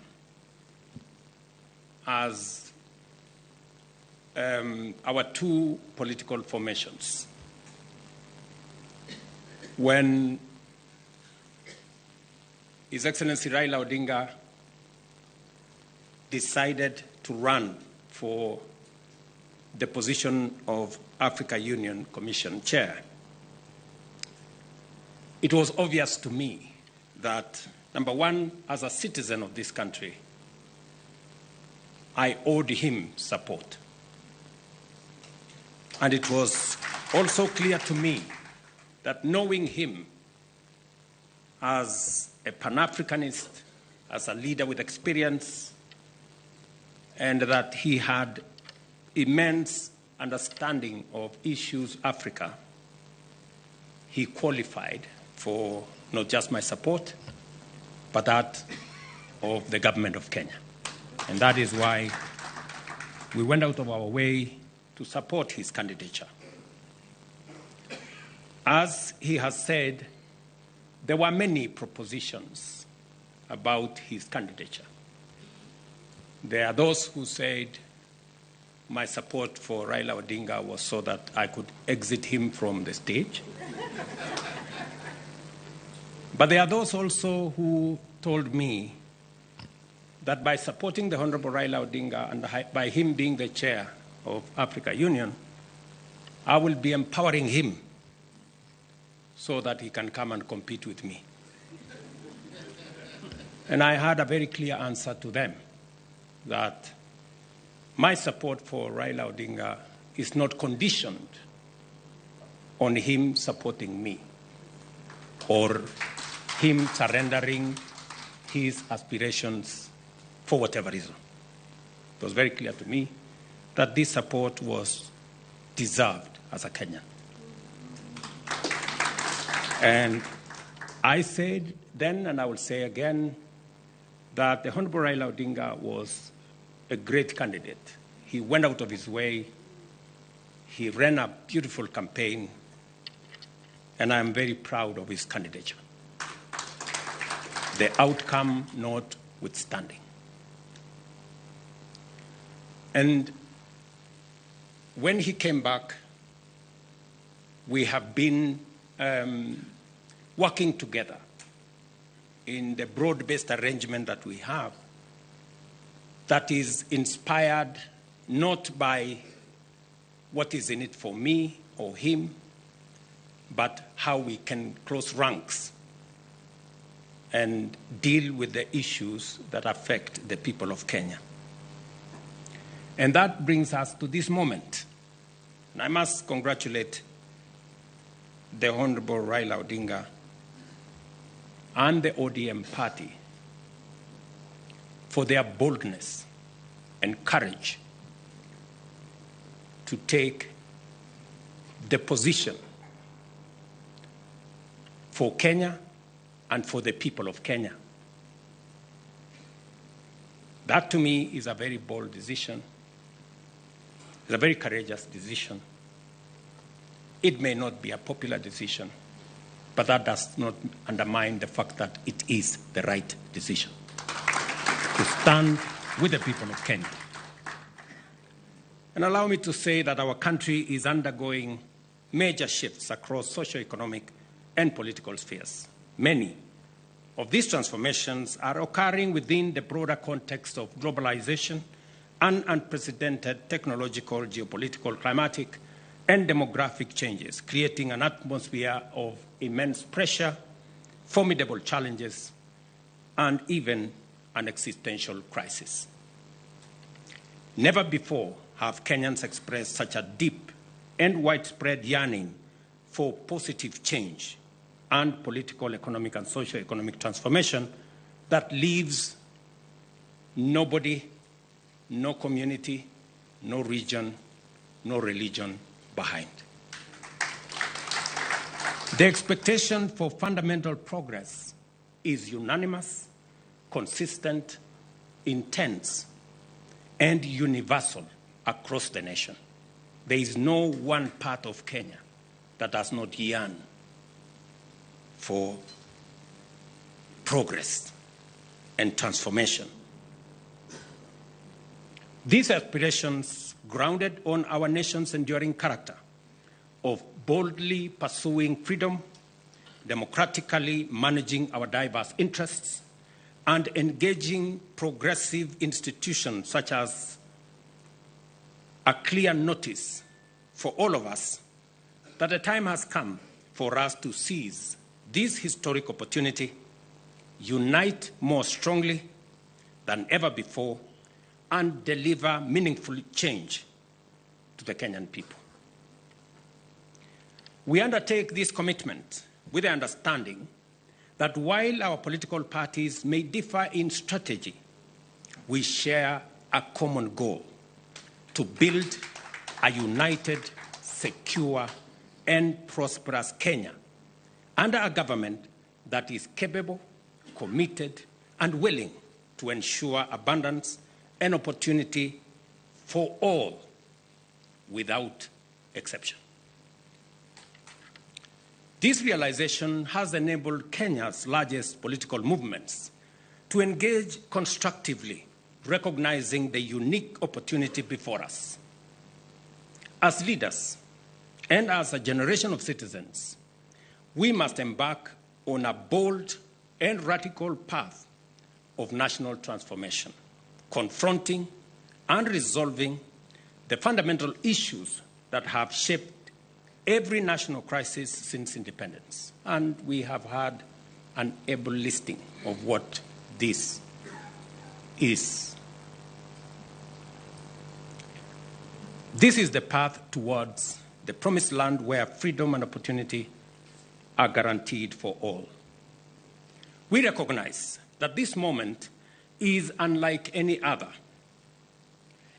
as our two political formations. When His Excellency Raila Odinga decided to run for the position of Africa Union Commission Chair, it was obvious to me that Number one, as a citizen of this country, I owed him support. And it was also clear to me that knowing him as a Pan-Africanist, as a leader with experience, and that he had immense understanding of issues Africa, he qualified for not just my support, but that of the government of Kenya. And that is why we went out of our way to support his candidature. As he has said, there were many propositions about his candidature. There are those who said my support for Raila Odinga was so that I could exit him from the stage. But there are those also who told me that by supporting the Honorable Raila Odinga and by him being the chair of Africa Union, I will be empowering him so that he can come and compete with me. And I had a very clear answer to them that my support for Raila Odinga is not conditioned on him supporting me or him surrendering his aspirations for whatever reason. It was very clear to me that this support was deserved as a Kenyan. And I said then, and I will say again, that the Honorable Raila Odinga was a great candidate. He went out of his way. He ran a beautiful campaign, and I am very proud of his candidature. The outcome notwithstanding. And when he came back, we have been working together in the broad-based arrangement that we have that is inspired not by what is in it for me or him, but how we can close ranks and deal with the issues that affect the people of Kenya. And that brings us to this moment. And I must congratulate the Honorable Raila Odinga and the ODM party for their boldness and courage to take the position for Kenya and for the people of Kenya. That to me is a very bold decision. It's a very courageous decision. It may not be a popular decision, but that does not undermine the fact that it is the right decision to stand with the people of Kenya. And allow me to say that our country is undergoing major shifts across socio-economic and political spheres. Many of these transformations are occurring within the broader context of globalization and unprecedented technological, geopolitical, climatic, and demographic changes, creating an atmosphere of immense pressure, formidable challenges, and even an existential crisis. Never before have Kenyans expressed such a deep and widespread yearning for positive change and political, economic, and socio-economic transformation that leaves nobody, no community, no region, no religion behind. The expectation for fundamental progress is unanimous, consistent, intense, and universal across the nation. There is no one part of Kenya that does not yearn for progress and transformation. These aspirations, grounded on our nation's enduring character of boldly pursuing freedom, democratically managing our diverse interests, and engaging progressive institutions such as a clear notice for all of us that the time has come for us to seize this historic opportunity unite more strongly than ever before, and deliver meaningful change to the Kenyan people. We undertake this commitment with the understanding that while our political parties may differ in strategy, we share a common goal: to build a united, secure, and prosperous Kenya under a government that is capable, committed, and willing to ensure abundance and opportunity for all without exception. This realization has enabled Kenya's largest political movements to engage constructively, recognizing the unique opportunity before us. As leaders and as a generation of citizens, we must embark on a bold and radical path of national transformation, confronting and resolving the fundamental issues that have shaped every national crisis since independence. And we have had an able listing of what this is. This is the path towards the promised land where freedom and opportunity are guaranteed for all. We recognize that this moment is unlike any other.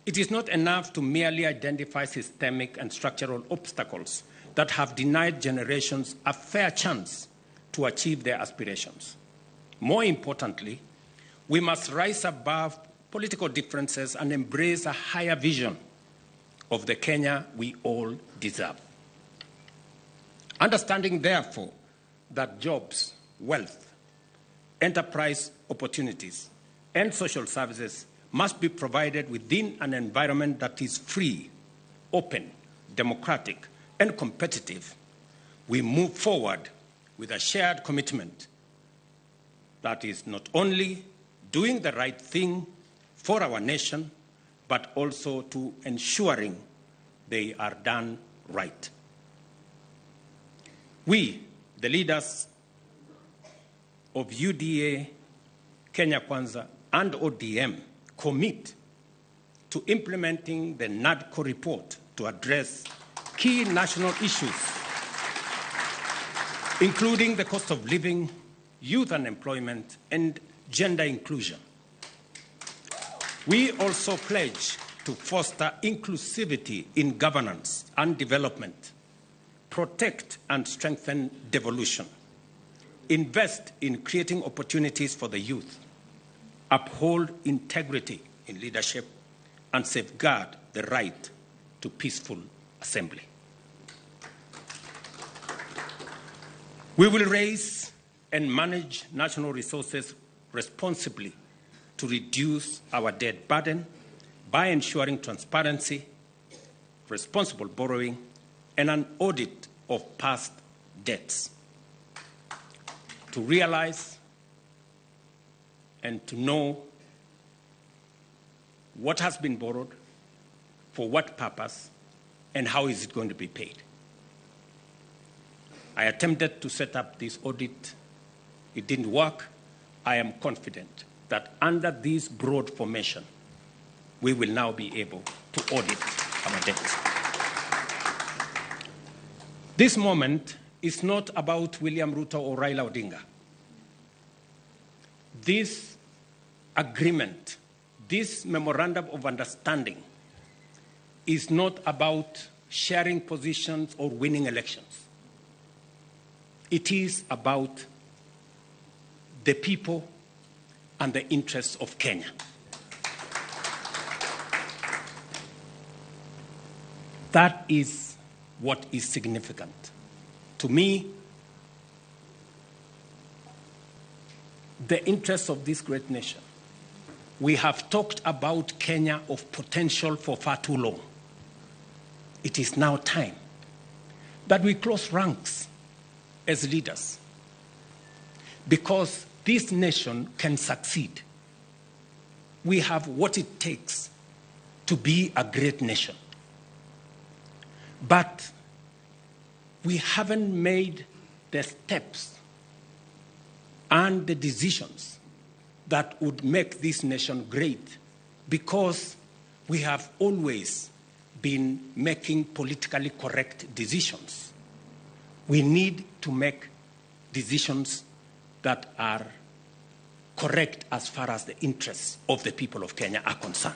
It is not enough to merely identify systemic and structural obstacles that have denied generations a fair chance to achieve their aspirations. More importantly, we must rise above political differences and embrace a higher vision of the Kenya we all deserve. Understanding, therefore, that jobs, wealth, enterprise opportunities, and social services must be provided within an environment that is free, open, democratic, and competitive, we move forward with a shared commitment that is not only doing the right thing for our nation, but also to ensuring they are done right. We, the leaders of UDA, Kenya Kwanza, and ODM, commit to implementing the NADCO report to address key national issues, including the cost of living, youth unemployment, and gender inclusion. We also pledge to foster inclusivity in governance and development, protect and strengthen devolution, invest in creating opportunities for the youth, uphold integrity in leadership, and safeguard the right to peaceful assembly. We will raise and manage national resources responsibly to reduce our debt burden by ensuring transparency, responsible borrowing, and an audit of past debts. To realize and to know what has been borrowed, for what purpose, and how is it going to be paid. I attempted to set up this audit. It didn't work. I am confident that under this broad formation, we will now be able to audit our debts. This moment is not about William Ruto or Raila Odinga. This agreement, this memorandum of understanding, is not about sharing positions or winning elections. It is about the people and the interests of Kenya. That is what is significant. To me, the interests of this great nation. We have talked about Kenya of potential for far too long. It is now time that we close ranks as leaders, because this nation can succeed. We have what it takes to be a great nation. But we haven't made the steps and the decisions that would make this nation great, because we have always been making politically correct decisions. We need to make decisions that are correct as far as the interests of the people of Kenya are concerned.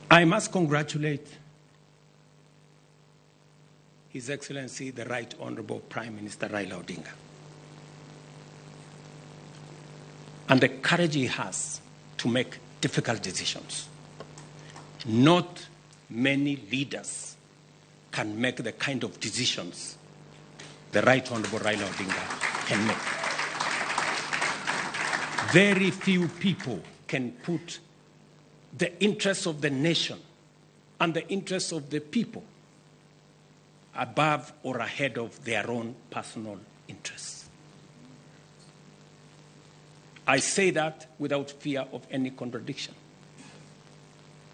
I must congratulate His Excellency, the Right Honorable Prime Minister Raila Odinga, and the courage he has to make difficult decisions. Not many leaders can make the kind of decisions the Right Honorable Raila Odinga can make. Very few people can put the interests of the nation and the interests of the people above or ahead of their own personal interests. I say that without fear of any contradiction,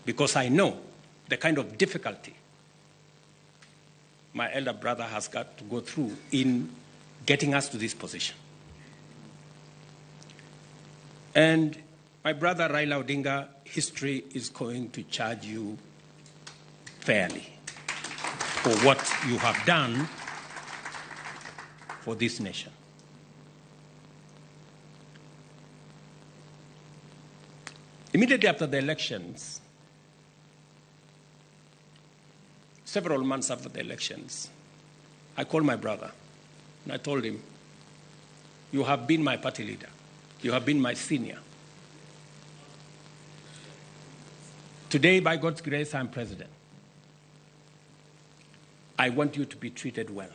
because I know the kind of difficulty my elder brother has got to go through in getting us to this position. And my brother Raila Odinga, history is going to charge you fairly for what you have done for this nation. Immediately after the elections, several months after the elections, I called my brother and I told him, "You have been my party leader. You have been my senior. Today, by God's grace, I'm president. I want you to be treated well.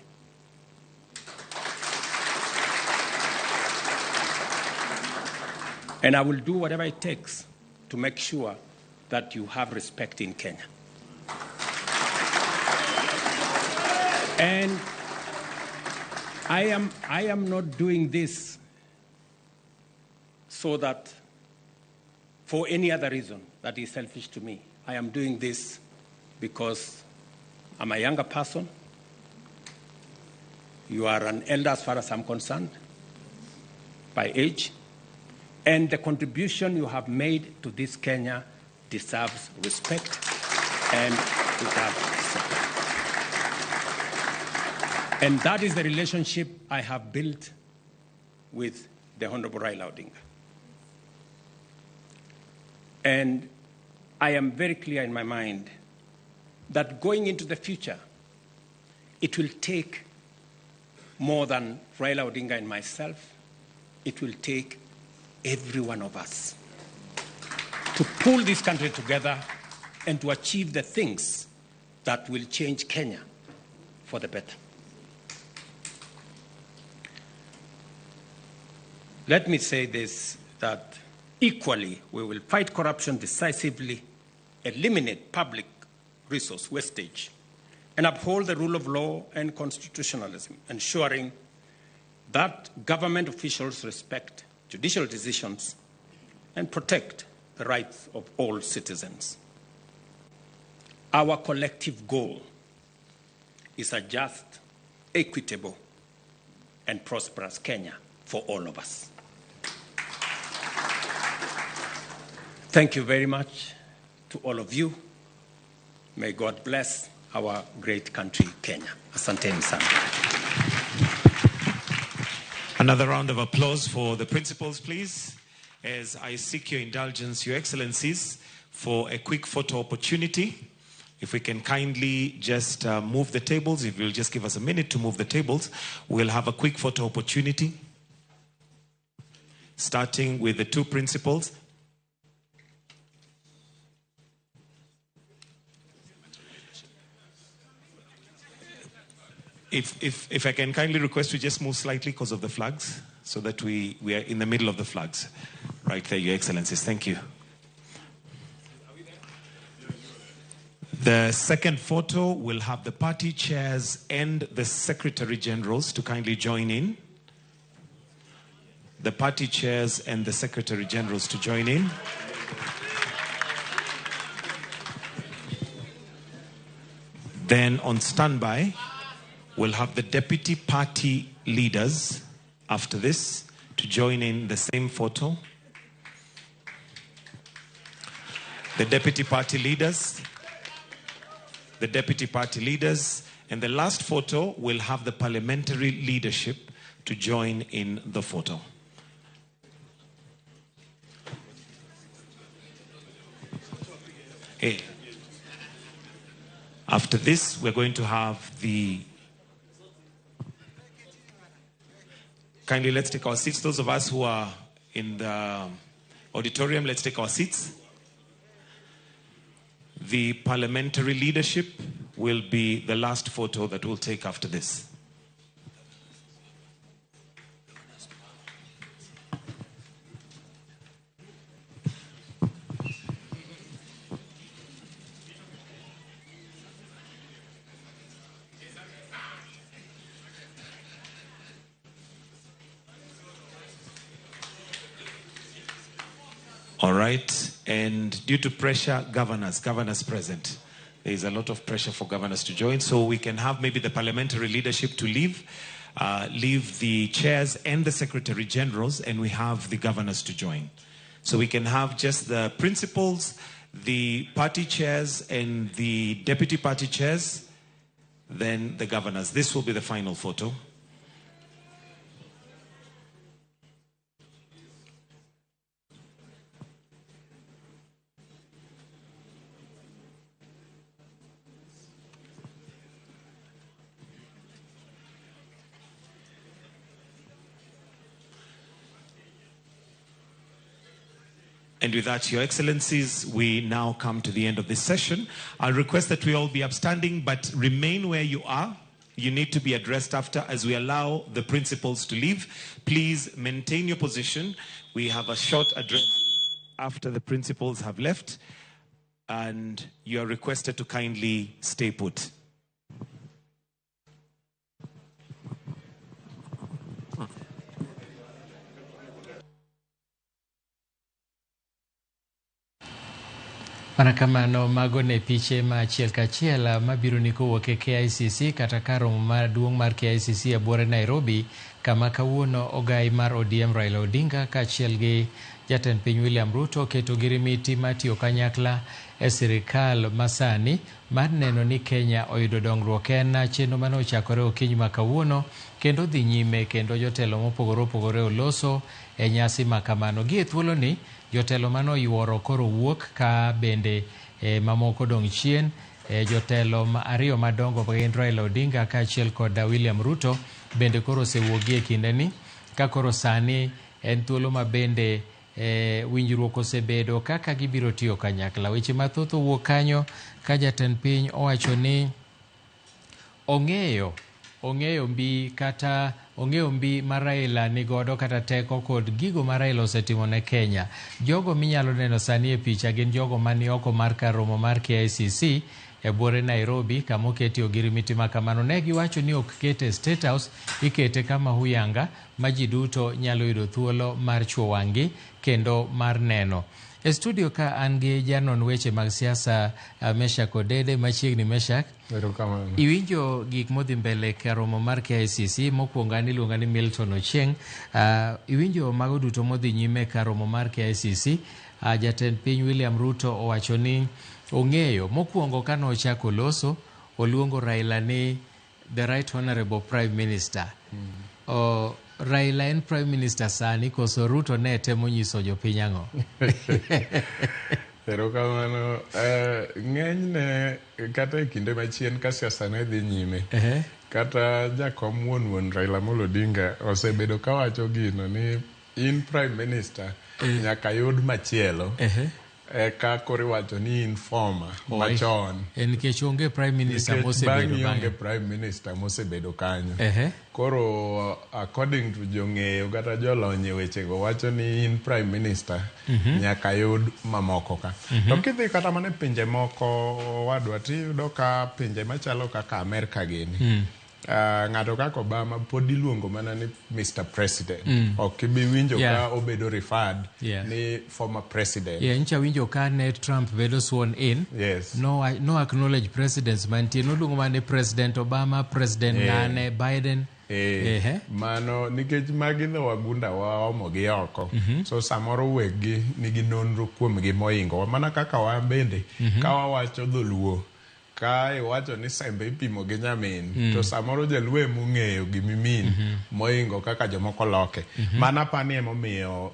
And I will do whatever it takes to make sure that you have respect in Kenya." And I am not doing this so that for any other reason that is selfish to me. I am doing this because I'm a younger person. You are an elder as far as I'm concerned, by age. And the contribution you have made to this Kenya deserves respect and deserves support. And that is the relationship I have built with the Honorable Raila Odinga. And I am very clear in my mind that going into the future, it will take more than Raila Odinga and myself. It will take every one of us to pull this country together and to achieve the things that will change Kenya for the better. Let me say this, that equally we will fight corruption decisively, eliminate public resource wastage, and uphold the rule of law and constitutionalism, ensuring that government officials respect judicial decisions and protect the rights of all citizens. Our collective goal is a just, equitable, and prosperous Kenya for all of us. Thank you very much to all of you. May God bless our great country, Kenya. Asanteni sana. Another round of applause for the principals, please, as I seek your indulgence, Your Excellencies, for a quick photo opportunity. If we can kindly just move the tables, if you'll just give us a minute to move the tables, we'll have a quick photo opportunity, starting with the two principals. If I can kindly request we just move slightly because of the flags, so that we are in the middle of the flags. Right there, Your Excellencies. Thank you. The second photo will have the party chairs and the Secretary Generals to kindly join in. The party chairs and the Secretary Generals to join in. Then on standby, we'll have the deputy party leaders after this to join in the same photo. The deputy party leaders, and the last photo will have the parliamentary leadership to join in the photo. Okay. After this, we're going to have the... Kindly, let's take our seats. Those of us who are in the auditorium, let's take our seats. The parliamentary leadership will be the last photo that we'll take after this. All right, and due to pressure, governors present. There is a lot of pressure for governors to join, so we can have maybe the parliamentary leadership to leave the chairs and the secretary generals, and we have the governors to join. So we can have just the principals, the party chairs, and the deputy party chairs, then the governors. This will be the final photo. And with that, Your Excellencies, we now come to the end of this session. I request that we all be upstanding, but remain where you are. You need to be addressed after as we allow the principals to leave. Please maintain your position. We have a short address after the principals have left, and you are requested to kindly stay put. Manakamano mago ne piche ma achiel kachiel mabiro ni kowuok e KICC kata kar romo maduong' mar KICC e buore Nairobi, kama kawuono ogai mar ODM Raila Odinga kaachiel gi jatend piny William Ruto keto girimiti matiyo kanyakla e sirikal masani mar neno ni Kenya oyudo dongruok. En chenro mane ochakore okinyi ma kawuono kendo dhi nyime, kendo jotelo mopogore opogore oloso e nyasi makamano. Gi e thuolo ni jotelo mano yuoro koro wuok ka bende mamoko dong' chien. Jotelo ariyo madongo gin Raila Odinga kaachiel kod William Ruto bende koro osewuogi e kinde ni, ka koro sani en thuolo ma bende winjruok osebedo kaka gibiro tiyo kanyakla. Weche mathoth owuok kanyo ka jatend piny owacho ni ong'eyo mbi ma Raila ni godo kata teko kod gigo ma Raila osetimo ne Kenya. Jogo minyalo neno sani e picha gin jogo mani oko mar kar romo mar KICC e buore Nairobi, kama oketi ogirimiti makamano. Ne giwacho ni ok kete State House, ikete kama huyanga ma ji duto nyalo yudo thuolo mar chwo wang'gi kendo mar neno. E studio ka an gi janon weche mag siasa Meshak Odede. Machiegni Meshak, iwinjo gik modhi mbele kar romo mar KICC. Mokwongo an iluonga ni Milton Ochieng. Iwinjo mago duto modhi nyime kar romo mar KICC. Jatend piny William Ruto owacho ni ong'eyo mokwongo kane ochako loso, oluongo Raila ni the right honorable prime minister. Raila en prime minister sani koso Ruto ne temo nyiso jopiny ang'o? Erokamano. Ng'enyne kata e kinde machien ka siasa ne dhi nyime, kata jakom wuon Raila Amolo Odinga osebedo kawacho gino ni in prime minister nyaka yud machielo. Eka koro wacho ni informa machon. Nikech onge prime minister mosebedo bang'e. Onge prime minister mosebedo kanyo. Koro according to jong'eyo kata jolony e wechego wacho ni in prime minister nyaka yud mamoko ka. To kidhi kata mana pinje moko wadwa tiyudo ka pinje machalo kaka Amerika gini. Ng'ato kaka Obama pod iluongo mana ni Mr. President. Ok ibi winjo ka obedo referred ni former president. Ncha winjo ka ne Trump bedo sworn in. No acknowledge presidents mantie. Noluongo mana ni President Obama, President Biden. Mano nikech magi dho wagunda waomo gi oko. So samoro weggi nigi nonro kuom gi moingo. Mana kaka wa bende ka wawacho dholuo ka iwacho ni sembe ipimo gi nyamin to samoro jaluo mong'eyo gimimin moingo kaka jomoko loke. Mana pani emomiyo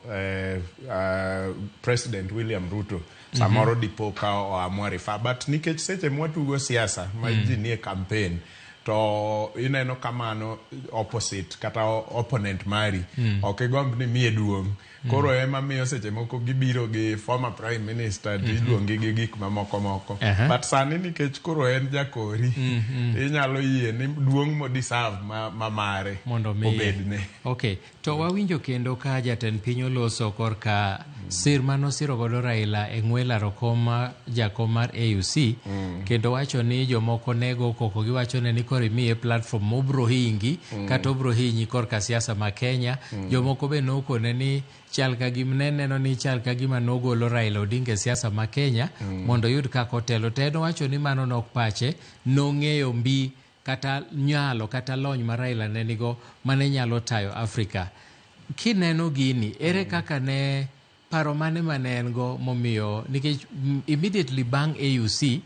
President William Ruto samoro dipo ka oamua rifa, but nikech seche mwatugo siasa ma ji nie campaign to ineno kamano opposite kata opponent mari ok igomb ni miye duong'. Koro ema miyo seche moko gibiro gi former prime minister iluongi gi gik mamoko. But sani nikech koro en jakori inyalo yie ni duong' mo deserve ma mare mondo obedne. Okay, to wawinjo kendo ka jatend piny oloso korka sir mano siro godo Raila e ng'we laro kom jakom mar AUC kendo wacho ni jomoko nego koko giwacho ni koro imiye platform mobro hingi kata obro hinyi korka siasa ma Kenya. Jomoko be nokone ni chal ka gimneno ni chal ka gima nogolo Raila Odinga e siasa ma Kenya mondo yud kako telo. Teno wacho ni mano nok pache nong'eyo mbi kata nyalo kata lony ma Raila nenigo mane nyalo tayo Afrika. Kineno gini ere kaka ne paro mane en go momiyo nikech immediately bang AUC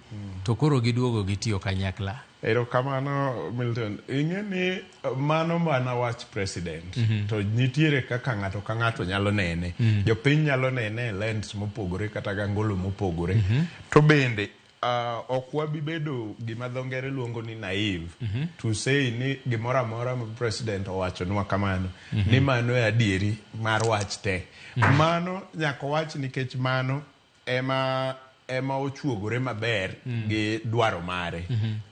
to koro giduogo gitiyo kanyakla. Erokamano Milton, ing'e ni mano mana wach president to nitiere kaka ng'ato ka ng'ato nyalo nene. Jopiny nyalo nene lens mopogore kata gangolo mopogore. To bende ok wabi bedo gima dho ngere luongo ni naive to say ni gimoro amora ma president owacho nwa kamano ni mano e adieri mar wach te. Mano nyaka wach nikech mano ema ochuogore maber gi dwaro mare.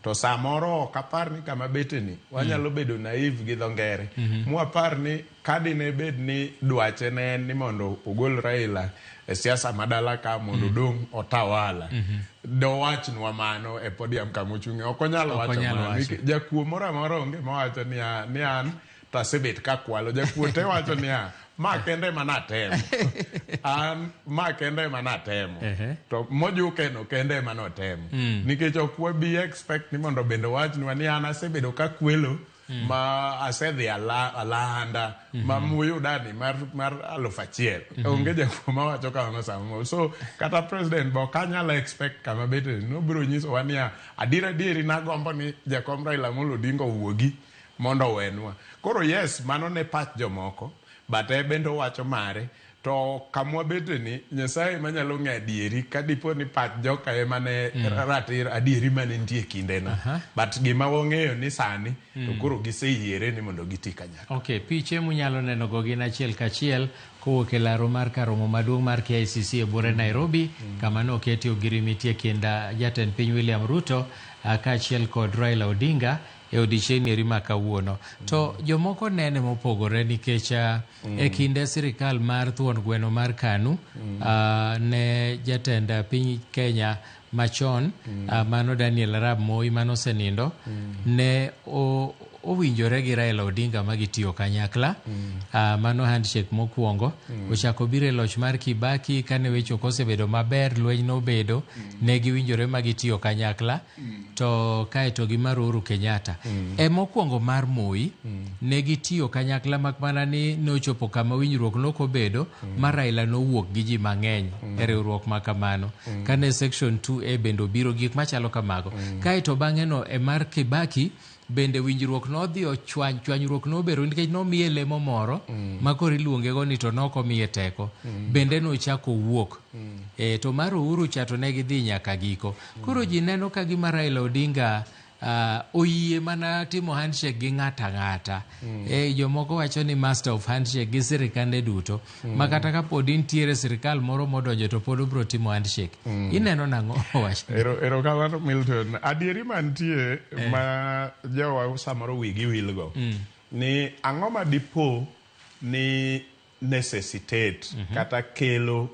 To samoro ok apar ni kama beteni wanyalo bedo naive gi dho ngere mwapar ni kadine bed ni dwache ne en ni mondo ogol Raila e siasa madala ka mondo dong' otawala do wach nwa mano e podium kamochung'e ok onyalo wacho mano. Jakuo moro amora onge mawacho ni an tasebet kakwalo. Jakuo te wacho ni ma kende manatemo ma kende manatemo to mojukeno kende manotemo nikech ok wabi expect ni mondo bende wach ni an asebedo kakwelo ma asedhi alanda ma muyudani mar 1,000 onge jakuo mawacho kamano samo. So kata president bo kanyalo expect kama bete no biro nyiso wa ni adieri nagombo ni jakom Raila Amolo Odinga owuogi mondo wenwa. Koro yes mano ne pach jomoko but bendo wacho mare to kamwa bete ni Nyasaye manyalo ng'e adieri ka dipo ni pach joka ema ne ratir adieri mane nitie kindena but gima wong'eyo ni sani to koro giseyiere ni mondo giti kanyakla. Okay, piche munyalo neno go gin achiel kachiel kowuok e laro mar karomo maduong' mar KICC e buore Nairobi kama no oketi ogirimitie kinda jatend piny William Ruto kaachiel kod Raila Odinga e odiechieng' eri ma kawuono. To jomoko nene mopogore nikech e kinde sirikal mar thuon gweno mar KANU ne jatend piny Kenya machon mano Daniel Arap Moi mano senindo ne owinjore gi Raila Odinga magitiyo kanyakla. Mano handshake mokwongo ochako biro e loch mar Kibaki kane wecho kosebedo maber lweny nobedo ne giwinjore magitiyo kanyakla. To kaeto gi mar Uhuru Kenyatta e mokwongo mar Moi ne gitiyo kanyakla makmana ni nochopo kama winjruok nokobedo mar Raila nowuok gi ji mang'eny e riwruok ma kamano kane section 2A bendo biro gik machalo kamago. Kaeto bang'e no e mar Kibaki bende winjruok nodhi chwanyruok nobero nikech nomiye lemo moro makoro iluonge go ni to nokomiye teko bende nochako wuok to mar Uhuru chato ne gidhi nyaka giko. Koro ji neno ka gima Raila Odinga oyie mana timo handshake gi ng'ata jomoko wacho ni master of handshake gi sirikande duto makata ka pod intiere sirikal moro modonjo to pod obro timo handshake. Ineno nang'o wach? Erokamano Milton. Adieri mantie ma jowa samoro wigi wilgo ni ang'o ma dipo ni necessitate kata kelo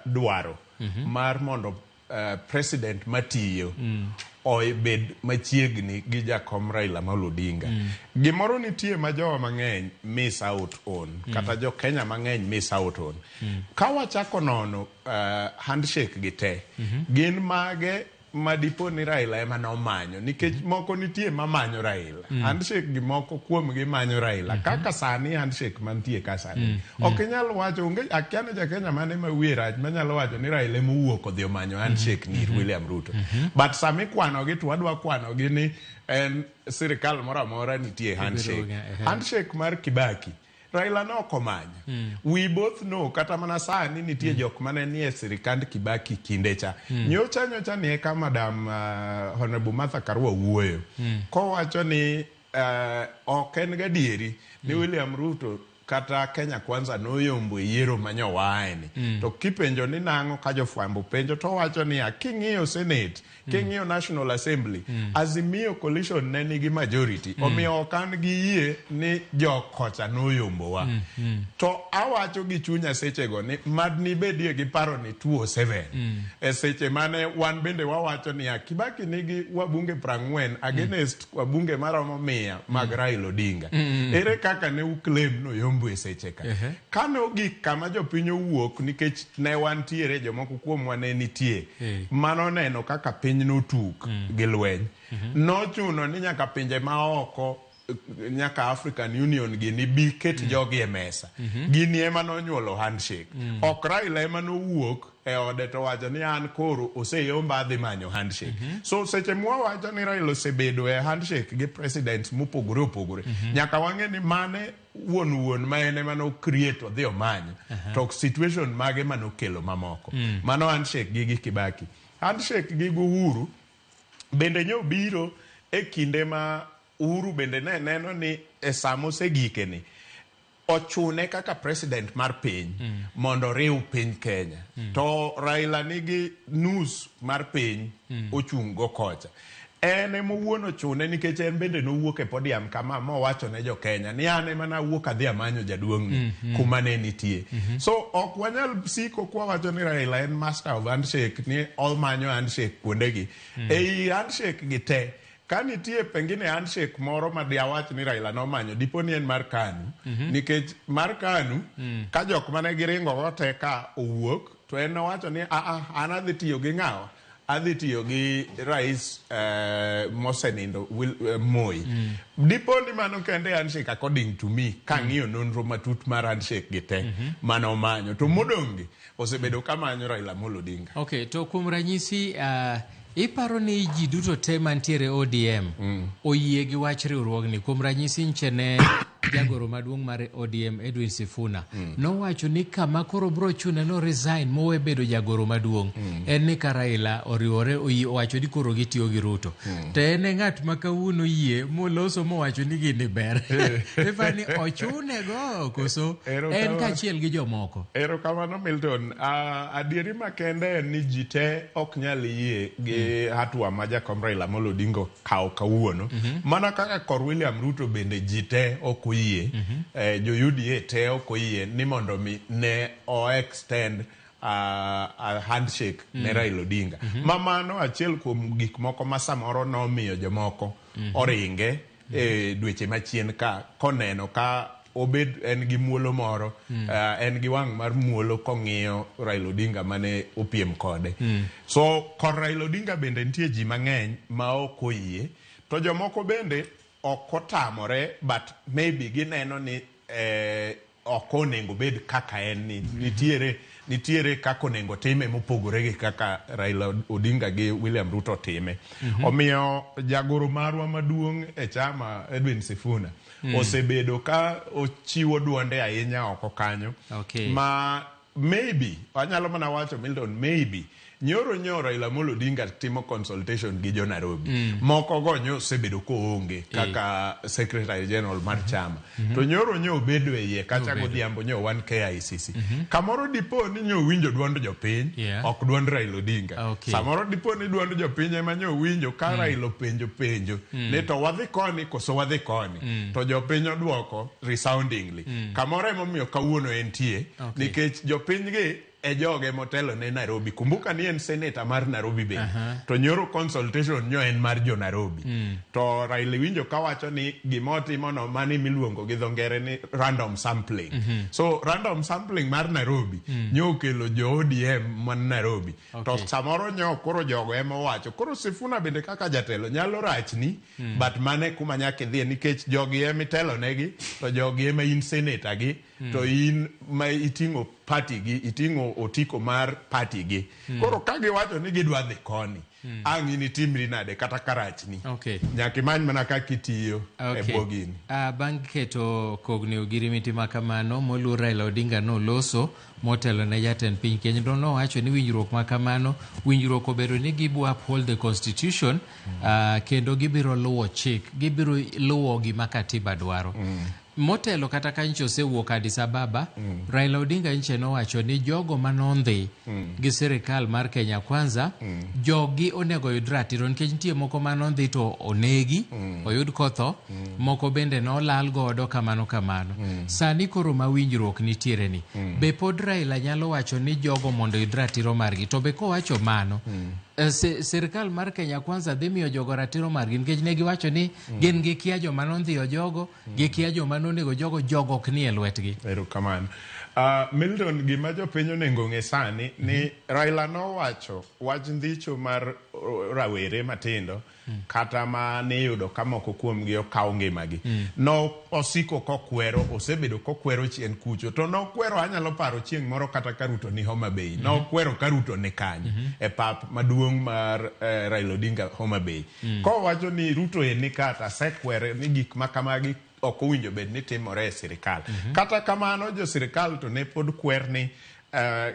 dwaro mar mondo president matiyo obed machiegni gi jakom Raila Amolo Odinga. Gimoro nitie ma jowa mang'eny miss out on kata jo Kenya mang'eny miss out on. Ka wachako nono handshake gi te gin mage madipo ni Raila ema nomanyo nikech moko nitie mamanyo Raila handshake gi moko kuom gi manyo Raila kaka sani handshake mantie ka sani ok inyal wacho onge akiana ja Kenya mane ma wiye rach manyalo wacho ni Raila ema owuok odhi omanyo handshake ni William Ruto but sami kwano gi to wadwa kwano gi ni en sirikal moro amora nitie handshake mar Kibaki Raila no komanya. We both know kata mana sani nitie jok mane nie sirikand Kibaki kindecha. Nyocha ni eka Madam Honorable Martha Karua wuoyo. Ko wacho ni ok en gadieri ni William Ruto kata Kenya Kwanza noyombo yiero manyo waeni. To kipenjo ni nango ka jofwambo penjo to wacho ni king'iyo Senate, king'iyo National Assembly, Azimio coalition ne nigi majority. Omiyo okan gi yie ni jokocha noyombo wa. To awacho gi chunya sechego ni madni bedie gi paro ni 207. Seche mane wan bende wawacho ni Kibaki nigi wabunge 40 against wabunge maromo 100 mag Raila Odinga. Ere kaka ne uclaim noyombo esecheka kane ogik kama jopiny owuok nikech ne wantiere jomoko kuom wane nitie mano neno kaka piny notuk gi lweny nochuno ni nyaka pinje maoko nyaka African Union gini bi ket jogi e mesa gini ema nonyuolo handshake ok Raila ema nowuok e ode to wacho ni an koro oseyomba dhi manyo handshake so seche mwawacho ni Raila osebedo e handshake gi president mopogore opogore nyaka wang'e ni mane wuon ma ene mano create odhi omanyo to situation mage mano kelo mamoko mano handshake gi Kibaki handshake gi Uhuru bende nyo biro e kinde ma Uhuru bende ne neno ni e samo segike ni ochune kaka president mar piny mondo riu piny Kenya to Raila nigi nus mar piny ochung go kocha ene mowuono chune nikech en bende nowuok e podium kama mowacho ne jo Kenya ni ane mana wuok adhi amanyo jaduong' kuma ne nitie so ok wanyal siko kwa wacho ni Raila en master of handshake ni omanyo handshake kuondegi ei handshake gi te kanitie pengine handshake moro ma diawach ni Raila nomanyo dipo ni en mar KANU nikech mar KANU ka jok mane giringo gote ka owuok to en nowacho ni an adhi tiyo gi ng'awa adhi tiyo gi rais mosenindo Moi dipo ni mano kende handshake according to me kang'iyo nonro matut mar handshake gi te mano manyo to modongi osebedo kamanyo Raila Amolo Odinga. Okay, to kuom ranyisi iparo ni ji duto te mantiere ODM oyie gi wach riwruogni kuom ranyisi nchene jagoro maduong' mar ODM Edwin Sifuna nowacho ni kama koro bro chune no resign mowe bedo jagoro maduong' en ni ka Raila oriwore owacho ni koro gitiyo gi Ruto to en ng'at ma kawuono yie moloso mowacho ni gini ber ifani ochune go koso en kachiel gi jomoko. Erokamano Milton adieri makende ni ji te ok nyal yie gi hatua ma jakom Raila Amolo Odinga kawo kawuono mana kaka kor William Ruto bende ji te ok oyie jo UDA te ok oyie ni mondo mi ne o extend a handshake ne Raila Odinga mamano achiel kuom gik moko ma samoro nomiyo jomoko oringe dweche machien ka koneno ka obed en gi muolo moro en gi wang' mar muolo kong'iyo Raila Odinga mane opiem kode so kor Raila Odinga bende nitie ji mang'eny ma ok oyie to jomoko bende ok otamore but maybe gineno ni ok onego bed kaka en ni nitiere kaka onego time mopogore gi kaka Raila Odinga gi William Ruto time omiyo jagoro marwa maduong' e chama Edwin Sifuna osebedo ka ochiwo duonde ahinya oko kanyo ma maybe wanyalo mana wacho Milton maybe nyoro Raila Amolo Odinga timo consultation gi jo Nairobi moko go nyo sebedo ko onge kaka secretary general mar chama to nyoro bedo e yie kata godhiambo nyo wan KICC kamoro dipo ni nyo winjo duond jopiny ok duond Raila Odinga samoro dipo ni duond jopiny ema nyo winjo ka Raila penjo ne to wadhi koni koso wadhi koni to jopiny odwoko resoundingly kamoro ema miyo kawuono entie nikech jopiny gi e joge motelo ne Nairobi. Kumbuka ni en senator mar Nairobi be. To nyoro consultation nyo en mar jo Nairobi. To Raila winjo kawacho ni gimotimo no mani miluongo gi dho ngere ni random sampling. So random sampling mar Nairobi nyo kelo jo ODM man Nairobi. To samoro nyo koro jogo ema wacho. Koro Sifuna bende kaka jatelo nyalo rachni, but mane kuma nyaka dhie nikech jogi ema telo negi, to jogi ema in senator gi, to in ma itingo party gi, itingo otiko mar party gi. Koro kagi wacho ni gidwa dhi koni. Angi ni timri nade kata karachni. Nyaki many mana kakitiyo e bogini. Bang' keto kogni ogirimiti makamano, moluor Raila Odinga no loso motelo ne jatend piny Kenya. No wacho ni winjruok makamano, winjruok obedo ni gibu uphold the constitution, kendo gibiro luwo chik, gibiro luwo gima katiba dwaro. Motelo kata kancho sewuok Addis Ababa, Raila Odinga nche no wacho ni jogo manondhi gi sirikal mar Kenya Kwanza, jogi onego yud ratiro nikech nitie moko manondhi to onegi, oyud kotho, moko bende no lal godo kamano. Sani koro mawinjruok nitiere ni. Be pod Raila nyalo wacho ni jogo mondo yud ratiro margi, to be ko wacho mano, sirikal mar Kenya Kwanza dhi miyo jogo ratiro margi nikech ne giwacho ni gin gi kia joma nondhiyo jogo, gi kia joma nonego jogo ok ni e lwetgi. Erokamano. Milton, gima jopiny onego ng'e sani ni Raila no wacho wach ndhicho mar rawere matindo kata ma ne yudo kamoko kuomgi okawo ngimagi. No osiko kokwero, osebedo kokwero chien kucho. To nokwero anyalo paro chieng' moro kata Karuto ni Homa Bay. Nokwero Karuto ne kanyo e pap maduong' mar Raila Odinga Homa Bay. Kowacho ni Ruto ni kata sekwere ni gik makamagi ok owinjo bed ni timore e sirikal. Kata kamano jo sirikal to ne pod kwer ni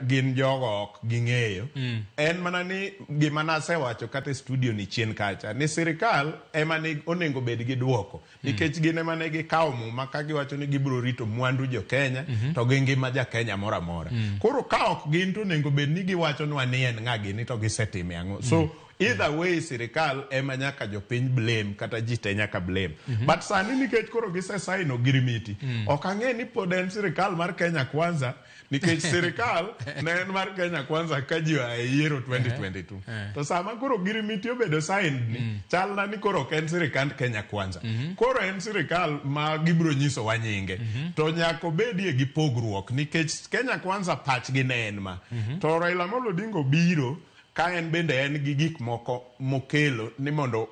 gin jogo ok ging'eyo. En mana ni gima nasewacho kata studio ni chien kacha ni sirikal ema ni onego bed gi duoko nikech gin ema ne gikawo muma ka giwacho ni gibiro rito mwandu jo Kenya to gi ngima ja Kenya moro amora. Koro ka ok gin to onego bed ni giwacho ni en ng'a gini to gisetime ang'o. So either way sirikal ema nyaka jopiny blame kata ji te nyaka blame. But sani nikech koro gisesaino girimiti, ok ang'e ni pod en sirikal mar Kenya Kwanza nikech sirikal ne en mar Kenya Kwanza ka ji e yiero 2022. To sama koro girimiti obedo signed ni, chal na ni koro ok en sirikand Kenya Kwanza. Koro en sirikal ma gibiro nyiso wa nyinge. To nyaka obedie gi pogruok nikech Kenya Kwanza pachgi ne en ma. To Raila Odinga biro ka en bende en gi gik moko mokelo ni mondo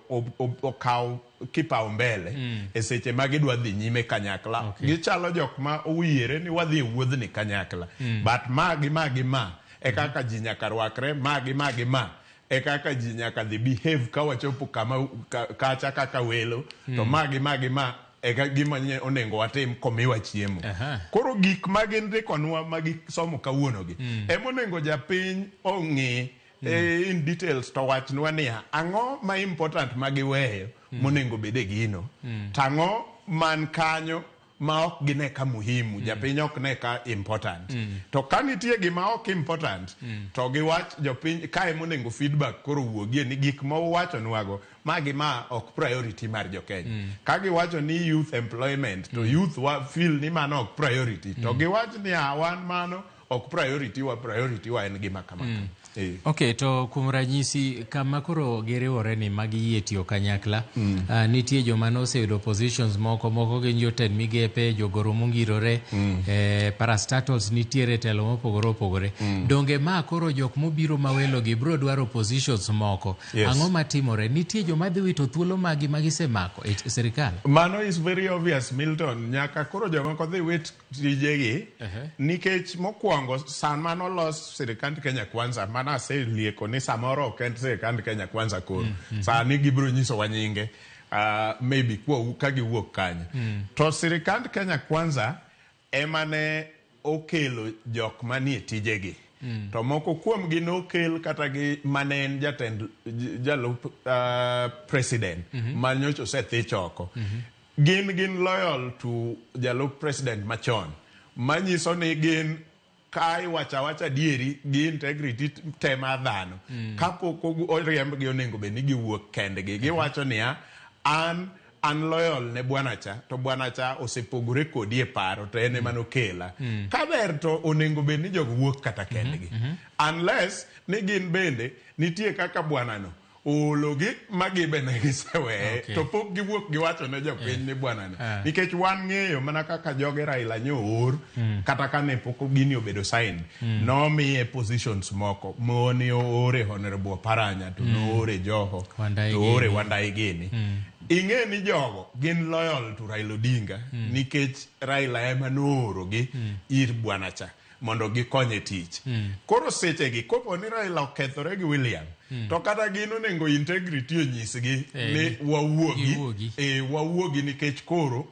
okaw kipao mbele e seche ma gidwa dhi nyime kanyakla. Gichalo jok ma owiere ni wadhi e wuodhni kanyakla. But ma e kaka ji nyaka rwakre, ma e kaka ji nyaka dhi behave ka wachopo kama kacha kaka welo, to ma e gima onego watim komiwa chiemo. Koro gik ma gin rikonwa ma gisomo kawuonogi ema onego japiny ong'e in details to wachnwa niya ang'o ma important ma giweyo monego bede gino, tang'o man kanyo ma ok gine ka muhimu, japiny ok ne ka important. To ka nitie gima ok important, to giwach jopiny kae monego feedback koro wuogie ni gik ma uwachonwago ma ok priority mar jo Kenya. Ka giwacho ni youth employment, to youth feel ni mano ok priority, to giwach ni wan mano ok priority wa en gima kamaka. Okay, to kuom ranyisi kama koro giriwore ni magi yie tiyo kanyakla, nitie joma noseyudo positions moko gin jotend migepe, jogoro mongirore, parastatals nitiere telo mopogore. Donge ma koro jok mobiro mawelo gi bro dwaro positions moko. Ang'o matimore? Nitie joma dhi wito thuolo magi magisemako e sirikal. Mano is very obvious, Milton. Nyaka koro jomoko dhi wit tijegi nikech mokwongo san manolos sirikand Kenya Kwanza mana se lieko ni samoro ok en sirikand Kenya Kwanza koro. Sani gibiro nyiso wa nyinge maybe ka giwuok kanyo. To sirikand Kenya Kwanza ema ne okelo jok manie tijegi. To moko kuom gi nokel kata gi manen jatend jalup president manyocho sethicho oko. Gin loyal to jalup president machon. Manyiso ni gin kai wacha dieri gi integrity tema dhano. Kapok oriemb gi onego be ni giwuok kendgi. Giwacho niya an an loyal ne bwanacha to bwanacha osepogore kodi e paro to ene manokela kaber to onengo bed ni jogo wuok kata kendgi unless ni gin bende nitie kaka bwanano ologi magibe ne gisewe to pok giwuok giwacho ne jopiny ni bwanano nikech wan ng'eyo mana kaka joge Raila nyoor kata kane pok gini obedo sign nomiye positions moko moni ore Honorable Paranya to ore Joho to ore Wandai Gini ing'e ni jogo gin loyal to Raila Odinga nikech Raila ema noorogi ir bwanacha mondo gikonye tich koro sechegi kopo ni Raila okethore gi William to kata gin onengo integrity onyisgi ni wawuogi nikech koro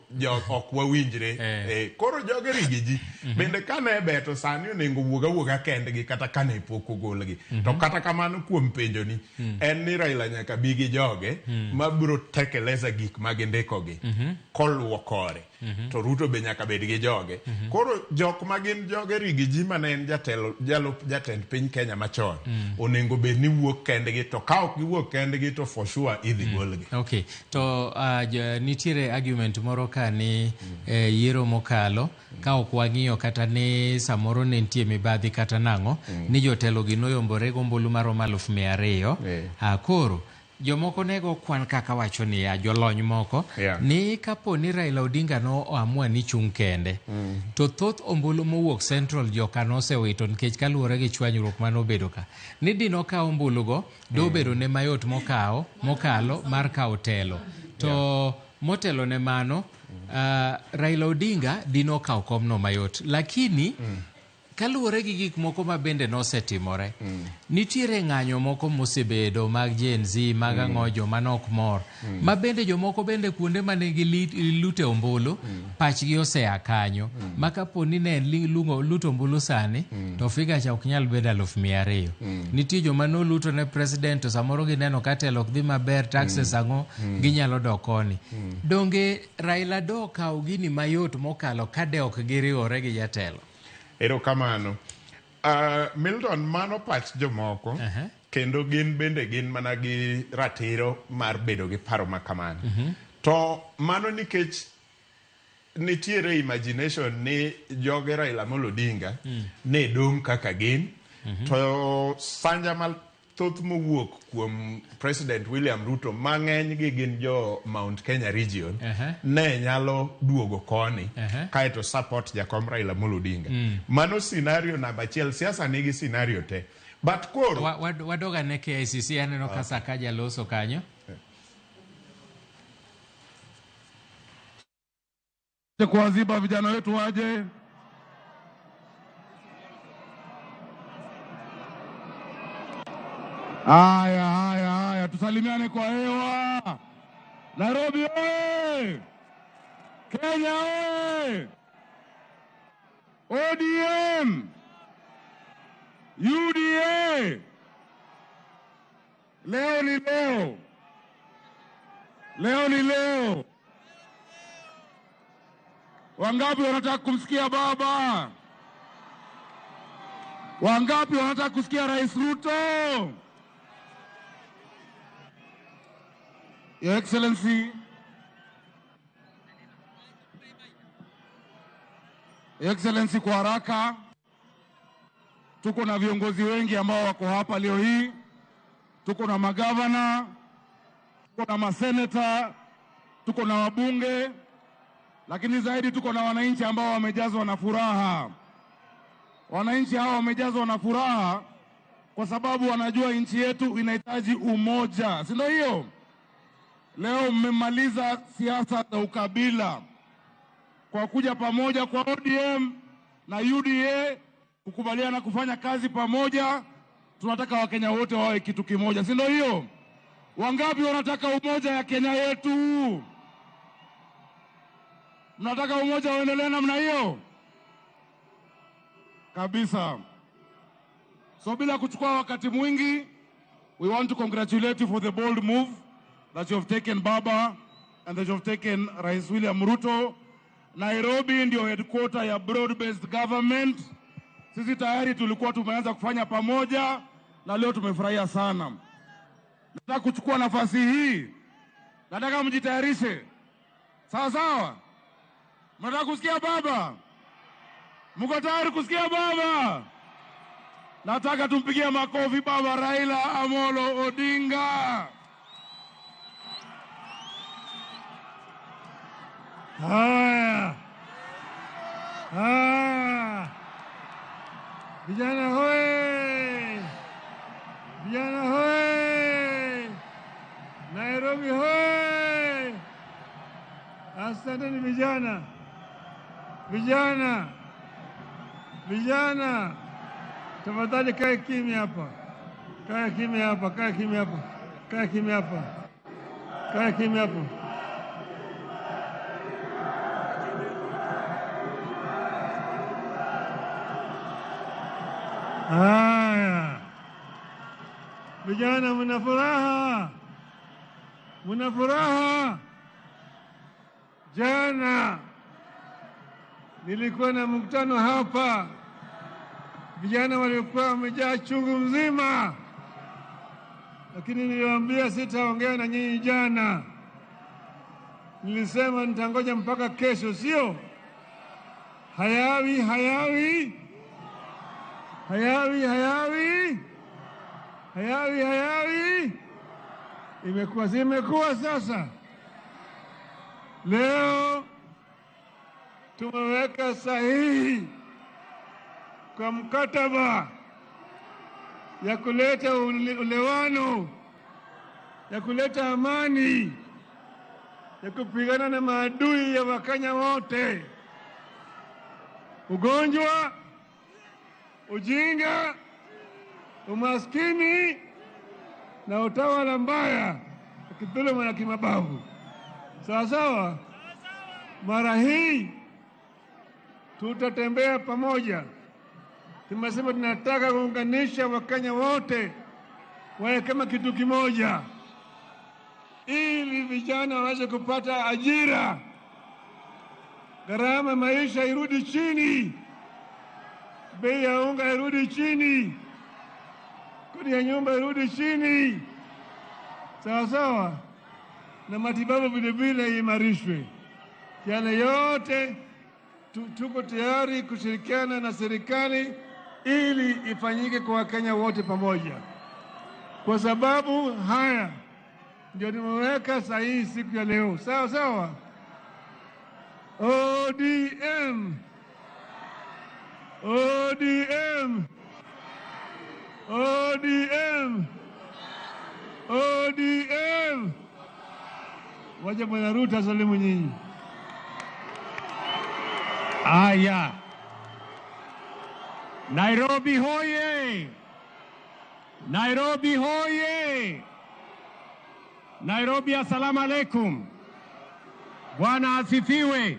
ok wawinjre koro joge rigi ji bende kane beto sani onengo wuoga kendgi kata kane pok ogolgi to kata kamano kuom penjoni en ni Raila nyaka bi gi joge mabiro tekeleza gik magindikogi koluwo kore to Ruto be nyaka bed gi joge koro jok magin joge rigi ji mane en jatend piny Kenya machon onengo bed ni wuok kendgi to ka ok giwuok kendgi to for sure idhi golgi. Okay, to nitiere argument moro ka ni yiero mokalo ka ok wang'iyo kata ni samoro ne nitie mibadhi kata nang'o ni jotelo gi noyombore gombulu maromo 200,000 koro jomoko nego kwan kaka wacho ni jolony moko ni kapo ni Raila Odinga no oamua ni chung kende to thoth ombulu mowuok Central joka no osewito nikech kaluwore gi chwanyruok mano bedo ka ni dino ka ombulu go do bedo ne mayot mokalo mar kawo telo to motelo ne mano Raila Odinga dino kawo komno mayot lakini kaluwore gi gik moko ma bende nosetimore nitiere ng'anyo moko mosebedo mag Gen Z mag ang'ojo manok mor ma bende jomoko bende kuonde mane gilute ombulu pachgi osea kanyo ma kapo ni ne luto ombulu sani to figa cha ok nyal bedo 200,000 nitie joma noluto ne president to samoro gineno ka telo ok dhi maber taxes ang'o ginyalo dok koni donge Raila do kawo gini mayot mokalo kade ok giriwore gi jatelo. Ero kamano. Milton mano pach jomoko kendo gin bende gin mana gi ratiro mar bedo gi paro makamano. To mano nikech nitiere imagination ni joge Raila Amolo Odinga ne dong kaka gin to sanja mal thoth mowuok kuom President William Ruto mang'eny gi gin jo Mount Kenya region ne nyalo duogo koni kaeto support jakom Raila Amolo Odinga mano scenario namba 1 siasa nigi scenario te but koro wadoga ne KICC aneno ka Sakaja loso kanyo kuwaziba vijana wetu waje Haya, tusalimiane kwa hewa. Nairobi oye! Kenya oye! ODM! UDA! Leo ni leo. Leo ni leo. Wangapi wanataka kumsikia baba? Wangapi wanataka kusikia Rais Ruto? Your Excellency, kwa haraka, tuko na viongozi wengi ambao wako hapa leo hii. Tuko na magavana, tuko na maseneta, tuko na wabunge, lakini zaidi tuko na wananchi ambao wamejazwa na furaha. Wananchi hao wamejazwa na furaha kwa sababu wanajua nchi yetu inahitaji umoja. Si ndio hiyo? Leo mmemaliza siasa za ukabila kwa kuja pamoja kwa ODM na UDA kukubaliana kufanya kazi pamoja. Tunataka Wakenya wote wawe kitu kimoja. Si ndio hiyo? Wangapi wanataka umoja ya Kenya yetu? Mnataka umoja uendelee namna hiyo? Kabisa. So bila kuchukua wakati mwingi, we want to congratulate you for the bold move that you have taken Baba and that you have taken Rais William Ruto. Nairobi ndio headquarter ya broad-based government. Sisi tayari tulikuwa tumeanza kufanya pamoja na leo tumefurahia sana. Nataka kuchukua nafasi hii. Nataka mjitayarishe. Sawa sawa? Mnataka kusikia baba? Mko tayari kusikia baba? Nataka tumpigie makofi baba Raila Amolo Odinga. Haya. Vijana hoye! Vijana hoye! Nairobi hoye! Asanteni vijana. Vijana. Vijana. Tafadhali kae kimya hapa. Kae kimya hapa, kae kimya hapa. Kae kimya hapa. Kae kimya hapa. Haya. Vijana mna furaha. Mna furaha. Jana nilikuwa na mkutano hapa. Vijana walikuwa wamejaa chungu mzima. Lakini niliwaambia sitaongea na nyinyi jana. Nilisema nitangoja mpaka kesho, sio? Hayawi, hayawi. Hayawi, hayawi. Hayawi, hayawi. Imekuwa sasa. Leo tumeweka sahihi kwa mkataba ya kuleta ulewano, ya kuleta amani, ya kupigana na maadui ya Wakenya wote. Ugonjwa, ujinga, umaskini na utawala mbaya, kidhuluma na kimabavu. Sawa sawa? Mara hii tutatembea pamoja. Tumesema tunataka kuunganisha Wakenya wote wawe kama kitu kimoja, ili vijana waweze kupata ajira, gharama maisha irudi chini, bei ya unga irudi chini, kodi ya nyumba irudi chini. Sawa sawa? Na matibabu vile vile imarishwe. Yale yote tuko tayari kushirikiana na serikali ili ifanyike kwa Wakenya wote pamoja. Kwa sababu haya ndio nimeweka sahihi siku ya leo. Sawa sawa? ODM. ODM. ODM. ODM. Waje Bwana Ruto asalimu nyinyi. Aya. Nairobi hoye! Nairobi hoye! Nairobi, assalamu alaikum. Bwana asifiwe.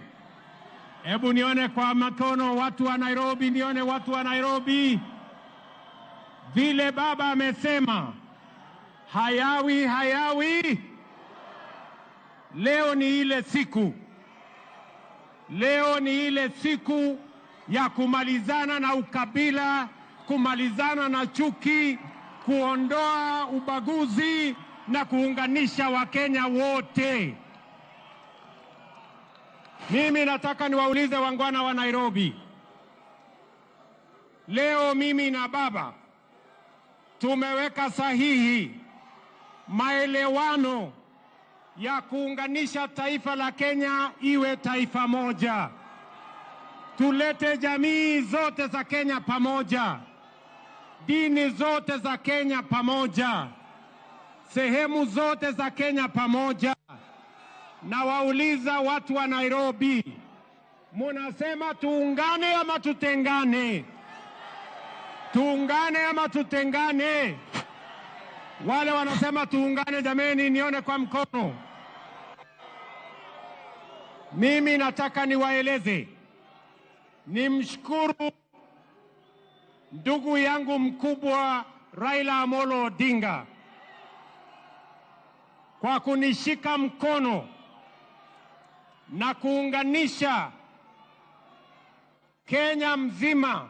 Hebu nione kwa mikono watu wa Nairobi, nione watu wa Nairobi. Vile baba amesema, hayawi, hayawi. Leo ni ile siku. Leo ni ile siku ya kumalizana na ukabila, kumalizana na chuki, kuondoa ubaguzi na kuunganisha Wakenya wote. Mimi nataka niwaulize wangwana wa Nairobi. Leo mimi na baba tumeweka sahihi maelewano ya kuunganisha taifa la Kenya iwe taifa moja. Tulete jamii zote za Kenya pamoja, dini zote za Kenya pamoja, sehemu zote za Kenya pamoja. Na wauliza watu wa Nairobi, munasema tuungane ama tutengane? Tuungane ama tutengane? Wale wanasema tuungane, jameni, nione kwa mkono. Mimi nataka niwaeleze, nimshukuru ndugu yangu mkubwa Raila Amolo Odinga kwa kunishika mkono na kuunganisha Kenya mzima,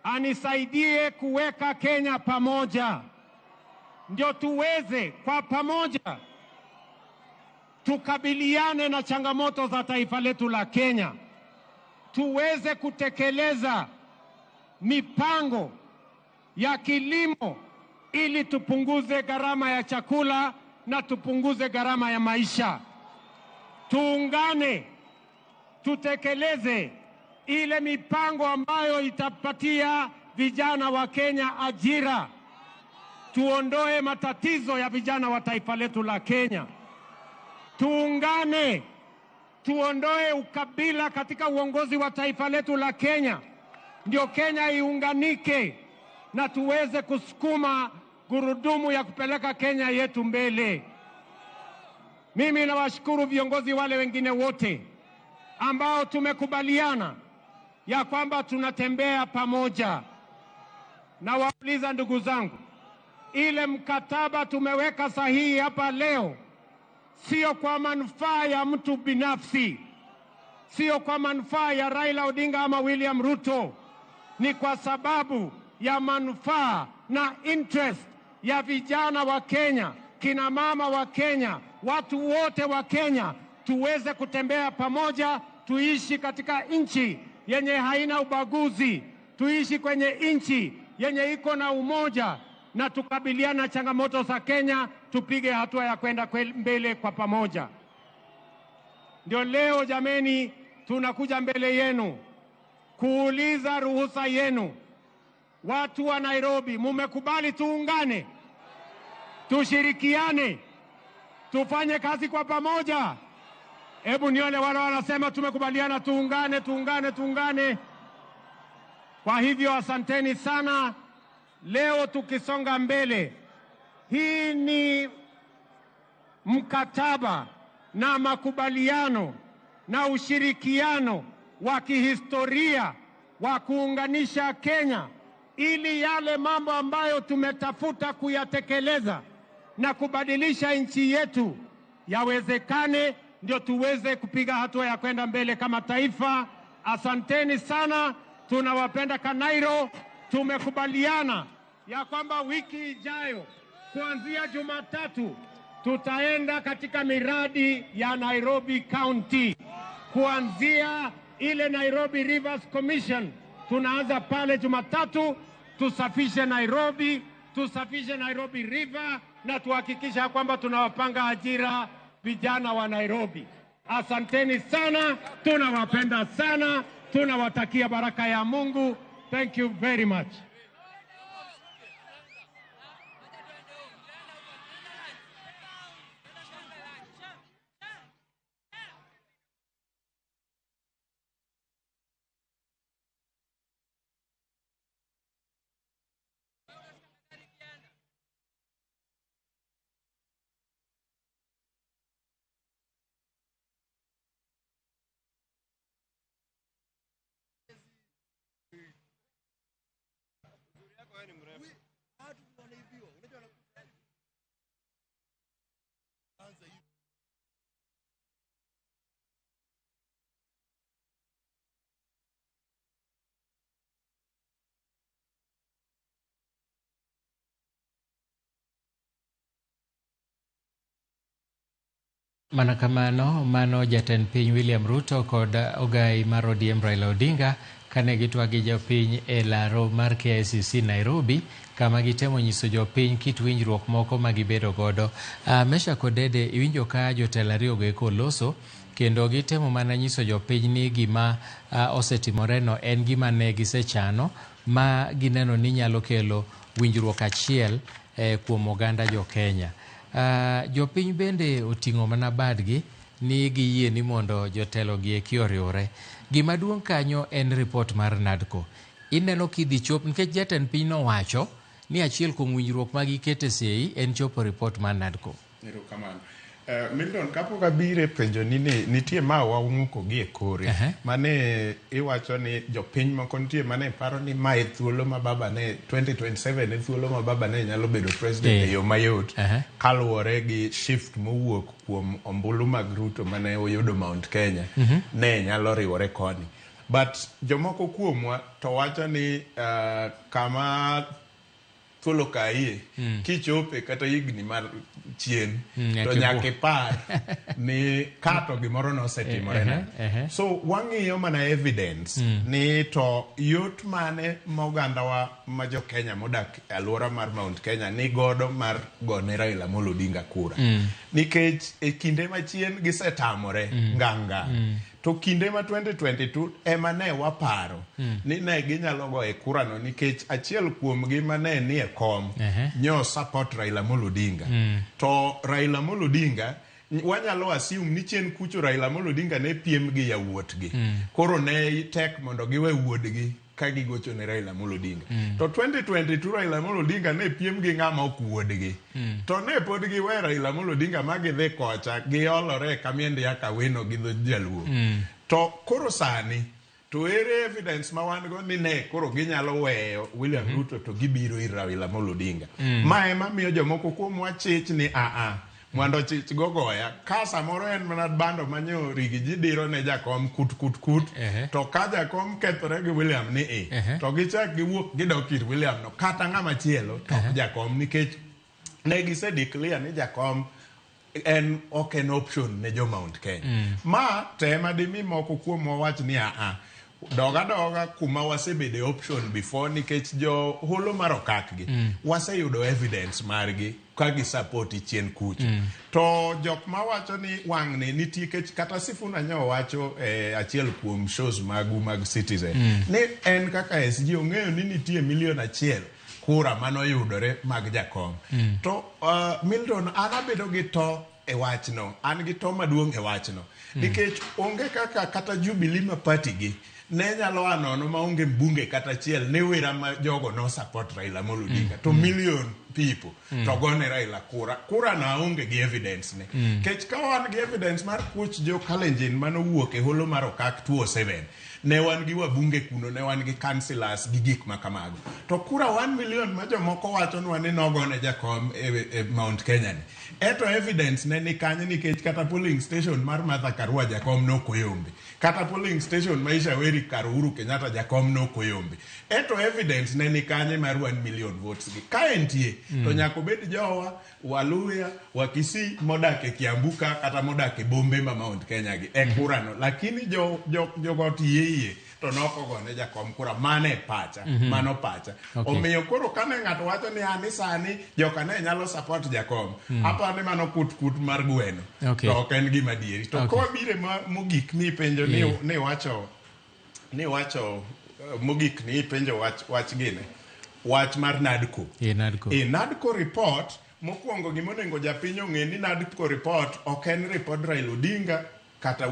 anisaidie kuweka Kenya pamoja, ndio tuweze kwa pamoja tukabiliane na changamoto za taifa letu la Kenya, tuweze kutekeleza mipango ya kilimo ili tupunguze gharama ya chakula na tupunguze gharama ya maisha. Tuungane, tutekeleze ile mipango ambayo itapatia vijana wa Kenya ajira. Tuondoe matatizo ya vijana wa taifa letu la Kenya. Tuungane, tuondoe ukabila katika uongozi wa taifa letu la Kenya. Ndio Kenya iunganike na tuweze kusukuma gurudumu ya kupeleka Kenya yetu mbele. Mimi nawashukuru viongozi wale wengine wote ambao tumekubaliana ya kwamba tunatembea pamoja. Na wauliza ndugu zangu, ile mkataba tumeweka sahihi hapa leo sio kwa manufaa ya mtu binafsi, sio kwa manufaa ya Raila Odinga ama William Ruto, ni kwa sababu ya manufaa na interest ya vijana wa Kenya, kina mama wa Kenya, watu wote wa Kenya. Tuweze kutembea pamoja, tuishi katika nchi yenye haina ubaguzi, tuishi kwenye nchi yenye iko na umoja, na tukabiliana changamoto za Kenya, tupige hatua ya kwenda mbele kwa pamoja. Ndio leo jameni, tunakuja mbele yenu kuuliza ruhusa yenu. Watu wa Nairobi, mumekubali tuungane, tushirikiane, tufanye kazi kwa pamoja? Hebu nione wale wanasema tumekubaliana tuungane, tuungane, tuungane. Kwa hivyo asanteni sana. Leo tukisonga mbele, hii ni mkataba na makubaliano na ushirikiano wa kihistoria wa kuunganisha Kenya, ili yale mambo ambayo tumetafuta kuyatekeleza na kubadilisha nchi yetu yawezekane, ndio tuweze kupiga hatua ya kwenda mbele kama taifa. Asanteni sana, tunawapenda Kanairo. Tumekubaliana ya kwamba wiki ijayo kuanzia Jumatatu tutaenda katika miradi ya Nairobi County. Kuanzia ile Nairobi Rivers Commission tunaanza pale Jumatatu, tusafishe Nairobi, tusafishe Nairobi River na tuhakikisha kwamba tunawapanga ajira vijana wa Nairobi. Asanteni sana, tunawapenda sana, tunawatakia baraka ya Mungu. Thank you very much. Mana kamano, mano jatend piny William Ruto kod ogai mar ODM Raila Odinga kane gitwagi jopiny e laro mar KICC Nairobi, kama gitemo nyiso jopiny kit winjruok moko ma gibedo godo. Mesha Kodede, iwinjo ka jotelo ariyo eko loso kendo gitemo mana nyiso jopiny ni gima osetimoreno en gima ne gisechano, ma gineno ni nyalo kelo winjruok achiel kuom oganda jo Kenya. Jopiny bende oting'o mana badgi ni giyie ni mondo jotelo gi eki oriwre. Gima duong' kanyo en report mar NADCO. Ineno kidhi chop, nikech jatend piny no wacho ni achiel kuom winjruok ma gikete sei en chopo report mar NADCO. Erokamano. Milton, kapok abire penjo ni nitie ma wawuko gi e kore. Mane iwacho ni jopiny moko nitie mane paro ni ma e thuolo ma baba ne 2027 e thuolo ma baba ne nyalo bedo president e yo mayot. Kaluwore gi shift mowuok kuom ombulu mag Ruto mane oyudo Mount Kenya ne nyalo riwore koni. But jomoko kuomwa to wacho ni kama thuolo kaie kichope kata higni mar chien to nyaka ipar ni kato gimoro nosetimore so wang'iyo mana evidence ni to yot mane mogandawa ma jo Kenya modak e alwora mar Mount Kenya ni godo mar gone Raila Amolo Odinga kura nikech e kinde machien gisetamore nganga to kinde ma 2022 ema ne waparo ni ne ginyalo goye kurano nikech achiel kuomgi mane ni e kom nyo support Raila Amolo Odinga to Raila Amolo Odinga wanyalo assume ni chien kucho Raila Amolo Odinga ne piem gi yawuotgi koro ne tek mondo giwe wuodgi ka gigocho ne Raila Amolo Odinga to 2022 Raila Amolo Odinga ne piem gi ng'ama ok wuodgi to ne pod giwe Raila Amolo Odinga ma gidhi kocha giolore kamiende yaka wino gi dho jaluo to koro sani to ere evidence ma wan go ni ne koro ginyalo weyo William Ruto to gibiro ir Raila Amolo Odinga ma ema miyo jomoko kuom wachich ni mondo chich gogoya ka samoro en mana bando manyo rigi jidiro ne jakom kut to ka jakom kethore gi William ni to gichak giwuok gidok ir William no kata ng'ama chielo to jakom nikech ne gise declare ni jakom en ok en option ne jo Mount Kenya ma tema dimi moko kuom wach ni doga kuma wasebede option before nikech jo holo marokakgi waseyudo evidence margi ka gi support chien kucho to jok ma wacho ni wang'ne nitie kech kata Sifuna nyo wacho achiel kuom shows mag Citizen ni en kaka SG ong'eyo ni nitie milion 1 kura manoyudore mag jakom to Milton anabedo gi to e wachno an gi to maduong' e wachno nikech onge kaka kata Jubilee ma party gi ne nyalo anono maonge mbunge kata chiel ne wera ma jogo no support Raila Amolo Odinga to million people to gone Raila kura na onge gi evidence ne kech ka wan gi evidence mar kuch jo Kalenjin manowuok e holo mar Okak 207 ne wan gi wabunge kuno ne wan gi councillors gi gik makamago to kura 1 million ma jomoko wacho ni nogone jakom e Mount Kenya ni eto evidence ne ni kanye nikech kata polling station mar Martha Karua jakom nokoyombe kata polling station maisha weri Karuru Kenyatta jakom nokoyombe eto evidence ne ni kanye mar 1 million votes gi ka entie to nyako bed jowa Waluya Wakisi modak e Kiambuka kata modak e bombe ma Mount Kenya gi e kurano lakini jogotiye to noko gone jakom kura mane pacha mano pacha omiyo koro kane ng'ato wacho ni ani sani joka ne nyalo support jakom apane mano kut mar gweno to ok en gima dieri to ko bire mogik ni penjo ni wacho mogik ni penjo wach gine wach mar NADCO NADCO report mokwongo gimonengo japiny ong'e ni NADCO report ok en report Raila Odinga kata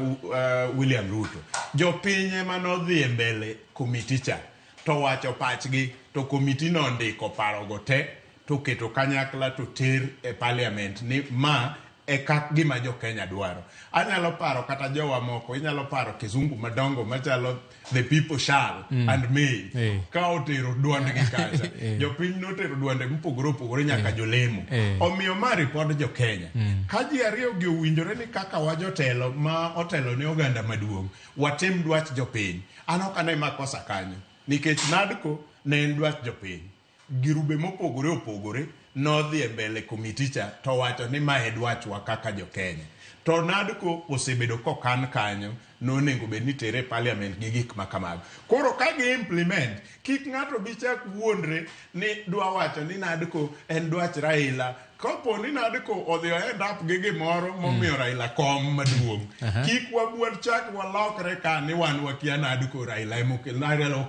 William Ruto jopinye manodhi e mbele komiti cha to wacho pachgi to komiti no ndiko parogo te to keto kanyakla to ter e parliament ni ma e kak gima jo Kenya dwaro anyalo paro kata jowa moko inyalo paro kizungu madongo machalo the people shall and may ka otero duondgi kacha jopiny notero duonde mopogore nyaka jolemo omiyo ma report jo Kenya ka ji ariyo gi owinjore ni kaka wajotelo ma otelo ne oganda maduong' watim dwach jopiny an ok ane makosa kanyo nikech NADCO ne en dwach jopiny girube mopogore nodhi e mbele komiti cha to wacho ni ma e dwachwa kaka jo Kenya to NADCO osebedo kokan kanyo nonengo bed ni tere parliament gi gik makamago koro ka gi implement kik ng'ato bichak wuondre ni dwa wacho ni NADCO en dwach Raila kopo ni NADCO odhi end up gi gimoro momiyo Raila kom maduong' kik wabuod chak walokre ka ni wan wakia NADCO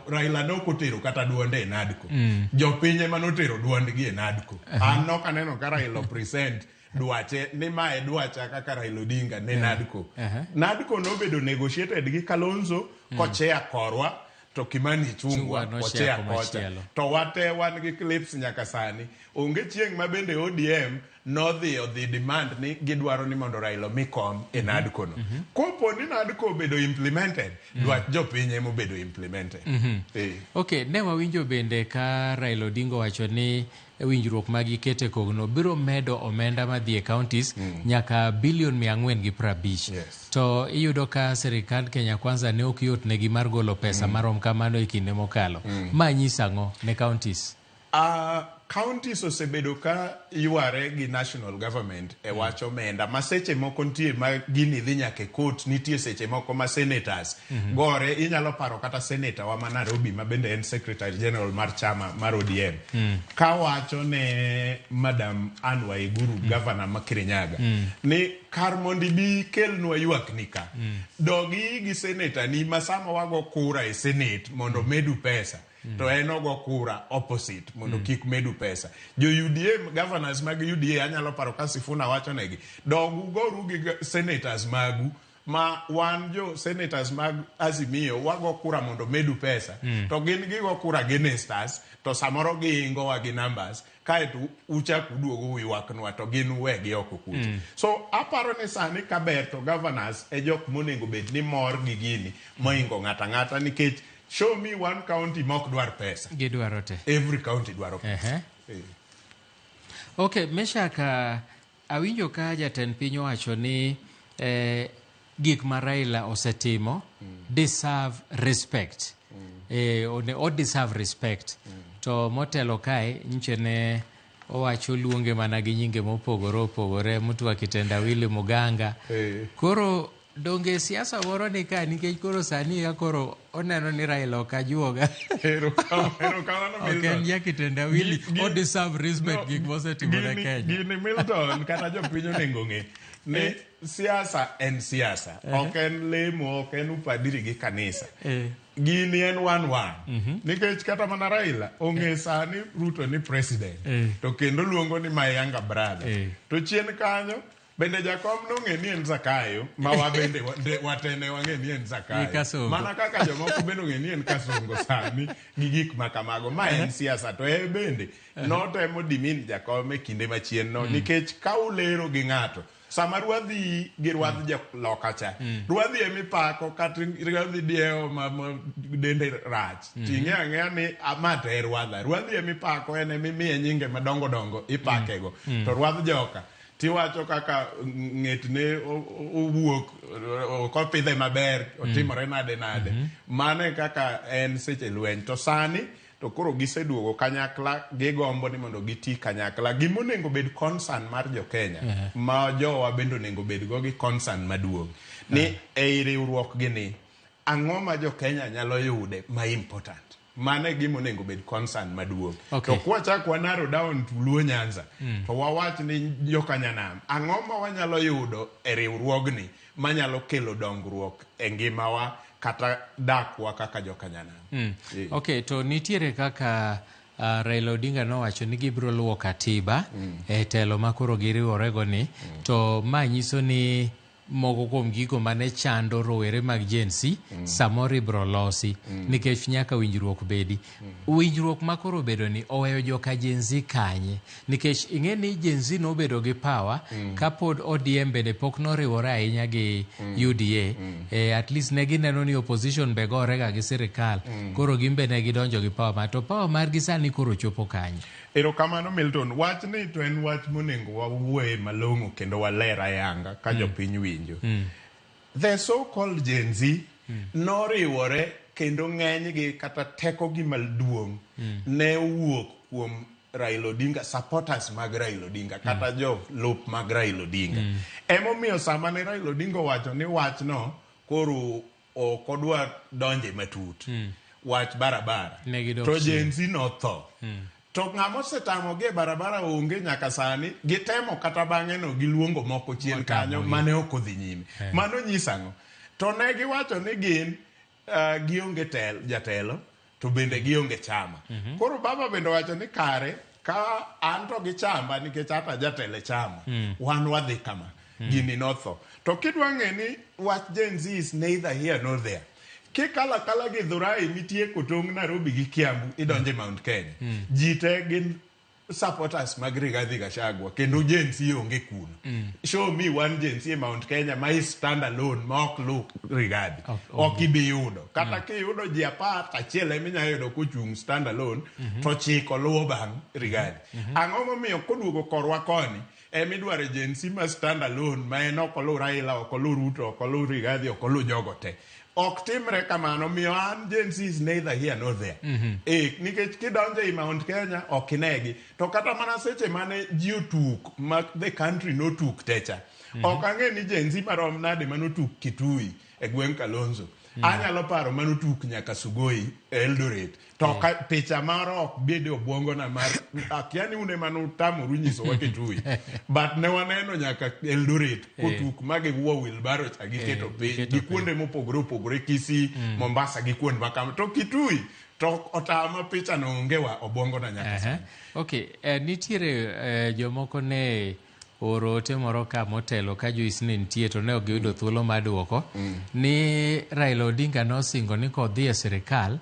Raila nokotero kata duonde e NADCO jopinye manotero duondgi e NADCO an nok aneno ka Raila present dwache ni ma e dwacha kaka Raila Odinga ne NADCO NADCO nobedo negotiated gi Kalonzo kochea korwa to Kimani Chungwa kochea kocha to wate wan gi clips nyaka sani onge chieng' ma bende ODM nodhi demand ni gidwaro ni mondo Raila mikom e NADCO no kopo ni NADCO obedo implemented dwach jopiny mobedo implemented okay ne wawinjo bende ka Raila Odinga wacho ni winjruok magi kete kogno biro medo omenda madhi e counties nyaka bilion 450 to iyudo ka serikal Kenya Kwanza ne ok yot negi mar golo pesa marom kamano e kinde mokalo ma nyisa ng'o ne counties counties osebedo ka yuare gi national government e wacho omenda ma seche moko nitie ma gini dhi nyaka court, nitie seche moko ma senators gore. Inyalo paro kata senator wa ma Nairobi ma bende en secretary general mar chama mar ODM ka wacho ne Madam Anne Waiguru governor ma Kirinyaga ni kar mondi bi kelnwa ywak nika dogi gi senator ni masama wago kura e senate mondo medu pesa to enogo kura opposite mondo kik medu pesa. Jo UDA governors mag UDA anyalo paro ka Sifuna wacho negi dogu goru gi senators magu ma wan jo senators mag Azimio wago kura mondo medu pesa to gin gigo kura against us to samoro giingo wa gi numbers kaeto uchak uduogo ywaknwa to gin wegi oko kucha. So aparo ni sani kaber to governors e jok monego bed ni mor gi gini moingo ng'ata nikech show me one county mok dwar pesa. Gidwaro te. Every county dwaro pesa. Okay, Meshaka, awinjo ka jatend piny owacho ni gik ma Raila osetimo deserve respect. O deserve respect. To motelo kae nche ne owacho luonge mana gi nyinge mopogore mutua kitendawili Muganga. Koro donge siasa moro ni ka nikech koro sani ya koro oneno ni Raila okajuoga. Okay, ya kitendawili o deserve respect gik mosetimo na Kenya. Gini Milton kata jopiny onego ng'e ni siasa en siasa. Ok en lemo, ok en upadiri gi kanisa. Gini en one. Nikech kata mana Raila ong'e sani Ruto ni president. To kendo luongo ni my younger brother. To chien kanyo bende Jakom nong'e ni en Zakayo, ma wa bende watene wang'e ni en Zakayo. Mana kaka jomoko bende ong'e ni en Kasongo sani gi gik makamago. Ma en siasa to bende notemo dimin Jakom e kinde machien no nikech ka ulero gi ng'ato sama ruadhi gi ruadhi loka cha ruadhi emipako kata ruadhi dieo ma dende rach tinge ang'eya ni amate ruadhi emipako en emimiye nyinge madongo ipakego to ruadhi joka tiwacho kaka ng'etne owuok kopidhe maber otimore nade mane kaka en seche lweny to sani to koro giseduogo kanyakla gigombo ni mondo giti kanyakla gimonego bed concern mar jo Kenya ma jowa bende onego bed go gi concern maduong' ni ei riwruok gini ang'o ma jo Kenya nyalo yude ma important mane gimonego bed concern maduong'. To kwachak wanaro down to Luo Nyanza to wawach ni jo Kanyanam ang'o ma wanyalo yudo e riwruogni manyalo kelo dongruok e ngimawa kata dakwa kaka jo Kanyanam. Okay, to nitiere kaka Raila Odinga nowacho ni gibiro luwo katiba e telo makoro giriworego ni to ma nyiso ni mogo kuom gigo mane chando rowere mag Gen Z samoro ibro losi nikech nyaka winjruok bedi. Winjruok makoro bedo ni oweyo joka Gen Z kanye nikech ing'e ni Gen Z nobedo gi power kapod ODM bende pok noriwore ahinya gi UDA. At least ne gineno ni opposition be gorega gi sirikal koro gimbe ne gidonjo gi power to power margi sani koro chopo kanye. Erokamano Milton, wach ni to en wach monego wawuoye malong'o kendo waler ayanga ka jopiny winjo. The so-called Gen Z noriwore kendo ng'enygi kata tekogi maduong' ne wuok kuom Raila Odinga, supporters mag Raila Odinga kata jo lup mag Raila Odinga. Emomiyo sama ne Raila Odinga wacho ni wachno koro ok odwa donje matut. Wach barabara. To Gen Z notho. To ng'amo setamogi e barabara onge nyaka sani gitemo kata bang'e no giluongo moko chien kanyo mane ok odhi nyime. Mano nyisang'o. To ne giwacho ni gin gionge jatelo to bende gionge chama. Koro baba bende wacho ni kare ka an to gi chamba nikech hata jatelo chama wan wadhi kama gini notho. To kidwa ng'e ni wach Gen Z is neither here nor there. Kikala gi Dhurai mitie Kotong, Nairobi gi Kiambu idonje Mount Kenya. Jite gin supporters mag Rigathi Gachagua kendo Gen Z onge kuno. Show me one Gen Z Mount Kenya ma is stand alone ma ok look Rigathi. Ok ibi yudo. Kata kiyudo ji 11 eminya yudo kochung stand alone to chiko luwo bang' Rigathi. Ang'o momiyo koduogo korwa koni emidware Gen Z ma stand alone ma en ok olu Raila, ok olu Ruto, ok olu Rigathi, ok olu jogo te. ok timre kamano miyo an Gen Z is neither here nor there. Nikech kidonjo i Mount Kenya ok inegi to kata mana seche mane ji otuk ma the country no tuk techa. Ok ang'e ni Gen Z marom nade manotuk Kitui e gweng' Kalonzo. Anyalo paro manotuk nyaka Sugoi Eldoret. To picha maro ok bede obwongo na mar akiani une manutamoru nyiso wa Kitui. But ne waneno nyaka Eldoret kotuk magi wuo Wilbaro cha giketo piny gi kuonde mopogore opogore Kisii, Mombasa gi kuonde makama. To Kitui to otama picha no ongewa obwongo na nyaka sani. Okay, nitiere jomoko ne oro temoro ka motelo ka Joyce ne nitie to ne ogiyudo thuolo maduoko ni Raila Odinga nosingo ni kodhi e sirikal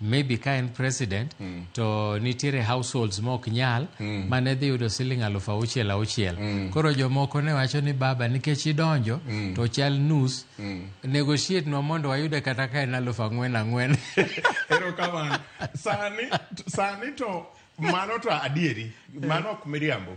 maybe ka en president to nitiere households mok nyal mane dhi yudo siling 6,600. Koro jomoko ne wacho ni baba nikech idonjo to chal nus negotiate no mondo wayude kata ka en 4,400. Ero kamano. Sani to mano to adieri, mano ok miriambo.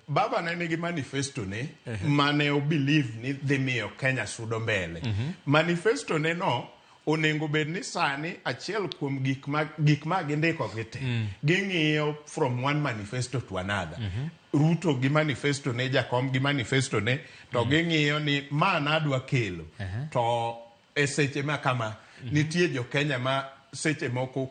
Baba ne nigi manifesto ne mane o believe ni dhi miyo Kenya sudo mbele. Manifesto ne no onengo bed ni sani achiel kuom gik ma gindiko gite. Ging'iyo from one manifesto to another. Ruto gi manifesto ne, Jakom gi manifesto ne, to ging'iyo ni ma nadwa kelo. To e seche ma kama nitie jo Kenya ma seche moko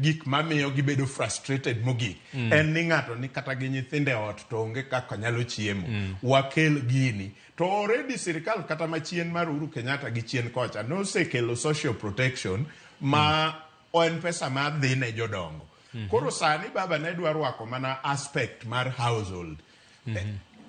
gik mamiyo gibedo frustrated mogik en ni ng'ato ni kata gi nyithinde ot to onge kaka nyalo chiemo wakel gini to already sirikal kata machien mar Uhuru Kenyatta gi chien kocha nosekelo social protection ma en pesa ma dhi ne jodongo. Koro sani baba ne dwa rwako mana aspect mar household.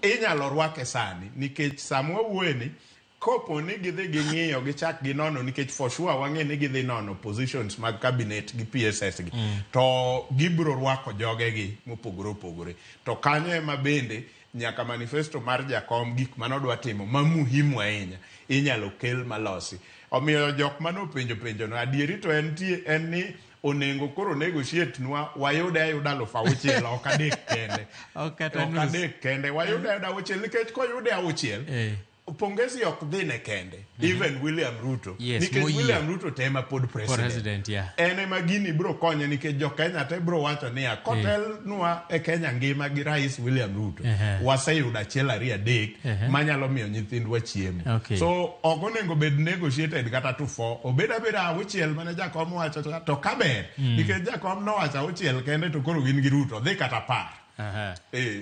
Inyalo rwake sani nikech samwa wueni kopo ni gidhi ging'iyo gichak ginono nikech for sure wang'e ni gidhi nono positions mag cabinet gi PSS gi to gibro rwako jogegi mopogore opogore to kanyo ema bende nyaka manifesto mar Jakom gik manodwa timo ma muhimu ahinya inyalo kel malosi. Omiyo jok manopenjo no adieri to en ni onengo koro negotiate nwa wayude ayuda 6,000 ok adek kende. Ok adek kende wayude ayuda 6,000 nikech koyude 6,000 pongezi ok dhi ne kende. Even William Ruto. Nikech William Ruto tema pod president. Ene ma gini bro konye nikech jo Kenya te bro wacho niya kotel nwa e Kenya ngima gi rais William Ruto. Waseyudo 1,2,3 manyalo miyo nyithindwa chiemo. So ogonengo bed negotiated kata to 4. Obeda 6 mane Jakom wacho to kaber. Nikech Jakom no wacho 6 kende to koro gin gi Ruto dhi kata 10.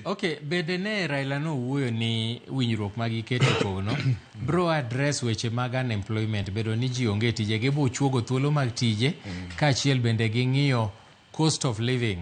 Okay, bende ne Raila no wuoyo ni winjruok mag iketo kono bro address weche mag unemployment bedo ni ji onge tije gibo chuogo thuolo mag tije ka achiel bende ging'iyo cost of living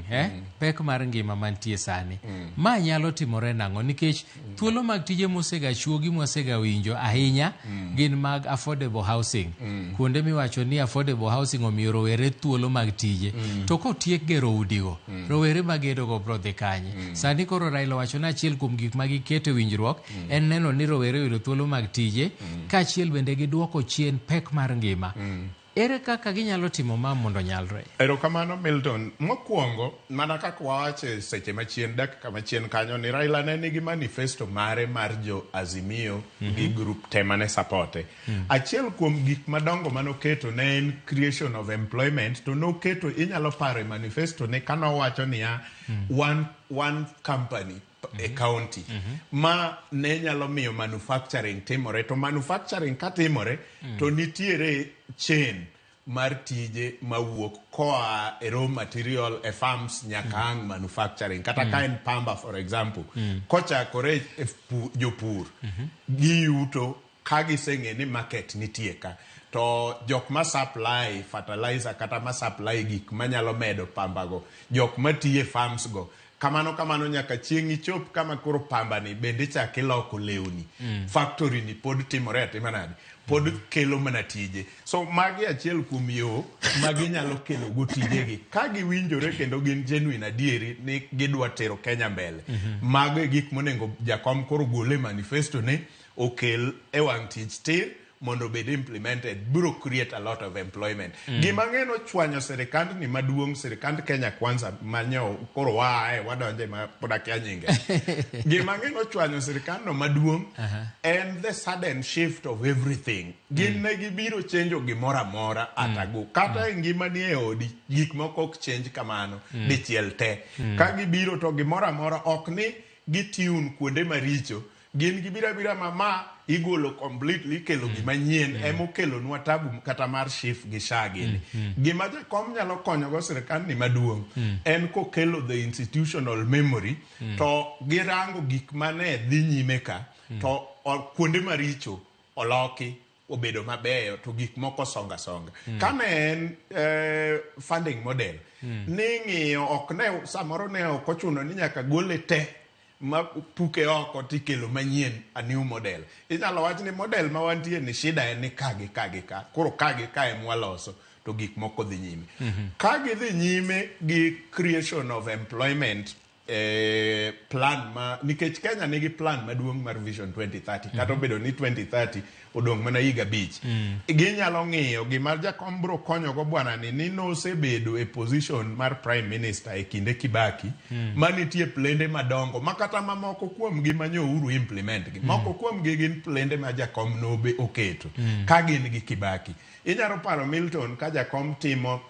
pek mar ngima mantie sani ma nyalo timore nang'o nikech thuolo mag tije mosega chuogi mosega winjo ahinya gin mag affordable housing kuonde miwacho ni affordable housing omiyo rowere thuolo mag tije to kotiek gero udigo rowere magedogo bro dhi kanye sani koro Raila wacho na achiel kuom gik ma giketo winjruok en neno ni rowere yudo thuolo mag tije ka achiel bende giduoko chien pek mar ngima. Ere kaka ginyalo timo ma mondo nyalre? Erokamano Milton. Mokwongo mana kaka wawache seche machien dakika machien kanyo ni Raila ne nigi manifesto mare mar jo Azimio gi group temane supporte. Achiel kuom gik madongo manoketo ne en creation of employment to noketo inyalo pare manifesto ne kano wacho niya one company a county ma ne nyalo miyo manufacturing timore to manufacturing katimore to nitiere chain mar tije mawuok koa e raw material e farms nyaka ang manufacturing kata ka en pamba for example kochakore jopur gi yuto ka giseng'e ni market nitie ka to jok ma supply fertilizer kata ma supply gik manyalo medo pambago jok matiye farms go kamano nyaka chieng' ichop kama koro pamba ni bende chak iloko lewni factory ni pod timore atima nade pod kelo mana tije so magi achiel kuom yo magi nyalo kelo go tijegi ka giwinjore kendo gin genuine adieri ni gidwa tero Kenya mbele magi gik monengo Jakom koro gole manifesto ne okel e wang' tich tir mondo bed implemented biro create a lot of employment. Gima ng'eno chwanyo sirikand ni maduong' sirikand Kenya Kwanza manyo koro wae wadonje ma podakia nyinge. Gima ng'eno chwanyo sirikand no maduong' and the sudden shift of everything. Gin ne gibiro chenjo gimora mora atago. Kata ngima ni e odi gik moko ok change kamano dichiel te. Ka gibiro to gimora mora ok ni gitune kuonde maricho. Gin gibira mama igolo completely kelo gimanyien emo kelo nwa tabu kata mar shift gi shagini. Gima jakom nyalo konyo go sirikand ni maduong' en ko kelo the institutional memory to girango gik mane dhi nyime ka to kuonde maricho oloki obedo mabeyo to gik moko songa. Kane en funding model ni ng'iyo ok ne samoro ne ok ochuno ni nyaka gole te ma puke oko tikelo manyien a new model. Inyalo wach ni model ma wantie ni shida en ni kagi ka. Koro kagi ka emwaloso to gik moko dhi nyime. Kagi dhi nyime gi creation of employment plan ma nikech Kenya nigi plan maduong' mar Vision 2030 kata obedo ni 2030 odong' mana higa 5. Ginyalo ng'iyo gima jakom bro konyo go bwana ni nosebedo e position mar prime minister e kinde Kibaki manitie plende madongo makata mamoko kuom gi manyo uru implement gi moko kuom gi gin plende ma jakom nobe oketo ka gin gi Kibaki. Inyalo paro Milton ka jakom timo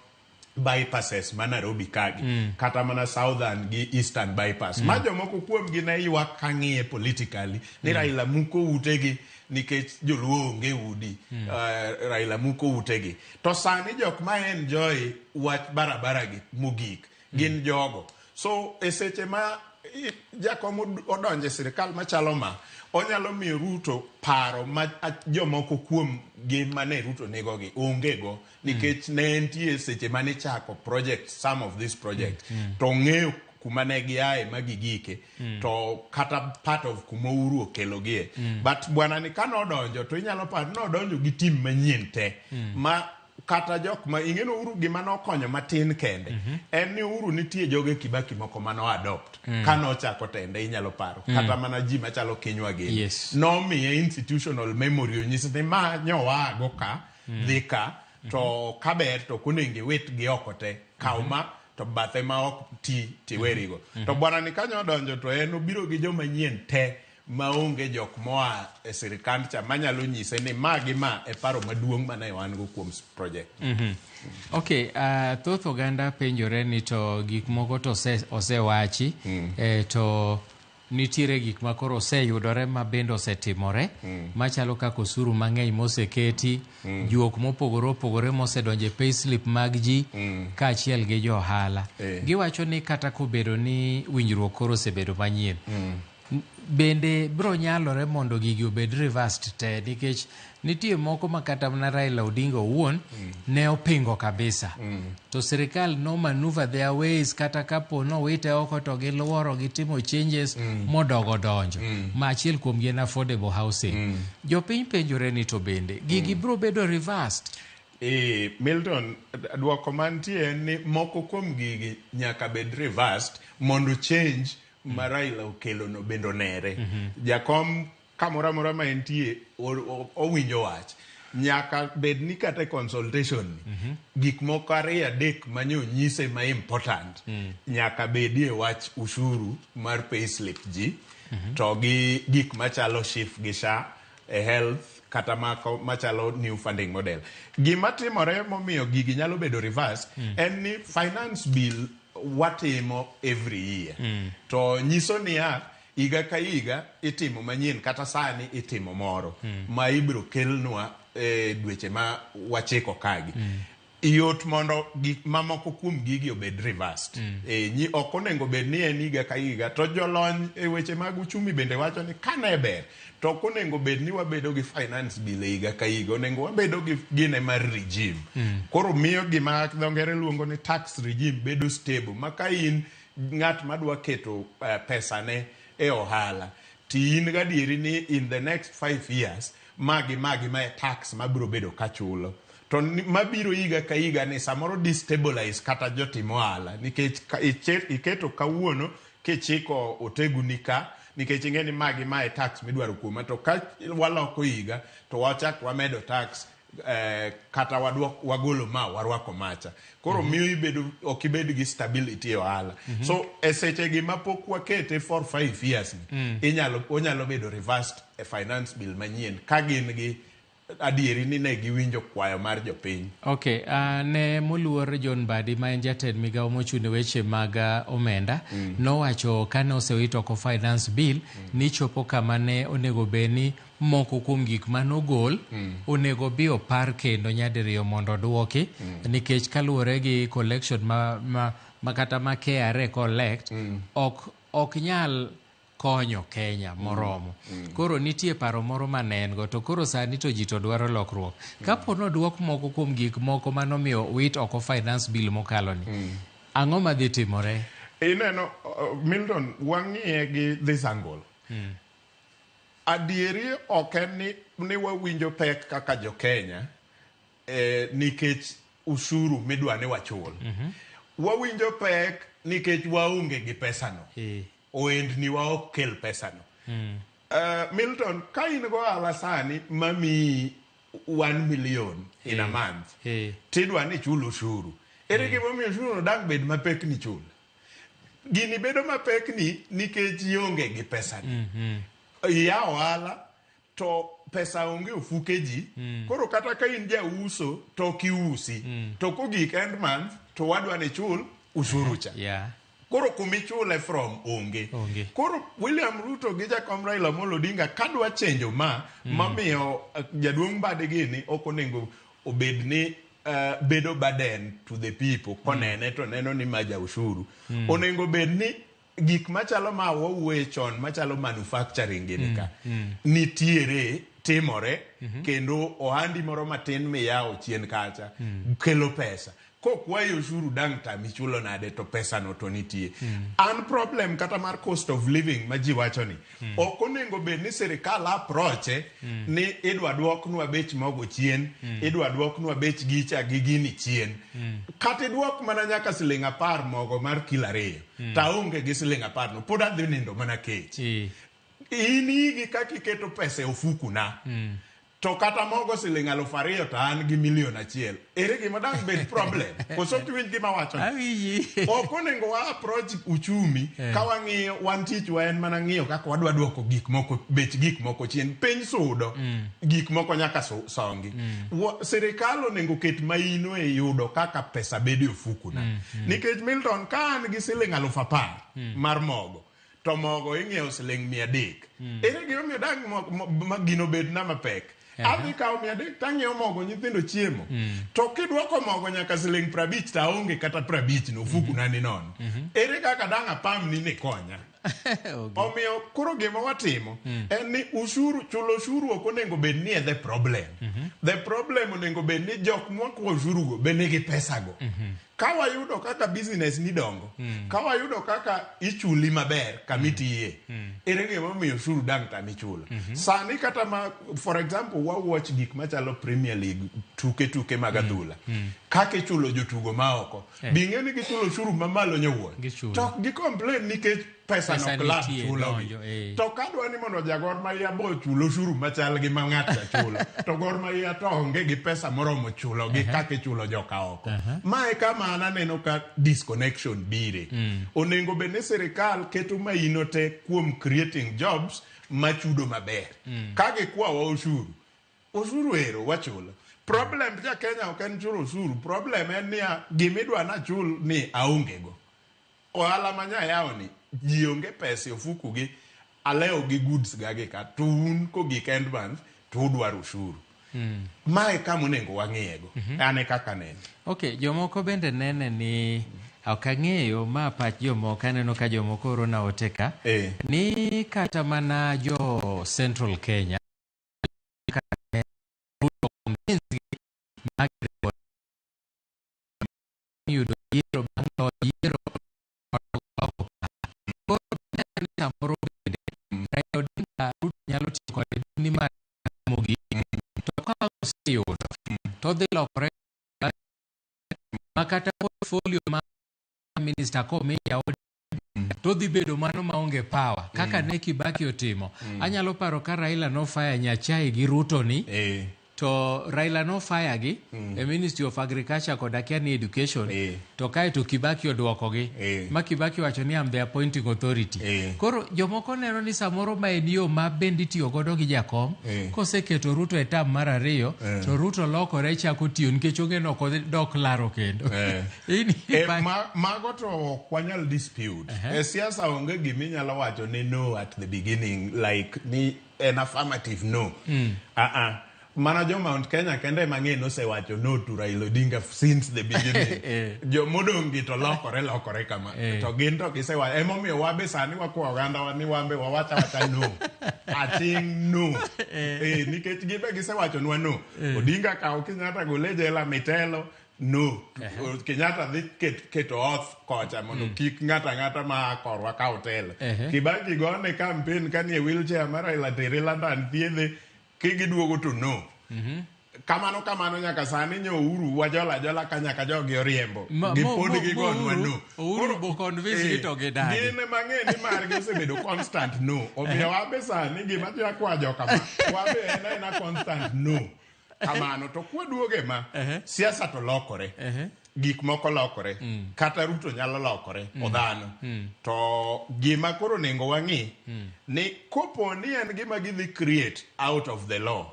bypasses ma Nairobi kagi kata mana southern gi eastern bypass ma jomoko kuom gi ne ywak kang'iye politically ni Raila muko utegi nikech joluo onge udi Raila muko utegi to sani jok ma enjoy wach barabara gi mugik gin jogo. So eseche ma jakom odonje sirikal machalo ma onyalo miyo Ruto paro ma jomoko kuom gi mane Ruto nego gi onge go nikech ne entie seche mane chako project some of this project to ng'eyo kuma ne giaye magigike to kata part of kuma uru okelo gie but bwana ni kano odonjo to inyalo paro no odonjo gi team manyien te ma kata jok ma ing'eno uru gima nokonyo matin kende en ni uru nitie joge Kibaki moko mano adopt kano chako tende inyalo paro kata mana ji machalo Kinywa gini no miye institutional memory onyisi ni ma nyowa go ka dhika to kaber to kunenge wet gi okote kauma to bathe ma ok ti werigo to bwana ni kanyo donjo to en obiro gi joma nyien te maonge jok moa e sirikand cha manyalo nyise ni magi ma e paro maduong' mane wan go kuom project. Okay, thoth oganda penjore ni to gik moko to osewachi to nitiere gik ma koro oseyudore ma bende osetimore machalo kaka osuru mang'eny moseketi juok mopogore opogore mosedonje payslip mag ji kaachiel gi jo ohala giwacho ni kata kobedo ni winjruok koro osebedo manyien bende bro nyalore mondo gigi obed reversed te nikech nitie moko makata na Raila Odinga owuon ne opingo kabisa to sirikal no maneuver their ways kata kapo no wite oko to giluoro gitimo changes modogo donjo ma achiel kuom gi affordable housing jopiny penjore ni to bende gigi bro bedo reversed. Milton duoko mantie ni moko kuom gigi nyaka bed reversed mondo change ma Raila okelo no bendo nere jakom kamora mora ma entie owinjo wach nyaka bed ni kata consultation gik moko ariyo adek manyo nyise ma important nyaka bedie wach ushuru mar payslip ji to gi gik machalo shift gi SHA health kata machalo new funding model. Gima timore momiyo gigi nyalo bedo reverse en ni finance bill watimo every year to nyiso niya iga ka iga itimo manyien kata sani itimo moro ma ibiro kelnwa dweche ma wachiko kagi yot mondo gik mamoko kuom gigi obed reversed nyi ok onego bed ni en iga ka iga to jolony e weche mag uchumi bende wacho ni kane ber to ok onego bed ni wabedo gi finance bill iga ka iga onego wabedo gi gine mar regime koro miyo gima dho ngere luongo ni tax regime bedo stable maka in ng'at madwa keto pesa ne e ohala ti in gadieri ni in the next 5 years magi ma tax mabiro bedo kachulo to mabiro iga ka iga ni samoro destabilize kata jotimo ohala nikech iketo kawuono kichiko oteguni ka nikech ing'e ni magi mae tax midwaro kuoma, to ka waloko higa to wachak wamedo tax kata wagolo ma warwako macha, koro miyo ok ibed gi stability e ohala. So e seche gi mapok wakete for 5 years onyalo bedo reversed e finance bill manyien ka gin gi adieri ni ne giwinjo kwayo mar jopiny. Okay, ne moluor John Badi ma en jatend migawo mochune weche mag omenda nowacho kane osewito oko finance bill ni chopo kama ne onego beni moko kuom gik manogol onego bi opar kendo nyadiriyo mondo oduoki nikech kaluwore gi collection ma kata ma KRA collect ok nyal konyo Kenya moromo. Koro nitie paro moro manen go to koro sani to ji to dwaro lokruok. Kapo noduok moko kuom gik moko manomiyo wit oko finance bill mokalo ni. Ang'o madhi timore? Ineno Milton wang'iye gi this angle. Adieri ok en ni wawinjo pek kaka jo Kenya nikech ushuru midwa ni wachul. Wawinjo pek nikech waonge gi pesano. Ohendni wa ok kel pesano. Milton, ka in go ala sani mami 1 million in a month, tidwa ni chul ushuru. Ere gimomiyo ushuru dang bed mapek ni chul? Gini bedo mapek ni nikech ionge gi pesani. Ya ohala to pesa onge ofuke ji, koro kata ka in ja uso to kiusi, to kogik end month to wadwa ni chul ushuru cha. Koro kumichule from onge. Koro William Ruto gi jakom Raila Amolo Odinga kadwa chenjo mamiyo jaduong' Badi gini ok onego obed ni bedo burden to the people konene to neno ni maja ushuru. Onego bed ni gik machalo ma wawuoye chon machalo manufacturing gini ka nitiere timore kendo ohandi moro matin miyawo chien kacha kelo pesa. Kokwayo ushuru dang tamichulo nade to pesa no to nitie. An problem kata mar cost of living ma ji wacho ni. Ok onego bed ni sirikal approach ni idwa duoknwa bech mogo chien, idwa duoknwa bech gicha gi gini chien. Kata duok mana nyaka siling' 10 mogo mar kilo 2. Taonge gi siling' 10 no pod adhi nindo mana kech. Ini gi kaka iketo pesa e ofuku na. To kata mogo siling' 2,000 to an gi 1,000,000. Ere gima dang bed problem. Koso kiwinj gima wacho. Ok onego wa approach uchumi ka wang'iyo wan tich wa en mana ng'iyo kaka wadwa duoko gik moko bech gik moko chien. Piny sudo gik moko nyaka songi. Sirikal onego ket maino e yudo kaka pesa bedo e ofuku na. Nikech Milton ka an gi siling' 10,000 mar mogo to mogo ing'iewo siling' 300. Ere gima miyo dang gino bed na mapek. Adhi kawo 300 tang'iewo mogo nyithindo chiemo. To kidwoko mogo nyaka siling' 50 taonge kata 50 no ofuku na ni nono. Ere kaka dang' apam ni konya. Omiyo koro gima watimo en ni chulo ushuru ok onego bed ni the problem. The problem onego bed ni jok mwakwa ushuru go be nigi pesa go. Ka wayudo kaka business ni dongo, ka wayudo kaka ichuli maber kamitiye, ere gima omiyo ushuru dang' tamichulo. Sani kata for example watch gik machalo Premier League tuke mag adhula. Kaka ichulo jotugo maoko. Bing'e ni gichulo ushuru mamalo nyowuoyo. To gi complain nikech pesa no klab chulo. To kadwa ni mondo jagor Mahia bo chulo ushuru machal gi mang'at chulo. To Gor Mahia to onge gi pesa moromo chulo gi kaka chulo joka oko. Mae kama ananeno ka disconnection bire. Onego bed ni sirikal keto maino te kuom creating jobs machudo maber. Kage kwawa ushuru ero wachulo. Problem ja Kenya ok en chulo ushuru. Problem en ni gimidwa na chul ni aonge go. Ohala manya yao ni ji onge pesa ofuku gi aleo gi goods gage ka tun ko gi end month to dwaro ushuru. Mae kama onego wang'iyego. Ane kaka nene. Okay, jomoko bende nene ni ok ang'eyo ma pach jomoko aneno ka jomoko oro na oteka ni kata mana jo Central Kenya yudo yiero bang'o yiero samoro bende Raila Odinga nyalo tiyo kod ni mar Ramogi to ka oseyudo to dhi lokore makata portfolio ma minister ko miya to dhi bedo mano maonge power kaka ne Kibaki otimo. Anyalo paro ka Raila no fire Nyachae gi Ruto ni to Raila no fire gi e Ministry of Agriculture kod Akiani Education to kae to Kibaki odwoko gi ma Kibaki wacho ni am the appointing authority. Koro jomoko neno ni samoro ma edio ma bendi tiyo godo gi jakom koseketo Ruto e tam mar ariyo to Ruto lokore chako tiyo nikech onge no dok laro kendo. Mago to kwanyal dispute. E siasa onge giminyalo wacho ni no at the beginning, like ni an affirmative no. Mana jo Mount Kenya kende mang'e nosewacho no to Raila Odinga since the beginning. Jo modongi to lokore kama. To gin to gisewacho emomiyo wabe sani wakwa oganda wa ni wambe wawacha no. Ating no. Nikech gibe gisewacho nwa no. Odinga kawo Kenyatta gole jela mitelo no. Kenyatta dhi keto oath kocha mondo kik ng'ata ma korwa ka hotel. Kibaki gone campaign kanie wheelchair mar Raila tere London thiedhe kigiduogo to no. Kamano nyaka sani nyo Uhuru wajola ka nyaka jogi oriembo. Gipod gigonwa no. Uhuru bo convince to gidagi. Gine mang'e ni margi osebedo constant no. Omiyo wabe sani gima jakwajo kama. Wabe ena constant no. Kamano to kwaduoge ma siasa to lokore. Gik moko lokore. Kata Ruto nyalo lokore odhano. To gima koro nengo wang'i ni kopo ni en gima gidhi create out of the law.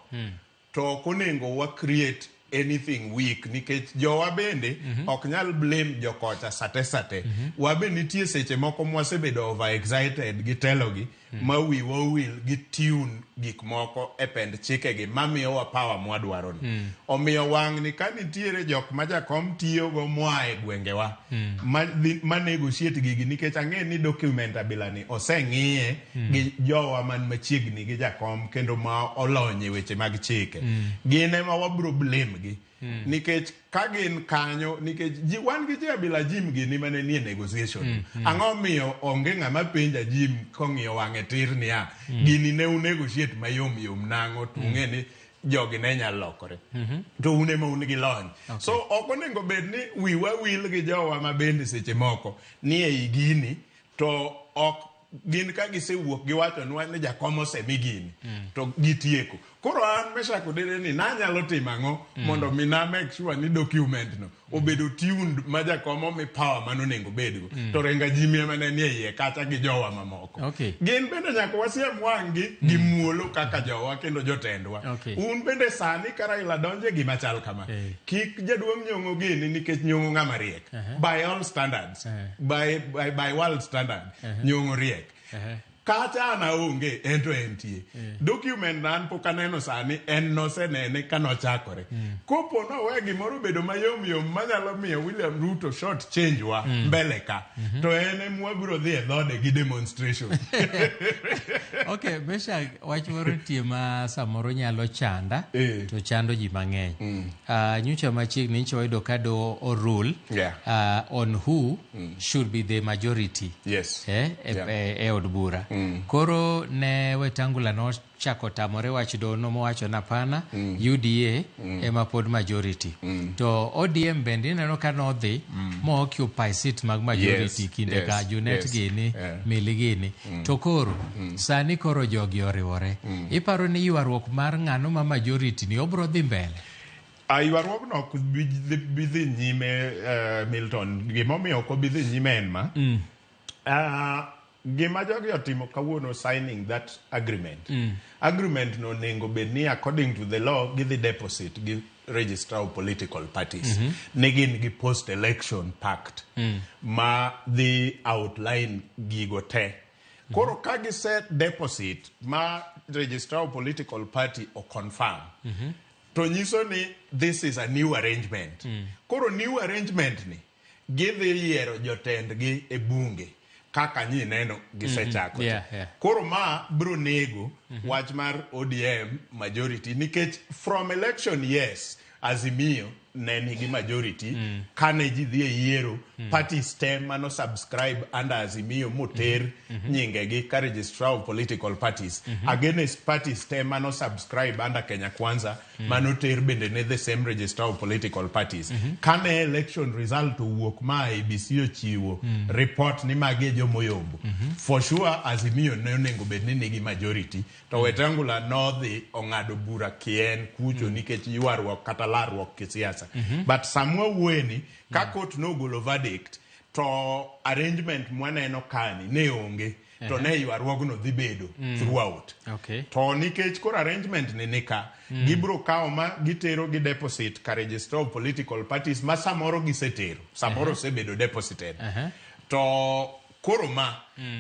To konengo wa create anything weak nikech jowa bende ok nyal blame jokocha sate. Wabe nitie seche moko mwasebedo over excited gi telogi ma wiwa wil gi tune gik moko e pend chikegi mamiyo wa power mwadwaro. Omiyo wang' ni ka nitiere jok ma jakom tiyo go mwa e gwengewa ma negotiate gigi nikech ang'e ni document abilani oseng'iye gi jowa man machiegni gi jakom kendo ma olonye weche mag chike. Gine ma wabro blame gi nikech ka gin kanyo nikech wan gi abila Jim gini mane nie negotiation. Ang'o miyo onge ng'ama penja Jim kong'iyo wang'e tir niya gini ne unegotiate mayom nang'o tung'e ni jogi ne nyalo lokore. To une ma un gi lony. So ok onego bed ni wiwa wil gi jowa ma bende seche moko ni ei gini to ok gin ka gisewuok giwacho nwa ni jakom osemi gini to gitieko. Koro an Meshak Dede ni nanyalo timo ang'o mondo mi na make sure ni document no obedo tuned ma jakom omi power mano nengo bedgo. To renga jimie mane nie iye kata gi jowa mamoko. Gin bende nyaka wasiem wang'gi gi muolo kaka jowa kendo jotendwa. Un bende sani ka Raila donje gima chal kama. Kik jaduong' nyong'o gini nikech nyong'o ng'ama riek. By all standards. By world standard. Nyong'o riek. Kacha na onge ento entie. Document nan pokaneno sani en nosenene kanochakore. Kopo no we gimoro bedo mayom manyalo miyo William Ruto short change wa mbele ka. To ene mwabro dhi e dhode gi demonstration. Okay, Meshak wach moro tie ma samoro nyalo chanda to chando ji mang'eny. Nyocha machiegni nyicha wayudo kado o rule on who should be the majority. Yes. E od bura. Koro ne Wetangula no chako tamore wach dono mowacho na pana UDA ema pod majority. To ODM bende neno ka nodhi mo occupy seat mag majority kinde ka Junet gini Mili gini. To koro sani koro jogi oriwore. Iparo ni ywaruok mar ng'ano ma majority ni obro dhi mbele. Ywaruok no bidhi nyime Milton. Gimomiyo ok bidhi nyime en ma gima jogi otimo kawuono signing that agreement. Agreement no nengo bedni according to the law give the deposit give register of political parties. Negin gi post election pact ma the outline gigo te. Koro kagi set deposit ma register of political party o confirm. To nyiso ni this is a new arrangement. Koro new arrangement ni give the yiero jotendgi e bunge. Kaka nyi neno gisechako. Koro ma bro nego wach mar ODM majority nikech from election yes Azimio ne nigi majority kane ji dhi e yiero parties te mano subscribe under Azimio moter nyingegi ka registrar of political parties against parties te mano subscribe under Kenya Kwanza mano ter bende ne the same registrar of political parties kane election result wuok ma ABC ochiwo report ni mage jomoyombo for sure Azimio ne onego bed ni nigi majority to Wetangula nodhi ong'ado bura kien kucho nikech ywaruok kata larruok kisiasa but Samuel Weni ka court no golo verdict to arrangement mwaneno kani ne onge to ne ywaruogno dhi bedo throughout to nikech kor arrangement ni nika gibro kawo ma gitero gi deposit ka register of political parties ma samoro gisetero samoro sebedo deposited to koro ma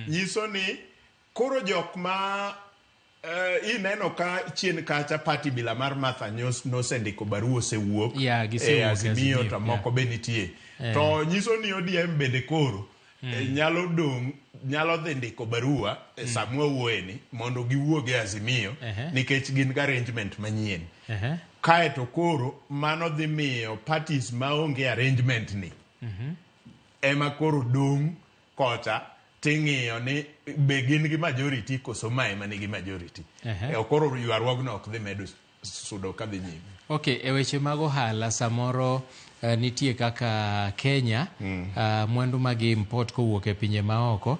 nyiso ni koro jok ma ineno ka chien kacha party bila mar Martha Nyos nosendiko barua osewuok Azimio to moko be nitie to nyiso ni ODM bende koro nyalo dhi ndiko barua Samuel Weni mondo giwuog e Azimio nikech gin arrangement manyien kae to koro mano dhi miyo parties ma onge arrangement ni ema koro dong kocha ting'iyo ni be gin gi majority koso mae manigi majority koro ywaruogno ok dhi medo sudo ka dhi nyime e weche mag ohala samoro nitie kaka Kenya mwandu mag import kowuok e pinje maoko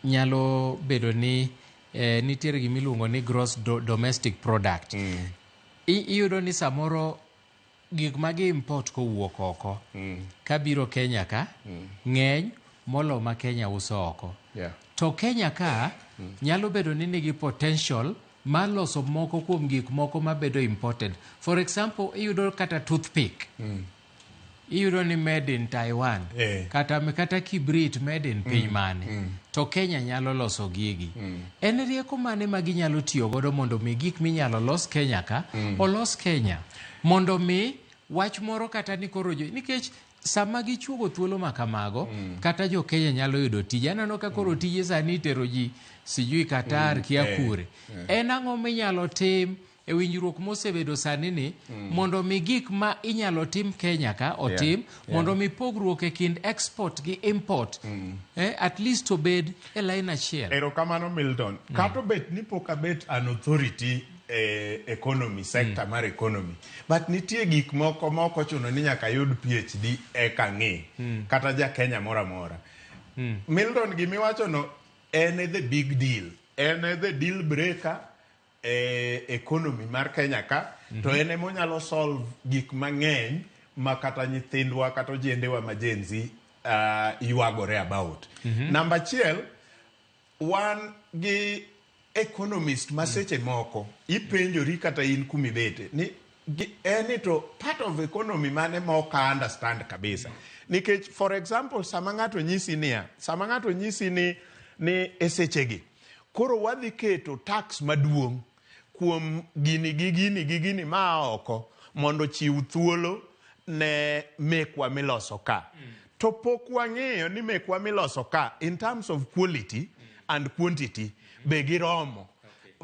nyalo bedo ni nitiere gimiluongo ni gross domestic product iyudo ni samoro gik mag import kowuok oko kabiro Kenya ka ng'eny molo ma Kenya uso oko to Kenya ka nyalo bedo ni nigi potential ma loso moko kuom gik moko mabedo imported. For example, iyudo kata toothpick iyudo ni made in Taiwan kata kibrit made in piny mane to Kenya nyalo loso gigi en rieko mane ma ginyalo tiyo godo mondo mi gik minyalo los Kenya ka olos Kenya mondo mi wach moro kata ni koro nikech sama gichuogo thuolo makamago kata jo Kenya nyalo yudo tije aneno ka koro tije sani tero ji sijui Qatar kia kure en ang'o minyalo tim e winjruok mosebedo sani ni mondo mi gik ma inyalo tim Kenya ka otim mondo mi pogruok e kind export gi import at least obed e line achiel. Erokamano Milton kato bet ni poka bet an authority economy sector mar economy but nitie gik moko chuno ni nyaka yud PhD eka ng'e kata ja Kenya mora mora Milton gimiwacho no en the big deal en the deal breaker economy mar Kenya ka to en emonyalo solve gik mang'eny ma kata nyithindwa kata ojendewa ma Gen Z yuagore about number chiel wan gi economist maseche moko ipenjori kata in kumibete ni eni to part of economy mane moka understand kabisa nikech for example sama ng'ato nyisi ni esechegi koro wadhi keto tax maduong' kuom gini ma oko mondo chiw thuolo ne mekwa miloso ka to pok wang'eyo ni mekwa miloso ka in terms of quality and quantity be giromo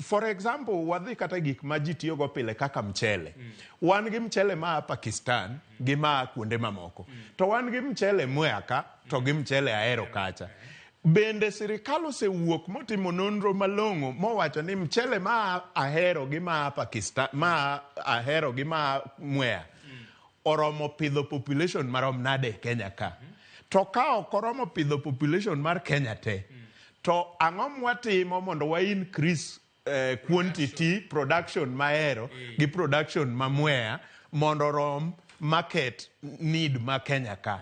for example wadhi kata gik ma ji tiyogo pile kaka mchele wan gi mchele ma Pakistan gi ma kuonde mamoko to wan gi mchele Mwaka to gi mchele Ahero kacha bende sirikal osewuok motimo nonro malong'o mowacho ni mchele ma Ahero gi ma Pakistan ma Ahero gi ma Mwea oromo pidho population marom nade Kenya ka to ka ok oromo pidho population mar Kenya te to ang'o mwatimo mondo wa increase quantity production ma Ahero gi production ma Mwea mondo rom market need ma Kenya ka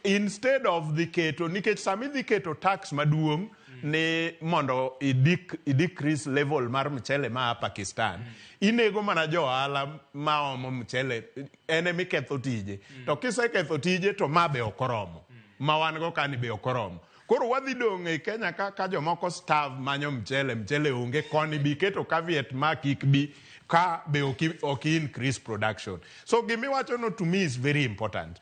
instead of the keto nikech sami dhi keto tax maduong' ni mondo decrease level mar mchele ma Pakistan inego mana jo ohala ma omo mchele ene miketho tije to kiseketho tije to ma be okoromo ma wan go kani be okoromo koro wadhi dong' e Kenya ka jomoko starve manyo mchele onge koni bi keto caveat ma kik bi ka be ok increase production so gimiwacho no to me is very important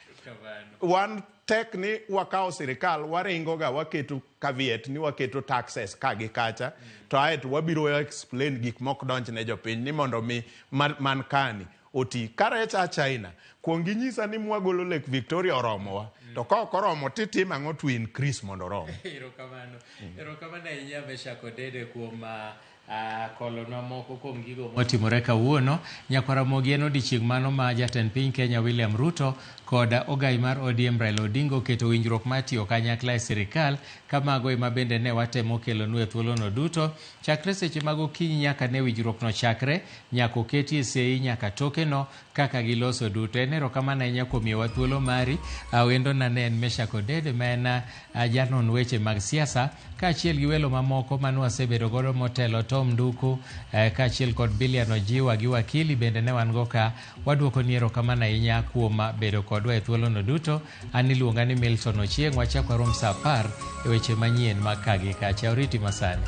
one tek ni wakao sirikal waringo ga waketo caveat ni waketo taxes kagi kacha to aeto wabiro explain gik mok donj ne jopiny ni mondo mi man kani oti karecha China kuongi nyisa ni mwagolo Lake Victoria oromowa to ka ok oromo titim ang'o twin Chris mondo oromo. Erokamano ahinya Meshako Dede kuom kolonwa moko kuom gigo motimore kawuono. Nyakwara Mogi en odiochieng' mano ma jatend piny Kenya William Ruto koda ogai mar ODM Raila Odinga oketo winjruok mar tiyo kanyakla e sirikal, kamago ema bende ne watemo kelonu e thuolono duto. Chakre seche mag okinyi nyaka ne winjruokno chakre, nyaka oketie sei nyaka tokeno kaka giloso duto. En erokamano ahinya kuom miyowa thuolo mari. Wendona ne en Meshako Dede ma en janon weche mag siasa, kaachiel gi welo mamoko mane wasebedo godo motelo Tom Nduku, kaachiel kod Bilian Ojiwa gi wakili bende ne wan go ka. Waduoko ni erokamano ahinya kuom bedo kodwa e thuolono duto. An iluonga ni Milton Ochieng'. Wachak warom sa 10 e weche manyien mag kagi kacha. Oriti masani.